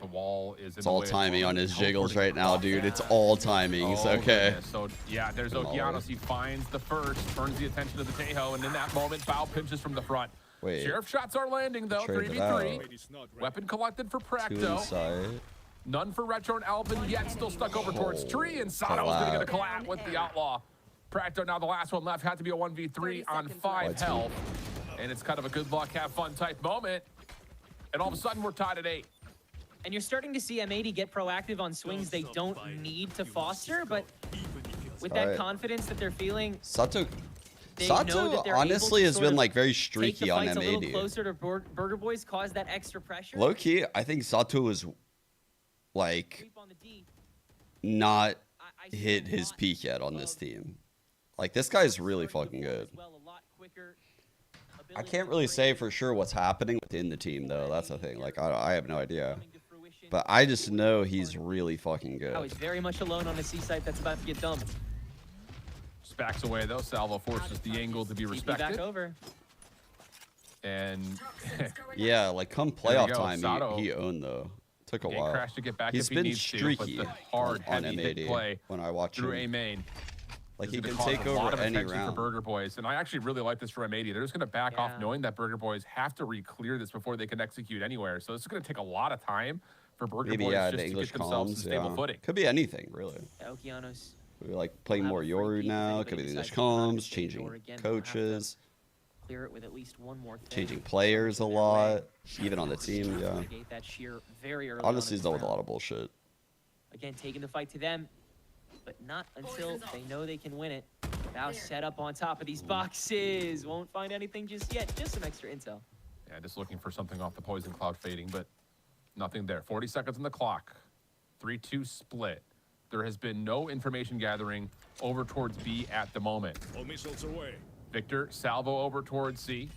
Speaker 2: The wall is in
Speaker 1: It's
Speaker 2: the
Speaker 1: all
Speaker 2: way of
Speaker 1: timing on
Speaker 2: Burger.
Speaker 1: his jiggles right now, dude. It's all timing.
Speaker 2: Oh,
Speaker 1: Okay.
Speaker 2: goodness. So, yeah, there's Okeanos. He finds the first, turns the attention to the Tejo, and in that moment, Bao pinches from the front.
Speaker 1: Wait.
Speaker 2: Sheriff shots are landing, though.
Speaker 1: Trade it
Speaker 2: 3v3.
Speaker 1: out.
Speaker 2: Weapon collected for
Speaker 1: 2
Speaker 2: Practo.
Speaker 1: inside.
Speaker 2: None for Retro and Alvin yet. Still stuck over towards Tree, and Sato's going to get a collab with the Outlaw. Practo now the last one left. Had to be a 1v3 on 5 health. And it's kind of a good luck, have fun type moment. And all of a sudden, we're tied at 8.
Speaker 3: And you're starting to see M80 get proactive on swings they don't need to foster, but with that confidence that they're feeling,
Speaker 1: Sato
Speaker 3: they know that
Speaker 1: Sato
Speaker 3: they're
Speaker 1: honestly
Speaker 3: able to
Speaker 1: has
Speaker 3: sort
Speaker 1: been
Speaker 3: of
Speaker 1: like very
Speaker 3: take the
Speaker 1: streaky on
Speaker 3: fights a little
Speaker 1: M80.
Speaker 3: closer to Burger Boys, cause that extra pressure.
Speaker 1: Low key, I think Sato is like not hit his peak yet on this team. Like this guy's really fucking good. I can't really say for sure what's happening within the team though. That's the thing. Like I have no idea. But I just know he's really fucking good.
Speaker 3: Oh, he's very much alone on a C site that's about to get dumped.
Speaker 2: Just backs away, though. Salvo forces the angle to be respected.
Speaker 3: Back over.
Speaker 2: And
Speaker 1: yeah, like come
Speaker 2: There you
Speaker 1: playoff
Speaker 2: go,
Speaker 1: time,
Speaker 2: Sato.
Speaker 1: he owned though. Took a
Speaker 2: Can't
Speaker 1: while.
Speaker 2: crash to get back
Speaker 1: He's
Speaker 2: if he
Speaker 1: been
Speaker 2: needs to, but
Speaker 1: streaky
Speaker 2: the hard,
Speaker 1: on
Speaker 2: heavy hit
Speaker 1: M80
Speaker 2: play
Speaker 1: when I watch
Speaker 2: through
Speaker 1: him.
Speaker 2: A main.
Speaker 1: Like
Speaker 2: This
Speaker 1: he
Speaker 2: is
Speaker 1: can
Speaker 2: gonna
Speaker 1: take
Speaker 2: cause a lot
Speaker 1: over
Speaker 2: of
Speaker 1: any
Speaker 2: attention
Speaker 1: round.
Speaker 2: for Burger Boys, and I actually really like this for M80. They're just going to back off knowing that Burger Boys have to re-clear this before they can execute anywhere. So this is going to take a lot of time for Burger
Speaker 1: Maybe
Speaker 2: Boys
Speaker 1: yeah,
Speaker 2: just
Speaker 1: the
Speaker 2: to
Speaker 1: English
Speaker 2: get themselves in
Speaker 1: comms.
Speaker 2: stable
Speaker 1: Yeah.
Speaker 2: footing.
Speaker 1: Could be anything really.
Speaker 3: Okeanos.
Speaker 1: We're like playing more Yoru now. Could be the English comms, changing coaches,
Speaker 3: Clear it with at least one more thing.
Speaker 1: changing players a lot, even on the team. Yeah.
Speaker 3: Navigate that sheer very early
Speaker 1: Honestly,
Speaker 3: on
Speaker 1: he's
Speaker 3: in
Speaker 1: done
Speaker 3: this
Speaker 1: with a
Speaker 3: round.
Speaker 1: lot of bullshit.
Speaker 3: Again, taking the fight to them, but not until they know they can win it. Now set up on top of these boxes. Won't find anything just yet. Just some extra intel.
Speaker 2: Yeah, just looking for something off the poison cloud fading, but nothing there. 40 seconds on the clock. 3-2 split. There has been no information gathering over towards B at the moment.
Speaker 12: All missiles away.
Speaker 2: Victor, salvo over towards C.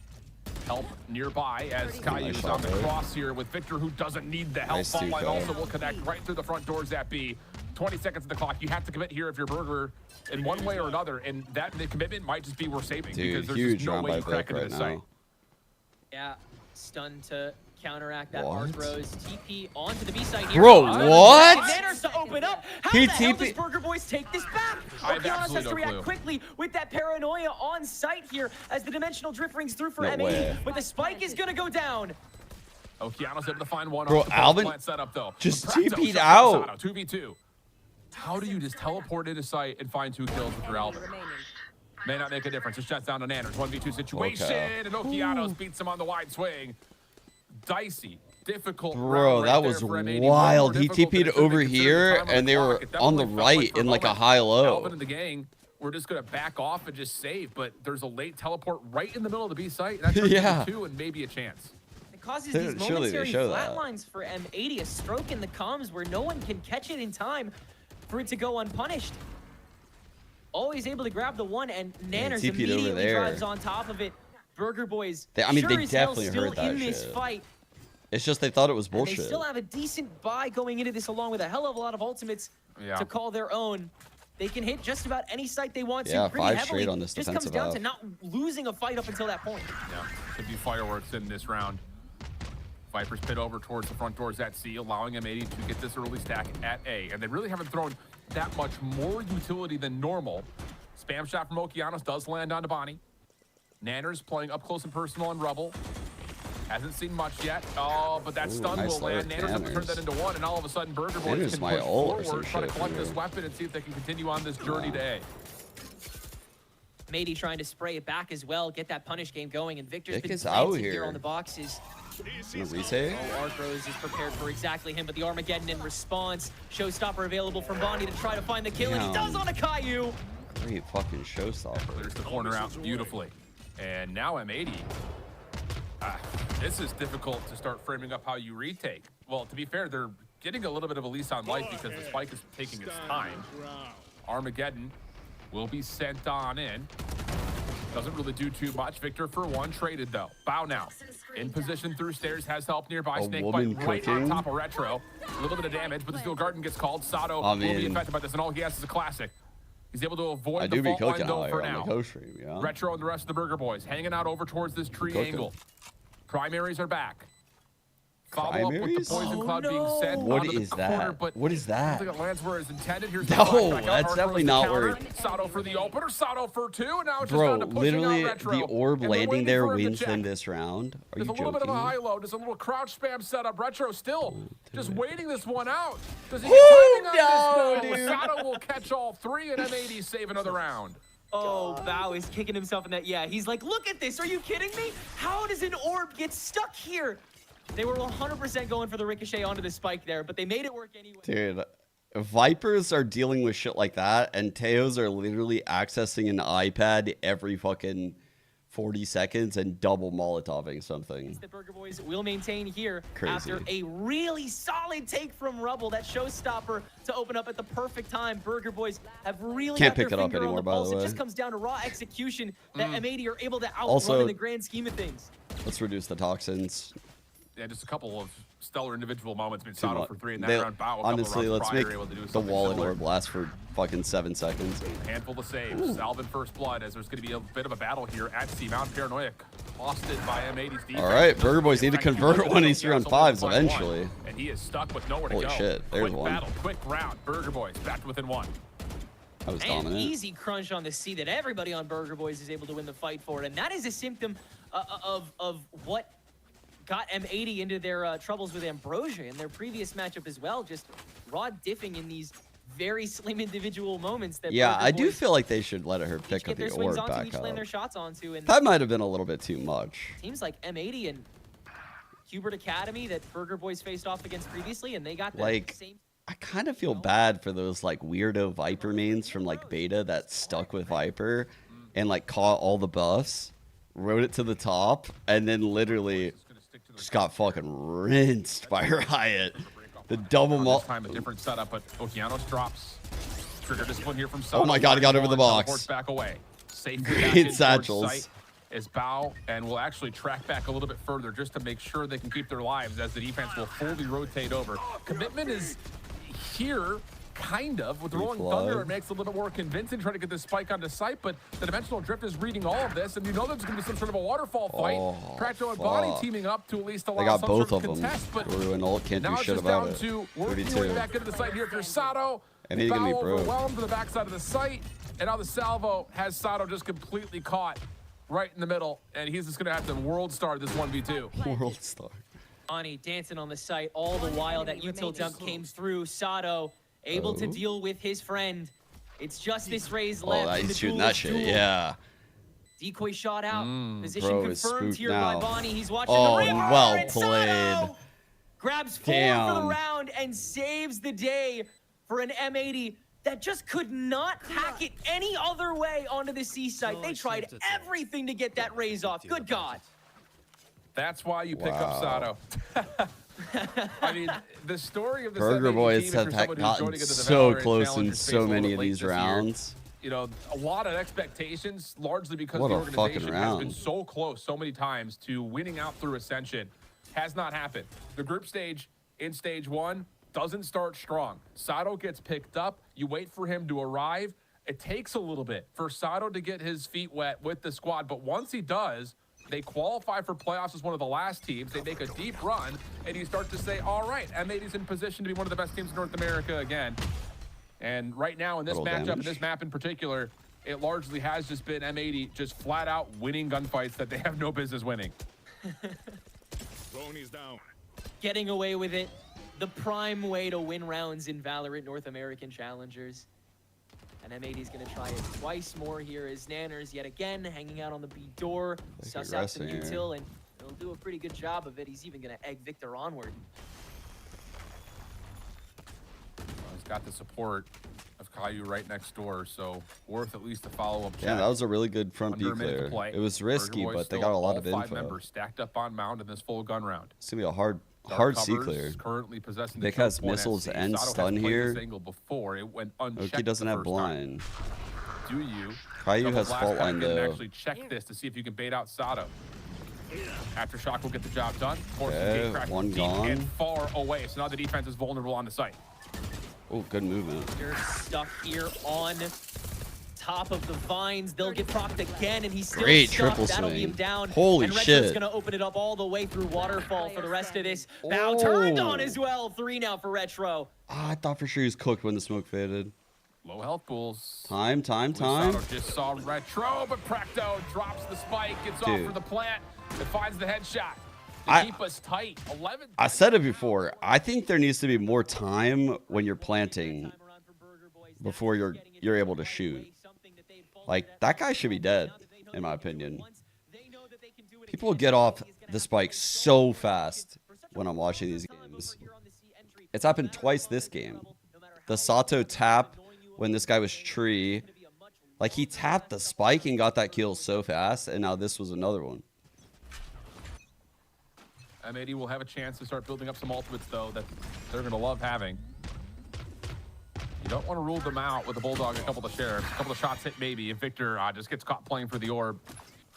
Speaker 2: Help nearby as Caillou
Speaker 1: Nice
Speaker 2: is
Speaker 1: shot
Speaker 2: on the
Speaker 1: there.
Speaker 2: cross here with Victor, who doesn't need the help.
Speaker 1: Nice
Speaker 2: Fault line
Speaker 1: Tuco.
Speaker 2: also will connect right through the front doors at B. 20 seconds on the clock. You have to commit here if you're Burger in one way or another, and that the commitment might just be we're saving
Speaker 1: Dude,
Speaker 2: because there's
Speaker 1: huge
Speaker 2: just no
Speaker 1: round
Speaker 2: way
Speaker 1: by
Speaker 2: you crack
Speaker 1: Vic
Speaker 2: into
Speaker 1: right
Speaker 2: this
Speaker 1: now.
Speaker 2: site.
Speaker 3: Yeah, stun to counteract that
Speaker 1: What?
Speaker 3: Arc Rose. TP onto the B side here.
Speaker 1: Bro,
Speaker 3: Onto the
Speaker 1: what?
Speaker 3: Manners to open up. How
Speaker 1: He
Speaker 3: the hell
Speaker 1: TP
Speaker 3: does Burger Boys take this back?
Speaker 2: I have
Speaker 3: Okeanos
Speaker 2: absolutely
Speaker 3: has to
Speaker 2: no
Speaker 3: react
Speaker 2: clue.
Speaker 3: quickly with that paranoia on site here as the dimensional drift rings through for
Speaker 1: No
Speaker 3: M80.
Speaker 1: way.
Speaker 3: But the spike is gonna go down.
Speaker 2: Okeanos able to find one
Speaker 1: Bro,
Speaker 2: off the post
Speaker 1: Alvin
Speaker 2: plant setup, though.
Speaker 1: just
Speaker 2: Practo
Speaker 1: TP'd
Speaker 2: shots
Speaker 1: out.
Speaker 2: Sato, 2v2. How do you just teleport into site and find 2 kills with your Alvin? May not make a difference. It shuts down to Nanners. 1v2 situation,
Speaker 1: Okay.
Speaker 2: and Okeanos beats him on the wide swing. Dicey, difficult.
Speaker 1: Bro,
Speaker 2: round right
Speaker 1: that
Speaker 2: there
Speaker 1: was
Speaker 2: for M80.
Speaker 1: wild.
Speaker 2: More
Speaker 1: He
Speaker 2: difficult than
Speaker 1: TP'd
Speaker 2: it should
Speaker 1: over
Speaker 2: be considering
Speaker 1: here,
Speaker 2: the time on
Speaker 1: and they
Speaker 2: clock.
Speaker 1: were
Speaker 2: It
Speaker 1: on the
Speaker 2: definitely felt
Speaker 1: right
Speaker 2: for
Speaker 1: in like a
Speaker 2: moment,
Speaker 1: high-low.
Speaker 2: Alvin and the gang, we're just going to back off and just save, but there's a late teleport right in the middle of the B site. And that's
Speaker 1: Yeah.
Speaker 2: 2 and maybe a chance.
Speaker 3: It causes
Speaker 1: Dude,
Speaker 3: these
Speaker 1: surely they
Speaker 3: momentary
Speaker 1: show that.
Speaker 3: flatlines for M80, a stroke in the comms where no one can catch it in time for it to go unpunished. Always able to grab the one, and Nanners
Speaker 1: TP'd over
Speaker 3: immediately
Speaker 1: there.
Speaker 3: drives on top of it. Burger Boys,
Speaker 1: I mean,
Speaker 3: sure
Speaker 1: they
Speaker 3: as hell
Speaker 1: definitely
Speaker 3: still
Speaker 1: heard that
Speaker 3: in this
Speaker 1: shit.
Speaker 3: fight.
Speaker 1: It's just they thought it was
Speaker 3: And they
Speaker 1: bullshit.
Speaker 3: still have a decent buy going into this, along with a hell of a lot of ultimates
Speaker 2: Yeah.
Speaker 3: to call their own. They can hit just about any site they want
Speaker 1: Yeah,
Speaker 3: to pretty
Speaker 1: 5
Speaker 3: heavily.
Speaker 1: straight on this
Speaker 3: Just comes
Speaker 1: defensive
Speaker 3: down
Speaker 1: half.
Speaker 3: to not losing a fight up until that point.
Speaker 2: Yeah, could be fireworks in this round. Vipers pit over towards the front doors at C, allowing M80 to get this early stack at A. And they really haven't thrown that much more utility than normal. Spam shot from Okeanos does land onto Bonnie. Nanners playing up close and personal on Rubble. Hasn't seen much yet. Oh, but that
Speaker 1: Ooh,
Speaker 2: stun
Speaker 1: nice
Speaker 2: will land.
Speaker 1: load,
Speaker 2: Nanners will turn
Speaker 1: Nanners.
Speaker 2: that into 1, and all of a sudden Burger Boys
Speaker 1: Nanners
Speaker 2: can
Speaker 1: might
Speaker 2: push
Speaker 1: ult or some
Speaker 2: forward, try to
Speaker 1: shit
Speaker 2: collect this
Speaker 1: here.
Speaker 2: weapon and see if they can continue on this journey to A.
Speaker 3: Matey trying to spray it back as well, get that punish game going, and Victor's
Speaker 1: Vic
Speaker 3: been
Speaker 1: is out
Speaker 3: planted
Speaker 1: here.
Speaker 3: on the boxes.
Speaker 1: Gonna retake?
Speaker 3: Oh, Arc Rose is prepared for exactly him, but the Armageddon in response. Showstopper available from Bonnie to try to find the kill, and he
Speaker 1: Damn.
Speaker 3: does on a Caillou.
Speaker 1: Great fucking showstopper.
Speaker 2: Clears the corner out beautifully. And now M80. This is difficult to start framing up how you retake. Well, to be fair, they're getting a little bit of a lease on life because the spike is taking its time. Armageddon will be sent on in. Doesn't really do too much. Victor for one, traded though. Bow now. In position through stairs, has help nearby. Snakebite right on top of Retro. A little bit of damage, but the Steel Garden gets called. Sato will be affected by this, and all he has is a classic. He's able to avoid the fault line though for now. Retro and the rest of the Burger Boys hanging out over towards this triangle. Primaries are back. Follow up with the poison cloud being sent.
Speaker 1: What is that? What is that?
Speaker 2: I think it lands where it's intended. Here's
Speaker 1: no, that's definitely not where.
Speaker 2: Sato for the opener. Sato for two. And now it's
Speaker 1: bro,
Speaker 2: just
Speaker 1: literally,
Speaker 2: out Retro.
Speaker 1: the orb landing there wins them this round. Are you
Speaker 2: joking? There's a little bit of a high-low. Just a little crouch spam setup. Retro still just waiting this one out. Does he get timing on this? No, Sato will catch all three, and M80 save another round.
Speaker 3: Oh, Bao is kicking himself in that. Yeah, he's like, look at this. Are you kidding me? How does an orb get stuck here? They were 100% going for the ricochet onto the spike there, but they made it work anyway.
Speaker 1: Dude, Vipers are dealing with shit like that, and Teos are literally accessing an iPad every fucking 40 seconds and double Molotoving something.
Speaker 3: The Burger Boys will maintain here
Speaker 1: Crazy.
Speaker 3: After a really solid take from Rubble. That showstopper to open up at the perfect time. Burger Boys have really
Speaker 1: Can't
Speaker 3: got their
Speaker 1: pick it up
Speaker 3: finger on
Speaker 1: anymore,
Speaker 3: the
Speaker 1: by
Speaker 3: pulse.
Speaker 1: the way.
Speaker 3: It just comes down to raw execution that M80 are able to outrun
Speaker 1: Also,
Speaker 3: in the grand scheme of things.
Speaker 1: Let's reduce the toxins.
Speaker 2: Yeah, just a couple of stellar individual moments. I mean, Sato for three in that round. Bao,
Speaker 1: honestly, let's make the wall and
Speaker 2: similar.
Speaker 1: orb last for fucking 7 seconds.
Speaker 2: Handful of saves. Salvin first blood, as there's going to be a bit of a battle here at C. Mount Paranoia costed by M80's defense.
Speaker 1: All right, Burger Boys need to convert one of these 3-on-5s eventually.
Speaker 2: And he is stuck with nowhere to
Speaker 1: Holy
Speaker 2: go.
Speaker 1: shit, there's
Speaker 2: quick
Speaker 1: one.
Speaker 2: Battle, quick round. Burger Boys back to within one.
Speaker 1: That was
Speaker 3: And
Speaker 1: dominant.
Speaker 3: easy crunch on the C that everybody on Burger Boys is able to win the fight for. And that is a symptom of what got M80 into their troubles with Ambrosia in their previous matchup as well. Just raw diffing in these very slim individual moments. That
Speaker 1: Yeah,
Speaker 3: Burger
Speaker 1: I do
Speaker 3: Boys
Speaker 1: feel like they should let her
Speaker 3: each
Speaker 1: pick
Speaker 3: get
Speaker 1: up
Speaker 3: their
Speaker 1: the
Speaker 3: swings
Speaker 1: orb
Speaker 3: onto,
Speaker 1: back
Speaker 3: each
Speaker 1: up.
Speaker 3: land their shots onto. And
Speaker 1: That might have been a little bit too much.
Speaker 3: teams like M80 and Hubert Academy that Burger Boys faced off against previously, and they got the
Speaker 1: Like,
Speaker 3: same.
Speaker 1: I kind of feel bad for those like weirdo Viper mains from like beta that stuck with Viper and like caught all the buffs, rode it to the top, and then literally just got fucking rinsed by Riot. The double
Speaker 2: This time a different setup, but Okeanos drops. Trigger discipline here from Sato.
Speaker 1: Oh my god, he got over the box.
Speaker 2: Teleports back away. Safely
Speaker 1: Great
Speaker 2: back in towards
Speaker 1: satchels.
Speaker 2: sight is Bao, and will actually track back a little bit further just to make sure they can keep their lives as the defense will fully rotate over. Commitment is here, kind of. With the Rolling Thunder, it makes it a little bit more convincing trying to get this spike onto sight, but the Dimensional Drift is reading all of this, and you know there's going to be some sort of a waterfall fight. Prato and Bonnie teaming up to at least allow
Speaker 1: They got
Speaker 2: some
Speaker 1: both
Speaker 2: sort
Speaker 1: of them.
Speaker 2: contest, but
Speaker 1: Ruru and Ult can't
Speaker 2: now
Speaker 1: do
Speaker 2: it's
Speaker 1: shit
Speaker 2: just
Speaker 1: about
Speaker 2: down
Speaker 1: it.
Speaker 2: to working your
Speaker 1: 32.
Speaker 2: way back into the site here for Sato.
Speaker 1: And he's gonna be
Speaker 2: Bao
Speaker 1: broke.
Speaker 2: overwhelmed to the backside of the site, and now the salvo has Sato just completely caught right in the middle, and he's just gonna have to world star this 1v2.
Speaker 1: World star.
Speaker 3: Ani dancing on the site all the while that util dump came through. Sato able to deal with his friend. It's just this Raze left.
Speaker 1: Oh,
Speaker 3: in the
Speaker 1: he's shooting
Speaker 3: duel
Speaker 1: that shit,
Speaker 3: duel.
Speaker 1: yeah.
Speaker 3: Decoy shot out. Position
Speaker 1: bro is
Speaker 3: confirmed
Speaker 1: spooked
Speaker 3: here
Speaker 1: now.
Speaker 3: by Bonnie. He's watching
Speaker 1: Oh,
Speaker 3: the river,
Speaker 1: well
Speaker 3: and
Speaker 1: played.
Speaker 3: Sato grabs 4 for the
Speaker 1: Damn.
Speaker 3: round and saves the day for an M80 that just could not hack it any other way onto the C site. They tried everything to get that Raze off. Good God.
Speaker 2: That's why you pick up Sato. I mean, the story of the
Speaker 1: Burger
Speaker 2: 780
Speaker 1: Boys
Speaker 2: team, if
Speaker 1: have
Speaker 2: you're somebody who's
Speaker 1: gotten
Speaker 2: joining into the
Speaker 1: so
Speaker 2: Valorant
Speaker 1: close in
Speaker 2: Challenger space
Speaker 1: so
Speaker 2: a little
Speaker 1: many
Speaker 2: bit
Speaker 1: of
Speaker 2: late
Speaker 1: these
Speaker 2: this year,
Speaker 1: rounds.
Speaker 2: you know, a lot of expectations, largely because
Speaker 1: What
Speaker 2: the
Speaker 1: a
Speaker 2: organization
Speaker 1: fucking
Speaker 2: has been
Speaker 1: round.
Speaker 2: so close so many times to winning out through Ascension. Has not happened. The group stage in stage 1 doesn't start strong. Sato gets picked up. You wait for him to arrive. It takes a little bit for Sato to get his feet wet with the squad, but once he does, they qualify for playoffs as one of the last teams. They make a deep run, and you start to say, all right, M80's in position to be one of the best teams in North America again. And right now in this
Speaker 1: Little
Speaker 2: matchup,
Speaker 1: damage.
Speaker 2: in this map in particular, it largely has just been M80 just flat out winning gunfights that they have no business winning.
Speaker 3: Down. Getting away with it. The prime way to win rounds in Valorant North American Challengers. And M80 is going to try it twice more here as Nanners yet again hanging out on the B door. Suss out some
Speaker 1: aggressing here.
Speaker 3: util, and he'll do a pretty good job of it. He's even going to egg Victor onward.
Speaker 2: He's got the support of Caillou right next door, so worth at least a follow-up check.
Speaker 1: Yeah, that was a really good front B
Speaker 2: Under a minute to
Speaker 1: clear.
Speaker 2: play.
Speaker 1: It was risky,
Speaker 2: Burger Boys
Speaker 1: but they
Speaker 2: still
Speaker 1: got a lot
Speaker 2: all
Speaker 1: of
Speaker 2: 5
Speaker 1: info.
Speaker 2: members stacked up on mound in this full gun round.
Speaker 1: It's gonna be a hard
Speaker 2: Dark
Speaker 1: C
Speaker 2: covers
Speaker 1: clear.
Speaker 2: currently possessing the
Speaker 1: Vic has
Speaker 2: choke point
Speaker 1: missiles
Speaker 2: SC.
Speaker 1: and
Speaker 2: Sato has
Speaker 1: stun
Speaker 2: played
Speaker 1: here.
Speaker 2: this angle before. It went unchecked
Speaker 1: Oki doesn't
Speaker 2: the
Speaker 1: have
Speaker 2: first time.
Speaker 1: blind.
Speaker 2: Do you?
Speaker 1: Caillou
Speaker 2: Double
Speaker 1: has
Speaker 2: blast
Speaker 1: fault
Speaker 2: back
Speaker 1: line
Speaker 2: in and
Speaker 1: though.
Speaker 2: actually check this to see if you can bait out Sato. Aftershock will get the job done. Force the
Speaker 1: Okay,
Speaker 2: gate crash
Speaker 1: one
Speaker 2: deep
Speaker 1: gone.
Speaker 2: and far away. So now the defense is vulnerable on the site.
Speaker 1: Oh, good movement.
Speaker 3: They're stuck here on top of the vines. They'll get propped again, and he's still
Speaker 1: Great
Speaker 3: stuck.
Speaker 1: triple
Speaker 3: That'll be
Speaker 1: swing.
Speaker 3: him down.
Speaker 1: Holy
Speaker 3: and Retro's
Speaker 1: shit.
Speaker 3: gonna open it up all the way through Waterfall for the rest of this. Bow turned on
Speaker 1: Oh.
Speaker 3: as well. 3 now for Retro.
Speaker 1: Ah, I thought for sure he was cooked when the smoke faded.
Speaker 2: Low health pools.
Speaker 1: Time.
Speaker 2: Sato just saw Retro, but Precto drops the spike, gets off
Speaker 1: Dude.
Speaker 2: for the plant, and finds the headshot. To
Speaker 1: I-
Speaker 2: keep us tight. 11.
Speaker 1: I said it before. I think there needs to be more time when you're planting before you're able to shoot. Like, that guy should be dead, in my opinion. People get off the spike so fast when I'm watching these games. It's happened twice this game. The Sato tap when this guy was tree. Like, he tapped the spike and got that kill so fast, and now this was another one.
Speaker 2: M80 will have a chance to start building up some ultimates, though, that they're going to love having. You don't want to rule them out with a Bulldog, a couple of shares, a couple of shots hit maybe, and Victor just gets caught playing for the orb.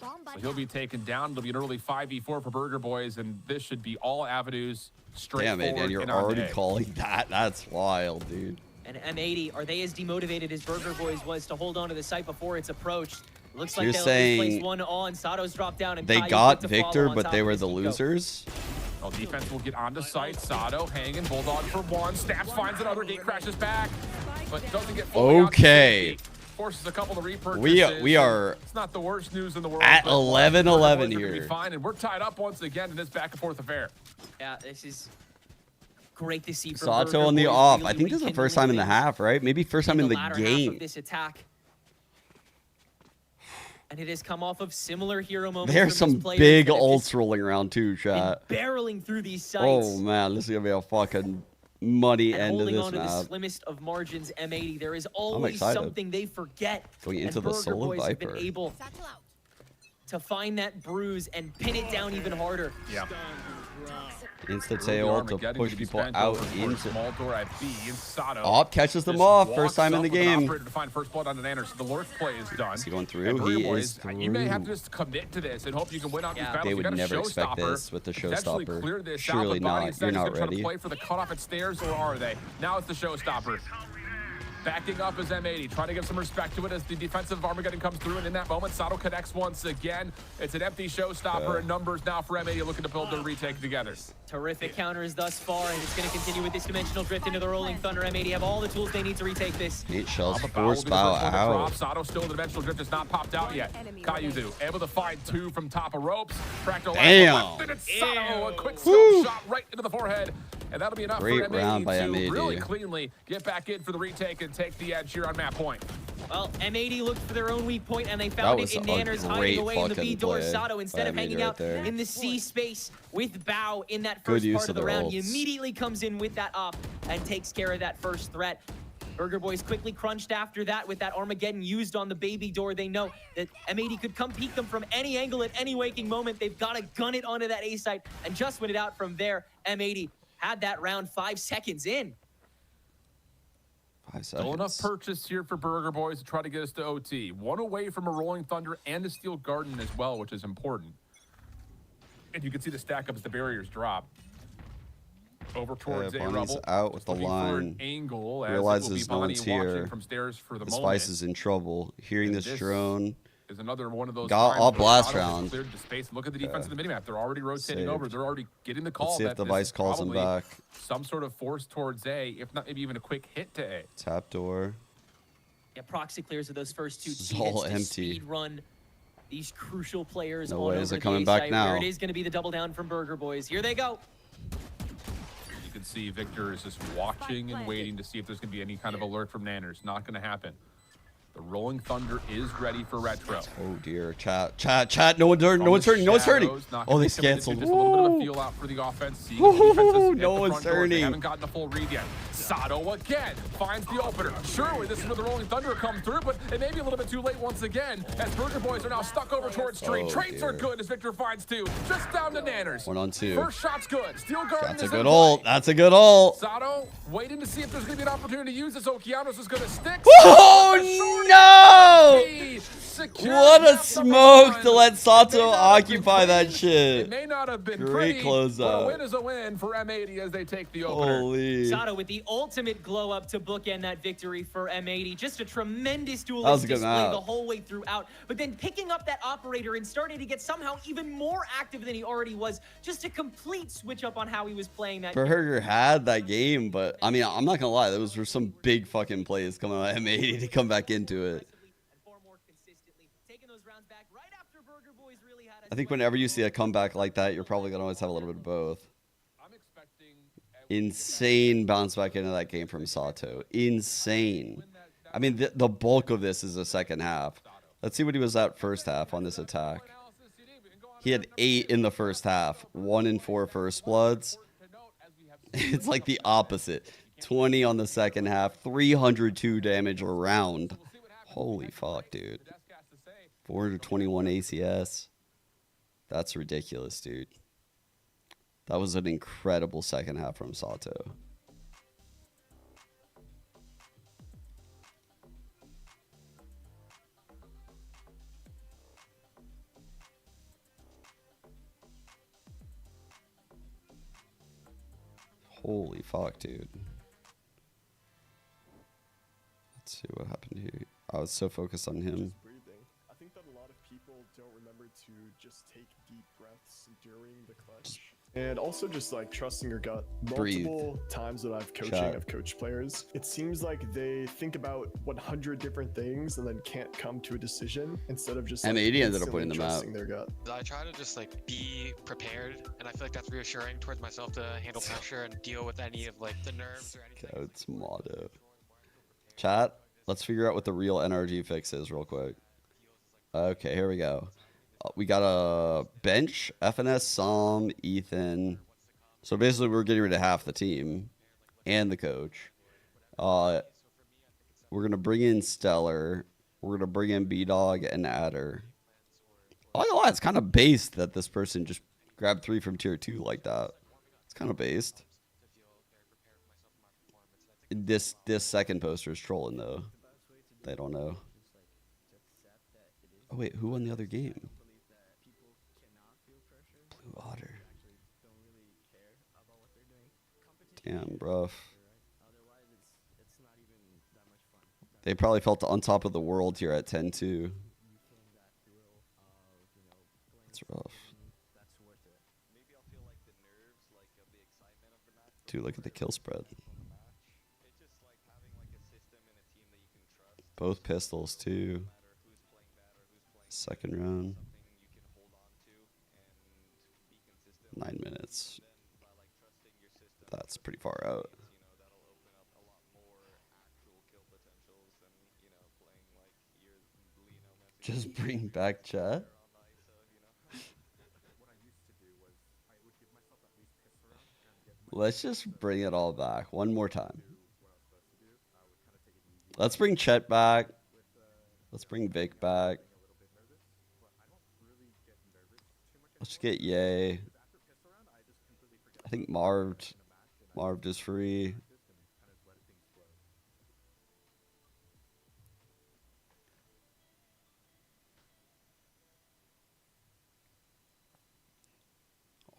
Speaker 2: So he'll be taken down. It'll be an early 5v4 for Burger Boys, and this should be all avenues straight
Speaker 1: Damn it,
Speaker 2: forward
Speaker 1: and you're
Speaker 2: and on
Speaker 1: already
Speaker 2: day.
Speaker 1: calling that? That's wild, dude.
Speaker 3: And M80, are they as demotivated as Burger Boys was to hold on to the site before it's approached? Looks like
Speaker 1: You're
Speaker 3: they'll
Speaker 1: saying
Speaker 3: place one on. Sato's dropped down, and
Speaker 1: They
Speaker 3: Caillou
Speaker 1: got
Speaker 3: gets a follow
Speaker 1: Victor,
Speaker 3: on
Speaker 1: but
Speaker 3: top
Speaker 1: they
Speaker 3: of
Speaker 1: were
Speaker 3: his
Speaker 1: the
Speaker 3: Nico.
Speaker 1: losers?
Speaker 2: Well, defense will get onto site. Sato hanging. Bulldog for one. Snaps, finds another. Gate crashes back, but doesn't get fully out to
Speaker 1: Okay.
Speaker 2: safety. Forces a couple of repurchases.
Speaker 1: We are
Speaker 2: It's not the worst news in the world.
Speaker 1: at
Speaker 2: but
Speaker 1: 11-11
Speaker 2: Burger Boys are gonna be
Speaker 1: here.
Speaker 2: fine, and we're tied up once again in this back and forth affair.
Speaker 3: Yeah, this is great to see. For
Speaker 1: Sato
Speaker 3: Burger
Speaker 1: on the
Speaker 3: Boys
Speaker 1: off.
Speaker 3: really
Speaker 1: I think this is the first
Speaker 3: rekindling
Speaker 1: time in the
Speaker 3: things
Speaker 1: half, right? Maybe first time in the
Speaker 3: latter half
Speaker 1: game.
Speaker 3: of this attack. And it has come off of similar hero moments.
Speaker 1: There's
Speaker 3: from these
Speaker 1: some
Speaker 3: players
Speaker 1: big
Speaker 3: that have
Speaker 1: ults
Speaker 3: just
Speaker 1: rolling around too, chat.
Speaker 3: been barreling through these sites.
Speaker 1: Oh man, this is gonna be a fucking muddy
Speaker 3: and
Speaker 1: end of
Speaker 3: holding
Speaker 1: this
Speaker 3: on to the
Speaker 1: map.
Speaker 3: slimmest of margins, M80. There is always
Speaker 1: excited.
Speaker 3: something they forget.
Speaker 1: Going into
Speaker 3: and
Speaker 1: the
Speaker 3: Burger
Speaker 1: solo
Speaker 3: Boys have been
Speaker 1: Viper.
Speaker 3: able to find that bruise and pin it down even harder.
Speaker 2: Yeah.
Speaker 1: Insta tail to push people out into.
Speaker 2: Small door at B, and Sato
Speaker 1: Op catches them
Speaker 2: just
Speaker 1: off.
Speaker 2: walks
Speaker 1: First time in
Speaker 2: up
Speaker 1: the
Speaker 2: with an
Speaker 1: game.
Speaker 2: operator to find first blood on an Anders. The lurk play is done.
Speaker 1: Is he going through?
Speaker 2: And Burger
Speaker 1: He
Speaker 2: Boys,
Speaker 1: is
Speaker 2: You may have to
Speaker 1: through.
Speaker 2: just commit to this and hope you can win out these battles.
Speaker 1: They
Speaker 2: You
Speaker 1: would
Speaker 2: got a
Speaker 1: never expect
Speaker 2: showstopper.
Speaker 1: this with the
Speaker 2: Potentially
Speaker 1: showstopper.
Speaker 2: clear this out,
Speaker 1: Surely
Speaker 2: but Body
Speaker 1: not.
Speaker 2: instead
Speaker 1: You're
Speaker 2: is
Speaker 1: not
Speaker 2: gonna try to
Speaker 1: ready.
Speaker 2: play for the cutoff at stairs, or are they? Now it's the showstopper. Backing up is M80, trying to give some respect to it as the defensive Armageddon comes through, and in that moment, Sato connects once again. It's an empty showstopper, and numbers now for M80 looking to build their retake together.
Speaker 3: Terrific counters thus far, and it's going to continue with this dimensional drift into the Rolling Thunder. M80 have all the tools they need to retake this.
Speaker 1: 8 shells,
Speaker 2: Bow will
Speaker 1: force
Speaker 2: be the
Speaker 1: bow
Speaker 2: first one to drop.
Speaker 1: out.
Speaker 2: Sato still in the dimensional drift, has not popped out yet. Caillou able to find 2 from top of ropes. Fractal
Speaker 1: Damn.
Speaker 2: left, and it's Sato, a quick scope shot right into the forehead. And that'll be enough
Speaker 1: Great
Speaker 2: for M80
Speaker 1: round by
Speaker 2: to
Speaker 1: M80.
Speaker 2: really cleanly get back in for the retake and take the edge here on map point.
Speaker 3: Well, M80 looked for their own weak point, and they
Speaker 1: That
Speaker 3: found
Speaker 1: was
Speaker 3: it in
Speaker 1: a
Speaker 3: Nanners hiding
Speaker 1: great
Speaker 3: away in the B
Speaker 1: fucking
Speaker 3: door.
Speaker 1: play
Speaker 3: Sato, instead
Speaker 1: by
Speaker 3: of
Speaker 1: M80
Speaker 3: hanging
Speaker 1: right
Speaker 3: out
Speaker 1: there.
Speaker 3: in the C space with Bow in that
Speaker 1: Good
Speaker 3: first
Speaker 1: use
Speaker 3: part
Speaker 1: of
Speaker 3: of the
Speaker 1: their
Speaker 3: round, he
Speaker 1: ults.
Speaker 3: immediately comes in with that op and takes care of that first threat. Burger Boys quickly crunched after that with that Armageddon used on the baby door. They know that M80 could come peek them from any angle at any waking moment. They've got to gun it onto that A site and just win it out from there. M80 had that round 5 seconds in.
Speaker 1: 5
Speaker 2: Still enough
Speaker 1: seconds.
Speaker 2: purchase here for Burger Boys to try to get us to OT. One away from a Rolling Thunder and a Steel Garden as well, which is important. And you can see the stack up as the barriers drop. Over towards A
Speaker 1: Bonnie's
Speaker 2: Rebel.
Speaker 1: out with the
Speaker 2: Looking for an
Speaker 1: line.
Speaker 2: angle as
Speaker 1: Realizes
Speaker 2: it will be
Speaker 1: no
Speaker 2: Bonnie
Speaker 1: one's
Speaker 2: watching
Speaker 1: here.
Speaker 2: from stairs for the
Speaker 1: The
Speaker 2: moment.
Speaker 1: Spice is in trouble. Hearing
Speaker 2: And
Speaker 1: this
Speaker 2: this
Speaker 1: drone.
Speaker 2: Is another one of those
Speaker 1: Got
Speaker 2: times
Speaker 1: all
Speaker 2: where
Speaker 1: blast
Speaker 2: Sato has
Speaker 1: round.
Speaker 2: cleared the space. Look at the defense of the minimap. They're already rotating
Speaker 1: Saved.
Speaker 2: over. They're already getting the call.
Speaker 1: Let's see if
Speaker 2: that
Speaker 1: the
Speaker 2: this
Speaker 1: Vice
Speaker 2: is
Speaker 1: calls him
Speaker 2: probably
Speaker 1: back.
Speaker 2: Some sort of force towards A, if not maybe even a quick hit to A.
Speaker 1: Tap door.
Speaker 3: Yeah, proxy clears of those first 2
Speaker 1: This is
Speaker 3: T
Speaker 1: all
Speaker 3: hits to
Speaker 1: empty.
Speaker 3: speed run these crucial players
Speaker 1: No
Speaker 3: on
Speaker 1: way
Speaker 3: over
Speaker 1: is it
Speaker 3: the
Speaker 1: coming
Speaker 3: A
Speaker 1: back
Speaker 3: site,
Speaker 1: now.
Speaker 3: where it is going to be the double down from Burger Boys. Here they go.
Speaker 2: You can see Victor is just watching and waiting to see if there's going to be any kind of alert from Nanners. Not going to happen. The Rolling Thunder is ready for Retro.
Speaker 1: Oh dear. Chat. No one's hurting. No one's hurting. No one's hurting. Oh, they canceled.
Speaker 2: Just a little bit of a
Speaker 1: Woo.
Speaker 2: feel out for the offense. See
Speaker 1: Woo,
Speaker 2: the defenses at
Speaker 1: no
Speaker 2: the
Speaker 1: one's
Speaker 2: front doors. They
Speaker 1: turning.
Speaker 2: haven't gotten a full read yet. Sato again finds the opener. Surely this is where the Rolling Thunder come through, but it may be a little bit too late once again, as Burger Boys are now stuck over towards Street. Trades are good as Victor finds two. Just down to Nanners.
Speaker 1: 1-on-2.
Speaker 2: First shot's good. Steel Garden
Speaker 1: That's
Speaker 2: is
Speaker 1: a
Speaker 2: in
Speaker 1: good ult.
Speaker 2: play.
Speaker 1: That's a good ult.
Speaker 2: Sato waiting to see if there's going to be an opportunity to use this. Okeanos is going to stick.
Speaker 1: Oh, no! What a smoke to let Sato occupy that shit.
Speaker 2: It may not have been
Speaker 1: Great
Speaker 2: pretty,
Speaker 1: close
Speaker 2: but a
Speaker 1: up.
Speaker 2: win is a win for M80 as they take the opener.
Speaker 1: Holy.
Speaker 3: Sato with the ultimate glow up to bookend that victory for M80. Just a tremendous
Speaker 1: That was
Speaker 3: duelist
Speaker 1: a good
Speaker 3: display
Speaker 1: map.
Speaker 3: the whole way throughout. But then picking up that operator and starting to get somehow even more active than he already was. Just a complete switch up on how he was playing that.
Speaker 1: Burger had that game, but I mean, I'm not gonna lie, those were some big fucking plays coming out of M80 to come back into it. I think whenever you see a comeback like that, you're probably gonna always have a little bit of both. Insane bounce back into that game from Sato. Insane. I mean, the bulk of this is the second half. Let's see what he was at first half on this attack. He had 8 in the first half, 1 in 4 first bloods. It's like the opposite. 20 on the second half, 302 damage a round. Holy fuck, dude. 421 ACS. That's ridiculous, dude. That was an incredible second half from Sato. Holy fuck, dude. Let's see what happened here. I was so focused on him.
Speaker 15: I think that a lot of people don't remember to just take deep breaths during the clutch. And also just like trusting your gut. Multiple times that I've coached players, it seems like they think about 100 different things and then can't come to a decision instead of just like,
Speaker 1: M80 ended up winning the map.
Speaker 15: trusting their gut.
Speaker 16: I try to just like be prepared, and I feel like that's reassuring towards myself to handle pressure and deal with any of like the nerves or anything.
Speaker 1: Coach motto. Chat, let's figure out what the real NRG fix is real quick. Okay, here we go. We got a bench, FNS, Psalm, Ethan. So basically we're getting rid of half the team and the coach. We're going to bring in Stellar. We're going to bring in B-Dog and Adder. It's kind of based that this person just grabbed 3 from tier 2 like that. It's kind of based. This second poster is trolling though. They don't know. Oh wait, who won the other game? Blue Otter. Damn, bruv. They probably felt on top of the world here at 10-2. That's rough. Dude, look at the kill spread. Both pistols too. Second round. 9 minutes. That's pretty far out. Just bring back chat. Let's just bring it all back one more time. Let's bring Chet back. Let's bring Vic back. Let's just get Ye. I think Marv is free.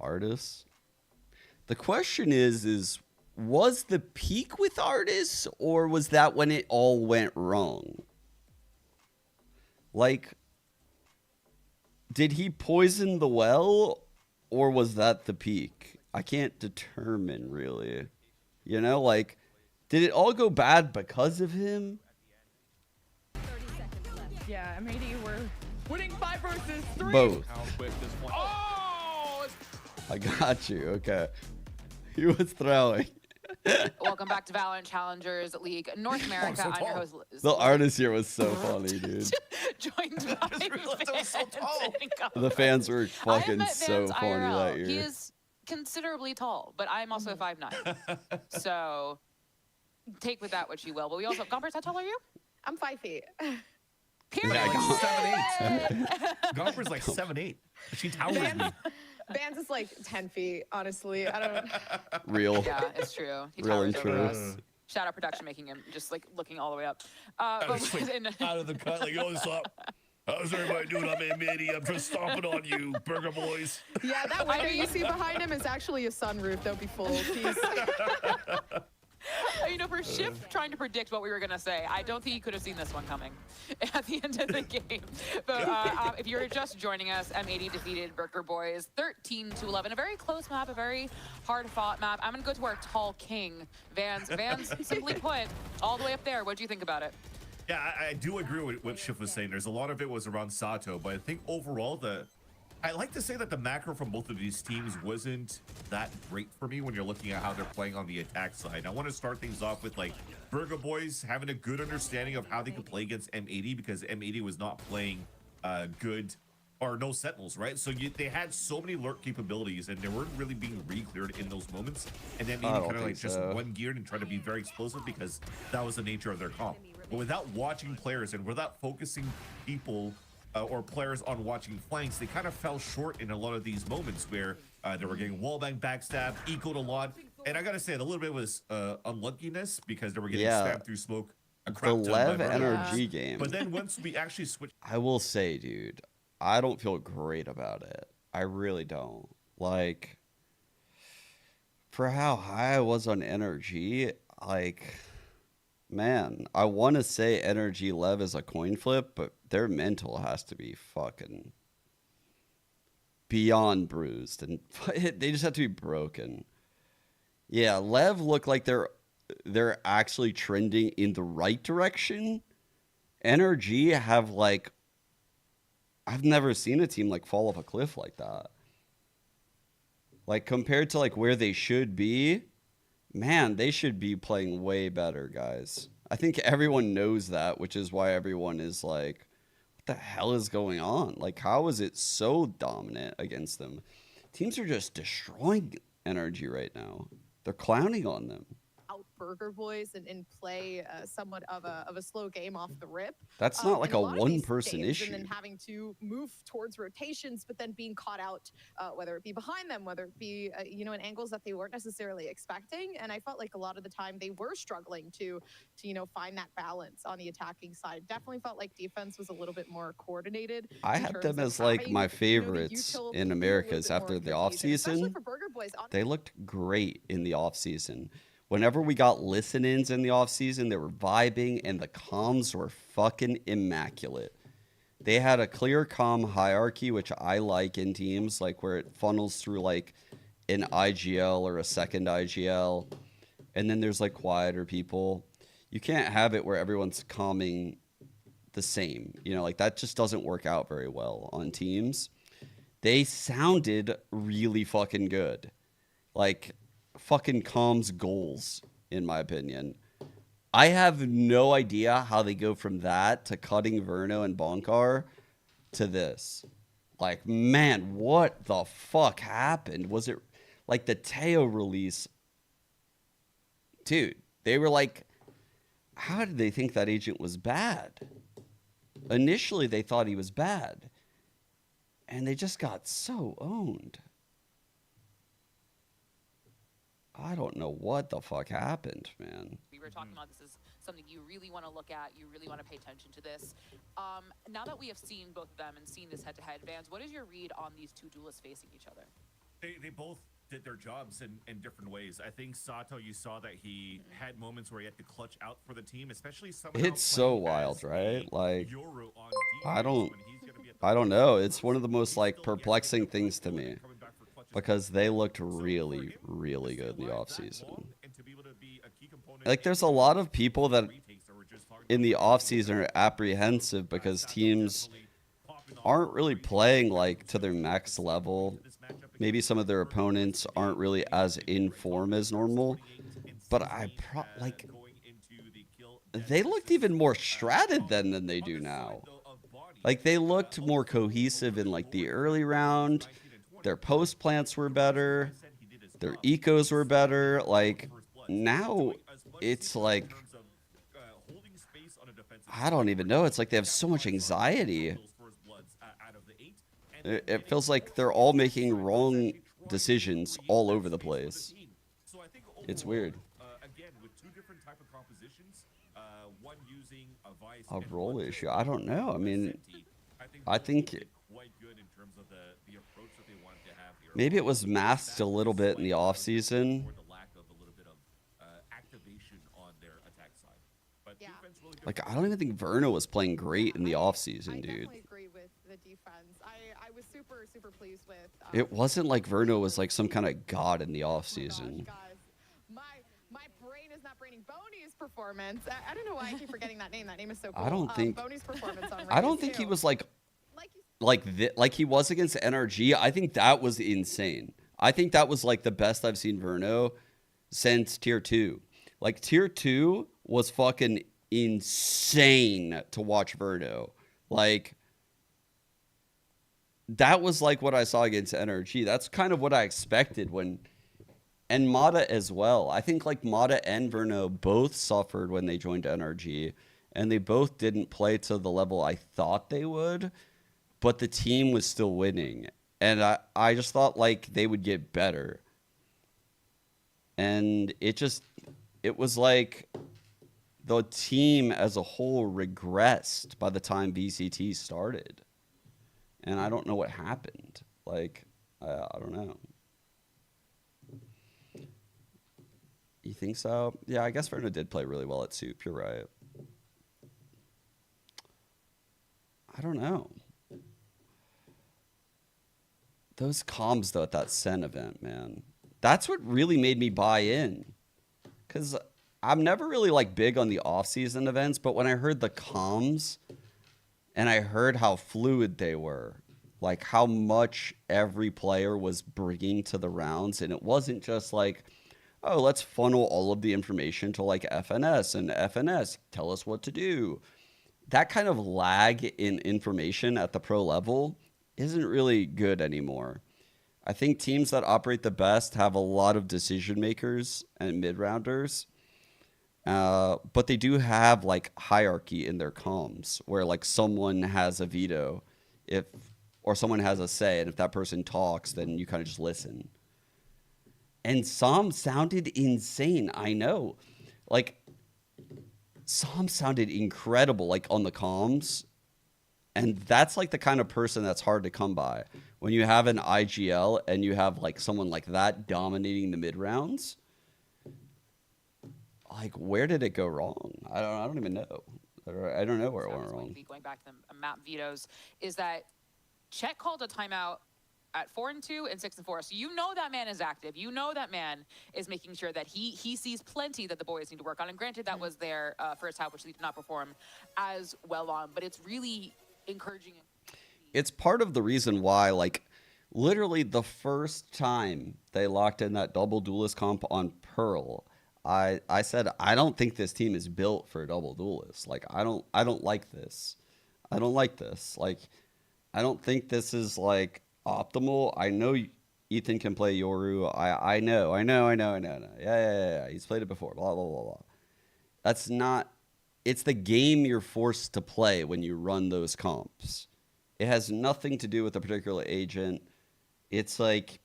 Speaker 1: Artists. The question is was the peak with Artists, or was that when it all went wrong? Like, did he poison the well, or was that the peak? I can't determine, really. You know, like, did it all go bad because of him?
Speaker 4: 30 seconds left.
Speaker 5: Yeah, M80 were winning 5 versus 3.
Speaker 1: Both.
Speaker 2: How quick this one. Oh!
Speaker 1: I got you. Okay. He was throwing.
Speaker 7: Welcome back to Valorant Challengers League North America. I'm your host, Liz.
Speaker 1: The artist here was so funny, dude.
Speaker 7: Joined by fans.
Speaker 1: The fans were
Speaker 7: I've
Speaker 1: fucking
Speaker 7: met
Speaker 1: so
Speaker 7: Vans
Speaker 1: funny
Speaker 7: IRL.
Speaker 1: that year.
Speaker 7: He is considerably tall, but I'm also 5'9". So take with that what you will. But we also have Gompers. How tall are you?
Speaker 6: I'm 5 feet.
Speaker 7: Period.
Speaker 13: Like 7'8". Gomper's like 7'8". She towers me.
Speaker 6: Vans is like 10 feet, honestly. I don't.
Speaker 1: Real.
Speaker 7: Yeah, it's true. He
Speaker 1: Real and
Speaker 7: towers over
Speaker 1: true.
Speaker 7: us. Shout out production making him just like looking all the way up. But
Speaker 13: Out of the cut, like, oh, what's up? How's everybody doing? I'm M80. I'm just stomping on you, Burger Boys.
Speaker 6: Yeah, that window you see behind him is actually a sunroof. Don't be fooled. He's...
Speaker 7: You know, for Shift trying to predict what we were going to say, I don't think he could have seen this one coming at the end of the game. But if you're just joining us, M80 defeated Burger Boys 13-11. A very close map, a very hard-fought map. I'm going to go to our tall king, Vans. Vans, simply put, all the way up there. What do you think about it?
Speaker 13: Yeah, I do agree with what Shift was saying. There's a lot of it was around Sato, but I think overall I like to say that the macro from both of these teams wasn't that great for me when you're looking at how they're playing on the attack side. I want to start things off with like Burger Boys having a good understanding of how they could play against M80 because M80 was not playing good or no sentinels, right? So they had so many lurk capabilities and they weren't really being re-cleared in those moments. And then M80 kind of like just one geared and tried to be very explosive because that was the nature of their comp. But without watching players and without focusing people or players on watching flanks, they kind of fell short in a lot of these moments where they were getting wallbang, backstab, ecoed a lot. And I gotta say, a little bit was unluckiness because they were getting stabbed through smoke.
Speaker 1: The Lev NRG game.
Speaker 13: But then once we actually switched,
Speaker 1: I will say, dude, I don't feel great about it. I really don't. Like, for how high I was on NRG, like, man, I want to say NRG Lev is a coin flip, but their mental has to be fucking beyond bruised, and they just have to be broken. Yeah, Lev look like they're actually trending in the right direction. NRG have like, I've never seen a team like fall off a cliff like that. Like compared to like where they should be, man, they should be playing way better, guys. I think everyone knows that, which is why everyone is like, what the hell is going on? Like, how is it so dominant against them? Teams are just destroying NRG right now. They're clowning on them.
Speaker 6: Out Burger Boys and play somewhat of a slow game off the rip.
Speaker 1: That's not like a one-person issue.
Speaker 6: And then having to move towards rotations, but then being caught out, whether it be behind them, whether it be in angles that they weren't necessarily expecting. And I felt like a lot of the time they were struggling to find that balance on the attacking side. Definitely felt like defense was a little bit more coordinated.
Speaker 1: I had them as like my favorites in Americas after the offseason. They looked great in the offseason. Whenever we got listen-ins in the offseason, they were vibing and the comms were fucking immaculate. They had a clear comm hierarchy, which I like in teams, like where it funnels through like an IGL or a second IGL. And then there's like quieter people. You can't have it where everyone's calming the same. Like that just doesn't work out very well on teams. They sounded really fucking good. Like, fucking comms goals, in my opinion. I have no idea how they go from that to cutting Verno and Bonkar to this. Like, man, what the fuck happened? Was it like the Teo release? Dude, they were like, how did they think that agent was bad? Initially, they thought he was bad. And they just got so owned. I don't know what the fuck happened, man.
Speaker 7: We were talking about this is something you really want to look at. You really want to pay attention to this. Now that we have seen both of them and seen this head-to-head, Vans, what is your read on these two duelists facing each other?
Speaker 13: They both did their jobs in different ways. I think Sato, you saw that he had moments where he had to clutch out for the team, especially someone
Speaker 1: It's so wild, right? Like, I don't know. It's one of the most like perplexing things to me. Because they looked really, really good in the offseason. Like, there's a lot of people that in the offseason are apprehensive because teams aren't really playing, like, to their max level. Maybe some of their opponents aren't really as in form as normal. But they looked even more stratted then than they do now. Like, they looked more cohesive in, like, the early round. Their post plants were better. Their ecos were better. Like, now it's like, I don't even know. It's like they have so much anxiety. It feels like they're all making wrong decisions all over the place. It's weird.
Speaker 13: Again, with two different type of compositions, one using a Vice
Speaker 1: A role issue. I don't know. I mean, I think
Speaker 13: quite good in terms of the approach that they wanted to have here.
Speaker 1: maybe it was masked a little bit in the off season.
Speaker 13: Activation on their attack side. But defense really good.
Speaker 1: Like, I don't even think Verno was playing great in the off season,
Speaker 6: I
Speaker 1: dude.
Speaker 6: definitely agree with the defense. I was super pleased with.
Speaker 1: It wasn't like Verno was like some kind of god in the off season.
Speaker 6: Guys, my brain is not braining Boney's performance. I don't know why I keep forgetting that name. That name is so cool.
Speaker 1: I don't think.
Speaker 6: Boney's performance on
Speaker 1: I don't
Speaker 6: Raze,
Speaker 1: think
Speaker 6: too.
Speaker 1: he was like he was against NRG. I think that was insane. I think that was like the best I've seen Verno since tier 2. Like tier 2 was fucking insane to watch Verno. Like that was like what I saw against NRG. That's kind of what I expected and Mata as well. I think like Mata and Verno both suffered when they joined NRG, and they both didn't play to the level I thought they would, but the team was still winning. And I just thought like they would get better. And it was like the team as a whole regressed by the time VCT started. And I don't know what happened. Like, I don't know. You think so? Yeah, I guess Verno did play really well at Soup. You're right. I don't know. Those comms, though, at that Sen event, man. That's what really made me buy in. Because I'm never really, like, big on the off-season events, but when I heard the comms and I heard how fluid they were, like how much every player was bringing to the rounds, and it wasn't just like, oh, let's funnel all of the information to like FNS and FNS tell us what to do. That kind of lag in information at the pro level isn't really good anymore. I think teams that operate the best have a lot of decision makers and mid-rounders, but they do have like hierarchy in their comms where like someone has a veto or someone has a say, and if that person talks, then you kind of just listen. And Sam sounded insane. I know. Like, Sam sounded incredible, like, on the comms. And that's, like, the kind of person that's hard to come by. When you have an IGL and you have, like, someone like that dominating the mid-rounds, like, where did it go wrong? I don't even know. I don't know where it went wrong.
Speaker 7: Going back to the map vetoes, is that Chet called a timeout at 4-2 and 6-4. So you know that man is active. You know that man is making sure that he sees plenty that the boys need to work on. And granted, that was their first half, which they did not perform as well on. But it's really encouraging.
Speaker 1: It's part of the reason why, like, literally the first time they locked in that double duelist comp on Pearl, I said, I don't think this team is built for a double duelist. Like, I don't like this. I don't like this. Like, I don't think this is, like, optimal. I know Ethan can play Yoru. I know. Yeah. He's played it before. Blah, blah, blah, blah. That's not... It's the game you're forced to play when you run those comps. It has nothing to do with a particular agent. It's like,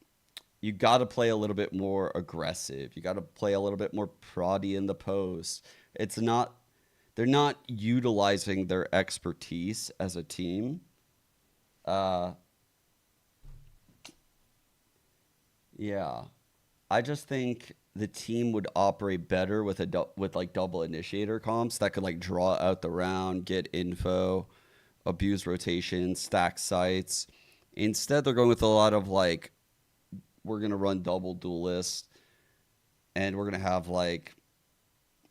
Speaker 1: you got to play a little bit more aggressive. You got to play a little bit more proddy in the post. It's not... They're not utilizing their expertise as a team. Yeah, I just think the team would operate better with like double initiator comps that could like draw out the round, get info, abuse rotation, stack sites. Instead, they're going with a lot of like, we're gonna run double duelist, and we're gonna have like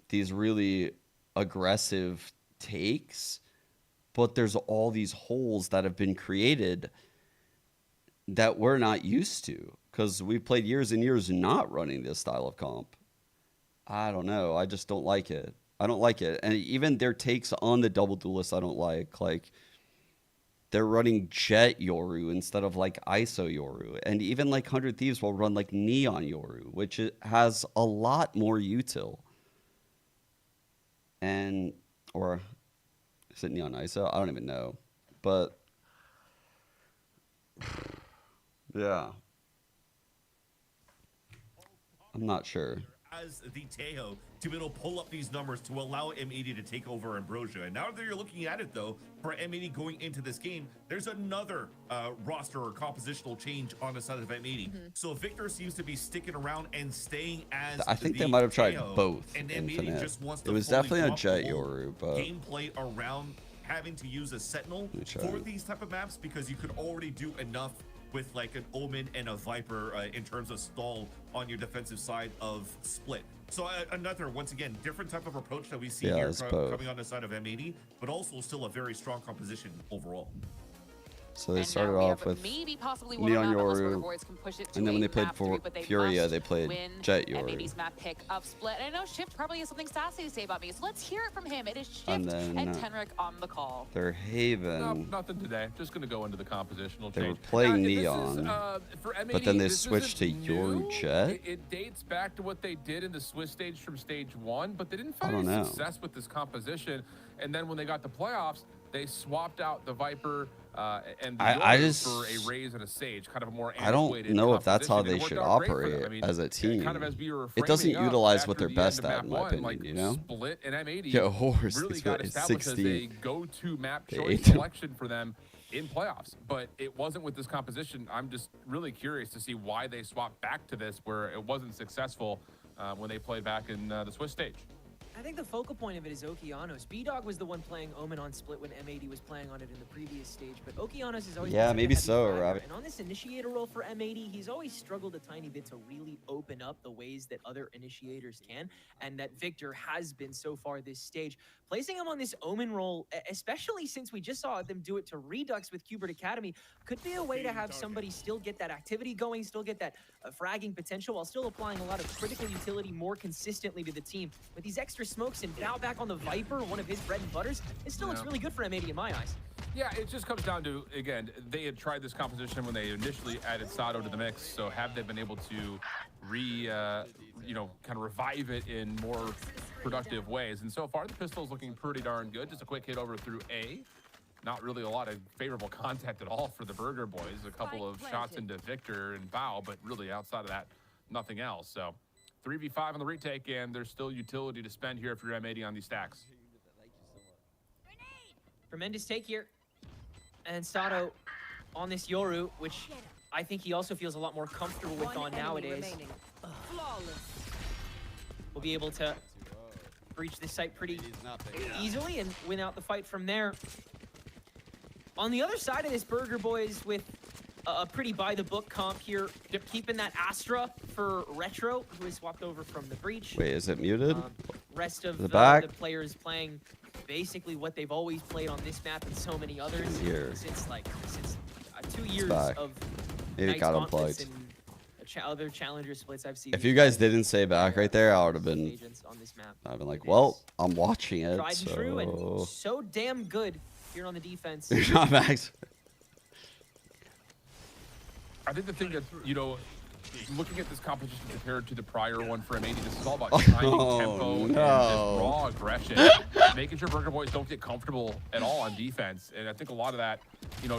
Speaker 1: these really aggressive takes, but there's all these holes that have been created that we're not used to because we've played years and years not running this style of comp. I don't know. I just don't like it. I don't like it. And even their takes on the double duelist, I don't like. Like, they're running Jet Yoru instead of like ISO Yoru. And even like 100 Thieves will run like Neon Yoru, which has a lot more util. and or is it Neon ISO? I don't even know, but yeah, I'm not sure.
Speaker 13: As the Tejo to be able to pull up these numbers to allow M80 to take over Ambrosia. And now that you're looking at it, though, for M80 going into this game, there's another roster or compositional change on the side of M80. So Victor seems to be sticking around and staying as
Speaker 1: I think
Speaker 13: the
Speaker 1: they might have tried
Speaker 13: Tejo,
Speaker 1: both
Speaker 13: and M80
Speaker 1: Infinite.
Speaker 13: just wants
Speaker 1: It
Speaker 13: to
Speaker 1: was
Speaker 13: fully
Speaker 1: definitely a
Speaker 13: drop the
Speaker 1: Jet
Speaker 13: whole
Speaker 1: Yoru, but
Speaker 13: gameplay around having to use a Sentinel for these type of maps, because you could already do enough with like an Omen and a Viper in terms of stall on your defensive side of Split. So another, once again, different type of approach that we see here coming on the side of M80, but also still a very strong composition overall.
Speaker 1: So they started off with Neon Yoru, and then when they played for Furia, they played Jet Yoru.
Speaker 7: M80's map pick of Split. And I know Shift probably has something sassy to say about me, so let's hear it from him. It is Shift
Speaker 1: And then,
Speaker 7: and Tenric on the call.
Speaker 1: Their Haven.
Speaker 2: No, nothing today. Just going to go into the compositional
Speaker 1: They were
Speaker 2: change.
Speaker 1: playing
Speaker 2: This is,
Speaker 1: Neon,
Speaker 2: for M80,
Speaker 1: but then they
Speaker 2: this
Speaker 1: switched to
Speaker 2: isn't
Speaker 1: Yoru
Speaker 2: new.
Speaker 1: Jet.
Speaker 2: It dates back to what they did in the Swiss stage from stage 1, but they didn't
Speaker 1: I
Speaker 2: find
Speaker 1: don't
Speaker 2: any
Speaker 1: know.
Speaker 2: success with this composition. And then when they got to playoffs, they swapped out the Viper and the
Speaker 1: I
Speaker 2: Yoru
Speaker 1: just-
Speaker 2: for a Raze and a Sage, kind of a more
Speaker 1: I don't
Speaker 2: antiquated
Speaker 1: know if that's how
Speaker 2: composition, and
Speaker 1: they
Speaker 2: it worked
Speaker 1: should
Speaker 2: out great for them.
Speaker 1: operate
Speaker 2: I mean,
Speaker 1: as a team.
Speaker 2: kind of as we were
Speaker 1: It doesn't
Speaker 2: framing up
Speaker 1: utilize
Speaker 2: after
Speaker 1: what they're
Speaker 2: the
Speaker 1: best
Speaker 2: end of
Speaker 1: at,
Speaker 2: map
Speaker 1: in my
Speaker 2: one,
Speaker 1: opinion,
Speaker 2: like
Speaker 1: you know?
Speaker 2: Split and M80
Speaker 1: Yeah, Horse
Speaker 2: really
Speaker 1: is
Speaker 2: got
Speaker 1: what,
Speaker 2: established as a
Speaker 1: 16.
Speaker 2: go-to map
Speaker 1: They
Speaker 2: choice
Speaker 1: ate them.
Speaker 2: selection for them in playoffs. But it wasn't with this composition. I'm just really curious to see why they swapped back to this, where it wasn't successful when they played back in the Swiss stage.
Speaker 3: I think the focal point of it is Okeanos. B-Dog was the one playing Omen on Split when M80 was playing on it in the previous stage, but Okeanos is always
Speaker 1: Yeah,
Speaker 3: been
Speaker 1: maybe
Speaker 3: such a
Speaker 1: so,
Speaker 3: heavy fragger,
Speaker 1: Rabbit.
Speaker 3: And on this initiator role for M80, he's always struggled a tiny bit to really open up the ways that other initiators can, and that Victor has been so far this stage. Placing him on this Omen role, especially since we just saw them do it to Redux with Qbert Academy, could be a way to have somebody still get that activity going, still get that fragging potential, while still applying a lot of critical utility more consistently to the team. With these extra smokes and now back on the Viper, one of his bread and butters, it still looks really good for M80 in my eyes.
Speaker 2: Yeah, it just comes down to, again, they had tried this composition when they initially added Sato to the mix, so have they been able to kind of revive it in more productive ways? And so far, the pistol's looking pretty darn good. Just a quick hit over through A. Not really a lot of favorable contact at all for the Burger Boys. A couple of shots into Victor and Bao, but really outside of that, nothing else. So 3v5 on the retake, and there's still utility to spend here if you're M80 on these stacks.
Speaker 3: Tremendous take here. And Sato on this Yoru, which I think he also feels a lot more comfortable with on nowadays. Will be able to breach this site pretty easily and win out the fight from there. On the other side of this, Burger Boys with a pretty by-the-book comp here, keeping that Astra for Retro, who has swapped over from the Breach.
Speaker 1: Wait, is it muted?
Speaker 3: Rest of
Speaker 1: The
Speaker 3: the
Speaker 1: back?
Speaker 3: players playing basically what they've always played on this map and so many others
Speaker 1: Here.
Speaker 3: since 2 years
Speaker 1: back.
Speaker 3: of
Speaker 1: Maybe it
Speaker 3: Knights
Speaker 1: got
Speaker 3: Gauntlets
Speaker 1: unplugged.
Speaker 3: and other challenger splits I've seen.
Speaker 1: If you guys didn't say back right there, I would have been.
Speaker 3: Agents on this map.
Speaker 1: I've been like, well, I'm watching it.
Speaker 3: Tried and true and
Speaker 1: So
Speaker 3: so damn good here on the defense.
Speaker 1: you're not Max.
Speaker 2: I think the thing that, looking at this competition compared to the prior one for M80, this is all about timing, tempo, and just raw aggression. Making sure Burger Boys don't get comfortable at all on defense. And I think a lot of that,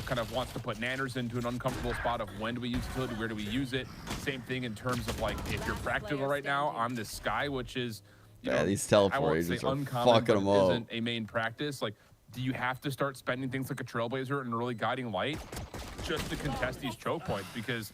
Speaker 2: kind of wants to put Nanners into an uncomfortable spot of when do we use utility, where do we use it. Same thing in terms of, like, if you're practical right now on this Sky, which is,
Speaker 1: Yeah, these
Speaker 2: I
Speaker 1: teleport
Speaker 2: won't say
Speaker 1: agents are
Speaker 2: uncommon,
Speaker 1: fucking
Speaker 2: but
Speaker 1: them up.
Speaker 2: isn't a main practice. Like, do you have to start spending things like a Trailblazer and early guiding light just to contest these choke points? Because,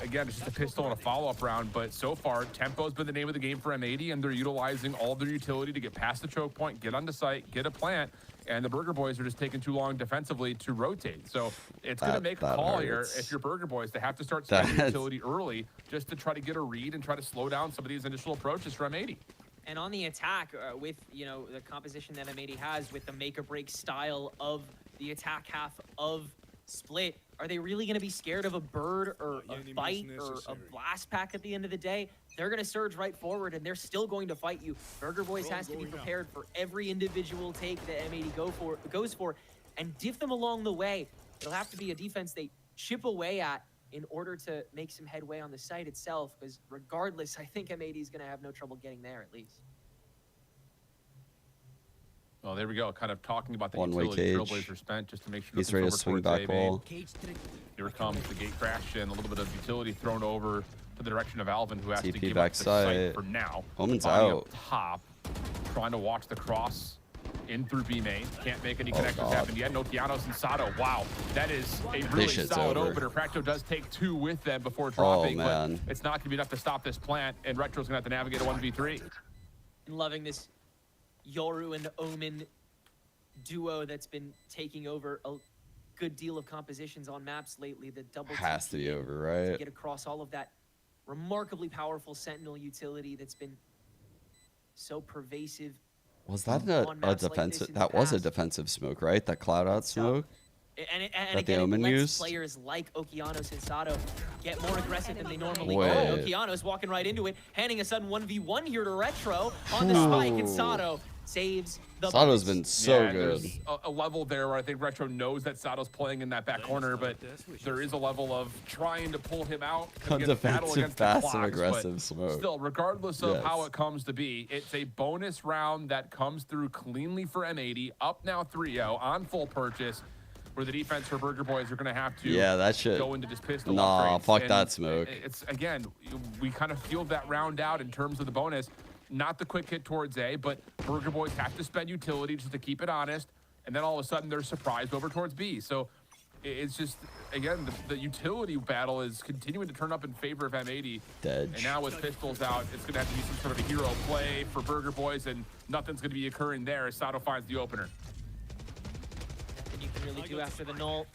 Speaker 2: again, it's just a pistol and a follow-up round, but so far, tempo's been the name of the game for M80, and they're utilizing all their utility to get past the choke point, get onto site, get a plant, and the Burger Boys are just taking too long defensively to rotate. So it's going to make a call here if you're Burger Boys to have to start spending utility early just to try to get a read and try to slow down some of these initial approaches from M80.
Speaker 3: And on the attack, with the composition that M80 has, with the make-or-break style of the attack half of Split, are they really going to be scared of a bird or a bite or a blast pack at the end of the day? They're going to surge right forward, and they're still going to fight you. Burger Boys has to be prepared for every individual take that M80 goes for, and diff them along the way. It'll have to be a defense they chip away at in order to make some headway on the site itself, because regardless, I think M80 is going to have no trouble getting there at least.
Speaker 2: Well, there we go. Kind of talking about the
Speaker 1: One-way
Speaker 2: utility
Speaker 1: cage.
Speaker 2: Trailblazer spent just to make sure
Speaker 1: He's
Speaker 2: nothing's
Speaker 1: ready to
Speaker 2: over
Speaker 1: swing
Speaker 2: towards
Speaker 1: back
Speaker 2: A main.
Speaker 1: wall.
Speaker 2: Here comes the gate crash and a little bit of utility thrown over to the direction of Alvin, who has to
Speaker 1: TP
Speaker 2: give up the
Speaker 1: backside.
Speaker 2: site for now.
Speaker 1: Omen's
Speaker 2: Bonnie
Speaker 1: out.
Speaker 2: up top, trying to watch the cross in through B main. Can't make any
Speaker 1: Oh,
Speaker 2: connections
Speaker 1: God.
Speaker 2: happen yet. Notianos and Sato. Wow, that is a
Speaker 1: This
Speaker 2: really
Speaker 1: shit's
Speaker 2: solid
Speaker 1: over.
Speaker 2: opener. Fracto does take 2 with them before dropping,
Speaker 1: man.
Speaker 2: but it's not going to be enough to stop this plant, and Retro's going to have to navigate a 1v3.
Speaker 3: Loving this Yoru and Omen duo that's been taking over a good deal of compositions on maps lately. The double
Speaker 1: Has to be over,
Speaker 3: to
Speaker 1: right?
Speaker 3: get across all of that remarkably powerful Sentinel utility that's been so pervasive.
Speaker 1: Was that
Speaker 3: on
Speaker 1: a
Speaker 3: maps like this
Speaker 1: defensive?
Speaker 3: in the
Speaker 1: That was a
Speaker 3: past.
Speaker 1: defensive smoke, right? That cloud out smoke.
Speaker 3: And
Speaker 1: that the
Speaker 3: again,
Speaker 1: Omen
Speaker 3: it lets
Speaker 1: used?
Speaker 3: players like Okeanos and Sato get more aggressive than they normally
Speaker 1: Wait.
Speaker 3: go. Okeanos walking right into it, handing a sudden 1v1 here to Retro on the spike, and Sato saves the
Speaker 1: Sato's
Speaker 3: bonus.
Speaker 1: been so
Speaker 2: Yeah,
Speaker 1: good.
Speaker 2: There's a level there where I think Retro knows that Sato's playing in that back corner, but there is a level of trying to pull him out.
Speaker 1: A
Speaker 2: against battle
Speaker 1: defensive,
Speaker 2: against the
Speaker 1: passive,
Speaker 2: clocks,
Speaker 1: aggressive
Speaker 2: but
Speaker 1: smoke.
Speaker 2: Still, regardless of
Speaker 1: Yes.
Speaker 2: how it comes to be, it's a bonus round that comes through cleanly for M80. Up now 3-0 on full purchase, where the defense for Burger Boys are going to have to
Speaker 1: Yeah, that shit.
Speaker 2: go into this pistol
Speaker 1: Nah,
Speaker 2: upgrades.
Speaker 1: fuck
Speaker 2: And
Speaker 1: that smoke.
Speaker 2: It's, again, we kind of feel that round out in terms of the bonus. Not the quick hit towards A, but Burger Boys have to spend utility just to keep it honest, and then all of a sudden they're surprised over towards B. So it's just, again, the utility battle is continuing to turn up in favor of M80.
Speaker 1: Dead.
Speaker 2: And now with pistols out, it's going to have to be some sort of a hero play for Burger Boys, and nothing's going to be occurring there as Sato finds the opener.
Speaker 3: Nothing you can really do after the null.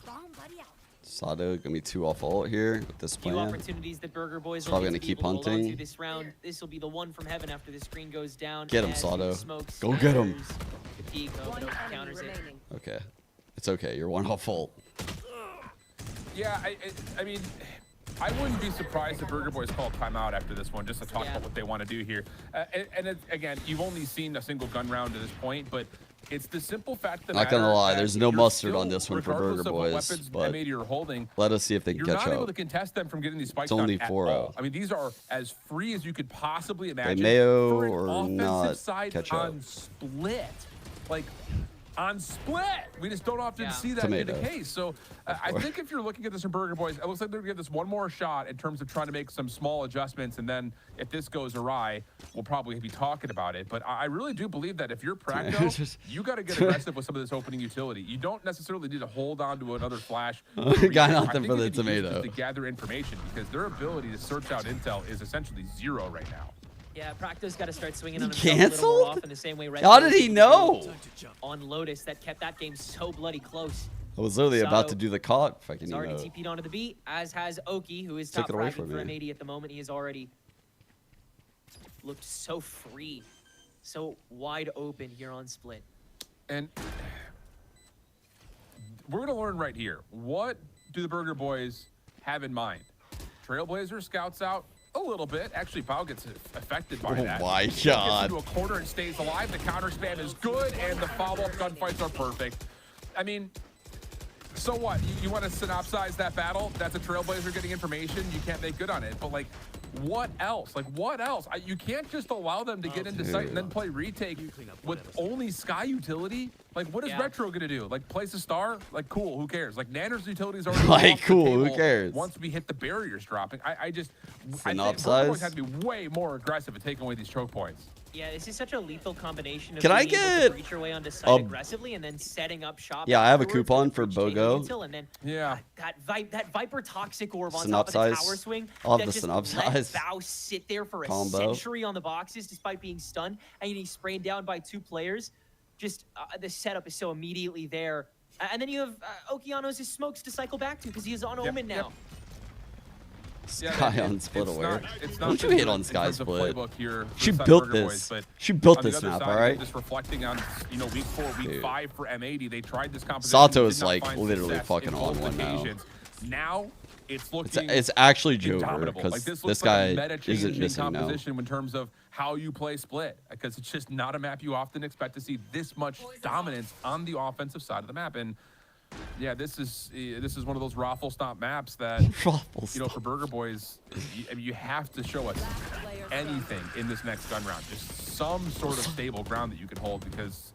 Speaker 1: Sato gonna be 2 off ult here with this
Speaker 3: Few
Speaker 1: plan.
Speaker 3: opportunities that Burger Boys
Speaker 1: Probably
Speaker 3: will
Speaker 1: gonna
Speaker 3: be
Speaker 1: keep
Speaker 3: able to hold on to
Speaker 1: hunting.
Speaker 3: this round. This will be the one from heaven after the screen goes down.
Speaker 1: Get him,
Speaker 3: as
Speaker 1: Sato.
Speaker 3: Smoke
Speaker 1: Go get him.
Speaker 3: scatters the peak, Omen counters it.
Speaker 1: Okay, it's okay. You're 1 off ult.
Speaker 2: Yeah, I mean, I wouldn't be surprised if Burger Boys call timeout after this one, just to talk about what they want to do here. Again, you've only seen a single gun round to this point, but it's the simple fact that
Speaker 1: Not gonna lie, there's no mustard on this one for Burger Boys,
Speaker 2: weapons
Speaker 1: but
Speaker 2: M80 are holding,
Speaker 1: let us see if they can
Speaker 2: you're
Speaker 1: catch
Speaker 2: not able
Speaker 1: up.
Speaker 2: to contest them from getting these spikes
Speaker 1: It's only
Speaker 2: down at
Speaker 1: 4-0.
Speaker 2: all. I mean, these are as free as you could possibly imagine.
Speaker 1: Mayo
Speaker 2: for an
Speaker 1: or
Speaker 2: offensive
Speaker 1: not
Speaker 2: side
Speaker 1: catch up.
Speaker 2: on split. Like, on split. We just don't often see that
Speaker 1: Tomato.
Speaker 2: be the case. So I think if you're looking at this from Burger Boys, it looks like they're going to give this one more shot in terms of trying to make some small adjustments. And then if this goes awry, we'll probably be talking about it. But I really do believe that if you're Practo, you got to get aggressive with some of this opening utility. You don't necessarily need to hold on to another flash.
Speaker 1: Got
Speaker 2: I
Speaker 1: nothing
Speaker 2: think
Speaker 1: for the
Speaker 2: it can be used
Speaker 1: tomato.
Speaker 2: just to gather information, because their ability to search out intel is essentially 0 right now.
Speaker 3: Yeah, Practo's got to start swinging
Speaker 1: He
Speaker 3: on himself a little more
Speaker 1: canceled?
Speaker 3: often, the same way Red
Speaker 1: How
Speaker 3: Bull
Speaker 1: did he
Speaker 3: was
Speaker 1: know?
Speaker 3: on Lotus that kept that game so bloody close.
Speaker 1: I was literally about to
Speaker 3: Sato
Speaker 1: do the caught. Fucking
Speaker 3: He's already
Speaker 1: know.
Speaker 3: TP'd onto the beat, as has Oki, who is
Speaker 1: Took
Speaker 3: top
Speaker 1: it away
Speaker 3: fragging
Speaker 1: from
Speaker 3: for
Speaker 1: me.
Speaker 3: M80 at the moment. He has already looked so free, so wide open here on Split.
Speaker 2: And we're going to learn right here. What do the Burger Boys have in mind? Trailblazer scouts out a little bit. Actually, Pau gets affected by
Speaker 1: Oh
Speaker 2: that.
Speaker 1: my
Speaker 2: Gets
Speaker 1: God.
Speaker 2: into a corner and stays alive. The counter spam is good, and the follow-up gunfights are perfect. I mean, so what? You want to synopsize that battle? That's a Trailblazer getting information. You can't make good on it. But, like, what else? Like, what else? You can't just allow them to get into sight and then play retake with only Sky utility. Like, what is Retro going to do? Like, place a star? Like, cool, who cares? Like, Nanner's utility is already
Speaker 1: Like,
Speaker 2: off the
Speaker 1: cool, who
Speaker 2: table
Speaker 1: cares?
Speaker 2: Once we hit the barriers dropping. I think
Speaker 1: Synopsize?
Speaker 2: Burger Boys have to be way more aggressive at taking away these choke points.
Speaker 3: Yeah, this is such a lethal combination of
Speaker 1: Can I
Speaker 3: being able
Speaker 1: get
Speaker 3: to reach your way onto site
Speaker 1: a-
Speaker 3: aggressively and then setting up shop.
Speaker 1: Yeah, I have a
Speaker 3: afterwards
Speaker 1: coupon
Speaker 3: with
Speaker 1: for
Speaker 3: breach taking
Speaker 1: BOGO.
Speaker 3: util, and then
Speaker 2: Yeah.
Speaker 3: that Viper Toxic Orb on top of the
Speaker 1: Synopsize.
Speaker 3: tower swing.
Speaker 1: I'll have
Speaker 3: that
Speaker 1: the
Speaker 3: just
Speaker 1: synopsize
Speaker 3: let Bao sit there for a
Speaker 1: combo.
Speaker 3: century on the boxes despite being stunned, and he's sprayed down by 2 players. Just the setup is so immediately there. And then you have Okeanos' smokes to cycle back to because he is on Omen now.
Speaker 1: Sky on split aware.
Speaker 2: It's
Speaker 1: Don't you
Speaker 2: been
Speaker 1: hate
Speaker 2: good
Speaker 1: on
Speaker 2: in
Speaker 1: Sky
Speaker 2: terms of
Speaker 1: split?
Speaker 2: playbook here for
Speaker 1: She
Speaker 2: the Sun
Speaker 1: built
Speaker 2: Burger
Speaker 1: this.
Speaker 2: Boys, but
Speaker 1: She built
Speaker 2: on the
Speaker 1: this
Speaker 2: other
Speaker 1: map,
Speaker 2: side,
Speaker 1: all right?
Speaker 2: Just reflecting on, week 4, week
Speaker 1: Dude.
Speaker 2: 5 for M80, they tried this composition.
Speaker 1: Sato
Speaker 2: did
Speaker 1: is
Speaker 2: not
Speaker 1: like
Speaker 2: find
Speaker 1: literally
Speaker 2: success
Speaker 1: fucking
Speaker 2: in
Speaker 1: on
Speaker 2: both
Speaker 1: one now.
Speaker 2: occasions. Now it's looking
Speaker 1: It's actually Joker
Speaker 2: indomitable. Like,
Speaker 1: because
Speaker 2: this
Speaker 1: this
Speaker 2: looks like a
Speaker 1: guy
Speaker 2: meta-changing
Speaker 1: isn't missing now.
Speaker 2: composition in terms of how you play split, because it's just not a map you often expect to see this much dominance on the offensive side of the map. And yeah, this is one of those raffle stomp maps that for Burger Boys, you have to show us anything in this next gun round, just some sort of stable ground that you can hold, because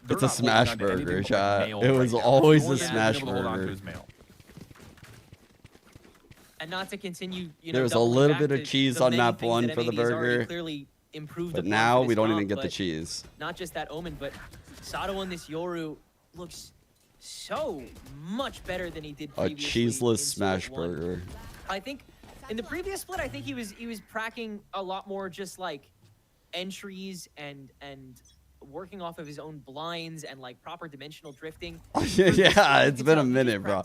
Speaker 2: they're
Speaker 1: It's a
Speaker 2: not holding
Speaker 1: smash
Speaker 2: on to anything
Speaker 1: burger,
Speaker 2: but,
Speaker 1: chat.
Speaker 2: like, mail
Speaker 1: It
Speaker 2: right
Speaker 1: was
Speaker 2: now.
Speaker 1: always a
Speaker 2: Jordan's been
Speaker 1: smash
Speaker 2: able to hold on to
Speaker 1: burger.
Speaker 2: his mail.
Speaker 3: And not to continue, you know,
Speaker 1: There was a
Speaker 3: doubling
Speaker 1: little
Speaker 3: back
Speaker 1: bit of
Speaker 3: to
Speaker 1: cheese
Speaker 3: the
Speaker 1: on
Speaker 3: many
Speaker 1: map
Speaker 3: things
Speaker 1: 1
Speaker 3: that
Speaker 1: for the
Speaker 3: M80 has already
Speaker 1: burger.
Speaker 3: clearly improved
Speaker 1: But
Speaker 3: upon
Speaker 1: now
Speaker 3: for
Speaker 1: we
Speaker 3: this
Speaker 1: don't even
Speaker 3: comp,
Speaker 1: get the
Speaker 3: but
Speaker 1: cheese.
Speaker 3: Not just that Omen, but Sato on this Yoru looks so much better than he did
Speaker 1: A
Speaker 3: previously.
Speaker 1: cheeseless
Speaker 3: in
Speaker 1: smash
Speaker 3: Split 1.
Speaker 1: burger.
Speaker 3: I think in the previous split, I think he was cracking a lot more just like entries and working off of his own blinds and like proper dimensional drifting.
Speaker 1: Yeah, it's been a minute, bro.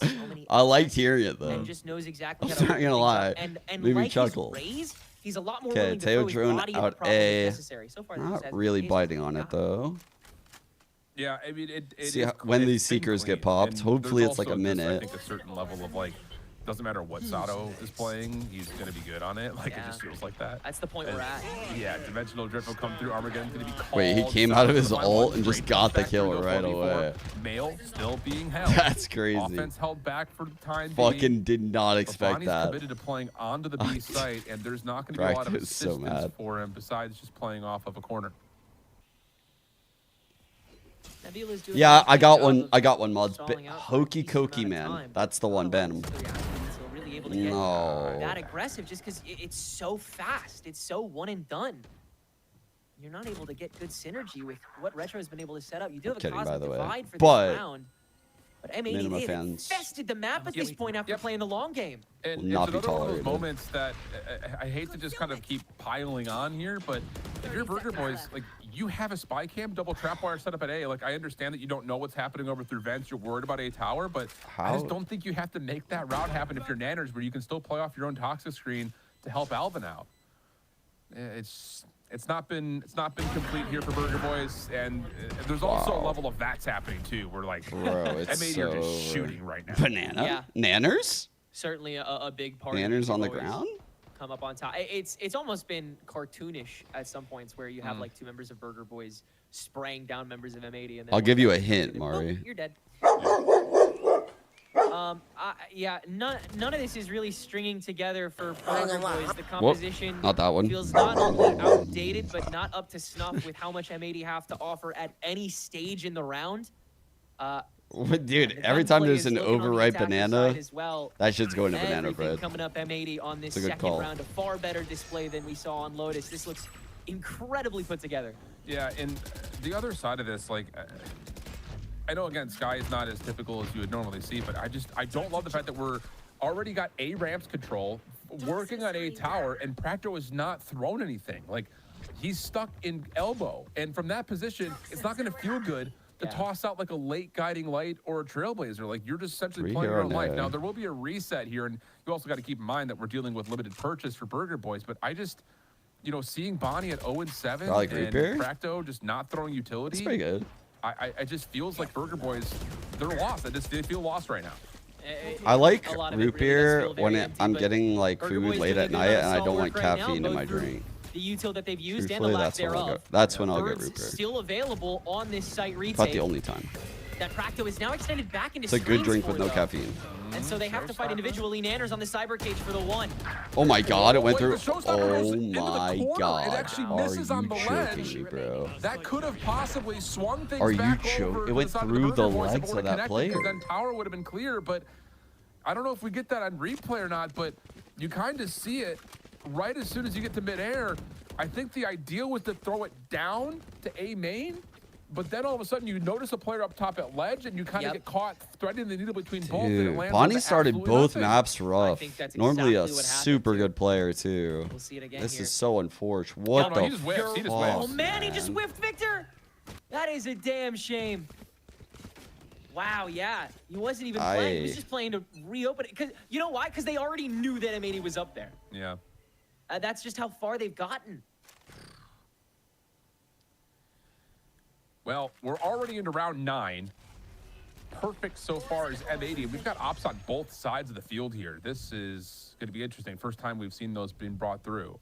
Speaker 1: I liked hearing it though.
Speaker 3: And just knows exactly
Speaker 1: I'm
Speaker 3: how to
Speaker 1: not
Speaker 3: open
Speaker 1: gonna
Speaker 3: things
Speaker 1: lie.
Speaker 3: up. And
Speaker 1: Made me
Speaker 3: like
Speaker 1: chuckle.
Speaker 3: his raise, he's a lot more
Speaker 1: Okay,
Speaker 3: willing to
Speaker 1: Teo
Speaker 3: throw his
Speaker 1: drone
Speaker 3: body
Speaker 1: out
Speaker 3: at the problem as
Speaker 1: A.
Speaker 3: necessary. So far, this
Speaker 1: Not
Speaker 3: has
Speaker 1: really
Speaker 3: been
Speaker 1: biting on it though.
Speaker 2: Yeah, I mean, it
Speaker 1: See
Speaker 2: is
Speaker 1: how, when
Speaker 2: it's
Speaker 1: these
Speaker 2: been
Speaker 1: seekers
Speaker 2: clean,
Speaker 1: get popped.
Speaker 2: and
Speaker 1: Hopefully
Speaker 2: there's
Speaker 1: it's like a
Speaker 2: also just,
Speaker 1: minute.
Speaker 2: I think a certain level of like, doesn't matter what Sato is playing, he's gonna be good on it. Like it just feels like that.
Speaker 3: That's the point
Speaker 2: And,
Speaker 3: we're at.
Speaker 2: Yeah, dimensional drift will come through. Armageddon's gonna be called.
Speaker 1: Wait, he came out of his ult and just got the kill right away.
Speaker 2: Mail still being held.
Speaker 1: That's crazy.
Speaker 2: Offense held back for the time
Speaker 1: Fucking
Speaker 2: being.
Speaker 1: did not expect
Speaker 2: Bonnie's
Speaker 1: that.
Speaker 2: committed to playing onto the B site, and there's not going to be a lot of
Speaker 1: Practice is so
Speaker 2: assistance
Speaker 1: mad.
Speaker 2: for him besides just playing off of a corner.
Speaker 3: Nabila's doing
Speaker 1: Yeah,
Speaker 3: a
Speaker 1: I
Speaker 3: good
Speaker 1: got
Speaker 3: job
Speaker 1: one.
Speaker 3: of
Speaker 1: I got one mod.
Speaker 3: stalling out for a
Speaker 1: Hokey
Speaker 3: decent amount
Speaker 1: Cokey
Speaker 3: of
Speaker 1: man.
Speaker 3: time.
Speaker 1: That's the one. Ban him.
Speaker 3: So really able to get
Speaker 1: No.
Speaker 3: that aggressive just because it's so fast. It's so one and done. You're not able to get good synergy with what Retro has been able to set up. You do have a
Speaker 1: Kidding, by
Speaker 3: cosmic
Speaker 1: the way.
Speaker 3: divide for
Speaker 1: But-
Speaker 3: this round. But M80,
Speaker 1: Minima
Speaker 3: they have
Speaker 1: fans
Speaker 3: infested the map at this point after playing the long game.
Speaker 2: And
Speaker 1: Will not
Speaker 2: it's
Speaker 1: be
Speaker 2: another one of those
Speaker 1: tolerated.
Speaker 2: moments that I hate to just kind of keep piling on here, but if you're Burger Boys, like you have a spy cam double trapwire set up at A. Like I understand that you don't know what's happening over through vents. You're worried about A tower, but I just don't think you have to make that route happen if you're Nanners, where you can still play off your own toxic screen to help Alvin out. It's not been complete here for Burger Boys, and there's also a level of VATs happening too, where like
Speaker 1: Bro, it's
Speaker 2: M80
Speaker 1: so
Speaker 2: are just shooting right now.
Speaker 1: Banana?
Speaker 3: Yeah.
Speaker 1: Nanners?
Speaker 3: Certainly a big part. of
Speaker 1: Nanners
Speaker 3: it.
Speaker 1: on the
Speaker 3: Always
Speaker 1: ground?
Speaker 3: Come up on top. It's almost been cartoonish at some points where you have like two members of Burger Boys spraying down members of M80, and then
Speaker 1: I'll
Speaker 3: one
Speaker 1: give you
Speaker 3: guy
Speaker 1: a hint,
Speaker 3: boom,
Speaker 1: Mari.
Speaker 3: You're dead. Yeah, none of this is really stringing together for Burger Boys. The composition
Speaker 1: not that one.
Speaker 3: feels not only outdated, but not up to snuff with how much M80 have to offer at any stage in the round.
Speaker 1: Dude,
Speaker 3: The
Speaker 1: every
Speaker 3: gun
Speaker 1: time
Speaker 3: play
Speaker 1: there's
Speaker 3: is
Speaker 1: an
Speaker 3: looking on the
Speaker 1: overripe
Speaker 3: attacker
Speaker 1: banana,
Speaker 3: side as well.
Speaker 1: that shit's going to banana
Speaker 3: Everything
Speaker 1: bread.
Speaker 3: coming up M80 on this
Speaker 1: It's a good
Speaker 3: second
Speaker 1: call.
Speaker 3: round. A far better display than we saw on Lotus. This looks incredibly put together.
Speaker 2: Yeah, and the other side of this, like, I know again, Sky is not as typical as you would normally see, but I don't love the fact that we're already got A ramps control, working on A tower, and Practo has not thrown anything. Like, he's stuck in elbow, and from that position, it's not going to feel good to toss out like a late guiding light or a trailblazer. Like, you're just essentially playing your own life. Now, there will be a reset here, and you also got to keep in mind that we're dealing with limited purchase for Burger Boys, but I just, you know, seeing Bonnie at 0-7
Speaker 1: Like
Speaker 2: and
Speaker 1: Reaper?
Speaker 2: Practo just not throwing utility.
Speaker 1: It's pretty good.
Speaker 2: I just feels like Burger Boys, they're lost. They feel lost right now.
Speaker 1: I like
Speaker 3: A lot of it
Speaker 1: root
Speaker 3: really does
Speaker 1: beer
Speaker 3: feel
Speaker 1: when
Speaker 3: very empty,
Speaker 1: I'm
Speaker 3: but
Speaker 1: getting like
Speaker 3: Burger
Speaker 1: food
Speaker 3: Boys
Speaker 1: late
Speaker 3: doing
Speaker 1: at
Speaker 3: a
Speaker 1: night
Speaker 3: good
Speaker 1: and I don't
Speaker 3: solid
Speaker 1: want
Speaker 3: work right now,
Speaker 1: caffeine in
Speaker 3: both
Speaker 1: my
Speaker 3: through
Speaker 1: drink.
Speaker 3: The util that they've used and
Speaker 1: Truthfully,
Speaker 3: the lack
Speaker 1: that's when I'll
Speaker 3: thereof.
Speaker 1: get. That's when I'll get
Speaker 3: Birds
Speaker 1: root beer.
Speaker 3: still available on this site retake.
Speaker 1: About the only time.
Speaker 3: That Practo is now extended back into
Speaker 1: It's a good
Speaker 3: screens
Speaker 1: drink
Speaker 3: for,
Speaker 1: with no
Speaker 3: though.
Speaker 1: caffeine.
Speaker 3: And so they have to fight individually. Nanners on the cyber cage for the one.
Speaker 1: Oh my god, it went through.
Speaker 2: The showstopper goes
Speaker 1: Oh
Speaker 2: into the
Speaker 1: my
Speaker 2: corner.
Speaker 1: god.
Speaker 2: It actually
Speaker 1: Are
Speaker 2: misses on
Speaker 1: you
Speaker 2: the
Speaker 1: joking
Speaker 2: ledge.
Speaker 1: me, bro?
Speaker 2: That could have possibly swung things
Speaker 1: Are you
Speaker 2: back
Speaker 1: joking?
Speaker 2: over
Speaker 1: It
Speaker 2: to
Speaker 1: went
Speaker 2: the side of
Speaker 1: through the
Speaker 2: Burger Boys if it
Speaker 1: legs of
Speaker 2: would've
Speaker 1: that
Speaker 2: connected, 'cause
Speaker 1: player.
Speaker 2: Then tower would have been clear, but I don't know if we get that on replay or not, but you kind of see it right as soon as you get to midair. I think the idea was to throw it down to A main, but then all of a sudden you notice a player up top at ledge and you kind of get caught threading the needle between both. And it
Speaker 1: Dude,
Speaker 2: lands
Speaker 1: Bonnie
Speaker 2: onto
Speaker 1: started
Speaker 2: absolutely
Speaker 1: both
Speaker 2: nothing.
Speaker 1: maps rough.
Speaker 3: that's
Speaker 1: Normally
Speaker 3: exactly
Speaker 1: a
Speaker 3: what happened,
Speaker 1: super good player too.
Speaker 3: We'll see it again
Speaker 1: This
Speaker 3: here.
Speaker 1: is so unfortunate. What
Speaker 2: no,
Speaker 1: the
Speaker 2: he just whiffs. He just
Speaker 1: fuck,
Speaker 3: Oh man, he just
Speaker 1: man?
Speaker 3: whiffed Victor. That is a damn shame. Wow, yeah. He wasn't even playing. He was just playing to reopen it. Cause you know why? Because they already knew that M80 was up there.
Speaker 2: Yeah.
Speaker 3: That's just how far they've gotten.
Speaker 2: Well, we're already into round 9. Perfect so far as M80. We've got ops on both sides of the field here. This is going to be interesting. First time we've seen those being brought through.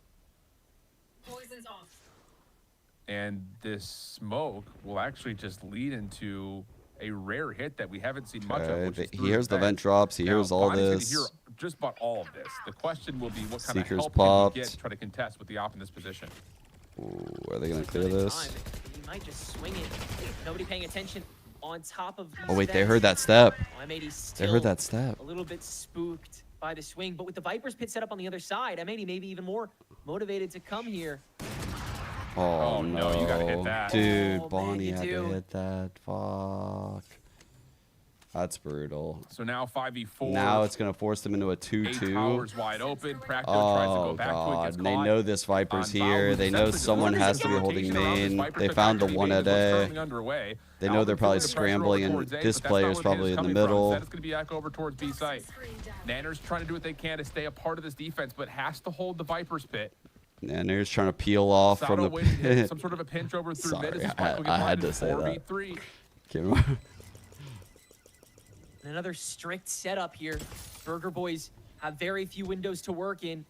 Speaker 4: Poison's off.
Speaker 2: And this smoke will actually just lead into a rare hit that we haven't seen much of.
Speaker 1: Okay,
Speaker 2: Which is
Speaker 1: he
Speaker 2: through
Speaker 1: hears the
Speaker 2: vent.
Speaker 1: vent drops. He
Speaker 2: Now,
Speaker 1: hears all
Speaker 2: Bonnie's gonna
Speaker 1: this.
Speaker 2: hear just about all of this. The question will be what kind
Speaker 1: Seekers
Speaker 2: of help
Speaker 1: popped.
Speaker 2: can he get to try to contest with the op in this position.
Speaker 1: Ooh, are they gonna clear this?
Speaker 3: He might just swing it. Nobody paying attention on top of.
Speaker 1: Oh wait, they heard that step.
Speaker 3: M80's
Speaker 1: They heard that step.
Speaker 3: a little bit spooked by the swing, but with the Viper's pit set up on the other side, M80 maybe even more motivated to come here.
Speaker 1: Oh, no,
Speaker 2: you gotta hit that.
Speaker 1: Dude,
Speaker 3: Oh,
Speaker 1: Bonnie
Speaker 3: man,
Speaker 1: had
Speaker 3: you
Speaker 1: to
Speaker 3: do.
Speaker 1: hit that. Fuck. That's brutal.
Speaker 2: So now 5v4.
Speaker 1: Now it's gonna force them into a
Speaker 2: 8
Speaker 1: 2-2.
Speaker 2: towers wide open. Practo tries to
Speaker 1: Oh
Speaker 2: go back to it.
Speaker 1: god,
Speaker 2: Gets
Speaker 1: they
Speaker 2: caught
Speaker 1: know this Viper's
Speaker 2: on
Speaker 1: here.
Speaker 2: Valve,
Speaker 1: They
Speaker 2: who's
Speaker 1: know
Speaker 2: essentially
Speaker 1: someone
Speaker 2: just
Speaker 1: has to be
Speaker 2: rotation
Speaker 1: holding
Speaker 2: around this
Speaker 1: main.
Speaker 2: Viper
Speaker 1: They
Speaker 2: took
Speaker 1: found the
Speaker 2: actually
Speaker 1: one
Speaker 2: made
Speaker 1: at
Speaker 2: what's
Speaker 1: A.
Speaker 2: currently underway.
Speaker 1: They
Speaker 2: Now
Speaker 1: know
Speaker 2: they're
Speaker 1: they're probably
Speaker 2: putting the pressure over
Speaker 1: scrambling, and
Speaker 2: towards A,
Speaker 1: this
Speaker 2: but that's
Speaker 1: player's
Speaker 2: not where the hit
Speaker 1: probably
Speaker 2: is
Speaker 1: in the
Speaker 2: coming from.
Speaker 1: middle.
Speaker 2: Instead, it's going to be back over towards B site. Nanner's trying to do what they can to stay a part of this defense, but has to hold the Viper's pit.
Speaker 1: And they're just trying to peel off from
Speaker 2: Sato
Speaker 1: the
Speaker 2: waiting to hit
Speaker 1: pit.
Speaker 2: some sort of a pinch over through mid.
Speaker 1: Sorry,
Speaker 2: This is Spike will get
Speaker 1: I had
Speaker 2: blinded.
Speaker 1: to say that.
Speaker 2: 4v3.
Speaker 1: Can't remember.
Speaker 3: Another strict setup here. Burger Boys have very few windows to work in.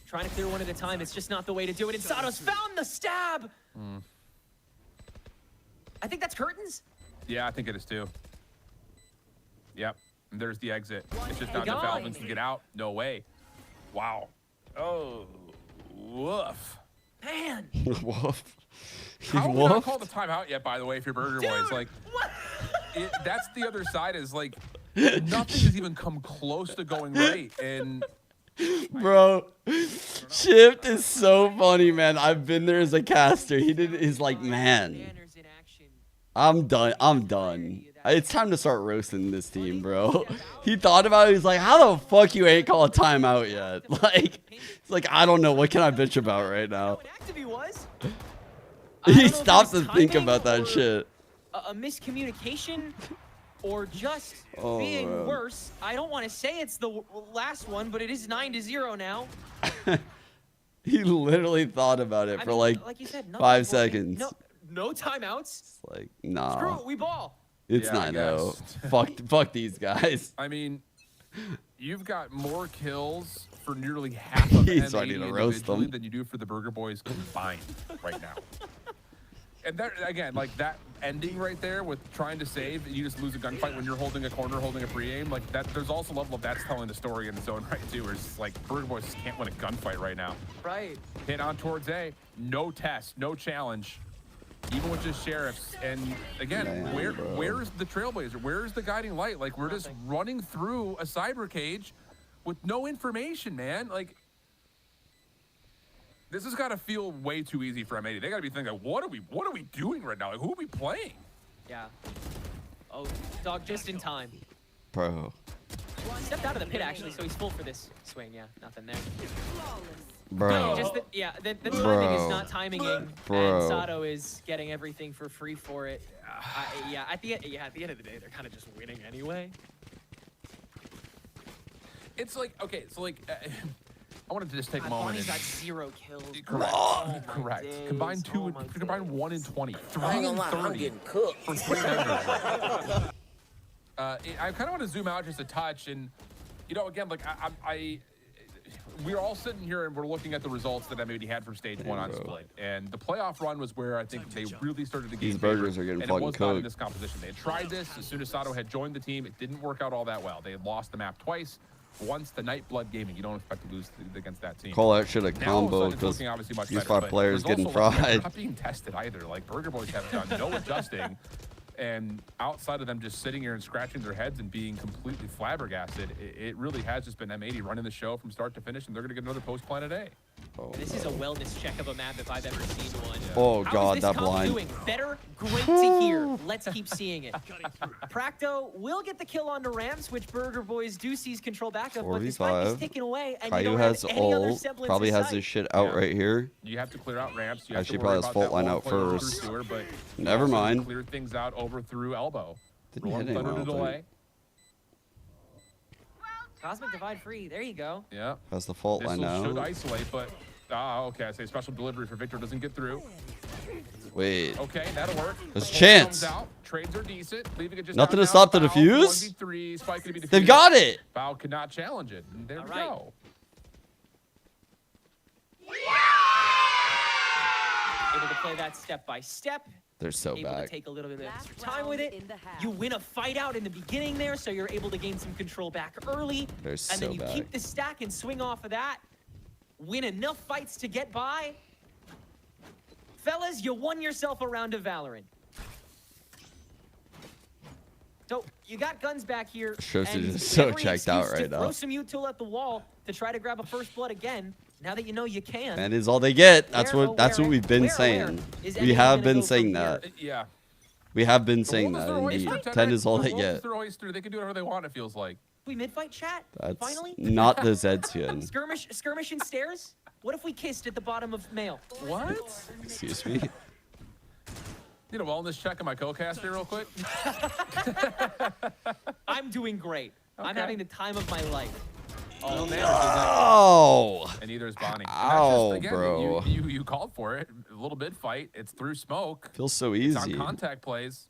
Speaker 3: Trying to clear one at a time. It's just not the way to do it. And Sato's found the stab. I think that's curtains.
Speaker 2: Yeah, I think it is too. Yep. And there's the exit. It's just down to
Speaker 3: God.
Speaker 2: Falvins to get out. No way. Wow. Oh. Woof.
Speaker 3: Man.
Speaker 1: Woof.
Speaker 2: How have we not
Speaker 1: Woof.
Speaker 2: called the timeout yet, by the way, if you're Burger Boys? Like, that's the other side is like, nothing has even come close to going right. And
Speaker 1: Bro, Shift is so funny, man. I've been there as a caster. He's like, man, I'm done. I'm done. It's time to start roasting this team, bro. He thought about it. He's like, how the fuck you ain't call a timeout yet? Like, it's like, I don't know. What can I bitch about right now?
Speaker 3: Active he was.
Speaker 1: He stopped to think about that shit.
Speaker 3: A miscommunication or just
Speaker 1: Oh,
Speaker 3: being
Speaker 1: man.
Speaker 3: worse. I don't want to say it's the last one, but it is 9-0 now.
Speaker 1: He literally thought about it
Speaker 3: I
Speaker 1: for
Speaker 3: mean,
Speaker 1: like
Speaker 3: you said, nothing
Speaker 1: 5
Speaker 3: working.
Speaker 1: seconds.
Speaker 3: No timeouts.
Speaker 1: It's like, nah.
Speaker 3: Screw it, we ball.
Speaker 1: It's
Speaker 2: Yeah, I
Speaker 1: 9-0. Fuck these guys.
Speaker 2: I mean, you've got more kills for nearly half of
Speaker 1: He's
Speaker 2: M80
Speaker 1: ready to roast
Speaker 2: individually
Speaker 1: them.
Speaker 2: than you do for the Burger Boys combined right now. And that, again, like that ending right there with trying to save, you just lose a gunfight when you're holding a corner, holding a pre-aim. Like that, there's also a level of that's telling the story in its own right too. Where it's just like Burger Boys just can't win a gunfight right now.
Speaker 3: Right.
Speaker 2: Hit on towards A, no test, no challenge, even with just sheriffs. And again,
Speaker 1: Man, bro.
Speaker 2: where's the trailblazer? Where's the guiding light? Like we're just running through a cyber cage with no information, man. Like. This has got to feel way too easy for M80. They got to be thinking, what are we doing right now? Like, who are we playing?
Speaker 3: Yeah. Oh, dog, just in time.
Speaker 1: Bro.
Speaker 3: Stepped out of the pit actually, so he's full for this swing. Yeah, nothing there.
Speaker 1: Bro.
Speaker 3: Just the timing is
Speaker 1: Bro.
Speaker 3: not timing in,
Speaker 1: Bro.
Speaker 3: and Sato is getting everything for free for it. At the end of the day, they're kind of just winning anyway.
Speaker 2: It's like, okay, so like, I wanted to just take a moment.
Speaker 3: Bonnie's
Speaker 2: And,
Speaker 3: got 0 kills.
Speaker 2: correct.
Speaker 3: Oh, my
Speaker 2: Correct.
Speaker 3: days.
Speaker 2: Combine
Speaker 3: Oh, my
Speaker 2: combine 1 in 20, 3
Speaker 12: I ain't
Speaker 2: in
Speaker 12: gonna lie, I'm
Speaker 2: 30
Speaker 12: getting cooked.
Speaker 2: for 3 members. I kind of want to zoom out just a touch, and you know, again, like we're all sitting here and we're looking at the results that M80 had from stage 1 on Split, and the playoff run was where I think they really started to gain
Speaker 1: These burgers
Speaker 2: favor,
Speaker 1: are getting
Speaker 2: and
Speaker 1: fucking
Speaker 2: it was not in
Speaker 1: cooked.
Speaker 2: this composition. They had tried this as soon as Sato had joined the team. It didn't work out all that well. They had lost the map twice. Once the Nightblood Gaming, you don't expect to lose against that team.
Speaker 1: Call that shit a
Speaker 2: Now, all of a
Speaker 1: combo
Speaker 2: sudden, it's
Speaker 1: because
Speaker 2: looking obviously much
Speaker 1: these
Speaker 2: better,
Speaker 1: 5
Speaker 2: but
Speaker 1: players
Speaker 2: there's
Speaker 1: getting
Speaker 2: also, like, they're
Speaker 1: fried.
Speaker 2: not being tested either. Like Burger Boys have done no adjusting, and outside of them just sitting here and scratching their heads and being completely flabbergasted, it really has just been M80 running the show from start to finish, and they're going to get another post Planet A.
Speaker 1: Oh,
Speaker 3: This is a wellness check of a map if I've ever seen one.
Speaker 1: Oh,
Speaker 3: How
Speaker 1: God,
Speaker 3: is this
Speaker 1: that
Speaker 3: comp
Speaker 1: blind.
Speaker 3: doing? Better, great to hear. Let's keep seeing it. Practo will get the kill onto Rams, which Burger Boys do seize control back of, but this might be ticking away, and you
Speaker 1: Caillou
Speaker 3: don't
Speaker 1: has
Speaker 3: have any other
Speaker 1: ult.
Speaker 3: semblance
Speaker 1: Probably
Speaker 3: of
Speaker 1: has
Speaker 3: sight.
Speaker 1: his shit out right here.
Speaker 2: You have to clear out ramps. You
Speaker 1: Actually,
Speaker 2: have to worry
Speaker 1: probably has
Speaker 2: about
Speaker 1: fault
Speaker 2: that
Speaker 1: line
Speaker 2: wall
Speaker 1: out
Speaker 2: play through
Speaker 1: first.
Speaker 2: sewer, but you
Speaker 1: Never
Speaker 2: also
Speaker 1: mind.
Speaker 2: Clear things out over through elbow.
Speaker 1: Didn't
Speaker 2: Roar
Speaker 1: hit anyone,
Speaker 2: Thunder
Speaker 1: I
Speaker 2: to
Speaker 1: don't
Speaker 2: delay.
Speaker 3: Cosmic Divide free. There you go.
Speaker 2: Yeah.
Speaker 1: Has the fault
Speaker 2: This
Speaker 1: line
Speaker 2: should
Speaker 1: now.
Speaker 2: isolate, but okay. I say special delivery for Victor doesn't get through.
Speaker 1: Wait.
Speaker 2: Okay, that'll work.
Speaker 1: There's a
Speaker 2: Ult
Speaker 1: chance.
Speaker 2: comes out. Trades are decent. Leaving it just
Speaker 1: Nothing
Speaker 2: down
Speaker 1: to stop the
Speaker 2: now.
Speaker 1: defuse?
Speaker 2: 1v3. Spike gonna be
Speaker 1: They've
Speaker 2: defused.
Speaker 1: got it.
Speaker 2: Foul cannot challenge it. And there we go.
Speaker 3: Able to play that step by step.
Speaker 1: They're so
Speaker 3: able
Speaker 1: back.
Speaker 3: to take a little bit of extra time with it. You win a fight out in the beginning there, so you're able to gain some control back early.
Speaker 1: They're
Speaker 3: and
Speaker 1: so
Speaker 3: then you
Speaker 1: back.
Speaker 3: keep the stack and swing off of that. Win enough fights to get by. Fellas, you won yourself a round of Valorant. So you got guns back here.
Speaker 1: Shows
Speaker 3: and
Speaker 1: is just so
Speaker 3: every
Speaker 1: checked out
Speaker 3: excuse
Speaker 1: right
Speaker 3: to
Speaker 1: now.
Speaker 3: throw some util at the wall to try to grab a first blood again. Now that you know you can.
Speaker 1: That is all they get. That's
Speaker 3: Where,
Speaker 1: what we've been saying.
Speaker 3: is
Speaker 1: We
Speaker 3: M80
Speaker 1: have
Speaker 3: gonna
Speaker 1: been
Speaker 3: go
Speaker 1: saying
Speaker 3: from
Speaker 1: that.
Speaker 2: Yeah.
Speaker 1: We have been
Speaker 2: The
Speaker 1: saying
Speaker 2: world is
Speaker 1: that.
Speaker 2: their oyster,
Speaker 1: Indeed.
Speaker 2: 10
Speaker 1: 10 is all
Speaker 2: the
Speaker 1: they
Speaker 2: world is
Speaker 1: get.
Speaker 2: their oyster. They can do whatever they want, it feels like.
Speaker 3: We mid-fight chat?
Speaker 1: That's
Speaker 3: Finally?
Speaker 1: not the Zedsian.
Speaker 3: Skirmish and stairs? What if we kissed at the bottom of mail?
Speaker 2: What?
Speaker 1: Excuse me.
Speaker 2: Need a wellness check on my co-caster real quick?
Speaker 3: I'm doing great. I'm
Speaker 2: Okay.
Speaker 3: having the time of my life.
Speaker 2: Oh, man.
Speaker 1: Oh.
Speaker 2: And neither is Bonnie.
Speaker 1: Ow,
Speaker 2: Again,
Speaker 1: bro.
Speaker 2: You called for it. A little bit fight. It's through smoke.
Speaker 1: Feels so
Speaker 2: It's
Speaker 1: easy.
Speaker 2: on contact plays.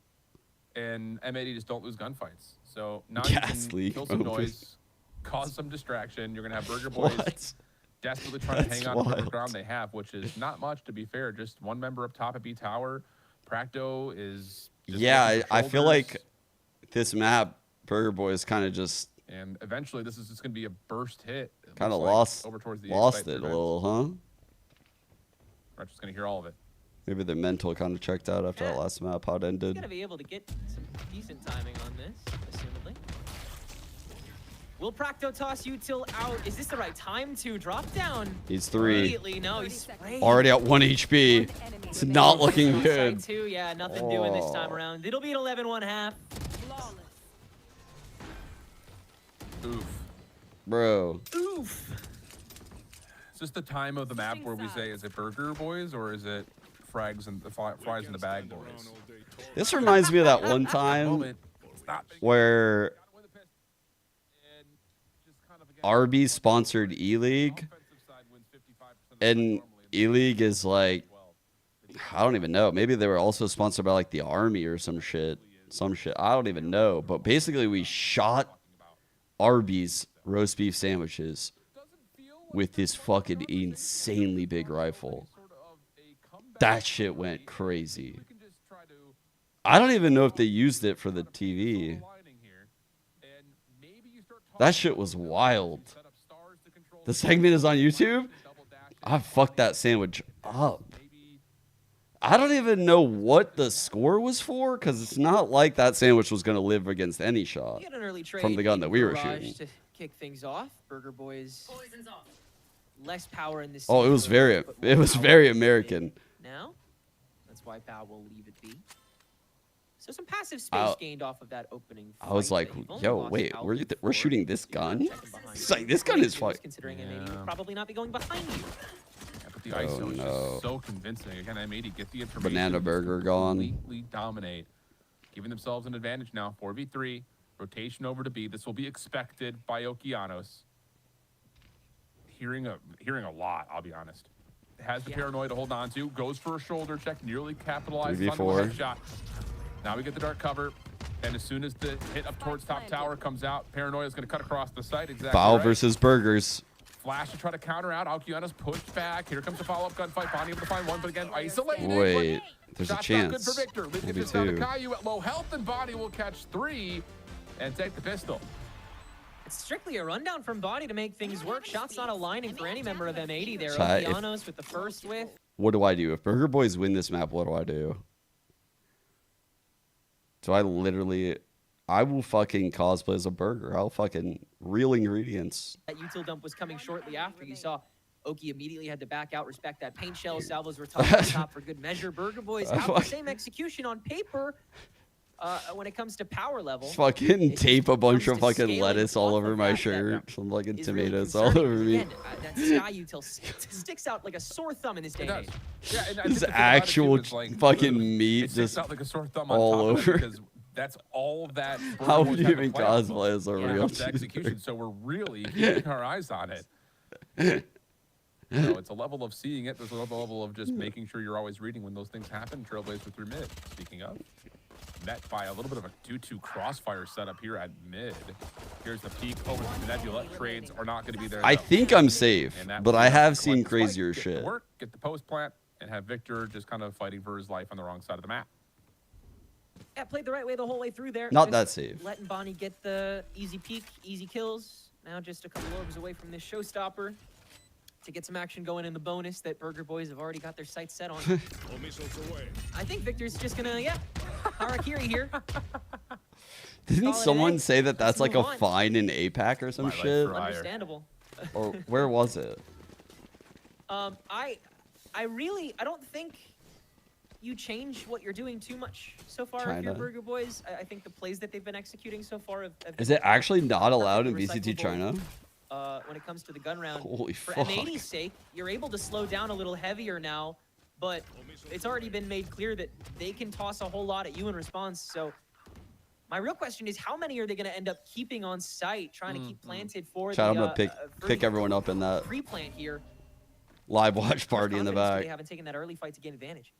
Speaker 2: And M80 just don't lose gunfights. So now
Speaker 1: Gas
Speaker 2: you can
Speaker 1: leak
Speaker 2: kill some
Speaker 1: moment.
Speaker 2: noise, cause some distraction. You're going to have Burger Boys
Speaker 1: What?
Speaker 2: desperately trying to
Speaker 1: That's
Speaker 2: hang on to whatever
Speaker 1: wild.
Speaker 2: ground they have, which is not much, to be fair. Just one member up top at B Tower. Practo is just
Speaker 1: Yeah,
Speaker 2: looking for
Speaker 1: I feel
Speaker 2: shoulders.
Speaker 1: like this map, Burger Boys kind of just
Speaker 2: And eventually, this is just going to be a burst hit. It
Speaker 1: kind of
Speaker 2: looks like,
Speaker 1: lost
Speaker 2: over towards the
Speaker 1: lost
Speaker 2: site
Speaker 1: it a
Speaker 2: prevent.
Speaker 1: little, huh?
Speaker 2: We're just going to hear all of it.
Speaker 1: Maybe their mental kind of checked out after that last map, how it
Speaker 3: He's
Speaker 1: ended.
Speaker 3: gonna be able to get some decent timing on this, assumedly. Will Practo toss util out? Is this the right time to drop down?
Speaker 1: He's 3.
Speaker 3: Immediately, no, he's sprayed.
Speaker 1: Already at 1 HP. It's not looking
Speaker 3: On
Speaker 1: good.
Speaker 3: side 2, yeah, nothing doing this time
Speaker 1: Oh.
Speaker 3: around. It'll be an 11-1/2.
Speaker 2: Oof.
Speaker 1: Bro.
Speaker 3: Oof.
Speaker 2: Is this the time of the map where we say, is it Burger Boys or is it Frags and the Fries in the Bag Boys?
Speaker 1: This reminds me of that one time
Speaker 2: Moment. It's not big.
Speaker 1: where RB sponsored E-League, and E-League is like, I don't even know. Maybe they were also sponsored by like the Army or some shit. I don't even know. But basically, we shot Arby's roast beef sandwiches with this fucking insanely big rifle. That shit went crazy. I don't even know if they used it for the TV. That shit was wild. The segment is on YouTube? I fucked that sandwich up. I don't even know what the score was for, because it's not like that sandwich was going to live against any shot
Speaker 3: Get an early trade
Speaker 1: from the gun that we were
Speaker 3: barrage
Speaker 1: shooting.
Speaker 3: to kick things off. Burger Boys.
Speaker 4: Poison's off.
Speaker 3: Less power in this.
Speaker 1: Oh, it was very American.
Speaker 3: Now, that's why Bao will leave it be. So some passive space gained off of that opening.
Speaker 1: I was
Speaker 3: fight,
Speaker 1: like,
Speaker 3: but you've only
Speaker 1: yo,
Speaker 3: lost
Speaker 1: wait,
Speaker 3: out
Speaker 1: we're
Speaker 3: before.
Speaker 1: shooting this gun?
Speaker 3: Second behind
Speaker 1: It's
Speaker 3: you.
Speaker 1: like, this gun is fucking...
Speaker 3: Considering M80 would probably not be going behind you.
Speaker 2: Yeah, but the ISO
Speaker 1: Oh,
Speaker 2: is
Speaker 1: no.
Speaker 2: just so convincing. Again, M80 get the information.
Speaker 1: Banana
Speaker 2: just
Speaker 1: burger gone.
Speaker 2: Completely dominate. Giving themselves an advantage now. 4v3. Rotation over to B. This will be expected by Okeanos. Hearing a lot, I'll be honest. Has the paranoia to hold on to. Goes for a shoulder check. Nearly capitalized on the
Speaker 1: 3v4.
Speaker 2: headshot. Now we get the dark cover. And as soon as the hit up towards top tower comes out, paranoia is going to cut across the site. Exactly.
Speaker 1: Bao
Speaker 2: right.
Speaker 1: versus Burgers.
Speaker 2: Flash to try to counter out. Alcianos pushed back. Here comes the follow-up gunfight. Bonnie able to find one, but again, isolated.
Speaker 1: Wait, there's a
Speaker 2: Shots not good
Speaker 1: chance.
Speaker 2: for Victor. Leaving
Speaker 1: Maybe
Speaker 2: this down to
Speaker 1: 2.
Speaker 2: Caillou at low health, and Bonnie will catch 3 and take the pistol.
Speaker 3: It's strictly a rundown from Body to make things work. Shots not aligning for any member of M80 there.
Speaker 1: So if-
Speaker 3: Okeanos with the first whiff.
Speaker 1: What do I do? If Burger Boys win this map, what do I do? So I will fucking cosplay as a burger. I'll fucking real ingredients.
Speaker 3: That util dump was coming shortly after. You saw Oki immediately had to back out, respect that paint shell. Salvos were top on top for good measure. Burger Boys have the same execution on paper when it comes to power level.
Speaker 1: Fucking tape a bunch of fucking
Speaker 3: scaling
Speaker 1: lettuce all
Speaker 3: off
Speaker 1: over
Speaker 3: of
Speaker 1: my
Speaker 3: that,
Speaker 1: shirt. Some fucking
Speaker 3: is really
Speaker 1: tomatoes all
Speaker 3: concerning,
Speaker 1: over
Speaker 3: because
Speaker 1: me.
Speaker 3: again, that sky util sticks out like a sore thumb in this day and age.
Speaker 2: Yeah, and I
Speaker 1: This
Speaker 2: think the thing about it,
Speaker 1: actual
Speaker 2: too, is, like,
Speaker 1: fucking
Speaker 2: it
Speaker 1: meat
Speaker 2: sticks
Speaker 1: just
Speaker 2: out like a sore thumb on
Speaker 1: all
Speaker 2: top of it
Speaker 1: over.
Speaker 2: because that's all that.
Speaker 1: How
Speaker 2: Burger
Speaker 1: would
Speaker 2: Boys
Speaker 1: you
Speaker 2: have to
Speaker 1: even
Speaker 2: play off of
Speaker 1: cosplay as a
Speaker 2: when it
Speaker 1: real
Speaker 2: comes to execution? So we're really keeping our eyes on it. So it's a level of seeing it. There's a level of just making sure you're always reading when those things happen. Trailblazer through mid. Speaking of, met by a little bit of a 2-2 crossfire setup here at mid. Here's the peak over the Nebula. Trades are not going to be there.
Speaker 1: I
Speaker 2: though.
Speaker 1: think I'm safe,
Speaker 2: And that
Speaker 1: but
Speaker 2: will
Speaker 1: I
Speaker 2: be
Speaker 1: have
Speaker 2: collect
Speaker 1: seen
Speaker 2: the spike,
Speaker 1: crazier
Speaker 2: get
Speaker 1: shit.
Speaker 2: to work, get the post plant, and have Victor just kind of fighting for his life on the wrong side of the map.
Speaker 3: Yeah, played the right way the whole way through there.
Speaker 1: Not
Speaker 3: Just
Speaker 1: that safe.
Speaker 3: Letting Bonnie get the easy peek, easy kills. Now just a couple orbs away from this showstopper. to get some action going in the bonus that Burger Boys have already got their sights set on. I think Victor's just gonna, harakiri here.
Speaker 1: Didn't
Speaker 3: Call it
Speaker 1: someone
Speaker 3: an
Speaker 1: say that that's like a
Speaker 3: move on.
Speaker 1: fine in APAC or some shit?
Speaker 3: Understandable.
Speaker 1: Or where was it?
Speaker 3: I don't think you change what you're doing too much so far if you're
Speaker 1: China.
Speaker 3: Burger Boys. I think the plays that they've been executing so far have
Speaker 1: Is it actually not allowed in
Speaker 3: perfectly
Speaker 1: VCT China?
Speaker 3: when it comes to the gun round.
Speaker 1: Holy
Speaker 3: For
Speaker 1: fuck.
Speaker 3: M80's sake, you're able to slow down a little heavier now, but it's already been made clear that they can toss a whole lot at you in response. So my real question is, how many are they going to end up keeping on site, trying to keep planted for
Speaker 1: Chat, I'm
Speaker 3: the
Speaker 1: gonna pick everyone up in that
Speaker 3: pre-plant here?
Speaker 1: live watch party in the
Speaker 3: Confidence
Speaker 1: back.
Speaker 3: They haven't taken that early fight to gain advantage.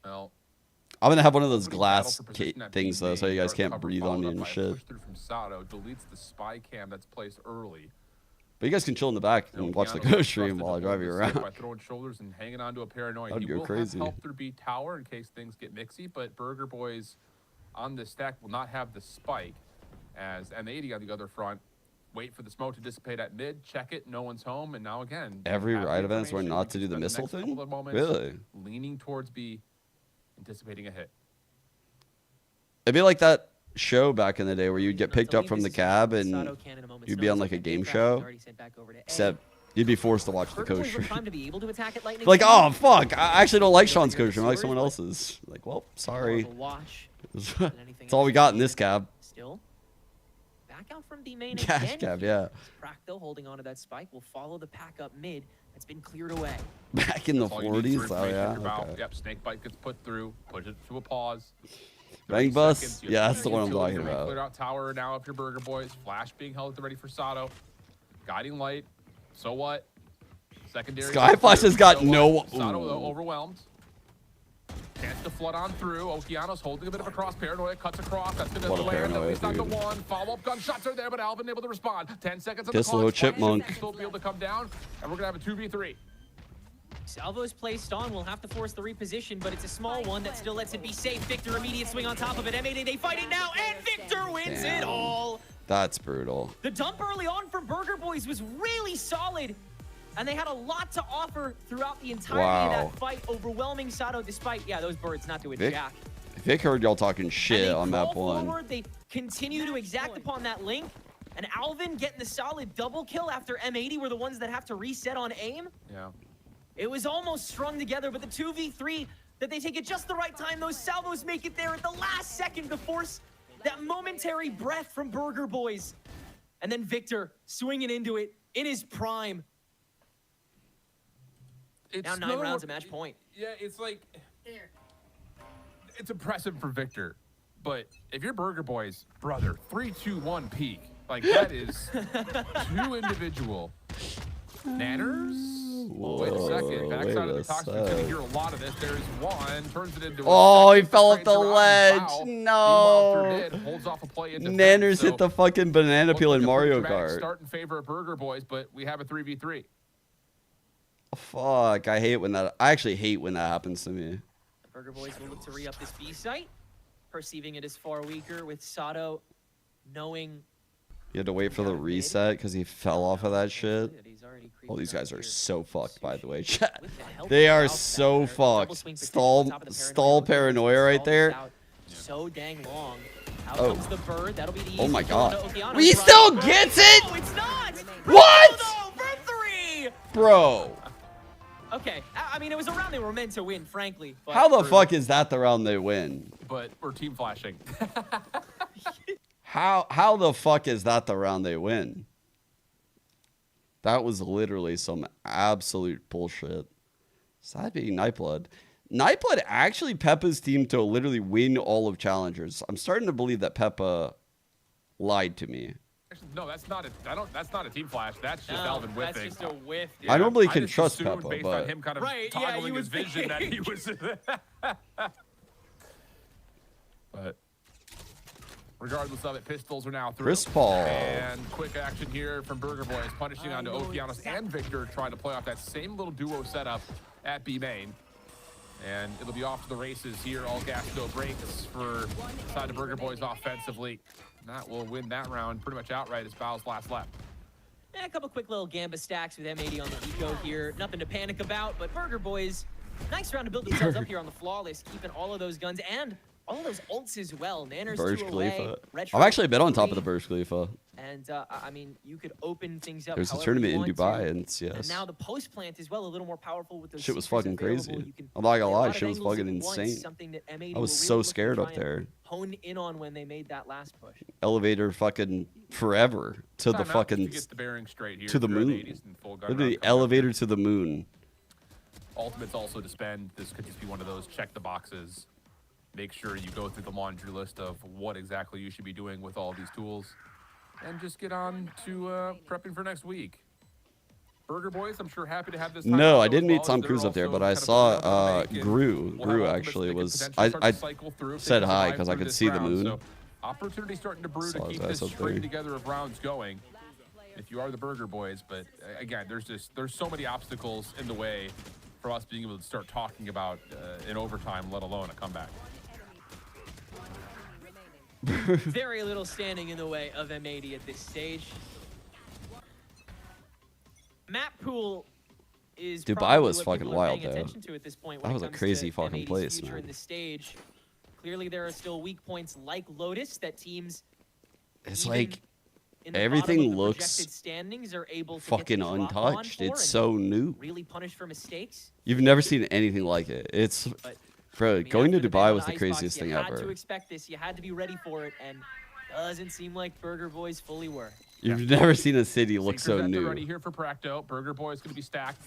Speaker 2: Well,
Speaker 1: I'm gonna have one of those
Speaker 2: Opening
Speaker 1: glass
Speaker 2: battle for position at
Speaker 1: things though, so you guys can't breathe on me and shit.
Speaker 2: Push through from Sato, deletes the spy cam that's placed early.
Speaker 1: But you guys can chill in the back and watch the ghost stream while I drive you around.
Speaker 2: By throwing shoulders and hanging onto a paranoid.
Speaker 1: That'd
Speaker 2: He
Speaker 1: go
Speaker 2: will
Speaker 1: crazy.
Speaker 2: have help through B tower in case things get mixy, but Burger Boys on this stack will not have the spike. As M80 on the other front, wait for the smoke to dissipate at mid, check it, no one's home, and now again.
Speaker 1: Every
Speaker 2: have the
Speaker 1: ride event's where
Speaker 2: information,
Speaker 1: not to
Speaker 2: we
Speaker 1: do
Speaker 2: can
Speaker 1: the
Speaker 2: spend
Speaker 1: missile
Speaker 2: next
Speaker 1: thing?
Speaker 2: couple of moments
Speaker 1: Really?
Speaker 2: Leaning towards B, anticipating a hit.
Speaker 1: It'd be like that show back in the day where you'd get picked up from the cab and you'd be on like a game show, except you'd be forced to watch the coach stream. Like, oh fuck, I actually don't like Sean's coach stream, I like someone else's. Like, well, sorry. That's all we got in this cab.
Speaker 3: Still, back out from B main
Speaker 1: Cash
Speaker 3: again.
Speaker 1: cab, yeah.
Speaker 3: Prac, though, holding onto that spike, will follow the pack up mid. That's been cleared away.
Speaker 1: Back in the
Speaker 2: That's all you need
Speaker 1: 40s,
Speaker 2: for
Speaker 1: oh yeah.
Speaker 2: information about-
Speaker 1: Okay.
Speaker 2: Yep, snake bite gets put through, push it to a pause.
Speaker 1: Bang
Speaker 2: 30
Speaker 1: bus?
Speaker 2: seconds, you
Speaker 1: Yeah,
Speaker 2: have
Speaker 1: that's the one I'm
Speaker 2: utility
Speaker 1: talking
Speaker 2: to
Speaker 1: about.
Speaker 2: Clear out tower now if you're Burger Boys. Flash being held at the ready for Sato. Guiding light. So what? Secondary.
Speaker 1: Skyflash has got no-
Speaker 2: Sato
Speaker 1: Ooh.
Speaker 2: though, overwhelmed. Chance to flood on through. Okeanos holding a bit of a cross. Paranoia cuts across. That's going to
Speaker 1: What a
Speaker 2: land. At
Speaker 1: paranoia,
Speaker 2: least not the
Speaker 1: dude.
Speaker 2: one. Follow-up gunshots are there, but Alvin able to respond. 10 seconds on
Speaker 1: This
Speaker 2: the clock.
Speaker 1: little chipmunk.
Speaker 2: Still be able to come down, and we're going to have a 2v3.
Speaker 3: Salvo's placed on. We'll have to force the reposition, but it's a small one that still lets it be safe. Victor, immediate swing on top of it. M80, they fight it now, and Victor wins it
Speaker 1: Damn.
Speaker 3: all.
Speaker 1: That's brutal.
Speaker 3: The dump early on from Burger Boys was really solid, and they had a lot to offer throughout the entirety of
Speaker 1: Wow.
Speaker 3: that fight, overwhelming Sato despite, those birds not doing
Speaker 1: Vic,
Speaker 3: jack.
Speaker 1: Vic heard y'all talking
Speaker 3: And
Speaker 1: shit
Speaker 3: they
Speaker 1: on map
Speaker 3: crawl
Speaker 1: 1.
Speaker 3: forward, they continue to exact upon that link, and Alvin getting the solid double kill after M80 were the ones that have to reset on aim.
Speaker 2: Yeah.
Speaker 3: It was almost strung together, but the 2v3 that they take at just the right time, those salvos make it there at the last second to force that momentary breath from Burger Boys. And then Victor swinging into it in his prime. Now 9 rounds at match point.
Speaker 2: Yeah, it's like, it's impressive for Victor, but if you're Burger Boys, brother, 3, 2, 1 peak. Like, that is too individual. Nanners? Wait a second. Backside of the toxic. You're going to hear a lot of this. There's one. Turns it into a
Speaker 1: Oh, he
Speaker 2: second,
Speaker 1: fell off
Speaker 2: trades
Speaker 1: the
Speaker 2: around,
Speaker 1: ledge.
Speaker 2: foul.
Speaker 1: No.
Speaker 2: Meanwhile, through mid, holds off a play in defense,
Speaker 1: Nanners
Speaker 2: so
Speaker 1: hit the fucking banana peel in
Speaker 2: looks like a
Speaker 1: Mario
Speaker 2: pretty dramatic
Speaker 1: Kart.
Speaker 2: Start in favor of Burger Boys, but we have a 3v3.
Speaker 1: Fuck, I actually hate when that happens to me.
Speaker 3: The Burger Boys will look to re-up this B site, perceiving it as far weaker, with Sato knowing
Speaker 1: You had to wait for the reset because he fell off of that shit. Oh, these guys are so fucked, by the way. Chat. They are so fucked. Stall paranoia right there.
Speaker 3: so dang long. Out
Speaker 1: Oh.
Speaker 3: comes the bird. That'll be the
Speaker 1: Oh
Speaker 3: easy
Speaker 1: my
Speaker 3: kill
Speaker 1: god.
Speaker 3: to Okeanos.
Speaker 1: He still gets it?
Speaker 3: No, it's not!
Speaker 1: What?
Speaker 3: Ronaldo for 3!
Speaker 1: Bro.
Speaker 3: Okay, I mean, it was a round they were meant to win, frankly. But
Speaker 1: How the fuck is that the round they win?
Speaker 2: But we're team flashing.
Speaker 1: How the fuck is that the round they win? That was literally some absolute bullshit. So that'd be Nightblood. Nightblood actually Peppa's team to literally win all of Challengers. I'm starting to believe that Peppa lied to me.
Speaker 2: Actually, no, that's not a. That's not a team flash. That's just Alvin whiffing.
Speaker 3: That's just a whiff.
Speaker 1: I normally can
Speaker 2: just
Speaker 1: trust
Speaker 2: assumed
Speaker 1: Peppa,
Speaker 2: based
Speaker 1: but
Speaker 2: on him kind of
Speaker 3: Right, yeah,
Speaker 2: toggling
Speaker 3: he was
Speaker 2: his vision that he was. But regardless of it, pistols are now through.
Speaker 1: Chris Paul.
Speaker 2: And quick action here from Burger Boys, punishing onto Okeanos and Victor, trying to play off that same little duo setup at B main. And it'll be off to the races here. All gas, no brakes for side of Burger Boys offensively. And that will win that round pretty much outright as Bow's last lap.
Speaker 3: A couple quick little Gamba stacks with M80 on the eco here. Nothing to panic about, but Burger Boys, nice round to build themselves up here on the Flawless, keeping all of those guns and all of those ults as well. Nanner's
Speaker 1: Burj
Speaker 3: 2 away.
Speaker 1: Khalifa.
Speaker 3: Retro
Speaker 1: I've actually been on top
Speaker 3: 3.
Speaker 1: of the Burj Khalifa.
Speaker 3: And I mean, you could open things up.
Speaker 1: There's a
Speaker 3: however
Speaker 1: tournament
Speaker 3: you
Speaker 1: in
Speaker 3: want
Speaker 1: Dubai,
Speaker 3: to.
Speaker 1: and it's, yes.
Speaker 3: And now the post plant as well, a little more powerful with those.
Speaker 1: Shit was
Speaker 3: secrets
Speaker 1: fucking
Speaker 3: available.
Speaker 1: crazy.
Speaker 3: You can
Speaker 1: I'm not
Speaker 3: play
Speaker 1: gonna
Speaker 3: a
Speaker 1: lie,
Speaker 3: lot of
Speaker 1: shit was
Speaker 3: angles
Speaker 1: fucking
Speaker 3: at once,
Speaker 1: insane.
Speaker 3: something that M80
Speaker 1: I was
Speaker 3: were
Speaker 1: so
Speaker 3: really
Speaker 1: scared
Speaker 3: looking
Speaker 1: up
Speaker 3: to try and
Speaker 1: there.
Speaker 3: hone in on when they made that last push.
Speaker 1: Elevator fucking forever to the
Speaker 2: Timeout
Speaker 1: fucking
Speaker 2: to get the bearing straight here
Speaker 1: to the
Speaker 2: for
Speaker 1: moon.
Speaker 2: M80s and full gun
Speaker 1: Literally
Speaker 2: round coming up.
Speaker 1: elevator to the moon.
Speaker 2: Ultimates also to spend. This could just be one of those check the boxes. Make sure you go through the laundry list of what exactly you should be doing with all these tools. And just get on to prepping for next week. Burger Boys, I'm sure happy to have this.
Speaker 1: No, I didn't meet Tom Cruise up there, but I saw Gru. Gru actually was. I said hi because I could see the moon.
Speaker 2: So opportunity starting to brew to keep this string together of rounds going. If you are the Burger Boys, but again, there's so many obstacles in the way for us being able to start talking about an overtime, let alone a comeback.
Speaker 3: Very little standing in the way of M80 at this stage. Map pool is
Speaker 1: Dubai was
Speaker 3: probably what
Speaker 1: fucking
Speaker 3: people are
Speaker 1: wild
Speaker 3: paying
Speaker 1: though.
Speaker 3: attention to at this point when
Speaker 1: That
Speaker 3: it
Speaker 1: was a
Speaker 3: comes
Speaker 1: crazy
Speaker 3: to
Speaker 1: fucking
Speaker 3: M80's
Speaker 1: place,
Speaker 3: future
Speaker 1: man.
Speaker 3: in the stage. Clearly, there are still weak points like Lotus that teams.
Speaker 1: It's
Speaker 3: even
Speaker 1: like
Speaker 3: in the
Speaker 1: everything
Speaker 3: bottom of the
Speaker 1: looks
Speaker 3: projected standings are able to
Speaker 1: fucking
Speaker 3: get the drop
Speaker 1: untouched.
Speaker 3: on for
Speaker 1: It's
Speaker 3: and
Speaker 1: so new.
Speaker 3: Really punished for mistakes.
Speaker 1: You've never seen anything like it. It's bro, going to Dubai was the craziest thing
Speaker 3: You had to
Speaker 1: ever.
Speaker 3: expect this. You had to be ready for it, and doesn't seem like Burger Boys fully were.
Speaker 1: You've never seen a city look so
Speaker 2: Sinkers at the
Speaker 1: new.
Speaker 2: ready here for Practo. Burger Boy's going to be stacked.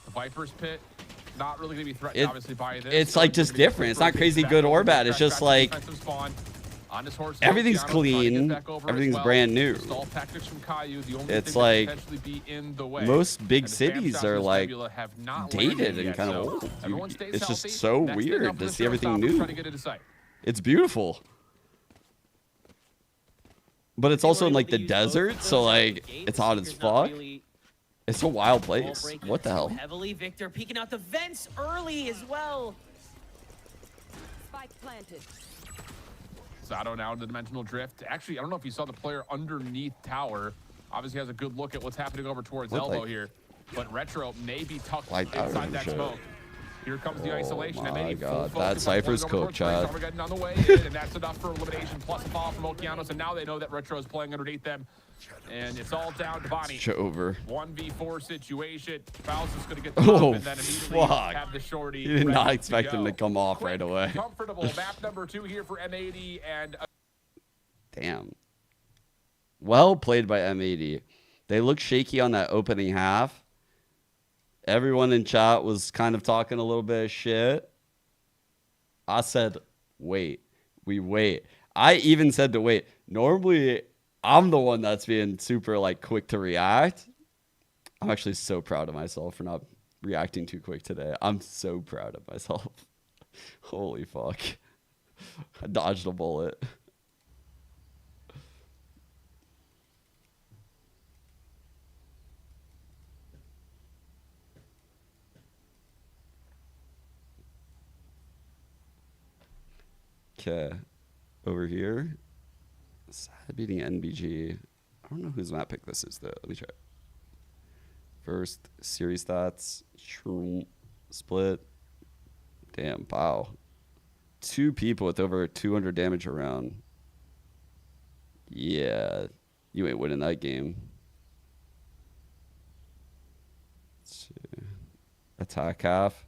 Speaker 2: The Viper's Pit, not really going to be threatened, obviously, by this.
Speaker 1: It's like just different. It's not crazy good or bad. It's just like everything's clean. Everything's brand new. It's like most big cities are like dated and kind of old. It's just so weird to see everything new. It's beautiful. But it's also in like the desert, so like it's hot as fuck. It's a wild place. What the hell?
Speaker 3: Heavily, Victor peeking out the vents early as well.
Speaker 5: Spike planted.
Speaker 2: Zato now in the dimensional drift. Actually, I don't know if you saw the player underneath tower. Obviously has a good look at what's happening over towards elbow here. But Retro may be tucked inside that smoke. Here comes the isolation.
Speaker 1: Oh my
Speaker 2: M80
Speaker 1: god, that Cypher's cooked, Chad.
Speaker 2: Armageddon on the way in, and that's enough for elimination plus a follow from Okeanos, and now they know that Retro is playing underneath them. And it's all down to Bonnie.
Speaker 1: It's over.
Speaker 2: 1v4 situation. Faust is going to get the
Speaker 1: Oh,
Speaker 2: and then immediately
Speaker 1: fuck.
Speaker 2: have the shorty.
Speaker 1: You did not
Speaker 2: ready
Speaker 1: expect
Speaker 2: to
Speaker 1: him to
Speaker 2: go.
Speaker 1: come off right away.
Speaker 2: Comfortable. Map number 2 here for M80 and
Speaker 1: Damn. Well played by M80. They look shaky on that opening half. Everyone in chat was kind of talking a little bit of shit. I said, wait. We wait. I even said to wait. Normally, I'm the one that's being super like quick to react. I'm actually so proud of myself for not reacting too quick today. I'm so proud of myself. Holy fuck. I dodged a bullet. Okay, over here. Sad beating NBG. I don't know whose map pick this is though. Let me try. First series stats. Shroom. Split. Damn, wow. 2 people with over 200 damage around. Yeah, you ain't winning that game. Let's see. Attack half.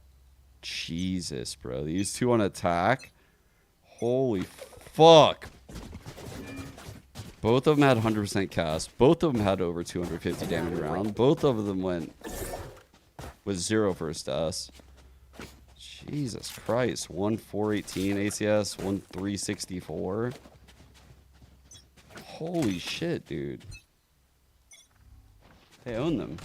Speaker 1: Jesus, bro. These two on attack. Holy fuck. Both of them had 100% cast. Both of them had over 250 damage around. Both of them went with 0 first S. Jesus Christ. 1,418 ACS, 1,364. Holy shit, dude. They own them.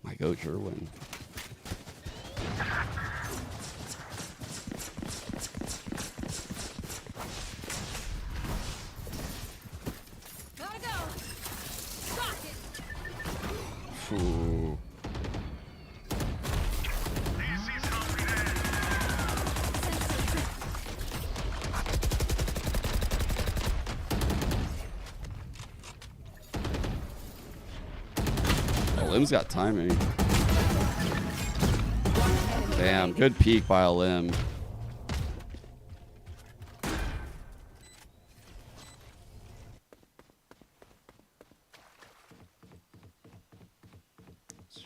Speaker 1: My goat sure win.
Speaker 5: Gotta go. Rocket.
Speaker 1: Ooh. Lim's got timing. Damn, good peek by a Lim.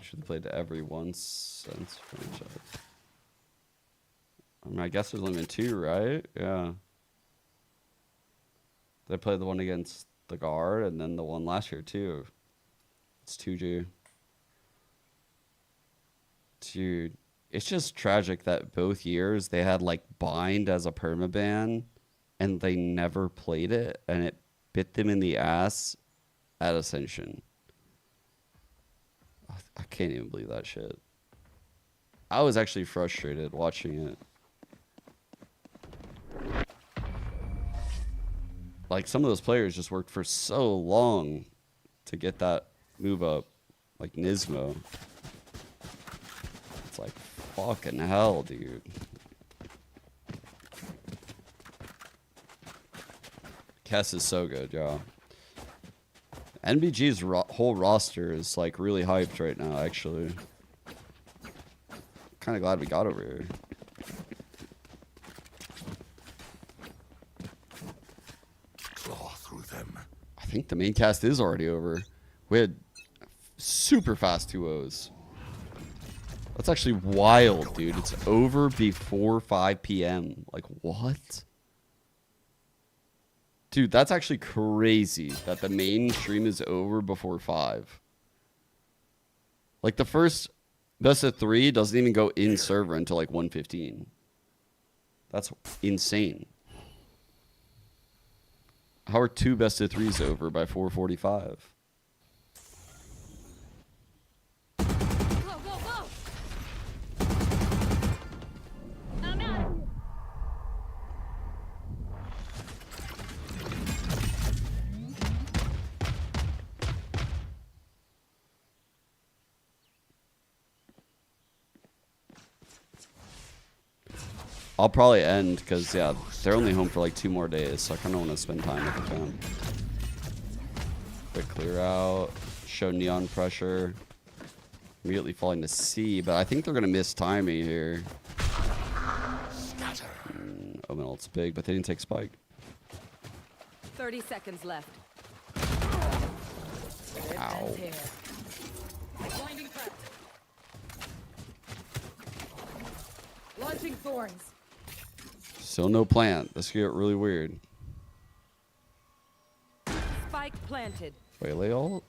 Speaker 1: Should have played to everyone since franchise. I mean, I guess there's only been 2, right? Yeah. They played the one against the guard and then the one last year too. It's 2G. Dude, it's just tragic that both years they had like bind as a permaban and they never played it and it bit them in the ass at Ascension. I can't even believe that shit. I was actually frustrated watching it. Like, some of those players just worked for so long to get that move up. Like Nismo. It's like, fucking hell, dude. Kess is so good, yeah. NBG's whole roster is, like, really hyped right now, actually. Kind of glad we got over here. I think the main cast is already over. We had super fast 2-0s. That's actually wild, dude. It's over before 5 p.m. Like, what? Dude, that's actually crazy that the main stream is over before 5. Like, the first best of 3 doesn't even go in server until like 1:15. That's insane. How are 2 best of 3s over by 4:45? I'll probably end because, yeah, they're only home for like 2 more days, so I kind of want to spend time with the fam. Quick clear out, show neon pressure. Immediately falling to C, but I think they're going to miss timing here. Omen ult's big, but they didn't take spike.
Speaker 5: 30 seconds left.
Speaker 1: Ow.
Speaker 5: Launching thorns.
Speaker 1: Still no plant. This could get really weird.
Speaker 5: Spike planted.
Speaker 1: Waylay ult?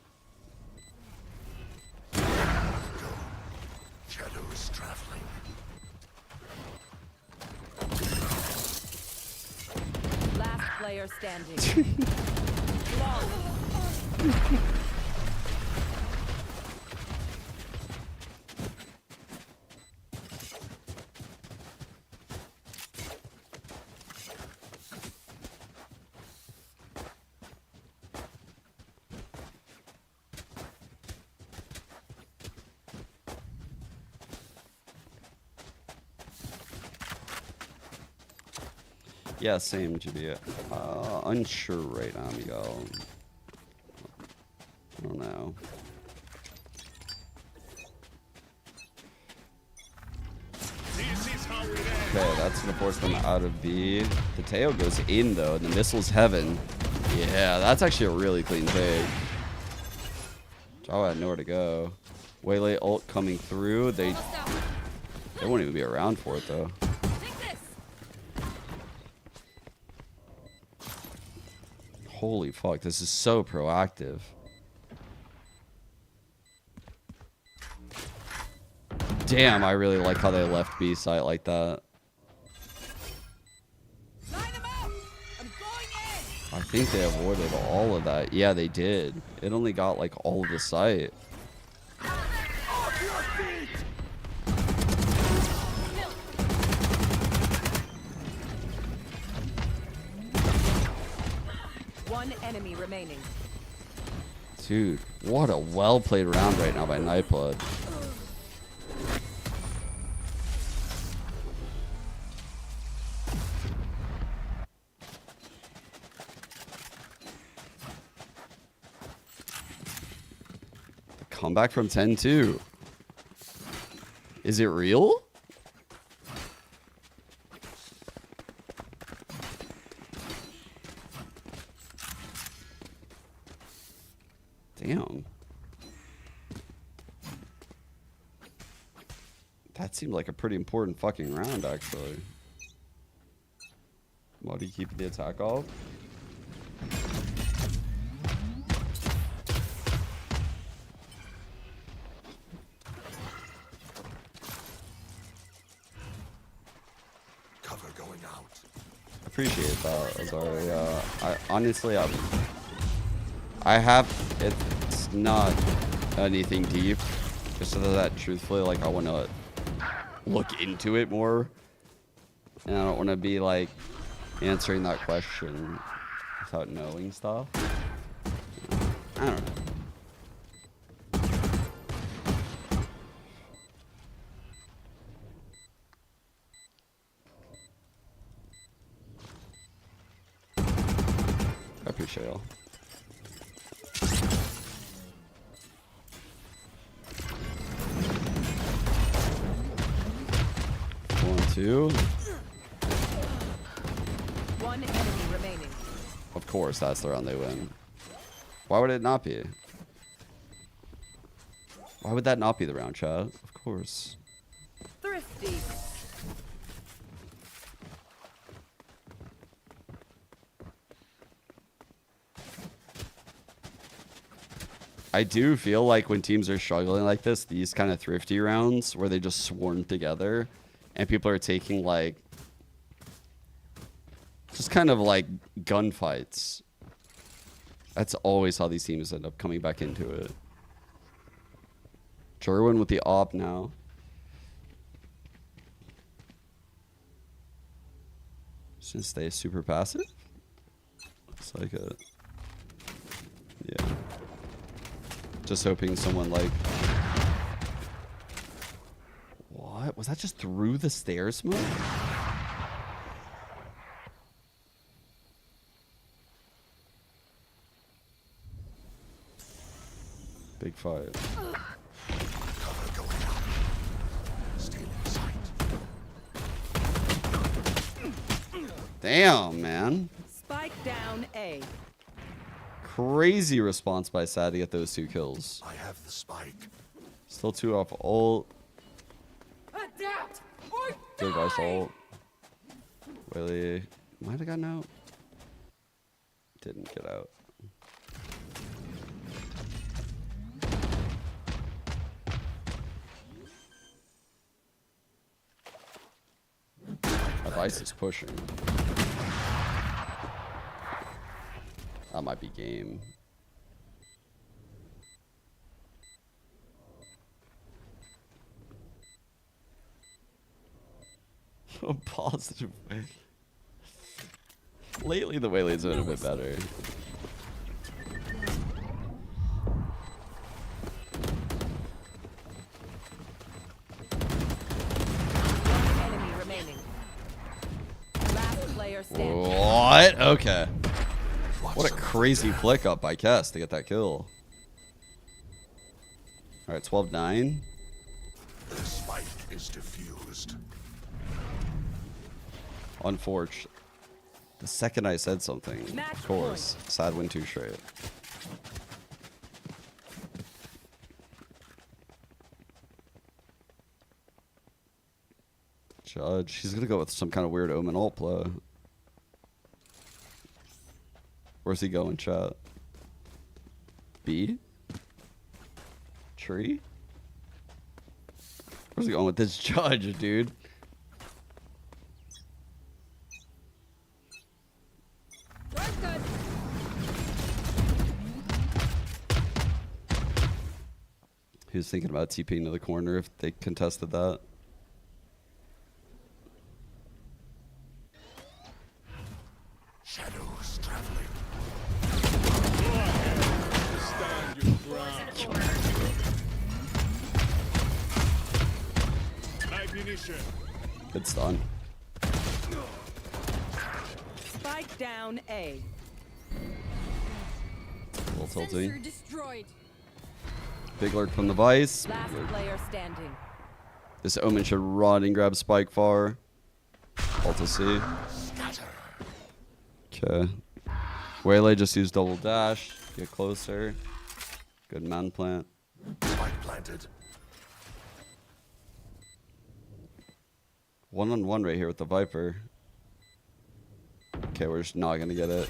Speaker 12: Shadows traveling.
Speaker 5: Last player standing.
Speaker 1: Yeah, same, GB. Unsure right now, amigo. I don't know. Okay, that's gonna force them out of B. The Teo goes in though, and the missile's heaven. Yeah, that's actually a really clean take. Jawa had nowhere to go. Waylay ult coming through. They won't even be around for it though. Holy fuck, this is so proactive. Damn, I really like how they left B site like that. I think they avoided all of that. Yeah, they did. It only got like all of the site.
Speaker 5: One enemy remaining.
Speaker 1: Dude, what a well-played round right now by Nightblood. The comeback from 10-2. Is it real? Damn. That seemed like a pretty important fucking round, actually. Why do you keep the attack off?
Speaker 12: Cover going out.
Speaker 1: Appreciate that, Azari. I honestly, I have, it's not anything deep. Just so that truthfully, like, I want to look into it more. And I don't want to be, like, answering that question without knowing stuff. I don't know. I appreciate y'all. Two.
Speaker 5: One enemy remaining.
Speaker 1: Of course, that's the round they win. Why would it not be? Why would that not be the round, chat? Of course.
Speaker 5: Thrifty.
Speaker 1: I do feel like when teams are struggling like this, these kind of thrifty rounds where they just swarm together and people are taking like just kind of like gunfights. That's always how these teams end up coming back into it. Jerwin with the op now. Just gonna stay super passive. Looks like it. Yeah. Just hoping someone like... What? Was that just through the stairs smoke? Big fight.
Speaker 12: Cover going out. Still in sight.
Speaker 1: Damn, man.
Speaker 5: Spike down A.
Speaker 1: Crazy response by Sad to get those 2 kills.
Speaker 12: I have the spike.
Speaker 1: Still 2 off ult.
Speaker 5: Adapt or
Speaker 1: Good guys ult. Willie might have gotten out. Didn't get out. Advice is pushing. That might be game. A positive way. Lately, the Waylaid's been a bit better.
Speaker 5: One enemy remaining. Last player standing.
Speaker 1: What? Okay. What a crazy flick up by Kess to get that kill. Alright, 12-9.
Speaker 12: The spike is diffused.
Speaker 1: Unfortunate. The second I said something, of course, Sad win 2 straight. Judge, he's gonna go with some kind of weird Omen ult play. Where's he going, chat? B? Tree? Where's he going with this Judge, dude? He was thinking about TPing to the corner if they contested that.
Speaker 12: Shadows traveling.
Speaker 2: Stand your ground. Ammunition.
Speaker 1: Good stun.
Speaker 5: Spike down A.
Speaker 1: A little tilting.
Speaker 5: destroyed.
Speaker 1: Big lurk from the Vice.
Speaker 5: Last player standing.
Speaker 1: This Omen should run and grab Spike far. All to see. Okay. Waylay just used double dash. Get closer. Good man plant.
Speaker 12: Spike planted.
Speaker 1: 1-on-1 right here with the Viper. Okay, we're just not gonna get it.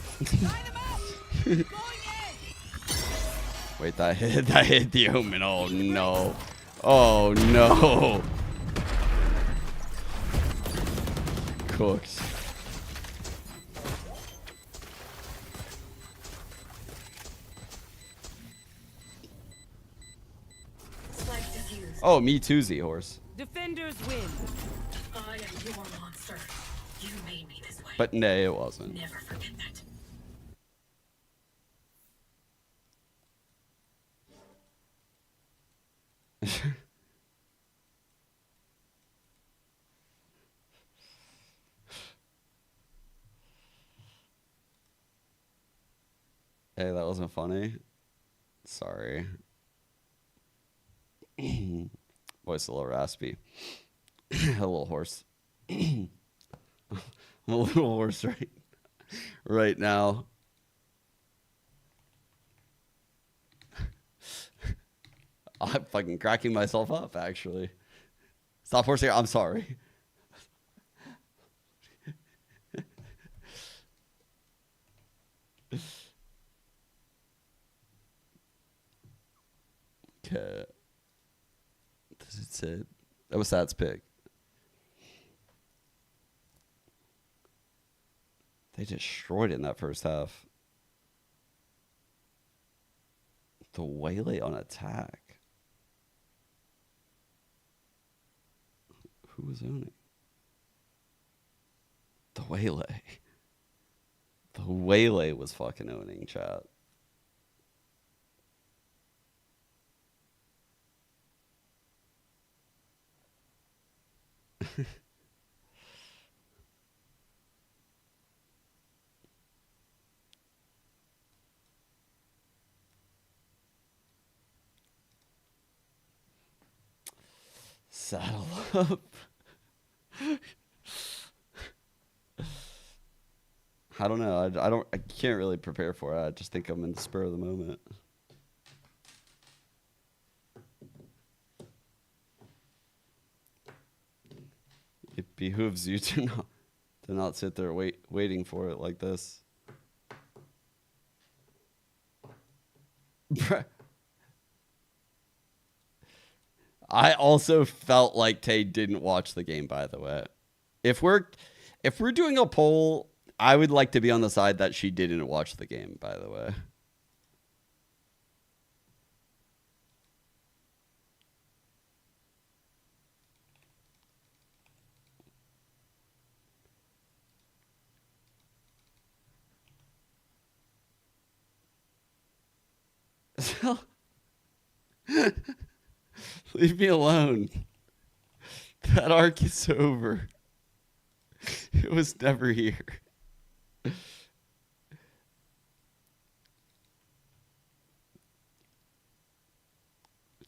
Speaker 1: Wait, that hit the Omen. Oh no. Oh no. Cooked. Oh, me too, Z-Horse.
Speaker 5: Defenders win.
Speaker 4: I am your monster. You made me this way.
Speaker 1: But nay, it wasn't.
Speaker 4: Never forget that.
Speaker 1: Hey, that wasn't funny. Sorry. Voice a little raspy. A little hoarse. I'm a little hoarse right now. I'm fucking cracking myself up, actually. Stop horsing. I'm sorry. Okay. This is it. That was Sad's pick. They destroyed it in that first half. The Waylay on attack. Who was owning? The Waylay. The Waylay was fucking owning, chat. Saddle up. I don't know. I can't really prepare for it. I just think I'm in the spur of the moment. It behooves you to not sit there waiting for it like this. I also felt like Tay didn't watch the game, by the way. If we're doing a poll, I would like to be on the side that she didn't watch the game, by the way. Leave me alone. That arc is over. It was never here.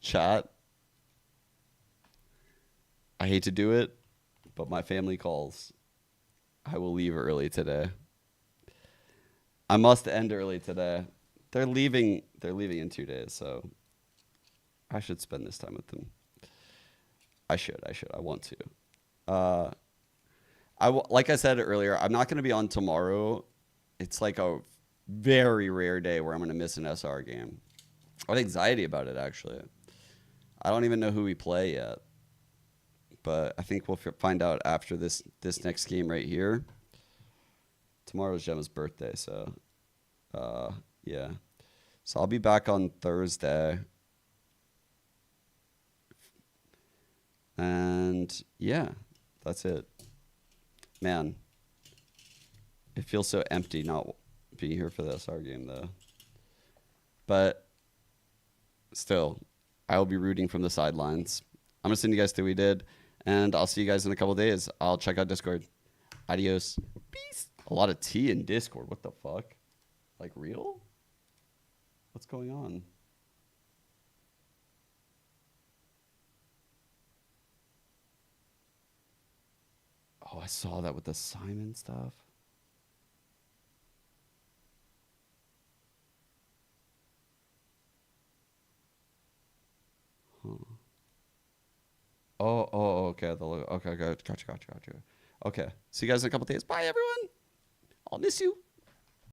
Speaker 1: Chat. I hate to do it, but my family calls. I will leave early today. I must end early today. They're leaving in 2 days, so I should spend this time with them. I should. I want to. Like I said earlier, I'm not going to be on tomorrow. It's like a very rare day where I'm going to miss an SR game. I have anxiety about it, actually. I don't even know who we play yet. But I think we'll find out after this next game right here. Tomorrow's Gemma's birthday, so yeah. So I'll be back on Thursday. And yeah, that's it. Man, it feels so empty not being here for the SR game, though. But still, I will be rooting from the sidelines. I'm going to send you guys through what we did, and I'll see you guys in a couple days. I'll check out Discord. Adios. Peace. A lot of tea in Discord. What the fuck? Like, real? What's going on? Oh, I saw that with the Simon stuff. Huh. Oh, okay. The logo. Okay, gotcha. Okay. See you guys in a couple days. Bye, everyone. I'll miss you.